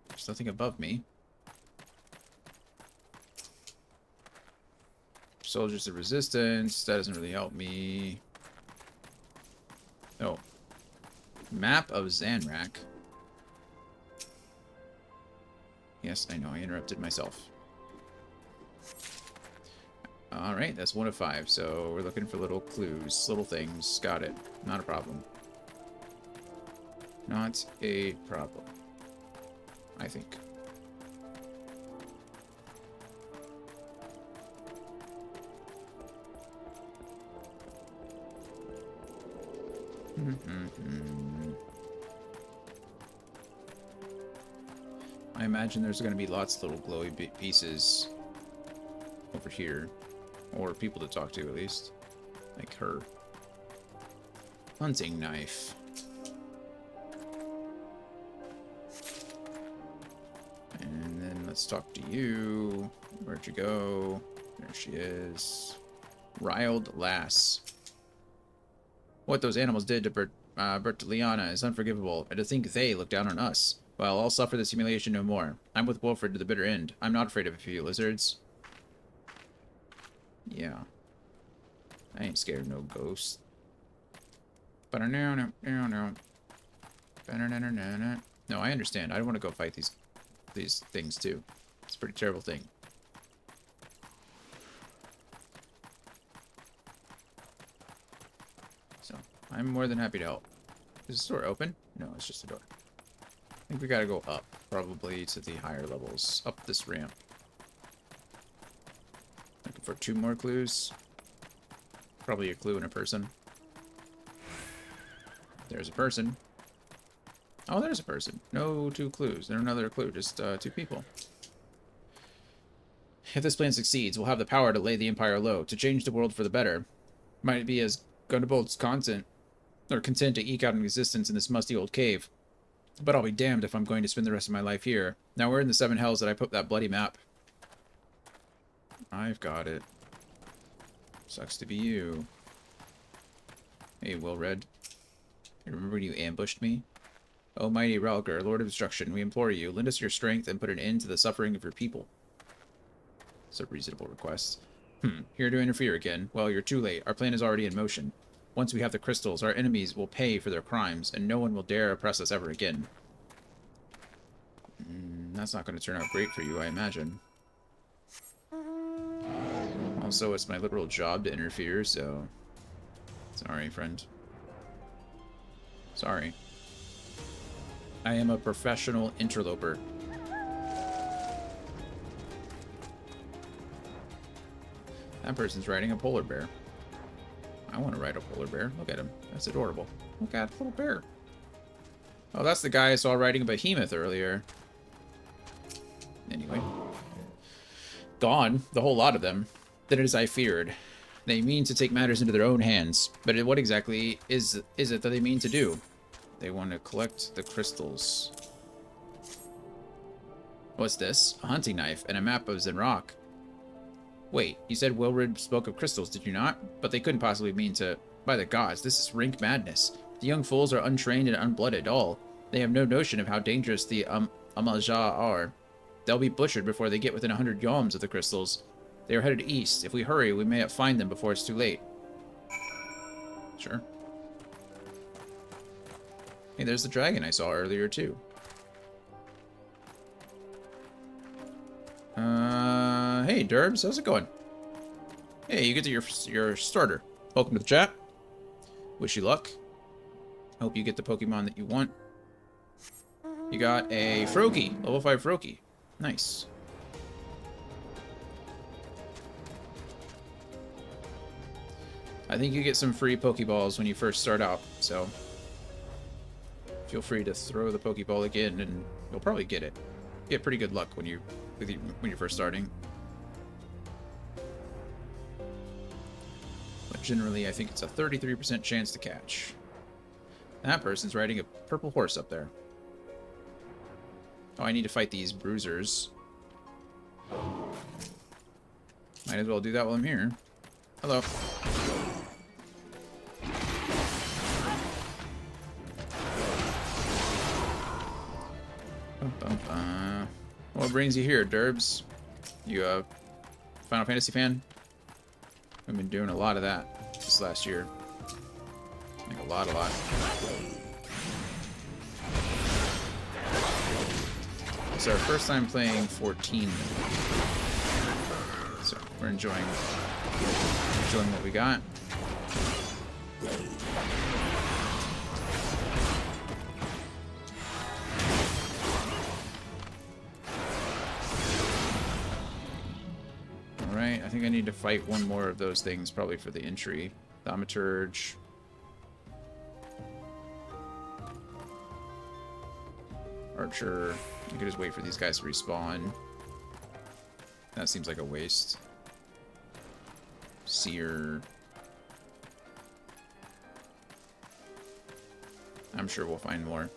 A: There's nothing above me. Soldiers of Resistance. That doesn't really help me. Oh. Map of Zanrak. Yes, I know, I interrupted myself. Alright, that's 1 of 5, so we're looking for little clues, little things. Got it. Not a problem. Not a problem. I think. I imagine there's going to be lots of little glowy pieces over here. Or people to talk to, at least. Like her. Hunting knife. And then let's talk to you. Where'd you go? There she is. Riled Lass. What those animals did to Bertoliana is unforgivable, and to think they look down on us. Well, I'll suffer this humiliation no more. I'm with Wilfred to the bitter end. I'm not afraid of a few lizards. Yeah. I ain't scared of no ghosts. No, I understand. I don't want to go fight these things too. It's a pretty terrible thing. So, I'm more than happy to help. Is this door open? No, it's just a door. I think we gotta go up, probably to the higher levels. Up this ramp. Looking for 2 more clues. Probably a clue and a person. There's a person. Oh, there's a person. No 2 clues. There's another clue. Just 2 people. If this plan succeeds, we'll have the power to lay the Empire low, to change the world for the better. Might it be as Gunderbolt's content, or content to eke out an existence in this musty old cave. But I'll be damned if I'm going to spend the rest of my life here. Now, where in the 7 hells did I put that bloody map? I've got it. Sucks to be you. Hey, Wilred. You remember when you ambushed me? O mighty Ralgar, Lord of Destruction, we implore you, lend us your strength and put an end to the suffering of your people. It's a reasonable request. Here to interfere again. Well, you're too late. Our plan is already in motion. Once we have the crystals, our enemies will pay for their crimes, and no one will dare oppress us ever again. That's not going to turn out great for you, I imagine. Also, it's my literal job to interfere, so... Sorry, friend. Sorry. I am a professional interloper. That person's riding a polar bear. I want to ride a polar bear. Look at him. That's adorable. Look at the little bear. Oh, that's the guy I saw riding a behemoth earlier. Anyway. Gone. The whole lot of them. Then it is I feared. They mean to take matters into their own hands. But what exactly is it that they mean to do? They want to collect the crystals. What's this? A hunting knife and a map of Zenrock. Wait, you said Wilred spoke of crystals, did you not? But they couldn't possibly mean to... By the gods, this is rank madness. The young fools are untrained and unblooded, all. They have no notion of how dangerous the Amalja are. They'll be butchered before they get within 100 yalms of the crystals. They are headed east. If we hurry, we may find them before it's too late. Sure. Hey, there's the dragon I saw earlier, too. Hey, Derbs, how's it going? Hey, you get to your starter. Welcome to the chat. Wish you luck. Hope you get the Pokemon that you want. You got a Froakie, level 5 Froakie. Nice. I think you get some free Pokeballs when you first start out, so feel free to throw the Pokeball again, and you'll probably get it. You get pretty good luck when you're first starting. But generally, I think it's a 33% chance to catch. That person's riding a purple horse up there. Oh, I need to fight these bruisers. Might as well do that while I'm here. Hello. What brings you here, Derbs? You a Final Fantasy fan? We've been doing a lot of that this last year. Like a lot. It's our first time playing 14. So we're enjoying what we got. Alright, I think I need to fight one more of those things, probably for the entry. Thaumaturge. Archer. You could just wait for these guys to respawn. That seems like a waste. Seer. I'm sure we'll find more.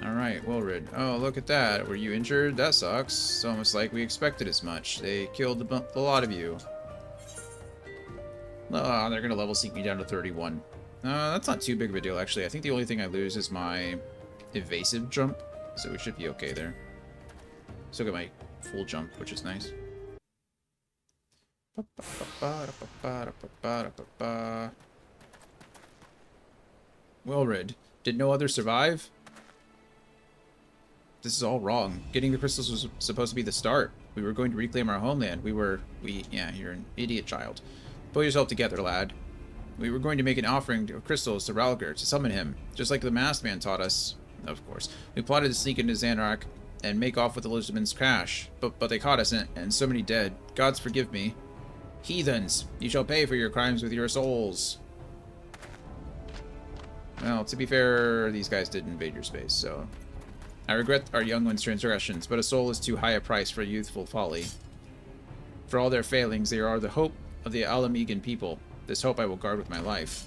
A: Alright, well read. Oh, look at that. Were you injured? That sucks. It's almost like we expected as much. They killed a lot of you. Oh, they're gonna level seek me down to 31. That's not too big of a deal, actually. I think the only thing I lose is my evasive jump, so we should be okay there. Still got my full jump, which is nice. Well read. Did no others survive? This is all wrong. Getting the crystals was supposed to be the start. We were going to reclaim our homeland. Yeah, you're an idiot child. Pull yourself together, lad. We were going to make an offering of crystals to Ralgar to summon him, just like the masked man taught us. Of course. We plotted to sneak into Xanark and make off with Elizabeth's cash, but they caught us, and so many dead. Gods forgive me. Heathens, you shall pay for your crimes with your souls. Well, to be fair, these guys did invade your space, so... I regret our young ones' transgressions, but a soul is too high a price for youthful folly. For all their failings, they are the hope of the Alamegan people. This hope I will guard with my life.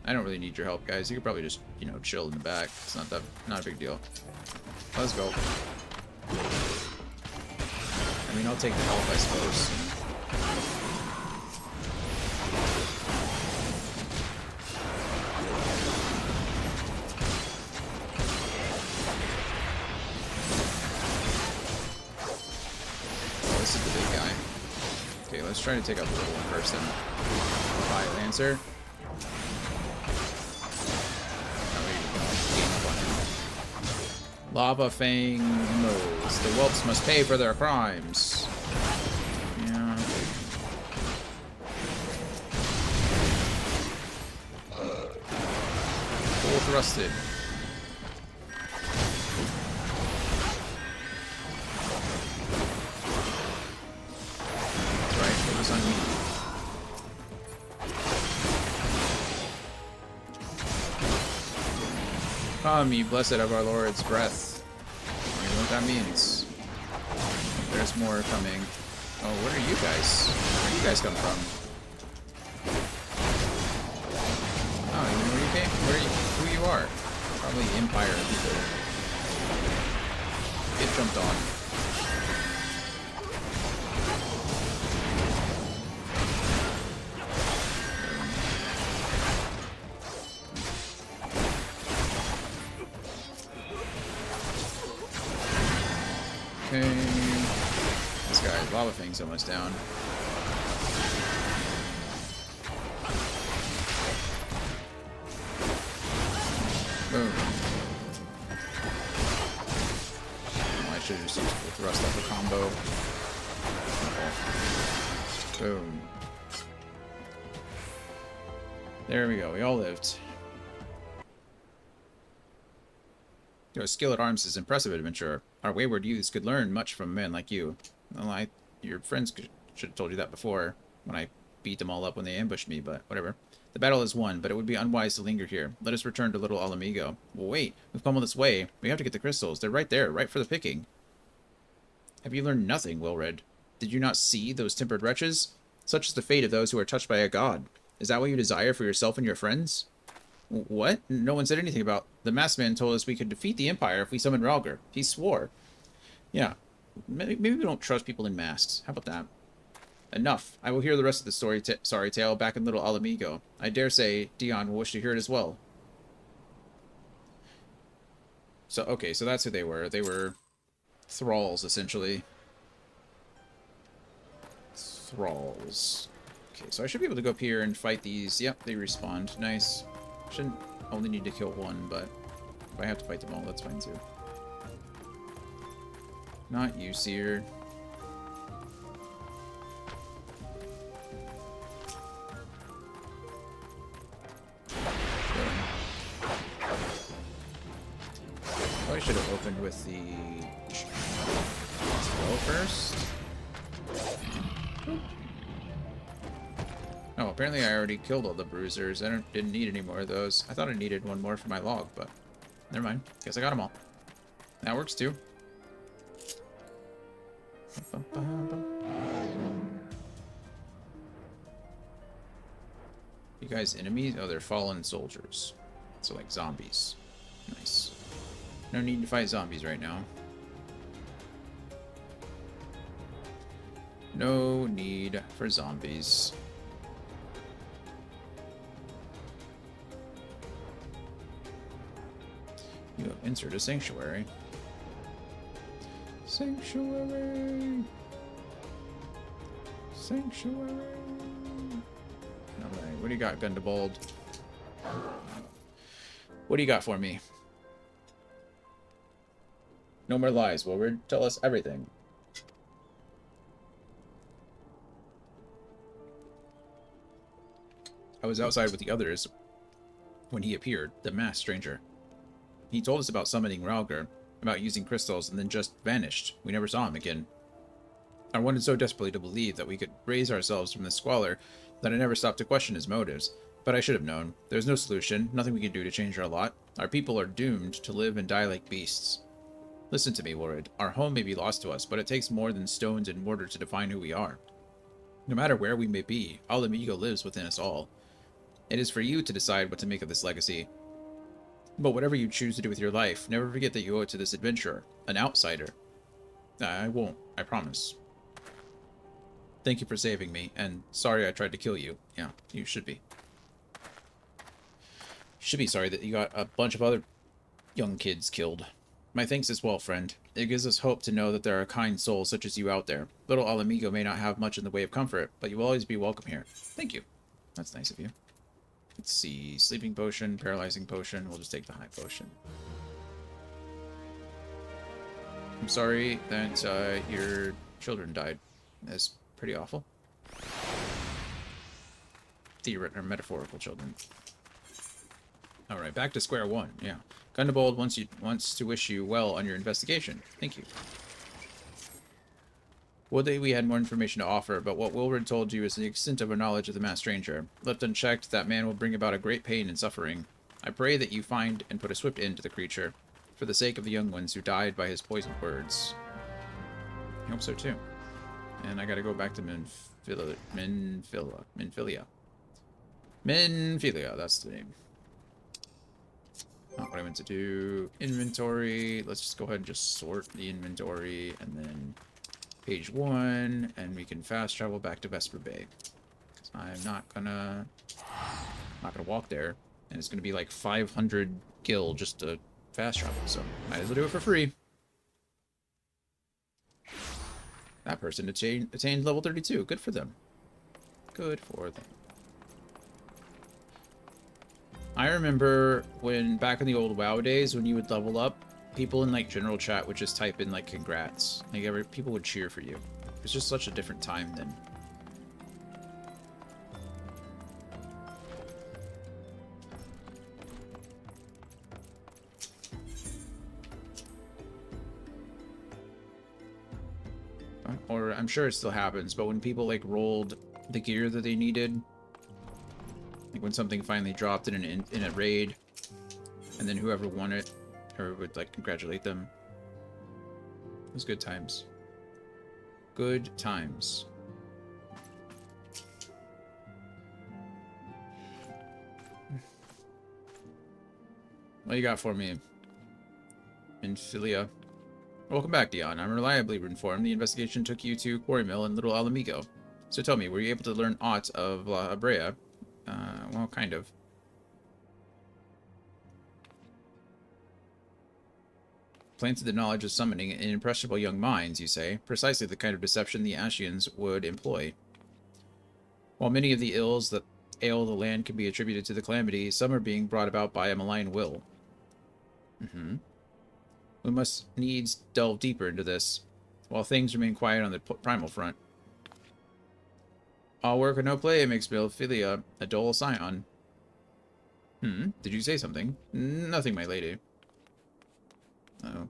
A: I don't really need your help, guys. You could probably just, you know, chill in the back. It's not a big deal. Let's go. I mean, I'll take the help, I suppose. This is the big guy. Okay, let's try to take out the little one first then. Fire Lancer. Lava Fang modes. The whelps must pay for their crimes. Yeah. Full thrusted. That's right, focus on me. Come, ye blessed of our Lord's breath. I don't know what that means. There's more coming. Oh, what are you guys? Where do you guys come from? I don't even know where you came. Who you are? Probably Empire people. Get jumped on. Okay. This guy's Lava Fang's almost down. Boom. Oh, I should have just used the thrust upper combo. Boom. There we go. We all lived. Your skill at arms is impressive, adventurer. Our wayward youths could learn much from a man like you. Well, your friends should have told you that before, when I beat them all up when they ambushed me, but whatever. The battle is won, but it would be unwise to linger here. Let us return to Little Alamigo. Well, wait, we've come all this way. We have to get the crystals. They're right there, right for the picking. Have you learned nothing, Wilred? Did you not see those tempered wretches? Such is the fate of those who are touched by a god. Is that what you desire for yourself and your friends? What? No one said anything about... The masked man told us we could defeat the Empire if we summoned Ralgar. He swore. Yeah. Maybe we don't trust people in masks. How about that? Enough. I will hear the rest of the sorry tale back in Little Alamigo. I dare say Dion will wish to hear it as well. So, okay, so that's who they were. They were thralls, essentially. Thralls. Okay, so I should be able to go up here and fight these. Yep, they respawned. Nice. Shouldn't only need to kill one, but if I have to fight them all, that's fine too. Not you, Seer. Probably should have opened with the spell first. Oop. Oh, apparently I already killed all the bruisers. Didn't need any more of those. I thought I needed one more for my log, but never mind. Guess I got them all. That works too. You guys enemies? Oh, they're fallen soldiers. So like zombies. Nice. No need to fight zombies right now. No need for zombies. You have entered a sanctuary. Sanctuary! Sanctuary! Alright, what do you got, Gundabald? What do you got for me? No more lies, Wilbur. Tell us everything. I was outside with the others when he appeared, the masked stranger. He told us about summoning Ralger, about using crystals, and then just vanished. We never saw him again. I wanted so desperately to believe that we could raise ourselves from the squalor that I never stopped to question his motives. But I should have known. There's no solution, nothing we can do to change our lot. Our people are doomed to live and die like beasts. Listen to me, Warred. Our home may be lost to us, but it takes more than stones and mortar to define who we are. No matter where we may be, Alamigo lives within us all. It is for you to decide what to make of this legacy. But whatever you choose to do with your life, never forget that you owe it to this adventurer, an outsider. I won't, I promise. Thank you for saving me, and sorry I tried to kill you. Yeah, you should be. You should be sorry that you got a bunch of other young kids killed. My thanks as well, friend. It gives us hope to know that there are kind souls such as you out there. Little Alamigo may not have much in the way of comfort, but you will always be welcome here. Thank you. That's nice of you. Let's see. Sleeping potion, paralyzing potion. We'll just take the high potion. I'm sorry that your children died. That's pretty awful. Theoretical or metaphorical children. Alright, back to square one. Yeah. Gundabald wants to wish you well on your investigation. Thank you. Would that we had more information to offer, but what Wilbur told you is the extent of our knowledge of the masked stranger. Left unchecked, that man will bring about a great pain and suffering. I pray that you find and put a swift end to the creature, for the sake of the young ones who died by his poisoned words. I hope so too. And I gotta go back to Menphilia, that's the name. Not what I meant to do. Inventory. Let's just go ahead and just sort the inventory, and then page 1, and we can fast travel back to Vesper Bay. Because I'm not gonna walk there, and it's gonna be like 500 gil just to fast travel, so might as well do it for free. That person attained level 32. Good for them. Good for them. I remember when, back in the old WoW days, when you would level up, people in like general chat would just type in like congrats. Like people would cheer for you. It was just such a different time then. Or I'm sure it still happens, but when people like rolled the gear that they needed, like when something finally dropped in a raid, and then whoever won it or would like congratulate them. It was good times. Good times. What you got for me? Menphilia. Welcome back, Dion. I'm reliably informed the investigation took you to Quarry Mill and Little Alamigo. So tell me, were you able to learn aught of La Abrea? Well, kind of. Planted the knowledge of summoning in impressionable young minds, you say? Precisely the kind of deception the Ashians would employ. While many of the ills that ail the land can be attributed to the calamity, some are being brought about by a malign will. We must needs delve deeper into this, while things remain quiet on the primal front. All work or no play makes Menphilia a dull scion. Did you say something? Nothing, my lady. Oh.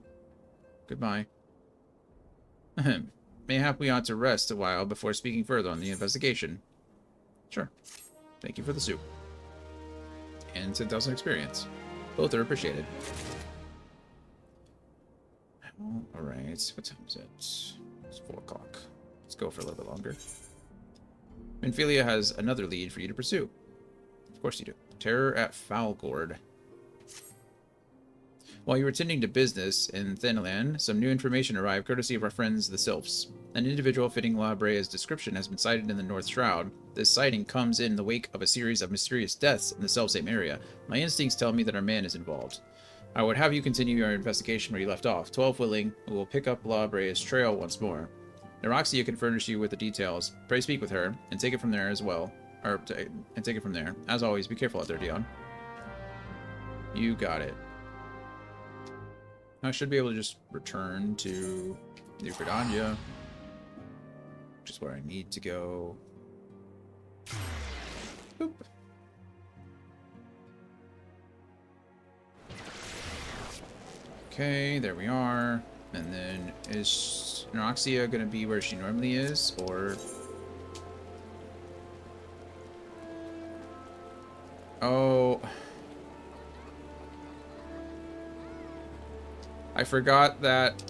A: Goodbye. Mayhap we ought to rest a while before speaking further on the investigation. Sure. Thank you for the soup. And 10,000 experience. Both are appreciated. Alright, what time is it? It's 4 o'clock. Let's go for a little bit longer. Minfilia has another lead for you to pursue. Of course you do. Terror at Falgord. While you were tending to business in Thenland, some new information arrived courtesy of our friends the Sylphs. An individual fitting La Brea's description has been sighted in the North Shroud. This sighting comes in the wake of a series of mysterious deaths in the selfsame area. My instincts tell me that our man is involved. I would have you continue your investigation where you left off. 12 willing, we will pick up La Brea's trail once more. Neroxia can furnish you with the details. Pray speak with her, and take it from there as well. And take it from there. As always, be careful out there, Dion. You got it. I should be able to just return to New Gridania, which is where I need to go. Boop. Okay, there we are. And then is Neroxia going to be where she normally is, or... Oh... I forgot that...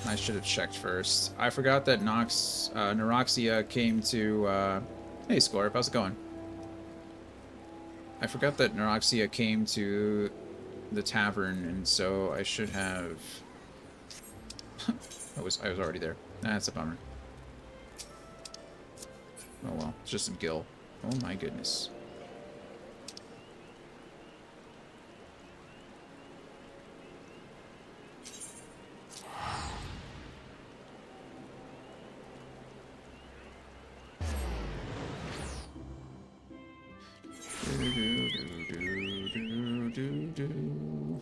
A: I should have checked first. I forgot that Neroxia came to... Hey, Scorp, how's it going? I forgot that Neroxia came to the tavern, and so I should have... I was already there. That's a bummer. Oh well, it's just some gil. Oh my goodness.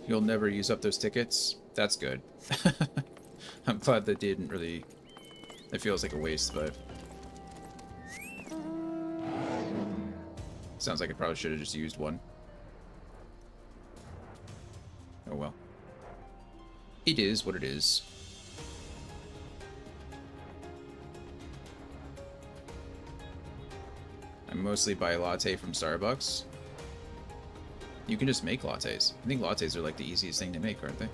A: You'll never use up those tickets? That's good. I'm glad that didn't really... It feels like a waste, but... Sounds like I probably should have just used one. Oh well. It is what it is. I mostly buy a latte from Starbucks. You can just make lattes. I think lattes are like the easiest thing to make, aren't they?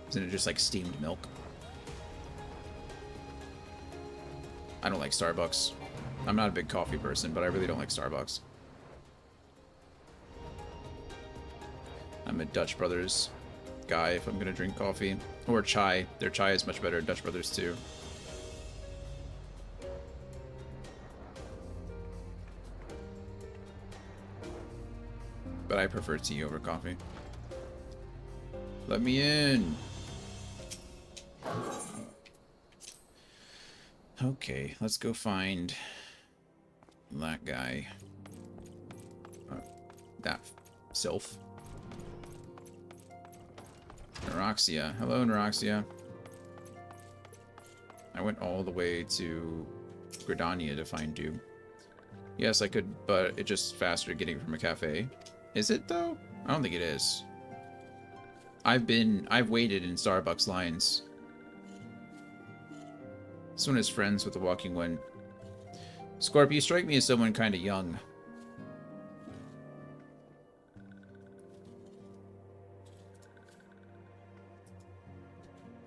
A: Isn't it just like steamed milk? I don't like Starbucks. I'm not a big coffee person, but I really don't like Starbucks. I'm a Dutch Brothers guy if I'm gonna drink coffee. Or chai. Their chai is much better at Dutch Brothers too. But I prefer tea over coffee. Let me in! Okay, let's go find that guy. That Sylph. Neroxia. Hello, Neroxia. I went all the way to Gridania to find you. Yes, I could, but it's just faster getting from a cafe. Is it, though? I don't think it is. I've waited in Starbucks lines. This one is friends with the walking one. Scorp, you strike me as someone kind of young.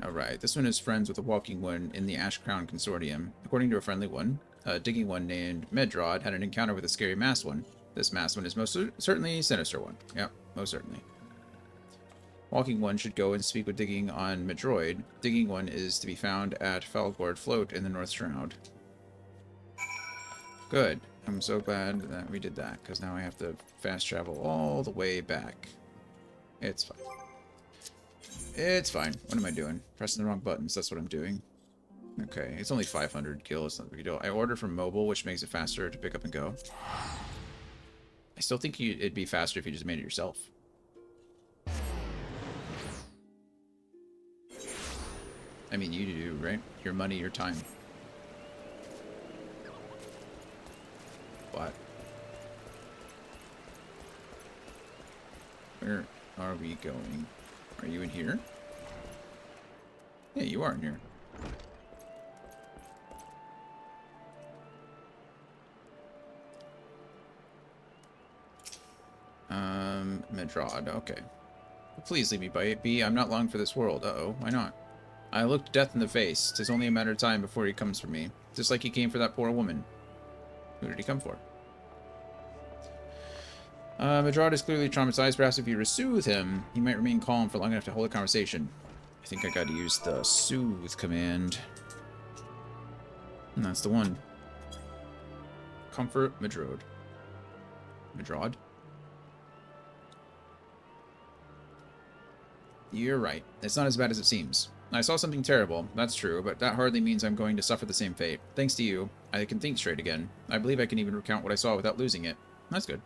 A: Alright, this one is friends with the walking one in the Ash Crown Consortium. According to a friendly one, a digging one named Medrod had an encounter with a scary masked one. This masked one is most certainly a sinister one. Yep, most certainly. Walking one should go and speak with Digging on Medroid. Digging one is to be found at Falgord Float in the North Shroud. Good. I'm so glad that we did that, because now I have to fast travel all the way back. It's fine. It's fine. What am I doing? Pressing the wrong buttons. That's what I'm doing. Okay, it's only 500 gil. It's not a big deal. I order from mobile, which makes it faster to pick up and go. I still think it'd be faster if you just made it yourself. I mean, you do, right? Your money, your time. What? Where are we going? Are you in here? Yeah, you are in here. Medrad, okay. Please leave me be. I'm not long for this world. Uh-oh, why not? I looked death in the face. 'Tis only a matter of time before he comes for me. Just like he came for that poor woman. Who did he come for? Medrad is clearly traumatized. Perhaps if you soothe him, he might remain calm for long enough to hold a conversation. I think I gotta use the soothe command. And that's the one. Comfort Medrad. Medrad? You're right. It's not as bad as it seems. I saw something terrible, that's true, but that hardly means I'm going to suffer the same fate. Thanks to you, I can think straight again. I believe I can even recount what I saw without losing it. That's good.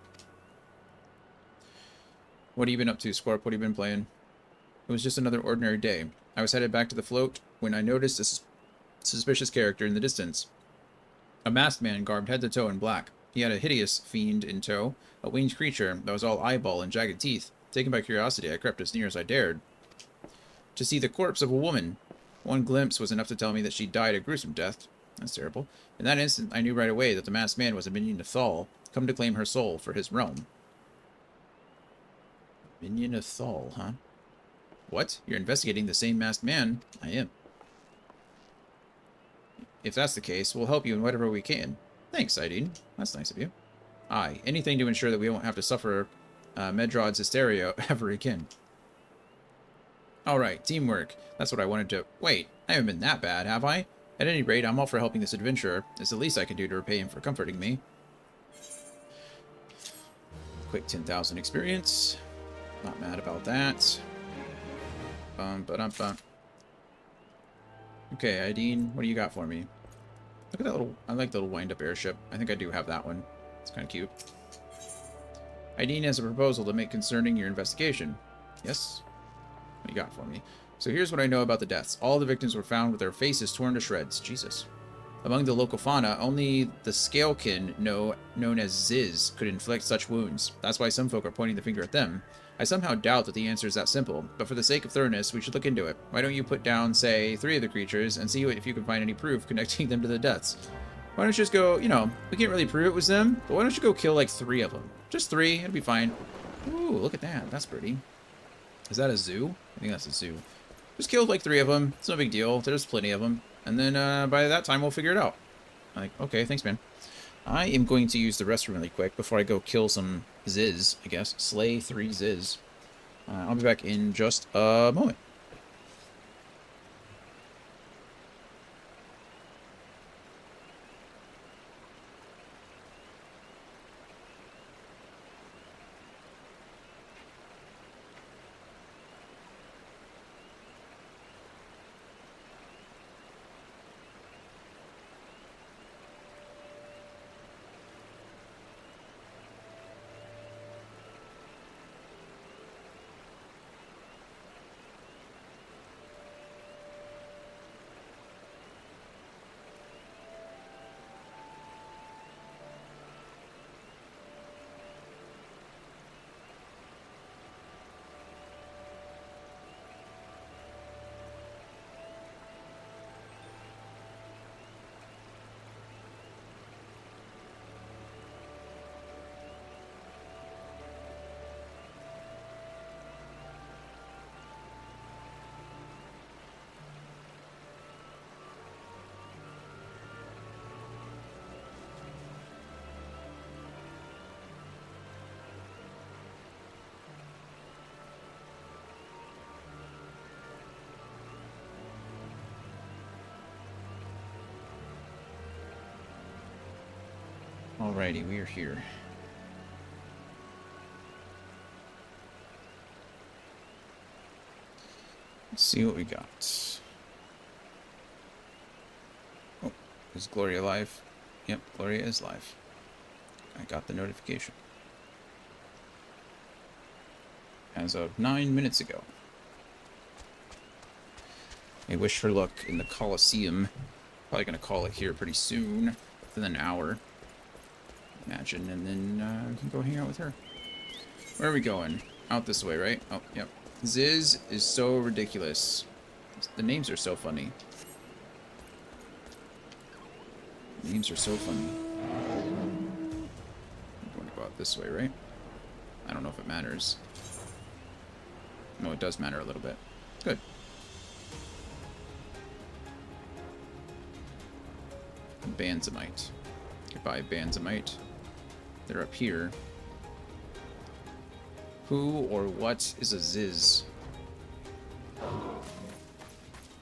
A: What have you been up to, Scorp? What have you been playing? It was just another ordinary day. I was headed back to the float when I noticed a suspicious character in the distance. A masked man garbed head to toe in black. He had a hideous fiend in tow, a winged creature that was all eyeball and jagged teeth. Taken by curiosity, I crept as near as I dared to see the corpse of a woman. One glimpse was enough to tell me that she died a gruesome death. That's terrible. In that instant, I knew right away that the masked man was a minion of Thal, come to claim her soul for his realm. Minion of Thal, huh? What? You're investigating the same masked man? I am. If that's the case, we'll help you in whatever we can. Thanks, Aideen. That's nice of you. Aye, anything to ensure that we won't have to suffer Medrod's hysteria ever again. Alright, teamwork. That's what I wanted to... Wait, I haven't been that bad, have I? At any rate, I'm all for helping this adventurer. It's the least I can do to repay him for comforting me. Quick 10,000 experience. Not mad about that. Bum. Okay, Aideen, what do you got for me? Look at that little... I like the little wind-up airship. I think I do have that one. It's kind of cute. Aideen has a proposal to make concerning your investigation. Yes? What do you got for me? So here's what I know about the deaths. All the victims were found with their faces torn to shreds. Jesus. Among the local fauna, only the scalekin known as Ziz could inflict such wounds. That's why some folk are pointing the finger at them. I somehow doubt that the answer is that simple, but for the sake of thoroughness, we should look into it. Why don't you put down, say, 3 of the creatures, and see if you can find any proof connecting them to the deaths? Why don't you just go, you know, we can't really prove it was them, but why don't you go kill, like, 3 of them? Just 3, it'll be fine. Ooh, look at that. That's pretty. Is that a zoo? I think that's a zoo. Just kill, like, 3 of them. It's no big deal. There's plenty of them. And then, by that time, we'll figure it out. Like, okay, thanks, man. I am going to use the restroom really quick before I go kill some Ziz, I guess. Slay 3 Ziz. I'll be back in just a moment. Alrighty, we are here. Let's see what we got. Oh, is Gloria live? Yep, Gloria is live. I got the notification. As of 9 minutes ago. I wish her luck in the Coliseum. Probably gonna call it here pretty soon. Within an hour. Imagine, and then we can go hang out with her. Where are we going? Out this way, right? Oh, yep. Ziz is so ridiculous. The names are so funny. The names are so funny. I'm going to go out this way, right? I don't know if it matters. No, it does matter a little bit. Good. Banzamite. Goodbye, Banzamite. They're up here. Who or what is a Ziz?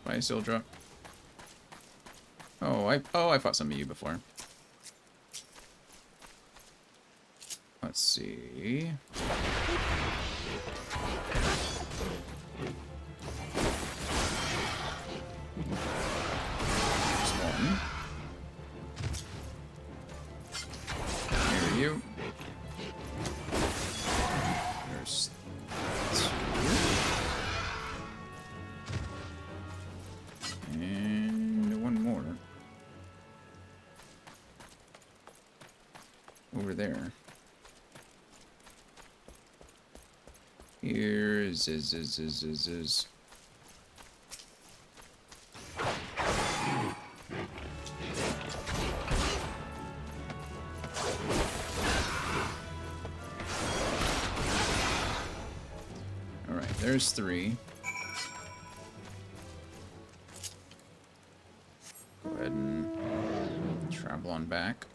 A: Bye, Sildra. Oh, I fought some of you before. Let's see. There's one. Here you. There's two. And one more. Over there. Here's is. Alright, there's 3. Go ahead and travel on back.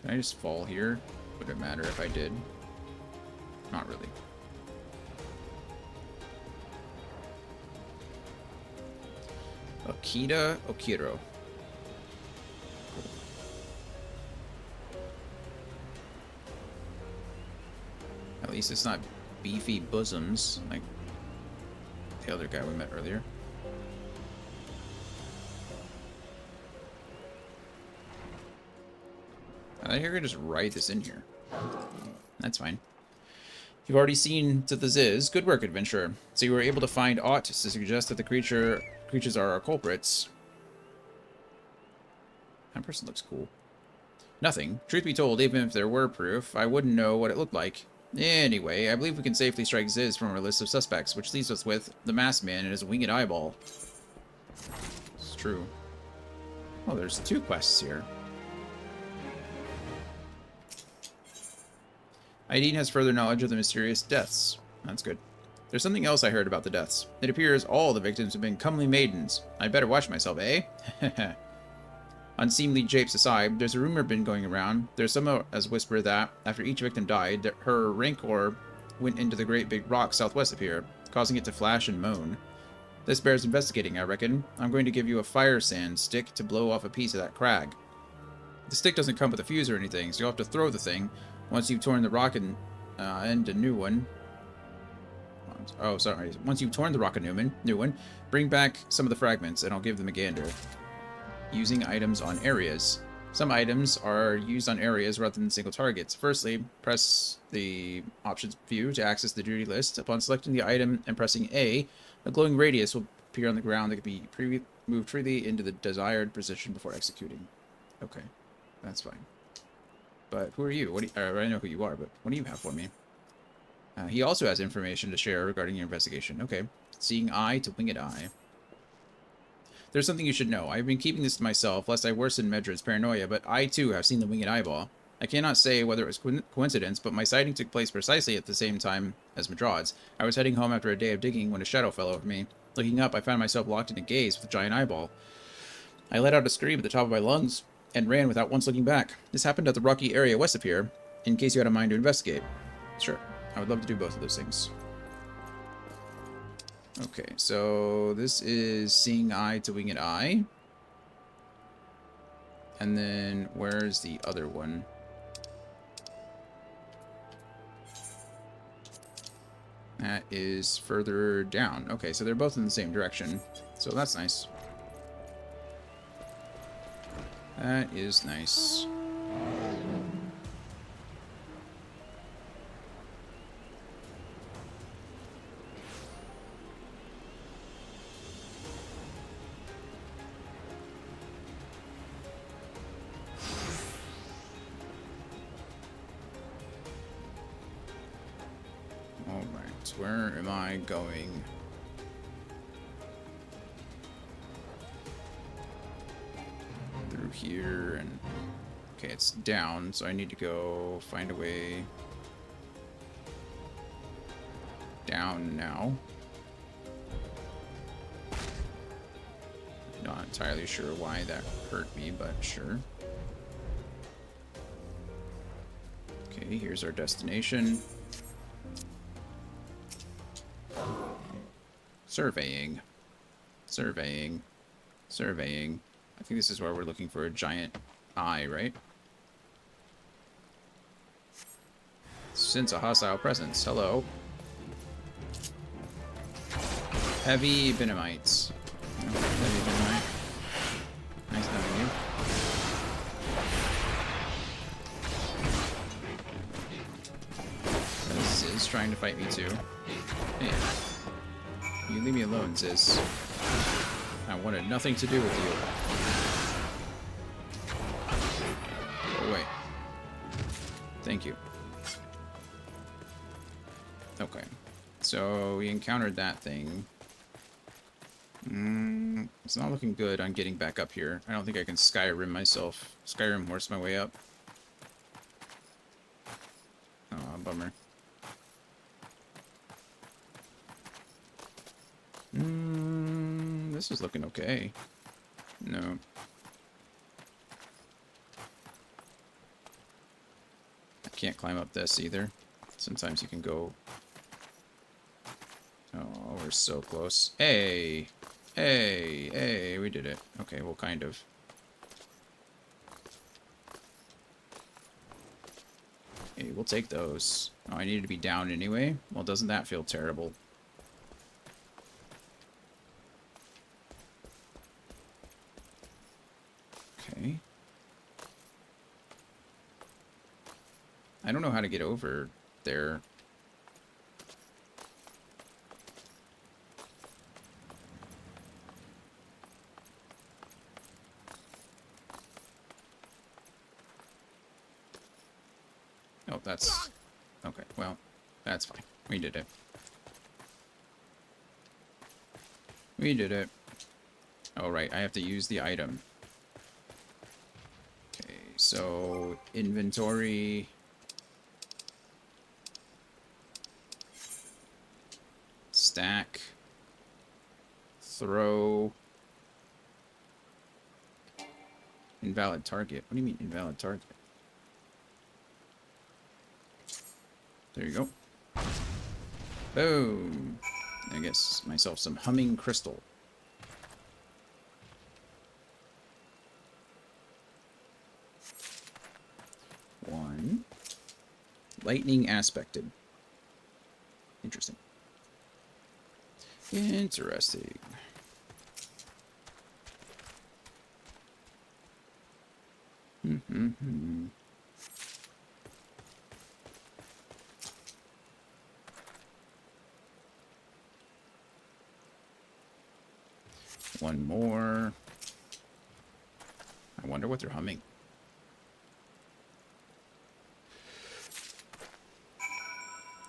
A: Can I just fall here? Would it matter if I did? Not really. Okita Okiro. At least it's not beefy bosoms like the other guy we met earlier. I think I could just write this in here. That's fine. You've already seen to the Ziz. Good work, adventurer. So you were able to find aught to suggest that the creatures are our culprits. That person looks cool. Nothing. Truth be told, even if there were proof, I wouldn't know what it looked like. Anyway, I believe we can safely strike Ziz from our list of suspects, which leaves us with the masked man and his winged eyeball. It's true. Oh, there's 2 quests here. Aideen has further knowledge of the mysterious deaths. That's good. There's something else I heard about the deaths. It appears all the victims have been comely maidens. I better watch myself, eh? Unseemly japes aside, there's a rumor been going around. There's some as whisper that, after each victim died, her rancor went into the great big rock southwest of here, causing it to flash and moan. This bears investigating, I reckon. I'm going to give you a fire sand stick to blow off a piece of that crag. The stick doesn't come with a fuse or anything, so you'll have to throw the thing. Once you've torn the rock and a new one. Oh, sorry. Once you've torn the rock and new one, bring back some of the fragments, and I'll give them a gander. Using items on areas. Some items are used on areas rather than single targets. Firstly, press the options view to access the duty list. Upon selecting the item and pressing A glowing radius will appear on the ground that can be moved freely into the desired position before executing. Okay, that's fine. But who are you? What do you, I know who you are, but what do you have for me? He also has information to share regarding your investigation. Okay. Seeing eye to winged eye. There's something you should know. I've been keeping this to myself, lest I worsen Medred's paranoia, but I too have seen the winged eyeball. I cannot say whether it was coincidence, but my sighting took place precisely at the same time as Medrod's. I was heading home after a day of digging when a shadow fell over me. Looking up, I found myself locked in a gaze with a giant eyeball. I let out a scream at the top of my lungs and ran without once looking back. This happened at the rocky area west of here, in case you had a mind to investigate. Sure, I would love to do both of those things. Okay, so this is seeing eye to winged eye. And then where's the other one? That is further down. Okay, so they're both in the same direction. So that's nice. That is nice. Alright, where am I going? Through here and... Okay, it's down, so I need to go find a way down now. Not entirely sure why that hurt me, but sure. Okay, here's our destination. Surveying. Surveying. Surveying. I think this is where we're looking for a giant eye, right? Sense a hostile presence. Hello. Heavy Benamites. Oh, heavy Benamite. Nice knowing you. Ziz trying to fight me too. Hey. You leave me alone, Ziz. I wanted nothing to do with you. Go away. Thank you. Okay. So we encountered that thing. It's not looking good on getting back up here. I don't think I can Skyrim myself. Skyrim horse my way up. Oh, bummer. This is looking okay. No. I can't climb up this either. Sometimes you can go... Oh, we're so close. Hey! Hey! Hey! We did it. Okay, well, kind of. Hey, we'll take those. Oh, I needed to be down anyway? Well, doesn't that feel terrible? Okay. I don't know how to get over there. Oh, that's... Okay, well, that's fine. We did it. We did it. Oh, right, I have to use the item. Okay, so... Inventory... Stack. Throw. Invalid target. What do you mean invalid target? There you go. Boom. I guess myself some humming crystal. One. Lightning aspected. Interesting. Interesting. One more. I wonder what they're humming.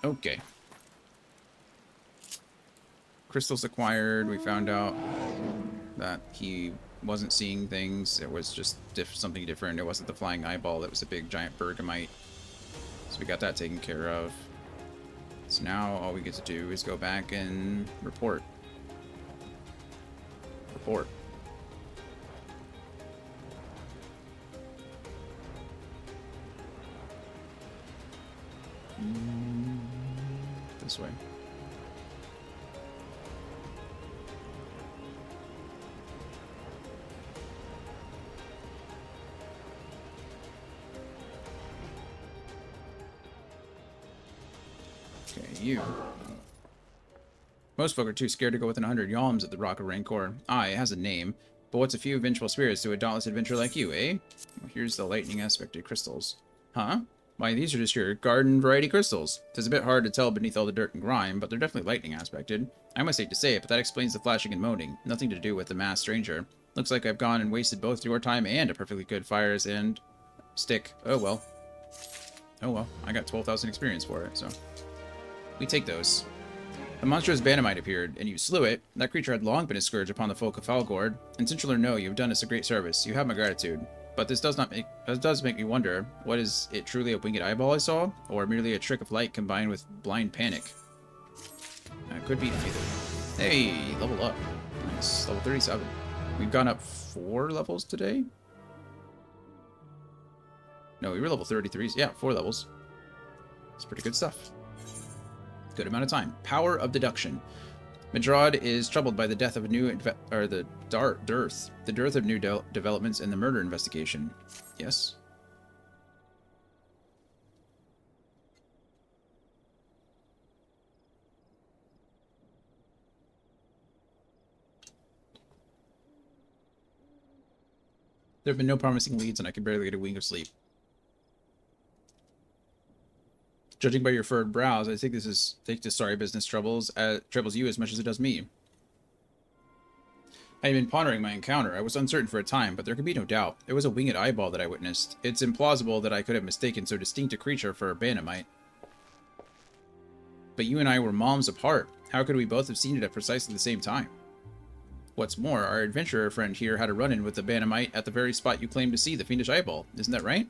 A: Okay. Crystals acquired. We found out that he wasn't seeing things. It was just something different. It wasn't the flying eyeball. It was a big giant bergamite. So we got that taken care of. So now all we get to do is go back and report. Report. This way. Okay, you. Most folk are too scared to go within 100 yalms at the Rock of Rancor. Aye, it has a name. But what's a few vengeful spirits to a dauntless adventurer like you, eh? Well, here's the lightning aspected crystals. Huh? Why, these are just your garden variety crystals. It's a bit hard to tell beneath all the dirt and grime, but they're definitely lightning aspected. I must hate to say it, but that explains the flashing and moaning. Nothing to do with the masked stranger. Looks like I've gone and wasted both your time and a perfectly good fires and stick. Oh well. Oh well. I got 12,000 experience for it, so... We take those. A monstrous Banamite appeared, and you slew it. That creature had long been a scourge upon the folk of Falgord, and since you know you have done us a great service, you have my gratitude. But this does make me wonder, what is it truly a winged eyeball I saw, or merely a trick of light combined with blind panic? Could be either. Hey, level up. Nice, level 37. We've gone up 4 levels today? No, we were level 33. Yeah, 4 levels. It's pretty good stuff. Good amount of time. Power of deduction. Midrad is troubled by the death of a new the dearth of new developments in the murder investigation. Yes. There have been no promising leads, and I can barely get a wink of sleep. Judging by your furrowed brows, I think this sorry business troubles you as much as it does me. I had been pondering my encounter. I was uncertain for a time, but there could be no doubt. It was a winged eyeball that I witnessed. It's implausible that I could have mistaken so distinct a creature for a Banamite. But you and I were moms apart. How could we both have seen it at precisely the same time? What's more, our adventurer friend here had a run-in with the Banamite at the very spot you claimed to see the fiendish eyeball. Isn't that right?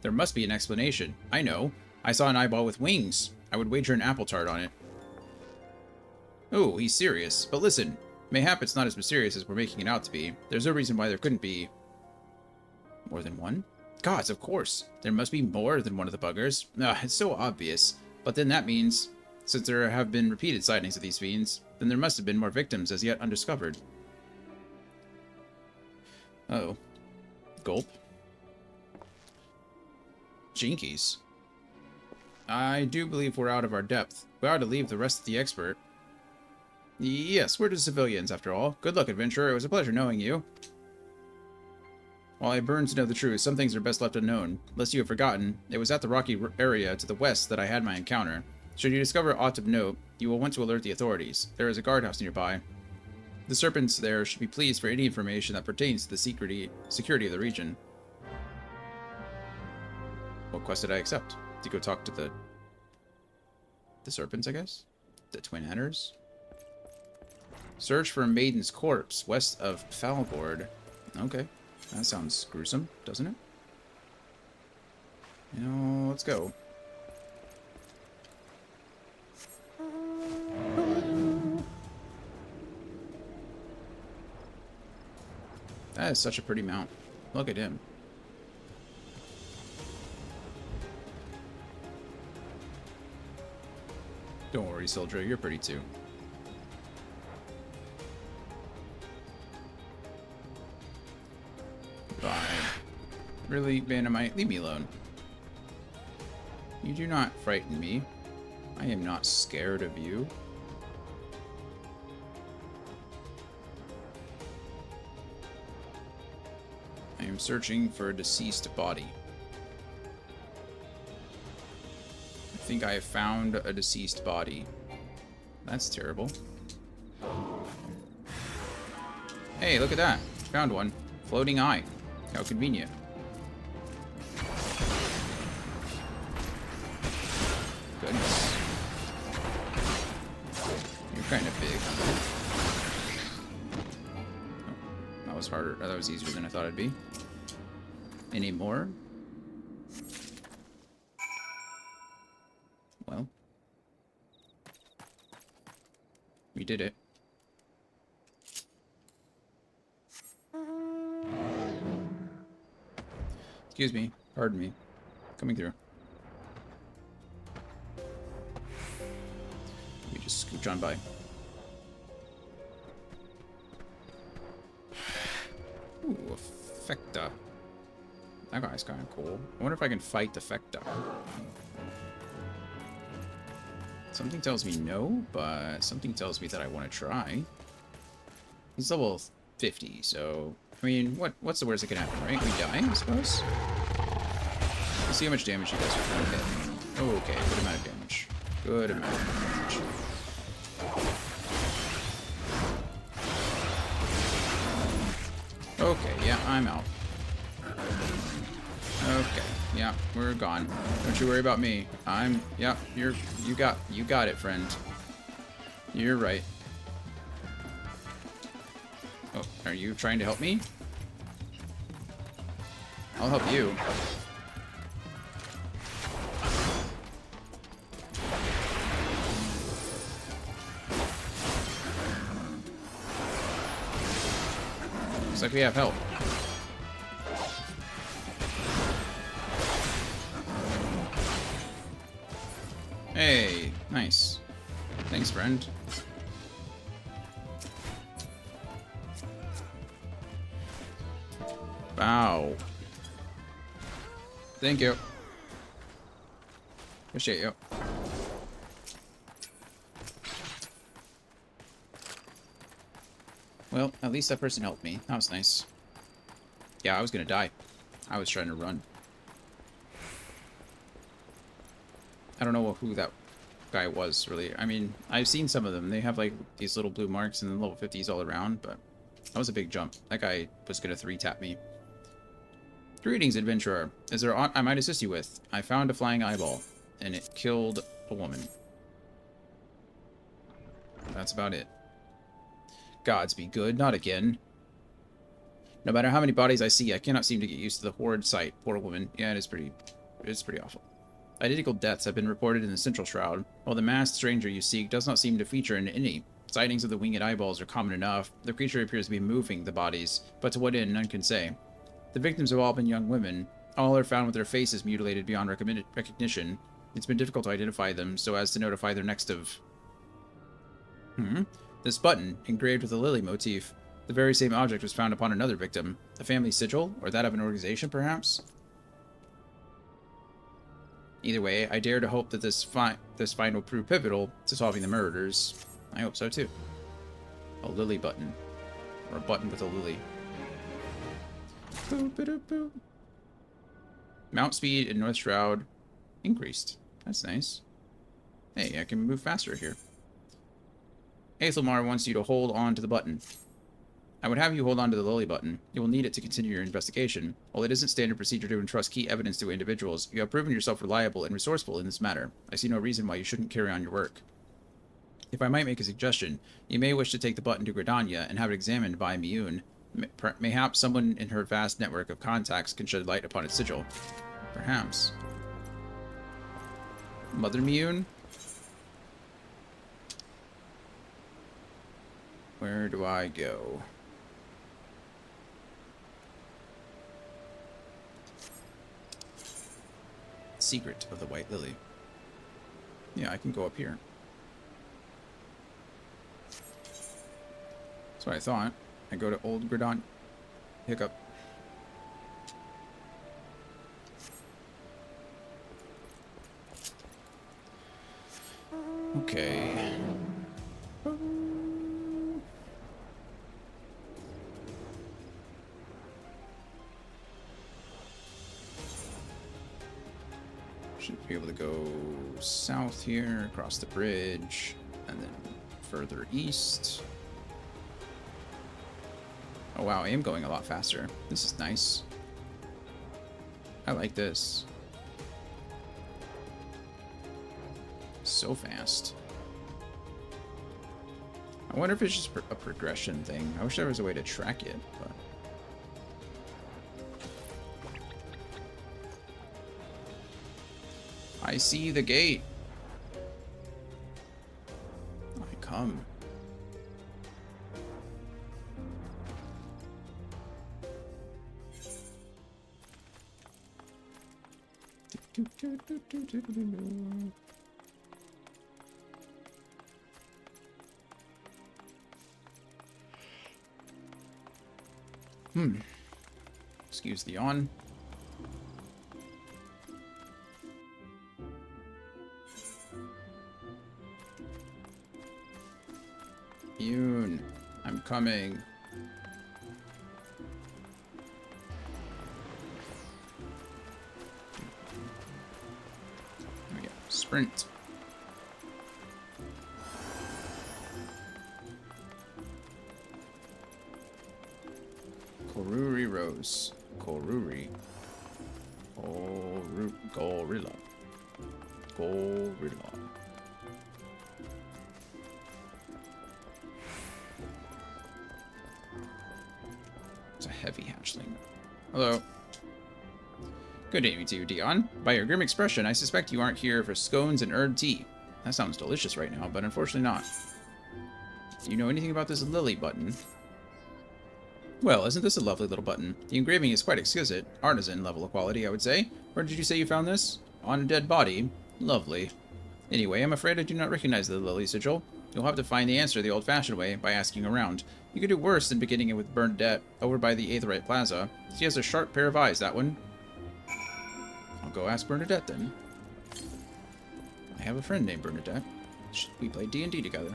A: There must be an explanation. I know. I saw an eyeball with wings. I would wager an apple tart on it. Oh, he's serious. But listen, mayhap it's not as mysterious as we're making it out to be. There's no reason why there couldn't be... more than one? Gods, of course. There must be more than one of the buggers. It's so obvious. But then that means, since there have been repeated sightings of these fiends, then there must have been more victims as yet undiscovered. Uh-oh. Gulp. Jinkies. I do believe we're out of our depth. We ought to leave the rest to the expert. Yes, we're just civilians, after all. Good luck, adventurer. It was a pleasure knowing you. While I burn to know the truth, some things are best left unknown. Lest you have forgotten, it was at the rocky area to the west that I had my encounter. Should you discover aught of note, you will want to alert the authorities. There is a guardhouse nearby. The serpents there should be pleased for any information that pertains to the security of the region. What quest did I accept? To go talk to the serpents, I guess? The twin headers? Search for a maiden's corpse west of Falgord. Okay. That sounds gruesome, doesn't it? You know, let's go. That is such a pretty mount. Look at him. Don't worry, soldier. You're pretty too. Bye. Really, Banamite? Leave me alone. You do not frighten me. I am not scared of you. I am searching for a deceased body. I think I have found a deceased body. That's terrible. Hey, look at that. Found one. Floating eye. How convenient. Goodness. You're kind of big. Oh, that was harder. That was easier than I thought it'd be. Any more? Well. We did it. Excuse me. Pardon me. Coming through. We just scooch on by. Ooh, Effecta. That guy's kind of cool. I wonder if I can fight the Effecta. Something tells me no, but something tells me that I want to try. He's level 50, so... I mean, what's the worst that can happen, right? We die, I suppose? Let's see how much damage he does with one hit. Okay, good amount of damage. Good amount of damage. Okay, yeah, I'm out. Okay, yeah, we're gone. Don't you worry about me. Yeah, you got it, friend. You're right. Oh, are you trying to help me? I'll help you. Looks like we have help. Hey, nice. Thanks, friend. Wow. Thank you. Appreciate you. Well, at least that person helped me. That was nice. Yeah, I was gonna die. I was trying to run. I don't know who that guy was, really. I mean, I've seen some of them. They have, like, these little blue marks and then level 50s all around, but that was a big jump. That guy was gonna 3-tap me. Greetings, adventurer. Is there aught I might assist you with? I found a flying eyeball, and it killed a woman. That's about it. Gods be good, not again. No matter how many bodies I see, I cannot seem to get used to the horrid sight. Poor woman. Yeah, it's pretty awful. Identical deaths have been reported in the Central Shroud, while the masked stranger you seek does not seem to feature in any. Sightings of the winged eyeballs are common enough. The creature appears to be moving the bodies, but to what end, none can say. The victims have all been young women. All are found with their faces mutilated beyond recognition. It's been difficult to identify them so as to notify their next of... This button, engraved with a lily motif. The very same object was found upon another victim. A family sigil, or that of an organization, perhaps? Either way, I dare to hope that this find will prove pivotal to solving the murders. I hope so, too. A lily button. Or a button with a lily. Boop-a-doop-boop. Mount speed in North Shroud increased. That's nice. Hey, I can move faster here. Aethelmar wants you to hold on to the button. I would have you hold on to the lily button. You will need it to continue your investigation. While it isn't standard procedure to entrust key evidence to individuals, you have proven yourself reliable and resourceful in this matter. I see no reason why you shouldn't carry on your work. If I might make a suggestion, you may wish to take the button to Gridania and have it examined by Mioun. Mayhaps someone in her vast network of contacts can shed light upon its sigil. Perhaps. Mother Mioun? Where do I go? Secret of the White Lily. Yeah, I can go up here. That's what I thought. I go to Old Gridon. Hiccup. Okay. Should be able to go south here, across the bridge, and then further east. Oh wow, I am going a lot faster. This is nice. I like this. So fast. I wonder if it's just a progression thing. I wish there was a way to track it, but... I see the gate. I come. Excuse the yawn. Yoon, I'm coming. There we go. Sprint. Koruri Rose. Koruri. Gorilla. Gorilla. It's a heavy hatchling. Hello. Good evening to you, Dion. By your grim expression, I suspect you aren't here for scones and herb tea. That sounds delicious right now, but unfortunately not. Do you know anything about this lily button? Well, isn't this a lovely little button? The engraving is quite exquisite. Artisan level of quality, I would say. Where did you say you found this? On a dead body? Lovely. Anyway, I'm afraid I do not recognize the lily sigil. You'll have to find the answer the old-fashioned way, by asking around. You could do worse than beginning it with Bernadette, over by the Aetherite Plaza. She has a sharp pair of eyes, that one. I'll go ask Bernadette, then. I have a friend named Bernadette. We played D&D together.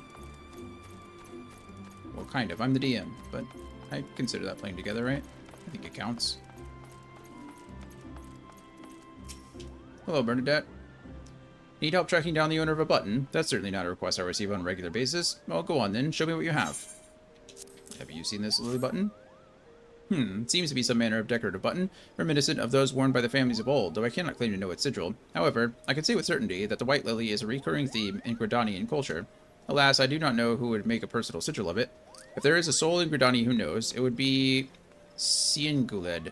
A: Well, kind of. I'm the DM, but I consider that playing together, right? I think it counts. Hello, Bernadette. Need help tracking down the owner of a button? That's certainly not a request I receive on a regular basis. Well, go on then. Show me what you have. Have you seen this lily button? It seems to be some manner of decorative button, reminiscent of those worn by the families of old, though I cannot claim to know its sigil. However, I can say with certainty that the white lily is a recurring theme in Gridanian culture. Alas, I do not know who would make a personal sigil of it. If there is a soul in Gridani who knows, it would be Sienguled.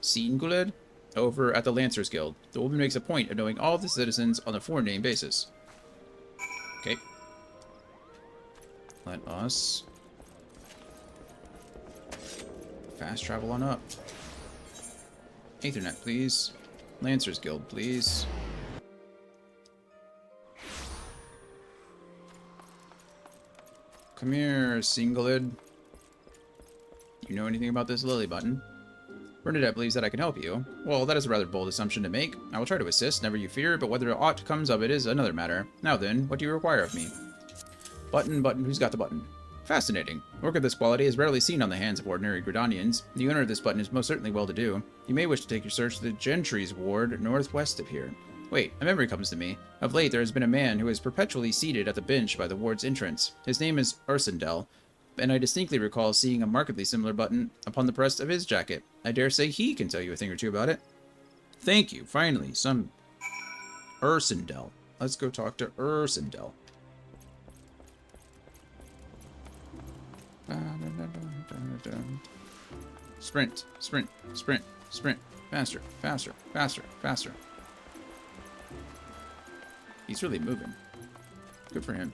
A: Sienguled? Over at the Lancers Guild. The woman makes a point of knowing all of the citizens on a forename basis. Okay. Let us fast travel on up. Aethernet, please. Lancers Guild, please. Come here, Singled. You know anything about this lily button? Bernadette believes that I can help you. Well, that is a rather bold assumption to make. I will try to assist, never you fear, but whether aught comes of it is another matter. Now then, what do you require of me? Button, who's got the button? Fascinating. Work of this quality is rarely seen on the hands of ordinary Gridanians. The owner of this button is most certainly well-to-do. You may wish to take your search to the Gentry's ward northwest of here. Wait, a memory comes to me. Of late, there has been a man who is perpetually seated at the bench by the ward's entrance. His name is Ursendel, and I distinctly recall seeing a markedly similar button upon the breast of his jacket. I dare say he can tell you a thing or two about it. Thank you. Finally, some Ursendel. Let's go talk to Ursendel. Sprint, sprint, sprint, sprint. Faster, faster, faster, faster. He's really moving. Good for him.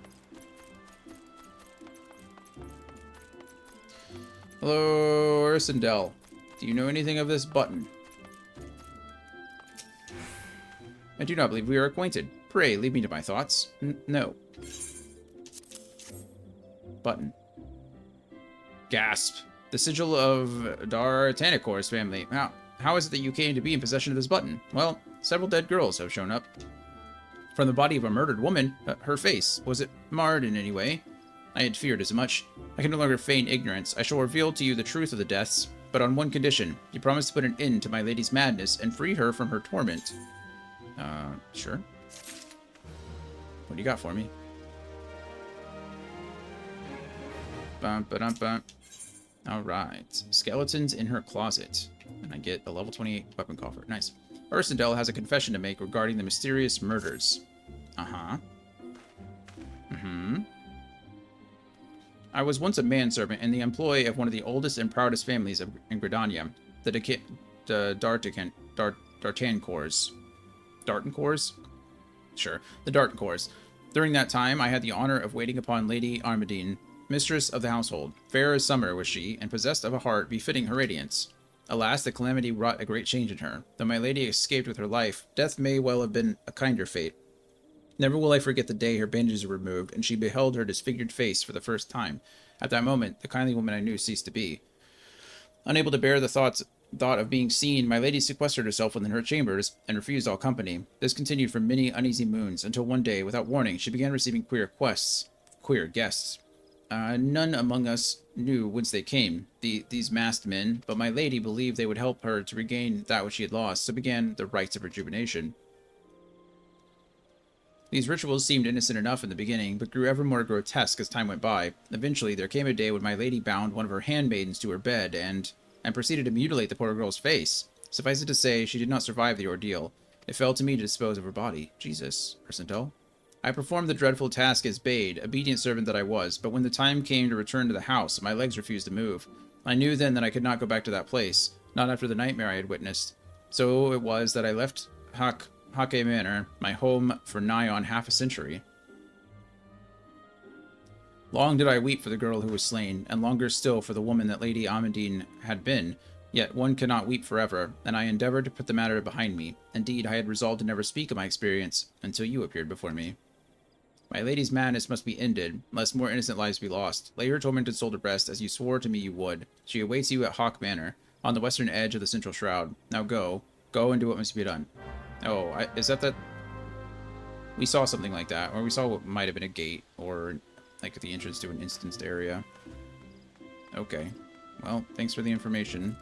A: Hello, Ursendel. Do you know anything of this button? I do not believe we are acquainted. Pray, leave me to my thoughts. No. Button. Gasp. The sigil of D'Artanicor's family. How is it that you came to be in possession of this button? Well, several dead girls have shown up. From the body of a murdered woman, her face, was it marred in any way? I had feared as much. I can no longer feign ignorance. I shall reveal to you the truth of the deaths, but on one condition. You promise to put an end to my lady's madness and free her from her torment. Sure. What do you got for me? Bum, ba-dum, bum. Alright. Skeletons in her closet. And I get a level 28 weapon coffer. Nice. Ursendel has a confession to make regarding the mysterious murders. Uh-huh. I was once a manservant in the employ of one of the oldest and proudest families in Gridania, the D'Artancors. D'Artancors? Sure, the D'Artancors. During that time, I had the honor of waiting upon Lady Armadine, mistress of the household. Fair as summer was she, and possessed of a heart befitting her radiance. Alas, the calamity wrought a great change in her. Though my lady escaped with her life, death may well have been a kinder fate. Never will I forget the day her bandages were removed, and she beheld her disfigured face for the first time. At that moment, the kindly woman I knew ceased to be. Unable to bear the thought of being seen, my lady sequestered herself within her chambers, and refused all company. This continued for many uneasy moons, until one day, without warning, she began receiving queer guests. None among us knew whence they came, these masked men, but my lady believed they would help her to regain that which she had lost, so began the rites of rejuvenation. These rituals seemed innocent enough in the beginning, but grew ever more grotesque as time went by. Eventually, there came a day when my lady bound one of her handmaidens to her bed and proceeded to mutilate the poor girl's face. Suffice it to say, she did not survive the ordeal. It fell to me to dispose of her body. Jesus, Ursendel. I performed the dreadful task as bade, obedient servant that I was, but when the time came to return to the house, my legs refused to move. I knew then that I could not go back to that place, not after the nightmare I had witnessed. So it was that I left Hake Manor, my home, for nigh on half a century. Long did I weep for the girl who was slain, and longer still for the woman that Lady Amandine had been. Yet one cannot weep forever, and I endeavored to put the matter behind me. Indeed, I had resolved to never speak of my experience until you appeared before me. My lady's madness must be ended, lest more innocent lives be lost. Lay her tormented soul to rest, as you swore to me you would. She awaits you at Hawk Manor, on the western edge of the central shroud. Now go. Go and do what must be done. Oh, is that... We saw something like that, or we saw what might have been a gate, or like the entrance to an instanced area. Okay. Well, thanks for the information.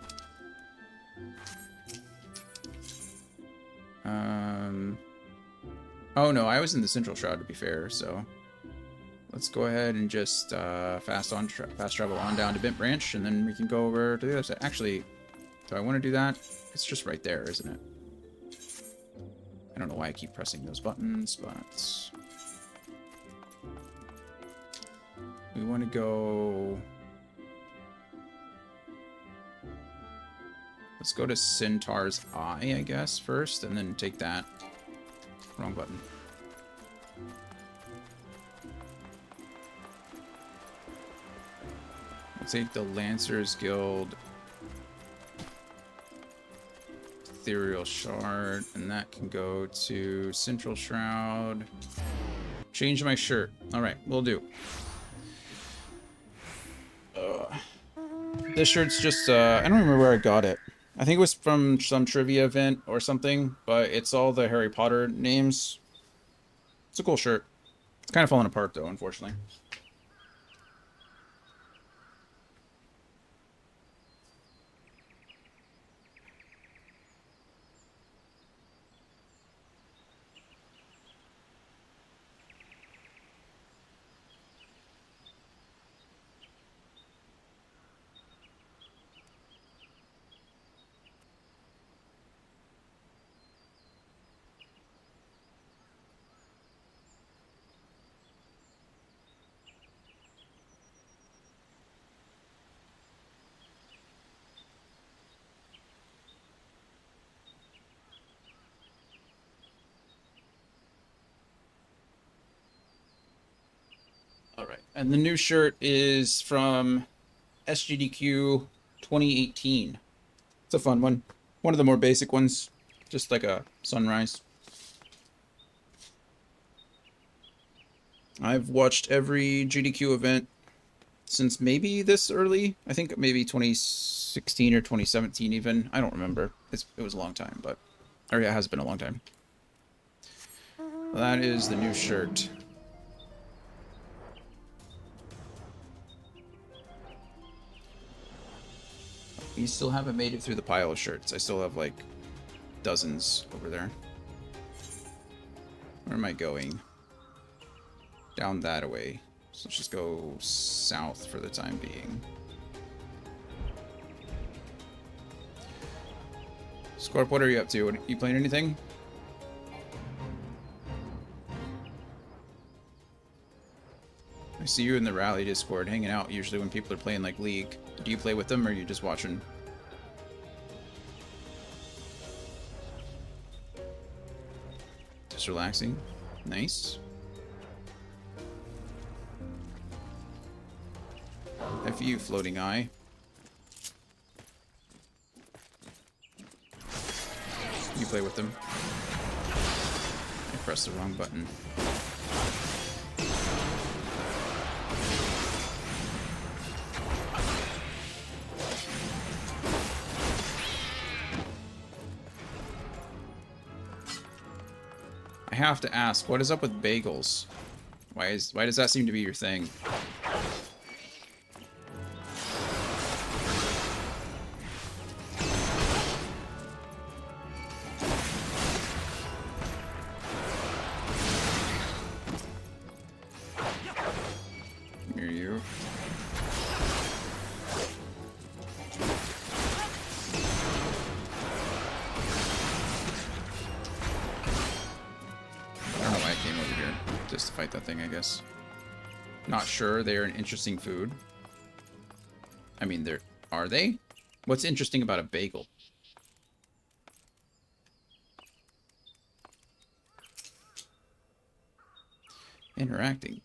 A: Oh no, I was in the central shroud, to be fair, so let's go ahead and just fast travel on down to Bent Branch, and then we can go over to the other side. Actually, do I want to do that? It's just right there, isn't it? I don't know why I keep pressing those buttons, but we want to go... Let's go to Centaur's Eye, I guess, first, and then take that. Wrong button. Let's take the Lancers Guild Ethereal Shard, and that can go to Central Shroud. Change my shirt. Alright, we'll do. This shirt's just, I don't remember where I got it. I think it was from some trivia event or something, but it's all the Harry Potter names. It's a cool shirt. It's kind of falling apart, though, unfortunately. Alright, and the new shirt is from SGDQ 2018. It's a fun one. One of the more basic ones. Just like a sunrise. I've watched every GDQ event since maybe this early. I think maybe 2016 or 2017 even. I don't remember. It was a long time, but... Or yeah, it has been a long time. Well, that is the new shirt. We still haven't made it through the pile of shirts. I still have like dozens over there. Where am I going? Down that way. So let's just go south for the time being. Scorp, what are you up to? You playing anything? I see you in the Rally Discord hanging out usually when people are playing like League. Do you play with them or are you just watching? Just relaxing. Nice. F you, floating eye. You play with them. I pressed the wrong button. I have to ask, what is up with bagels? Why does that seem to be your thing? Near you. Just to fight that thing, I guess. Not sure. They are an interesting food. I mean, are they? What's interesting about a bagel? Interacting.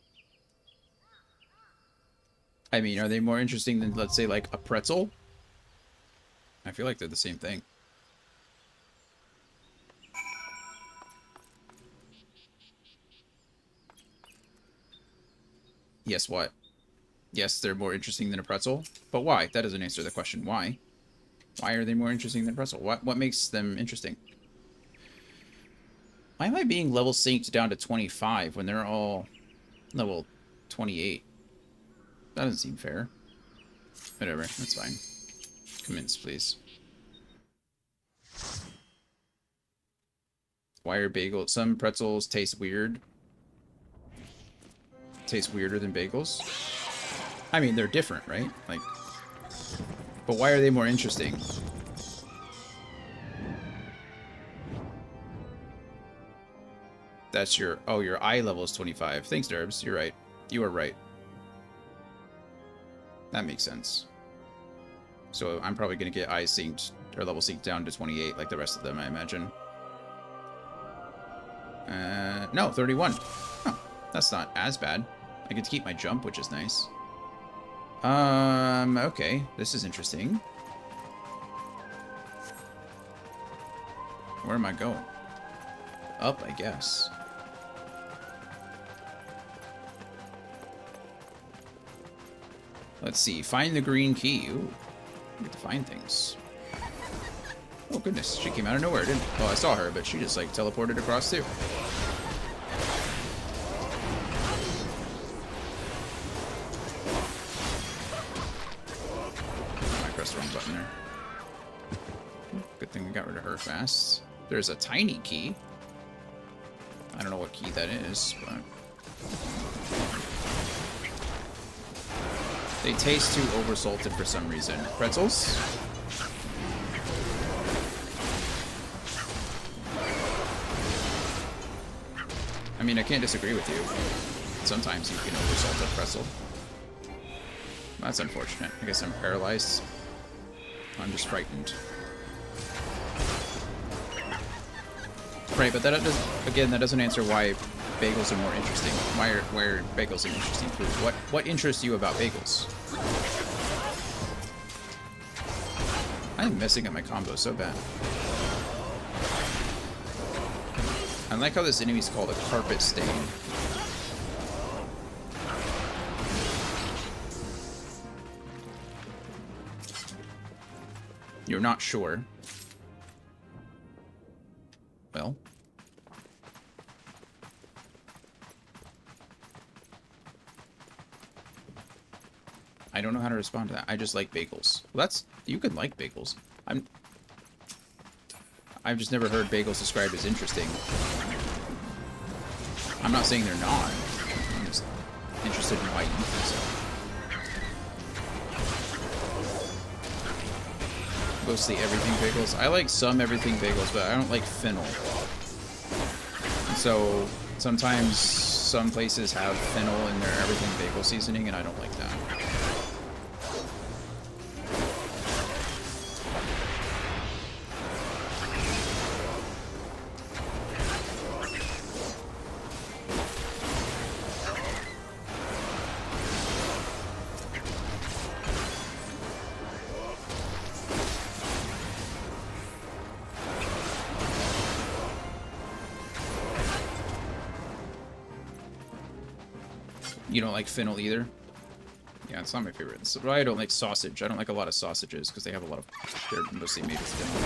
A: I mean, are they more interesting than, let's say, like a pretzel? I feel like they're the same thing. Yes, what? Yes, they're more interesting than a pretzel. But why? That doesn't answer the question. Why? Why are they more interesting than a pretzel? What makes them interesting? Why am I being level synced down to 25 when they're all level 28? That doesn't seem fair. Whatever, that's fine. Commence, please. Why are bagels? Some pretzels taste weird. Taste weirder than bagels. I mean, they're different, right? Like, but why are they more interesting? That's your... Oh, your eye level is 25. Thanks, Derbs. You're right. You are right. That makes sense. So I'm probably going to get eye synced, or level synced down to 28 like the rest of them, I imagine. No, 31. Oh, that's not as bad. I get to keep my jump, which is nice. Okay. This is interesting. Where am I going? Up, I guess. Let's see. Find the green key. Ooh. I get to find things. Oh, goodness. She came out of nowhere, didn't... Well, I saw her, but she just, like, teleported across, too. I pressed the wrong button there. Good thing we got rid of her fast. There's a tiny key. I don't know what key that is, but... They taste too over-salted for some reason. Pretzels? I mean, I can't disagree with you. Sometimes you can over-salt a pretzel. That's unfortunate. I guess I'm paralyzed. I'm just frightened. Right, but that does, again, that doesn't answer why bagels are more interesting. Why are bagels an interesting food? What interests you about bagels? I'm messing up my combo so bad. I like how this enemy is called a carpet stain. You're not sure. Well. I don't know how to respond to that. I just like bagels. Well, that's... You can like bagels. I've just never heard bagels described as interesting. I'm not saying they're not. I'm just interested in why you think so. Mostly everything bagels. I like some everything bagels, but I don't like fennel. And so sometimes some places have fennel in their everything bagel seasoning, and I don't like that. You don't like fennel either? Yeah, it's not my favorite. So, I don't like sausage. I don't like a lot of sausages because they have a lot of... They're mostly made with fennel.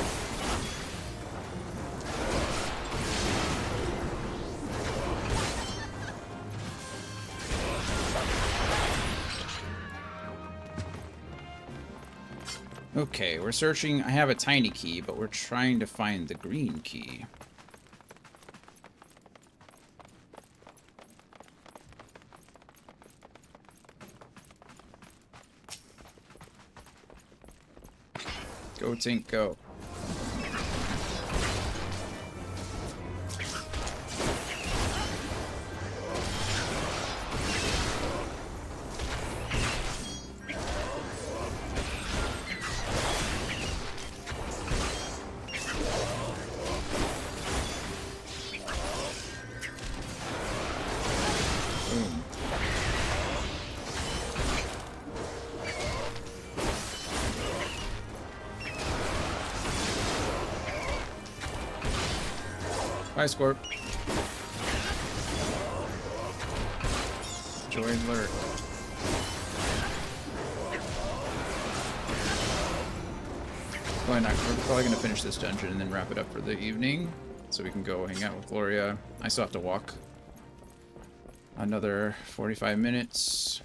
A: Okay, we're searching. I have a tiny key, but we're trying to find the green key. Go, Tink, go. Bye, Scorp. Joy lurk. We're probably going to finish this dungeon and then wrap it up for the evening. So we can go hang out with Gloria. I still have to walk another 45 minutes.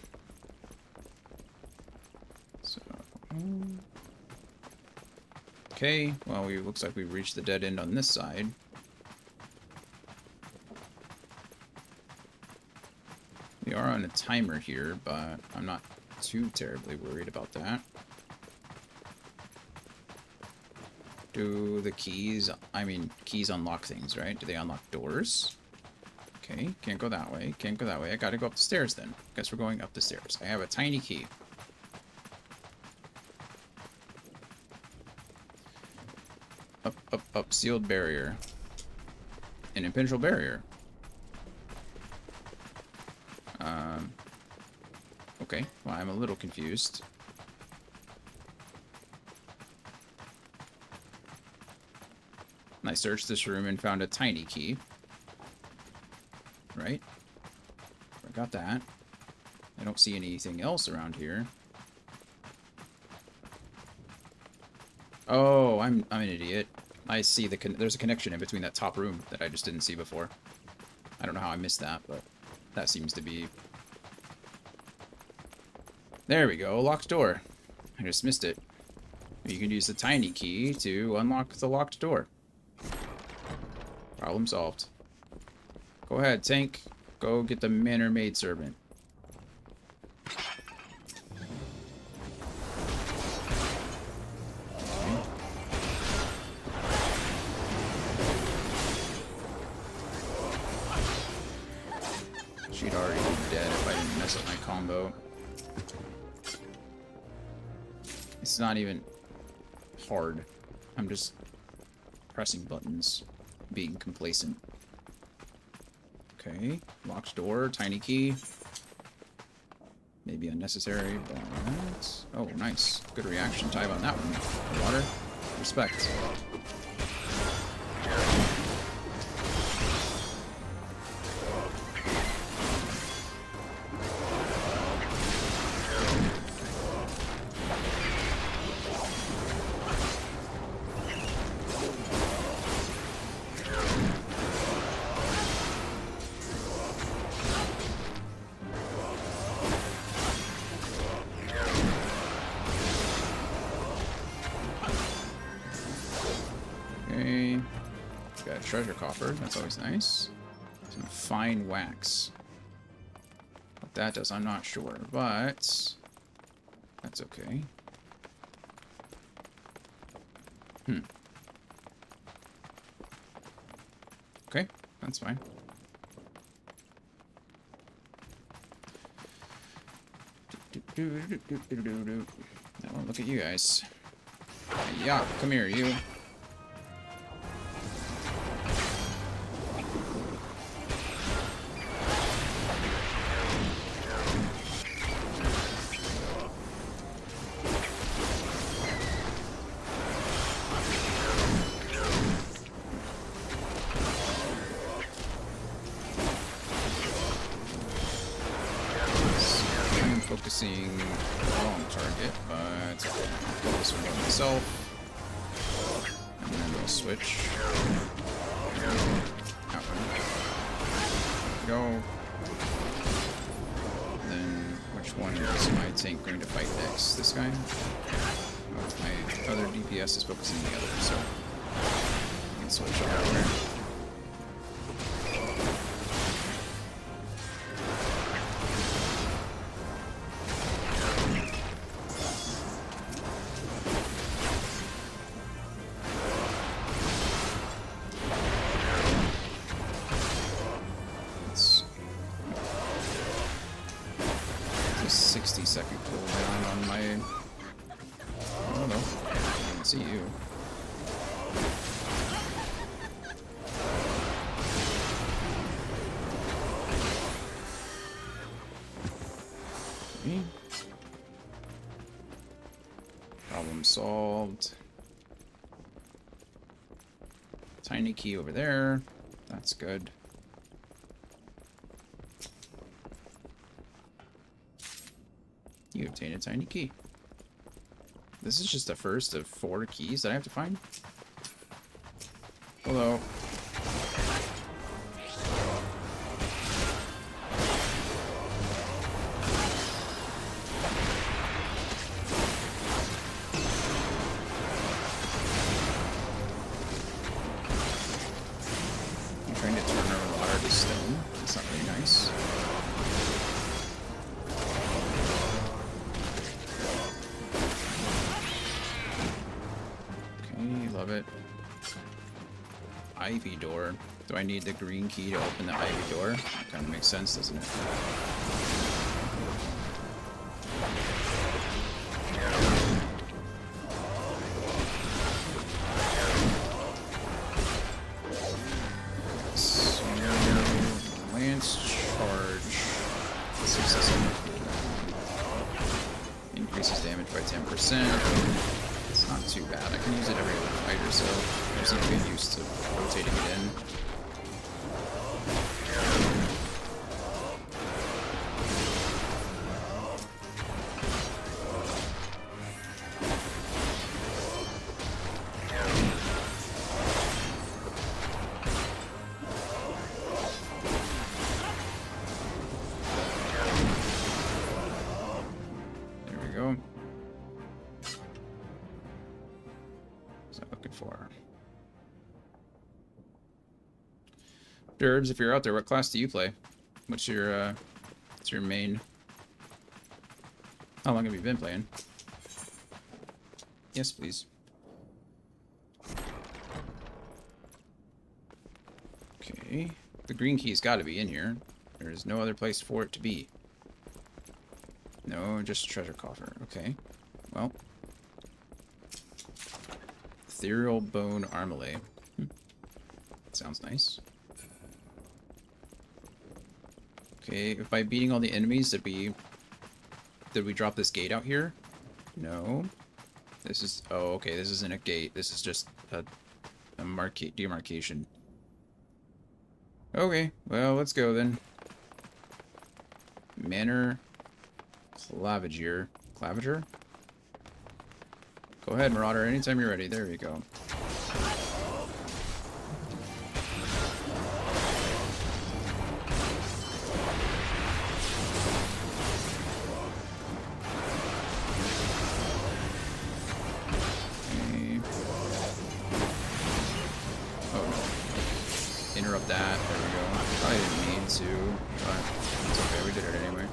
A: So, okay, well, looks like we've reached the dead end on this side. We are on a timer here, but I'm not too terribly worried about that. Do the keys, keys unlock things, right? Do they unlock doors? Okay, can't go that way. Can't go that way. I gotta go up the stairs then. Guess we're going up the stairs. I have a tiny key. Up, up, up. Sealed barrier. An impenetrable barrier. Okay, well, I'm a little confused. I searched this room and found a tiny key. Right? I got that. I don't see anything else around here. Oh, I'm an idiot. I see there's a connection in between that top room that I just didn't see before. I don't know how I missed that, but that seems to be... There we go, locked door. I just missed it. You can use the tiny key to unlock the locked door. Problem solved. Go ahead, tank. Go get the manor maidservant. She'd already be dead if I didn't mess up my combo. It's not even hard. I'm just pressing buttons, being complacent. Okay, locked door, tiny key. Maybe unnecessary, but... Oh, nice. Good reaction time on that one. Water. Respect. Okay. Got a treasure coffer. That's always nice. Some fine wax. What that does, I'm not sure, but that's okay. Okay, that's fine. Now look at you guys. Yeah, come here, you. Focusing wrong target, but I'll get this one by myself. And then we'll switch. That one. Go. And then which one is my tank going to fight next? This guy? Oh, my other DPS is focusing the other, so I can switch over. It's a 60-second cooldown on my... Oh no, I didn't see you. Okay. Problem solved. Tiny key over there. That's good. You obtain a tiny key. This is just the first of 4 keys that I have to find. Hello. I'm trying to turn our water to stone. That's not very nice. Okay, love it. Ivy door. Do I need the green key to open the ivy door? Kind of makes sense, doesn't it? So, Lance charge. Increases damage by 10%. It's not too bad. I can use it every other fight or so. I just need to get used to rotating it in. There we go. What's I'm looking for? Derbs, if you're out there, what class do you play? What's your main? How long have you been playing? Yes, please. Okay. The green key's got to be in here. There is no other place for it to be. No, just treasure coffer. Okay. Well. Ethereal bone armlet. Sounds nice. Okay, if by beating all the enemies did we drop this gate out here? No. This is okay, this isn't a gate. This is just a demarcation. Okay, well, let's go then. Manor Claviger. Claviger? Go ahead, Marauder, anytime you're ready. There we go. Okay. Oh, interrupt that. There we go. Probably didn't mean to, but it's okay. We did it anyway.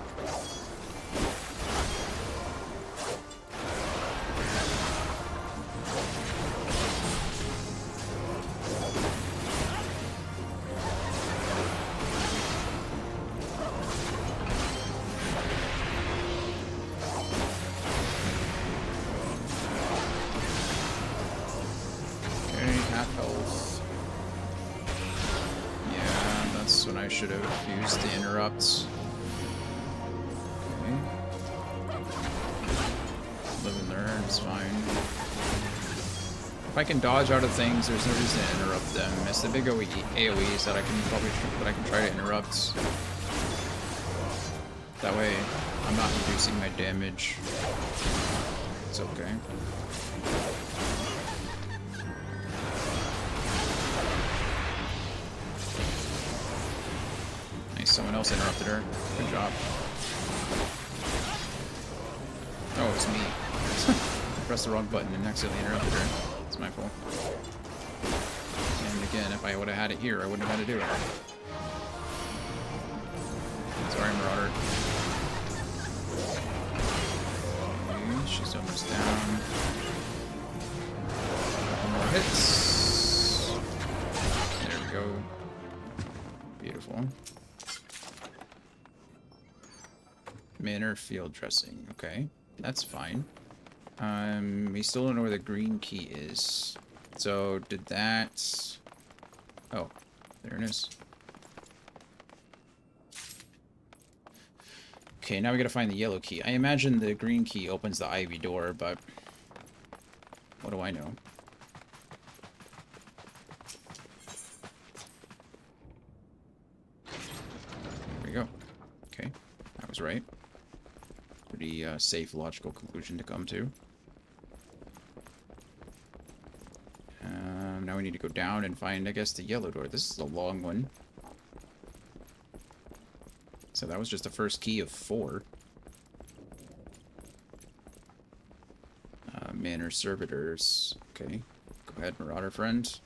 A: I should have used the interrupts. Okay. Live and learn, it's fine. If I can dodge out of things, there's no reason to interrupt them. It's the big AoEs that I can try to interrupt. That way, I'm not reducing my damage. It's okay. Someone else interrupted her. Good job. Oh, it's me. I pressed the wrong button and accidentally interrupted her. It's my fault. And again, if I would have had it here, I wouldn't have had to do it. Sorry, Marauder. Okay, she's almost down. Couple more hits. There we go. Beautiful. Manor field dressing. Okay, that's fine. We still don't know where the green key is. So did that? Oh, there it is. Okay, now we gotta find the yellow key. I imagine the green key opens the ivy door, but what do I know? seems right. Pretty safe, logical conclusion to come to. Now we need to go down and find, I guess, the yellow door. This is a long one. So that was just the first key of 4. Manor servitors. Okay. Go ahead, Marauder friend.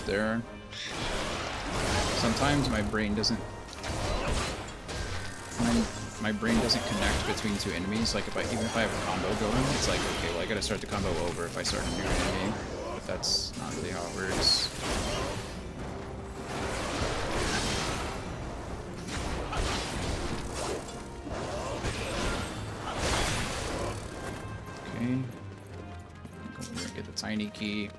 A: There. Sometimes my brain doesn't connect between 2 enemies. Like even if I have a combo going, it's like, okay, well I gotta start the combo over if I start a new enemy. But that's not really how it works. Okay. Go over and get the tiny key.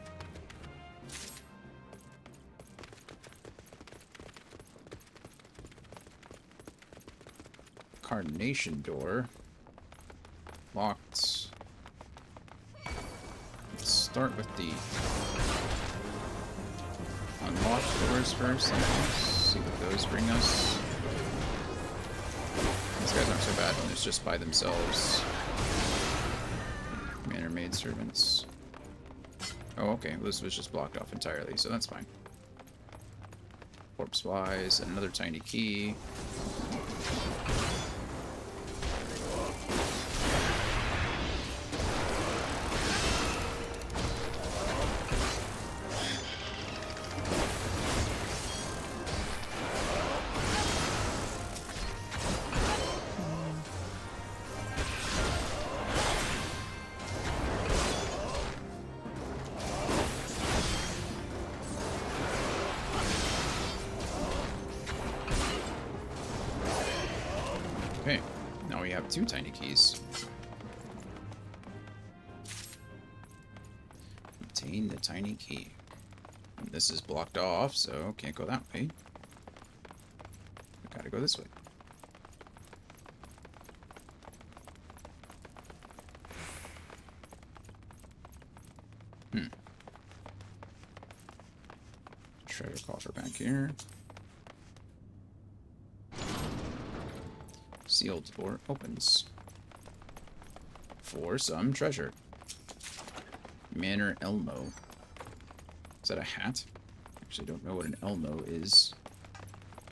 A: Carnation door. Locked. Let's start with the unlocked doors first. Let's see what those bring us. These guys aren't so bad when it's just by themselves. Manor maid servants. Oh, okay. This was just blocked off entirely, so that's fine. Corpse wise, another tiny key. Okay, now we have 2 tiny keys. Obtain the tiny key. And this is blocked off, so can't go that way. I gotta go this way. Treasure coffer back here. Sealed door opens. For some treasure. Manor Elmo. Is that a hat? Actually, don't know what an Elmo is.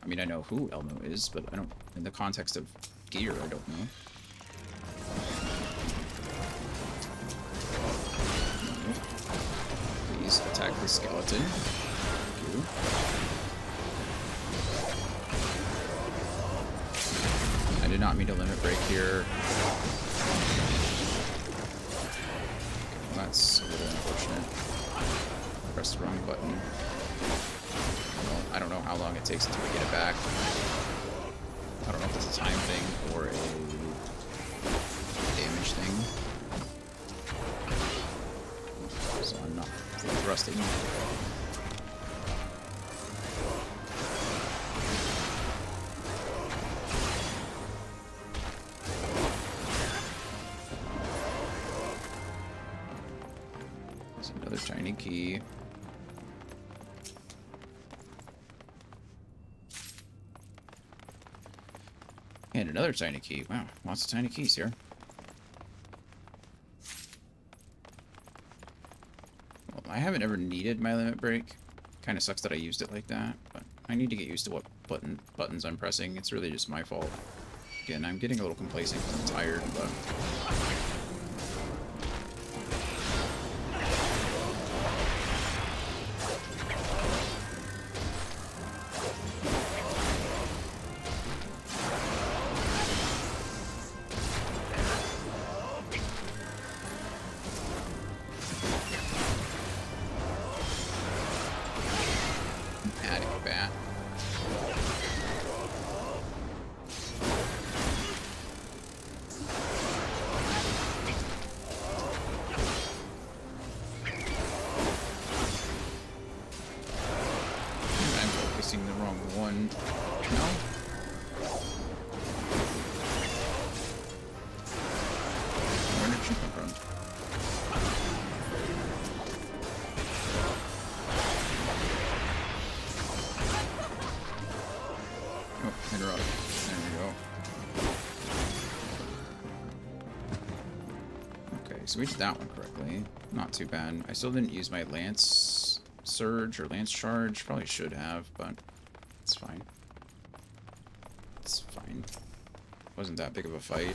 A: I mean, I know who Elmo is, but I don't, in the context of gear, I don't know. Please attack the skeleton. Thank you. I did not mean to limit break here. Well, that's a little unfortunate. Press the wrong button. I don't know how long it takes until we get it back. I don't know if it's a time thing or a damage thing. So I'm not thrusting. There's another tiny key. And another tiny key. Wow, lots of tiny keys here. Well, I haven't ever needed my limit break. Kind of sucks that I used it like that, but I need to get used to what buttons I'm pressing. It's really just my fault. Again, I'm getting a little complacent because I'm tired, but... Oh, interrupt. There we go. Okay, so we did that one correctly. Not too bad. I still didn't use my Lance Surge or Lance Charge. Probably should have, but it's fine. It's fine. Wasn't that big of a fight.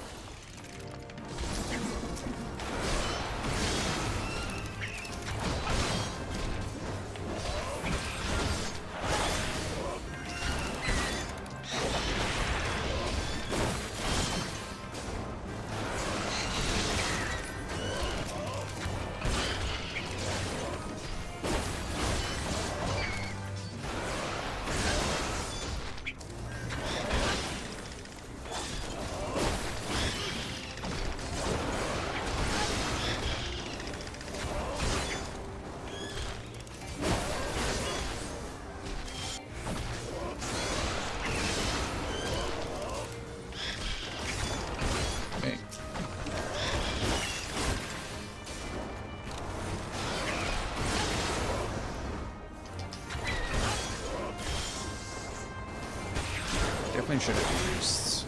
A: Definitely should have used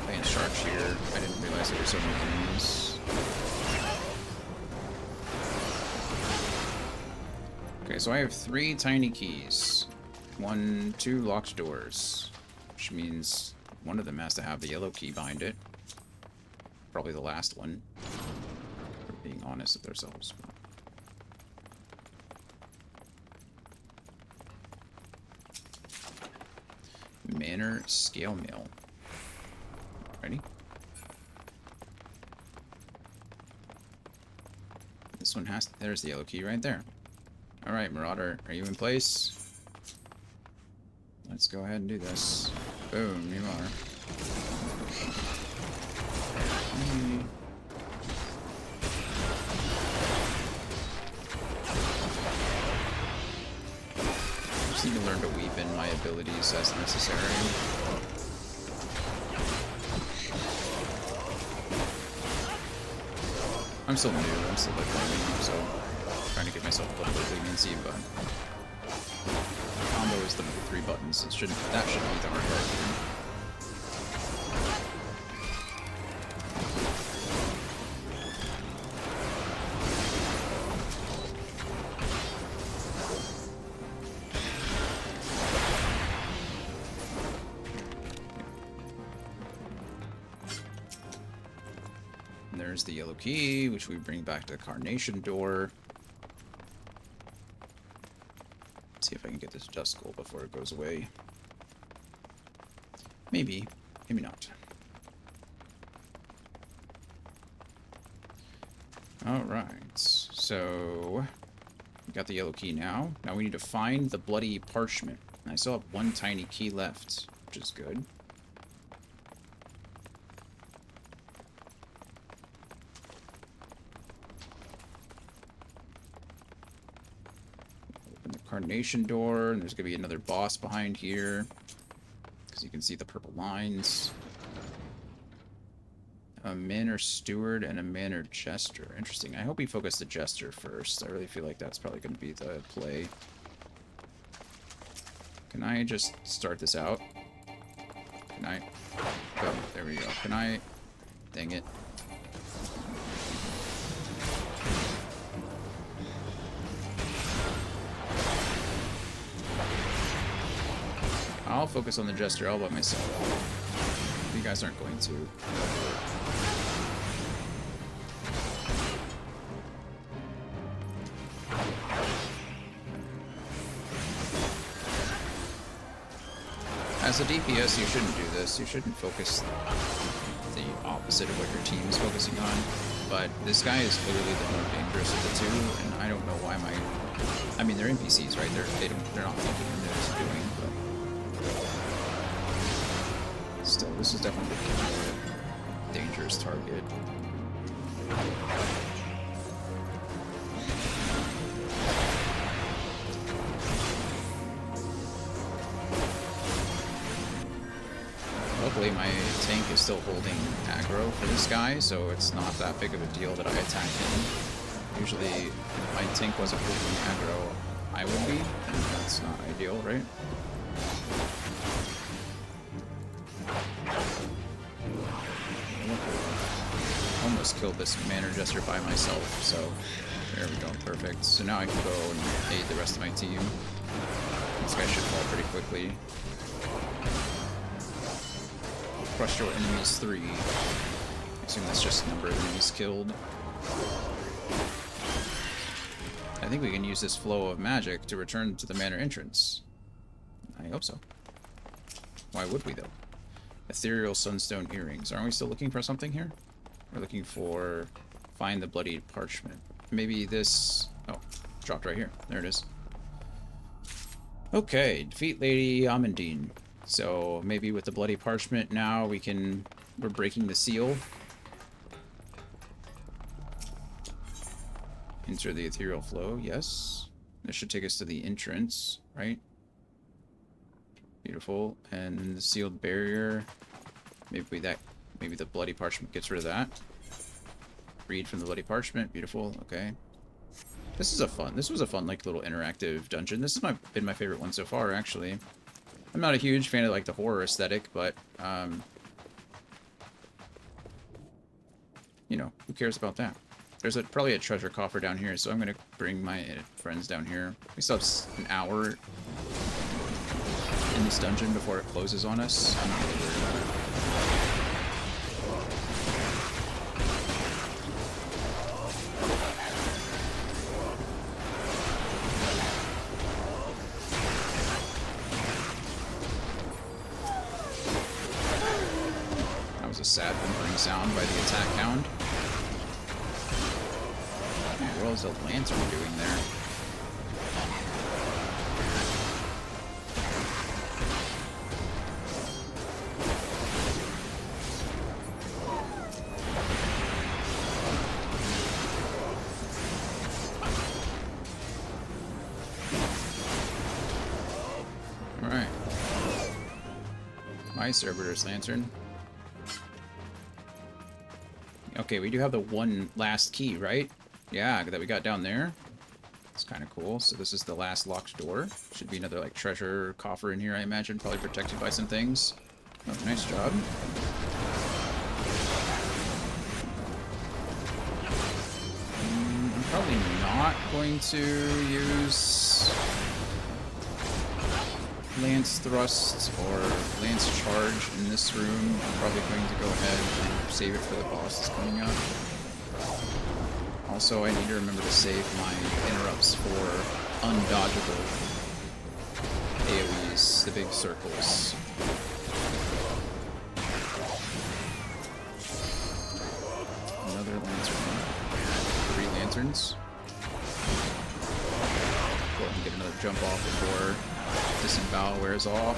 A: Lance Charge here. I didn't realize there were so many enemies. Okay, so I have 3 tiny keys. 2 locked doors. Which means one of them has to have the yellow key behind it. Probably the last one. If we're being honest with ourselves. Manor Scale Mill. Ready? This one has... There's the yellow key right there. Alright, Marauder, are you in place? Let's go ahead and do this. Boom, you are. Just need to learn to weave in my abilities as necessary. I'm still new, I'm still like learning, so I'm trying to give myself a little bit of leniency, but combo is the 3 buttons. That shouldn't be the hard part. There's the yellow key, which we bring back to the Carnation door. See if I can get this dust skull before it goes away. Maybe, maybe not. Alright, so we got the yellow key now. Now we need to find the bloody parchment. And I still have 1 tiny key left, which is good. Carnation door, and there's gonna be another boss behind here because you can see the purple lines. A Manor Steward and a Manor Jester. Interesting. I hope we focus the Jester first. I really feel like that's probably going to be the play. Can I just start this out? Can I? Oh, there we go. Can I? Dang it. I'll focus on the Jester all by myself. You guys aren't going to. As a DPS, you shouldn't do this. You shouldn't focus the opposite of what your team is focusing on. But this guy is clearly the more dangerous of the two, and I don't know why I mean, they're NPCs, right? They're not thinking what they're doing, but still, this is definitely a dangerous target. Luckily, my tank is still holding aggro for this guy, so it's not that big of a deal that I attack him. Usually, if my tank wasn't holding aggro, I would be, and that's not ideal, right? just killed this Manor Jester by myself, so there we go, perfect. So now I can go and aid the rest of my team. This guy should fall pretty quickly. Crush your enemies 3. I assume that's just number of enemies killed. I think we can use this flow of magic to return to the manor entrance. I hope so. Why would we, though? Ethereal Sunstone Earrings. Aren't we still looking for something here? We're looking for... Find the Bloodied Parchment. Maybe this... Oh, dropped right here. There it is. Okay, defeat Lady Amandine. So maybe with the Bloody Parchment now we can... We're breaking the seal. Enter the ethereal flow, yes. This should take us to the entrance, right? Beautiful. And the sealed barrier. Maybe the Bloody Parchment gets rid of that. Read from the Bloody Parchment, beautiful, okay. This was a fun, like, little interactive dungeon. This has been my favorite one so far, actually. I'm not a huge fan of, like, the horror aesthetic, but, you know, who cares about that? There's probably a treasure coffer down here, so I'm going to bring my friends down here. We still have an hour in this dungeon before it closes on us. I'm not really worried about it. That was a sad whimpering sound by the attack hound. What was the lantern doing there? Alright. My Servitor's Lantern. Okay, we do have the one last key, right? Yeah, that we got down there. It's kind of cool. So this is the last locked door. Should be another, like, treasure coffer in here, I imagine. Probably protected by some things. Oh, nice job. I'm probably not going to use Lance Thrust or Lance Charge in this room. I'm probably going to go ahead and save it for the boss that's coming up. Also, I need to remember to save my interrupts for undodgeable AoEs, the big circles. Another lantern. 3 lanterns. Go ahead and get another jump off before Disembowel wears off.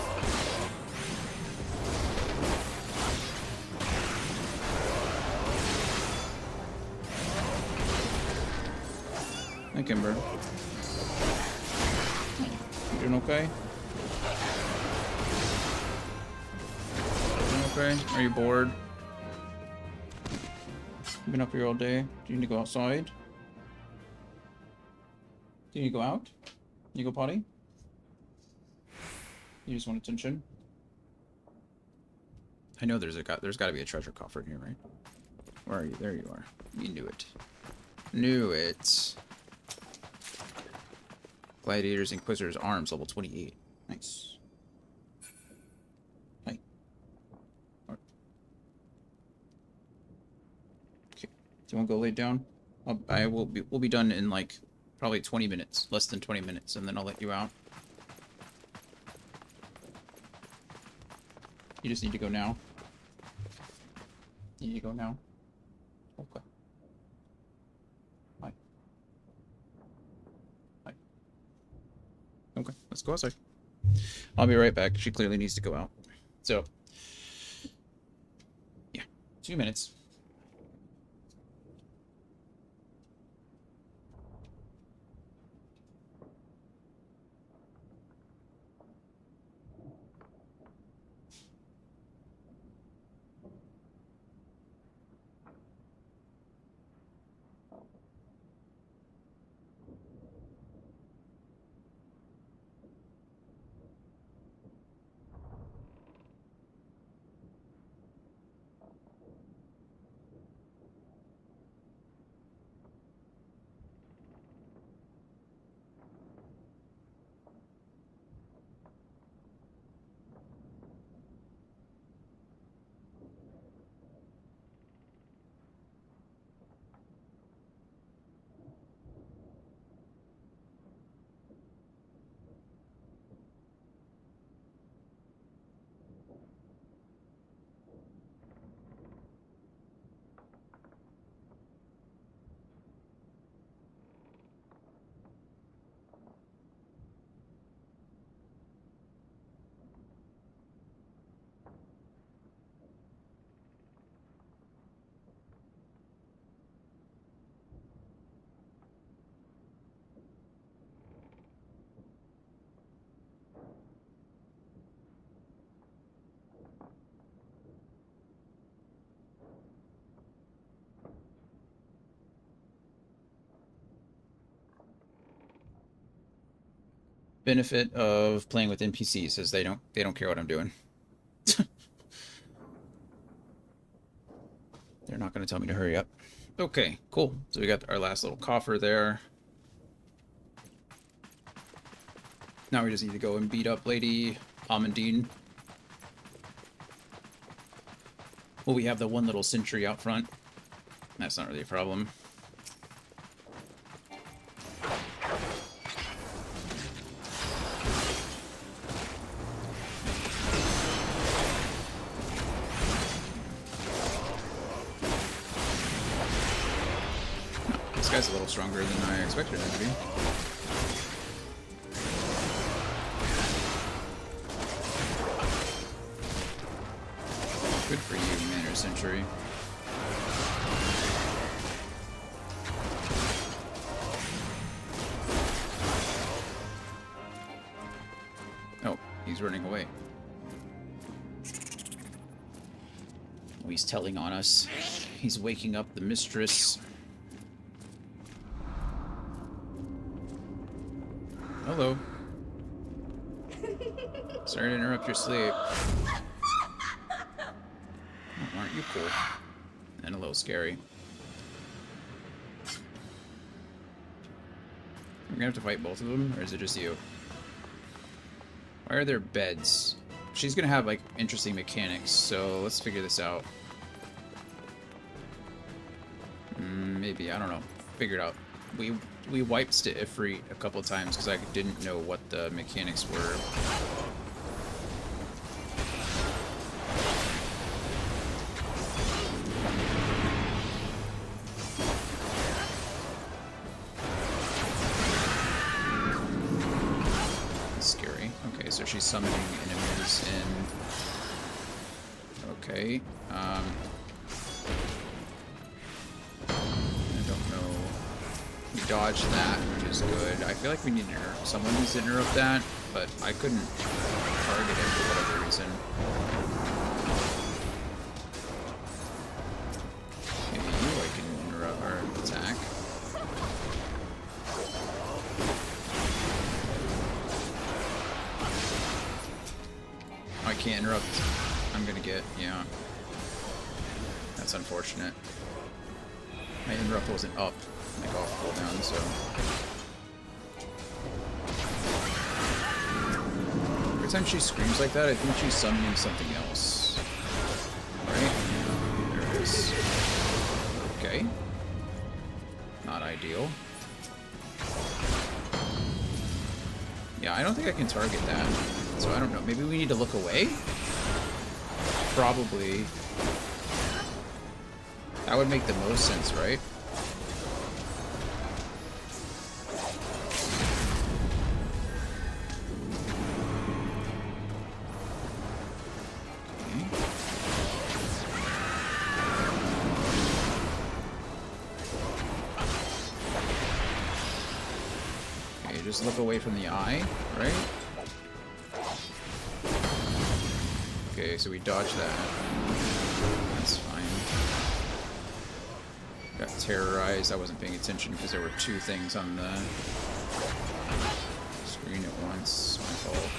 A: Hi, Kimber. You doing okay? Doing okay? Are you bored? You been up here all day? Do you need to go outside? Do you need to go out? You go potty? You just want attention? I know there's got to be a treasure coffer in here, right? Where are you? There you are. You knew it. Knew it. Gladiator's Inquisitor's Arms, level 28. Nice. Hi. Okay. Do you want to go lay down? We'll be done in, like, probably 20 minutes. Less than 20 minutes, and then I'll let you out. You just need to go now. You need to go now. Okay. Hi. Hi. Okay, let's go outside. I'll be right back. She clearly needs to go out. So, yeah, 2 minutes. benefit of playing with NPCs is they don't care what I'm doing. They're not going to tell me to hurry up. Okay, cool. So we got our last little coffer there. Now we just need to go and beat up Lady Amandine. Well, we have the one little sentry out front. That's not really a problem. This guy's a little stronger than I expected him to be. Good for you, Manor Sentry. Oh, he's running away. Oh, he's telling on us. He's waking up the mistress. Hello. Sorry to interrupt your sleep. Oh, aren't you cool? And a little scary. We're gonna have to fight both of them, or is it just you? Why are there beds? She's gonna have, like, interesting mechanics, so let's figure this out. Maybe, I don't know. Figure it out. We wiped to Ifrit a couple times because I didn't know what the mechanics were. That's scary. Okay, so she's summoning enemies in... Okay, dodge that, which is good. I feel like we need to interrupt. Someone needs to interrupt that, but I couldn't target him for whatever reason. Maybe you I can interrupt our attack. I can't interrupt. I'm gonna get, yeah. That's unfortunate. My interrupt wasn't up. Like off cooldown, so every time she screams like that, I think she's summoning something else. Right? There it is. Okay. Not ideal. Yeah, I don't think I can target that. So I don't know. Maybe we need to look away? Probably. That would make the most sense, right? Just look away from the eye, right? Okay, so we dodge that. That's fine. Got terrorized. I wasn't paying attention because there were two things on the screen at once. My fault.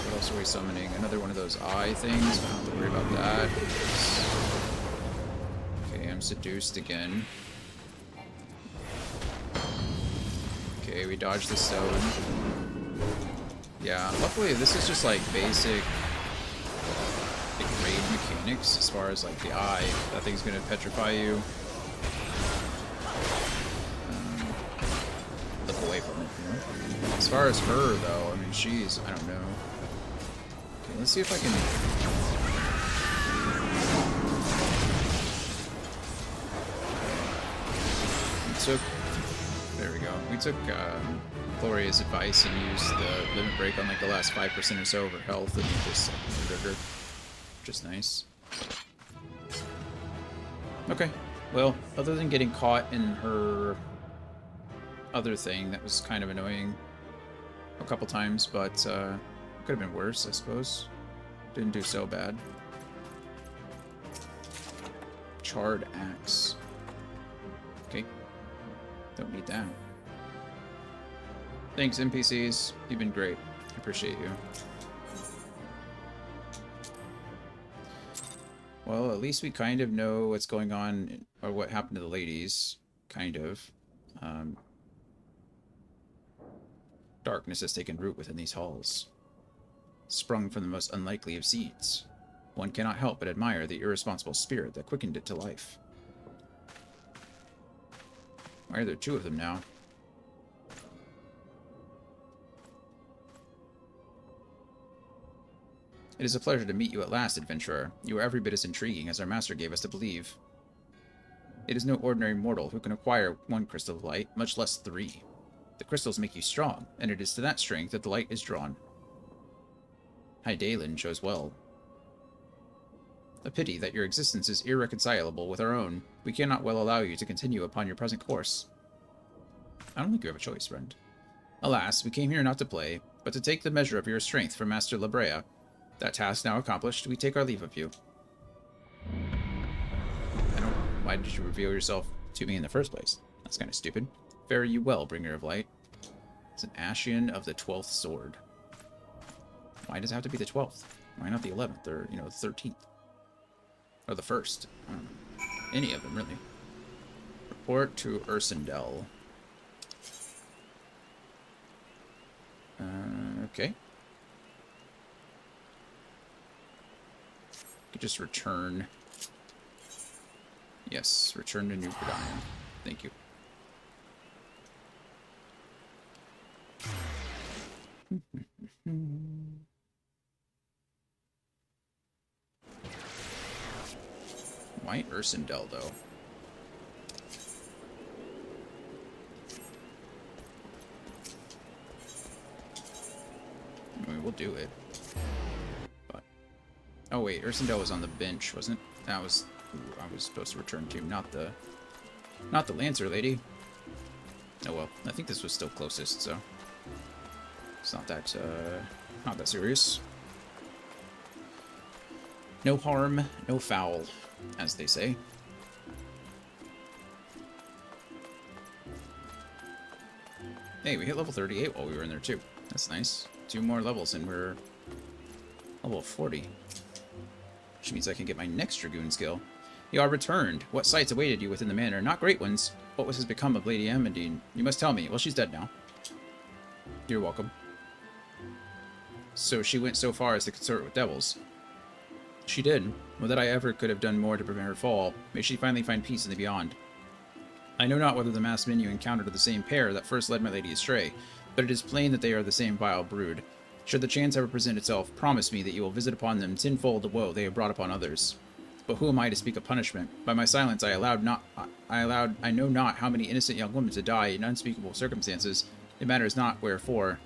A: What else are we summoning? Another one of those eye things. I don't have to worry about that. Seduced again. Okay, we dodged the stone. Yeah, luckily this is just like basic like, raid mechanics as far as like the eye. That thing's gonna petrify you. Look away from it. You know? As far as her though, I mean she's, I don't know. Okay, let's see if I can... There we go. We took Gloria's advice and used the limit break on like the last 5% or so of her health, and we just murdered her. Which is nice. Okay. Well, other than getting caught in her other thing, that was kind of annoying a couple times, but could have been worse, I suppose. Didn't do so bad. Charred axe. Okay. Don't need that. Thanks, NPCs. You've been great. I appreciate you. Well, at least we kind of know what's going on, or what happened to the ladies. Kind of. Darkness has taken root within these halls. Sprung from the most unlikely of seeds. One cannot help but admire the irresponsible spirit that quickened it to life. Why are there two of them now? It is a pleasure to meet you at last, adventurer. You are every bit as intriguing as our master gave us to believe. It is no ordinary mortal who can acquire one crystal of light, much less 3. The crystals make you strong, and it is to that strength that the light is drawn. Hydaelyn chose well. A pity that your existence is irreconcilable with our own. We cannot well allow you to continue upon your present course. I don't think you have a choice, friend. Alas, we came here not to play, but to take the measure of your strength from Master Labrea. That task now accomplished, we take our leave of you. Why did you reveal yourself to me in the first place? That's kind of stupid. Fare you well, bringer of light. It's an Ashian of the 12th sword. Why does it have to be the 12th? Why not the 11th or, the 13th? Or the 1st? I don't know. Any of them, really. Report to Ursendel. Okay. Could just return. Yes, return to New Progging. Thank you. Why Ursendel, though? I mean, we'll do it. But oh wait, Ursendel was on the bench, wasn't it? That was who I was supposed to return to, not the Lancer lady. Oh well, I think this was still closest, so it's not that serious. No harm, no foul, as they say. Hey, we hit level 38 while we were in there too. That's nice. 2 more levels and we're level 40. Which means I can get my next Dragoon skill. You are returned. What sights awaited you within the manor? Not great ones. What has become of Lady Amandine? You must tell me. Well, she's dead now. You're welcome. So she went so far as to consort with devils. She did. Well, that I ever could have done more to prevent her fall. May she finally find peace in the beyond. I know not whether the masked men you encountered are the same pair that first led my lady astray, but it is plain that they are the same vile brood. Should the chance ever present itself, promise me that you will visit upon them tenfold the woe they have brought upon others. But who am I to speak of punishment? By my silence I know not how many innocent young women to die in unspeakable circumstances. It matters not wherefore.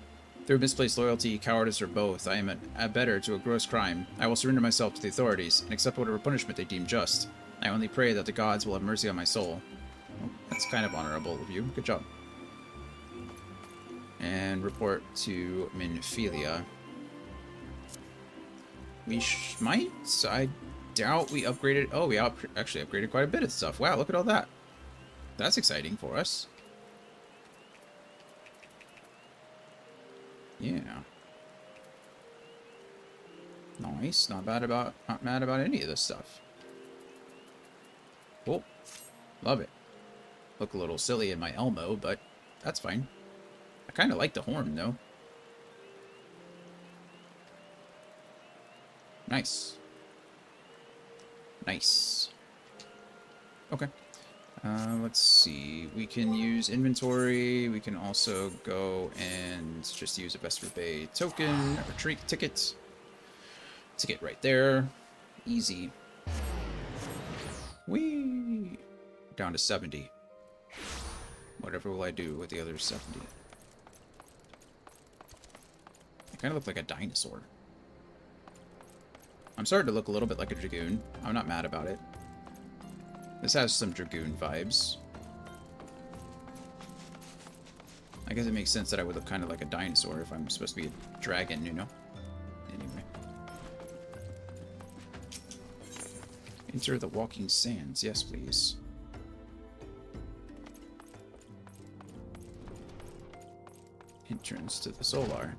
A: Through misplaced loyalty, cowardice, or both, I am an abettor to a gross crime. I will surrender myself to the authorities, and accept whatever punishment they deem just. I only pray that the gods will have mercy on my soul. Well, that's kind of honorable of you. Good job. And report to Minfilia. We might? I doubt we upgraded. Oh, we actually upgraded quite a bit of stuff. Wow, look at all that. That's exciting for us. Yeah. Nice. Not mad about any of this stuff. Cool. Love it. Look a little silly in my Elmo, but that's fine. I kind of like the horn, though. Nice. Nice. Okay. Let's see. We can use inventory. We can also go and just use a Vesper Bay token. Retreat ticket. Ticket right there. Easy. Whee! Down to 70. Whatever will I do with the other 70? I kind of look like a dinosaur. I'm starting to look a little bit like a Dragoon. I'm not mad about it. This has some Dragoon vibes. I guess it makes sense that I would look kind of like a dinosaur if I'm supposed to be a dragon, you know? Anyway. Enter the walking sands. Yes, please. Entrance to the solar.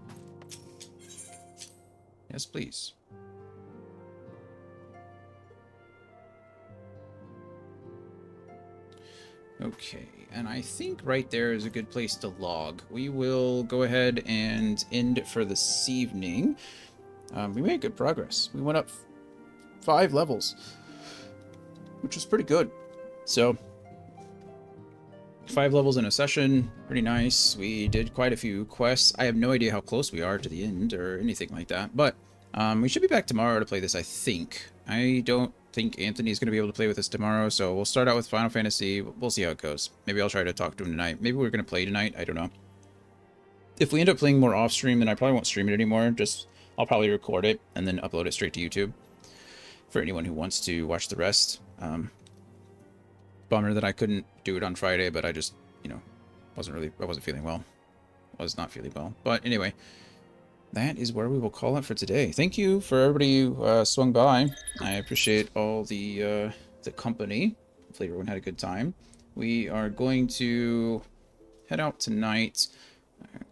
A: Yes, please. Okay, and I think right there is a good place to log. We will go ahead and end for this evening. We made good progress. We went up 5 levels, which was pretty good. So, 5 levels in a session, pretty nice. We did quite a few quests. I have no idea how close we are to the end or anything like that, but we should be back tomorrow to play this, I think. I don't think Anthony's going to be able to play with us tomorrow, so we'll start out with Final Fantasy. We'll see how it goes. Maybe I'll try to talk to him tonight. Maybe we're going to play tonight. I don't know. If we end up playing more off stream, then I probably won't stream it anymore. I'll probably record it and then upload it straight to YouTube for anyone who wants to watch the rest. Bummer that I couldn't do it on Friday, but I just, you know, I wasn't feeling well. Was not feeling well. But anyway, that is where we will call it for today. Thank you for everybody who swung by. I appreciate all the company. Hopefully everyone had a good time. We are going to head out tonight.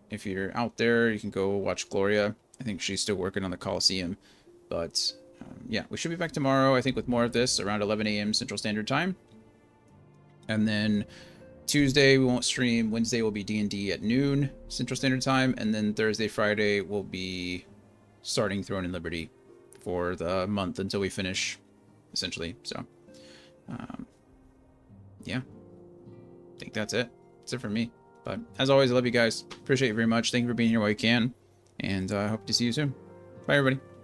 A: If you're out there, you can go watch Gloria. I think she's still working on the Coliseum. But yeah, we should be back tomorrow, I think, with more of this around 11 a.m. Central Standard Time. And then Tuesday we won't stream. Wednesday will be D&D at noon Central Standard Time, and then Thursday, Friday will be starting Throne and Liberty for the month until we finish, essentially. So, yeah, I think that's it. That's it for me. But as always, I love you guys. Appreciate you very much. Thank you for being here while you can, and I hope to see you soon. Bye, everybody.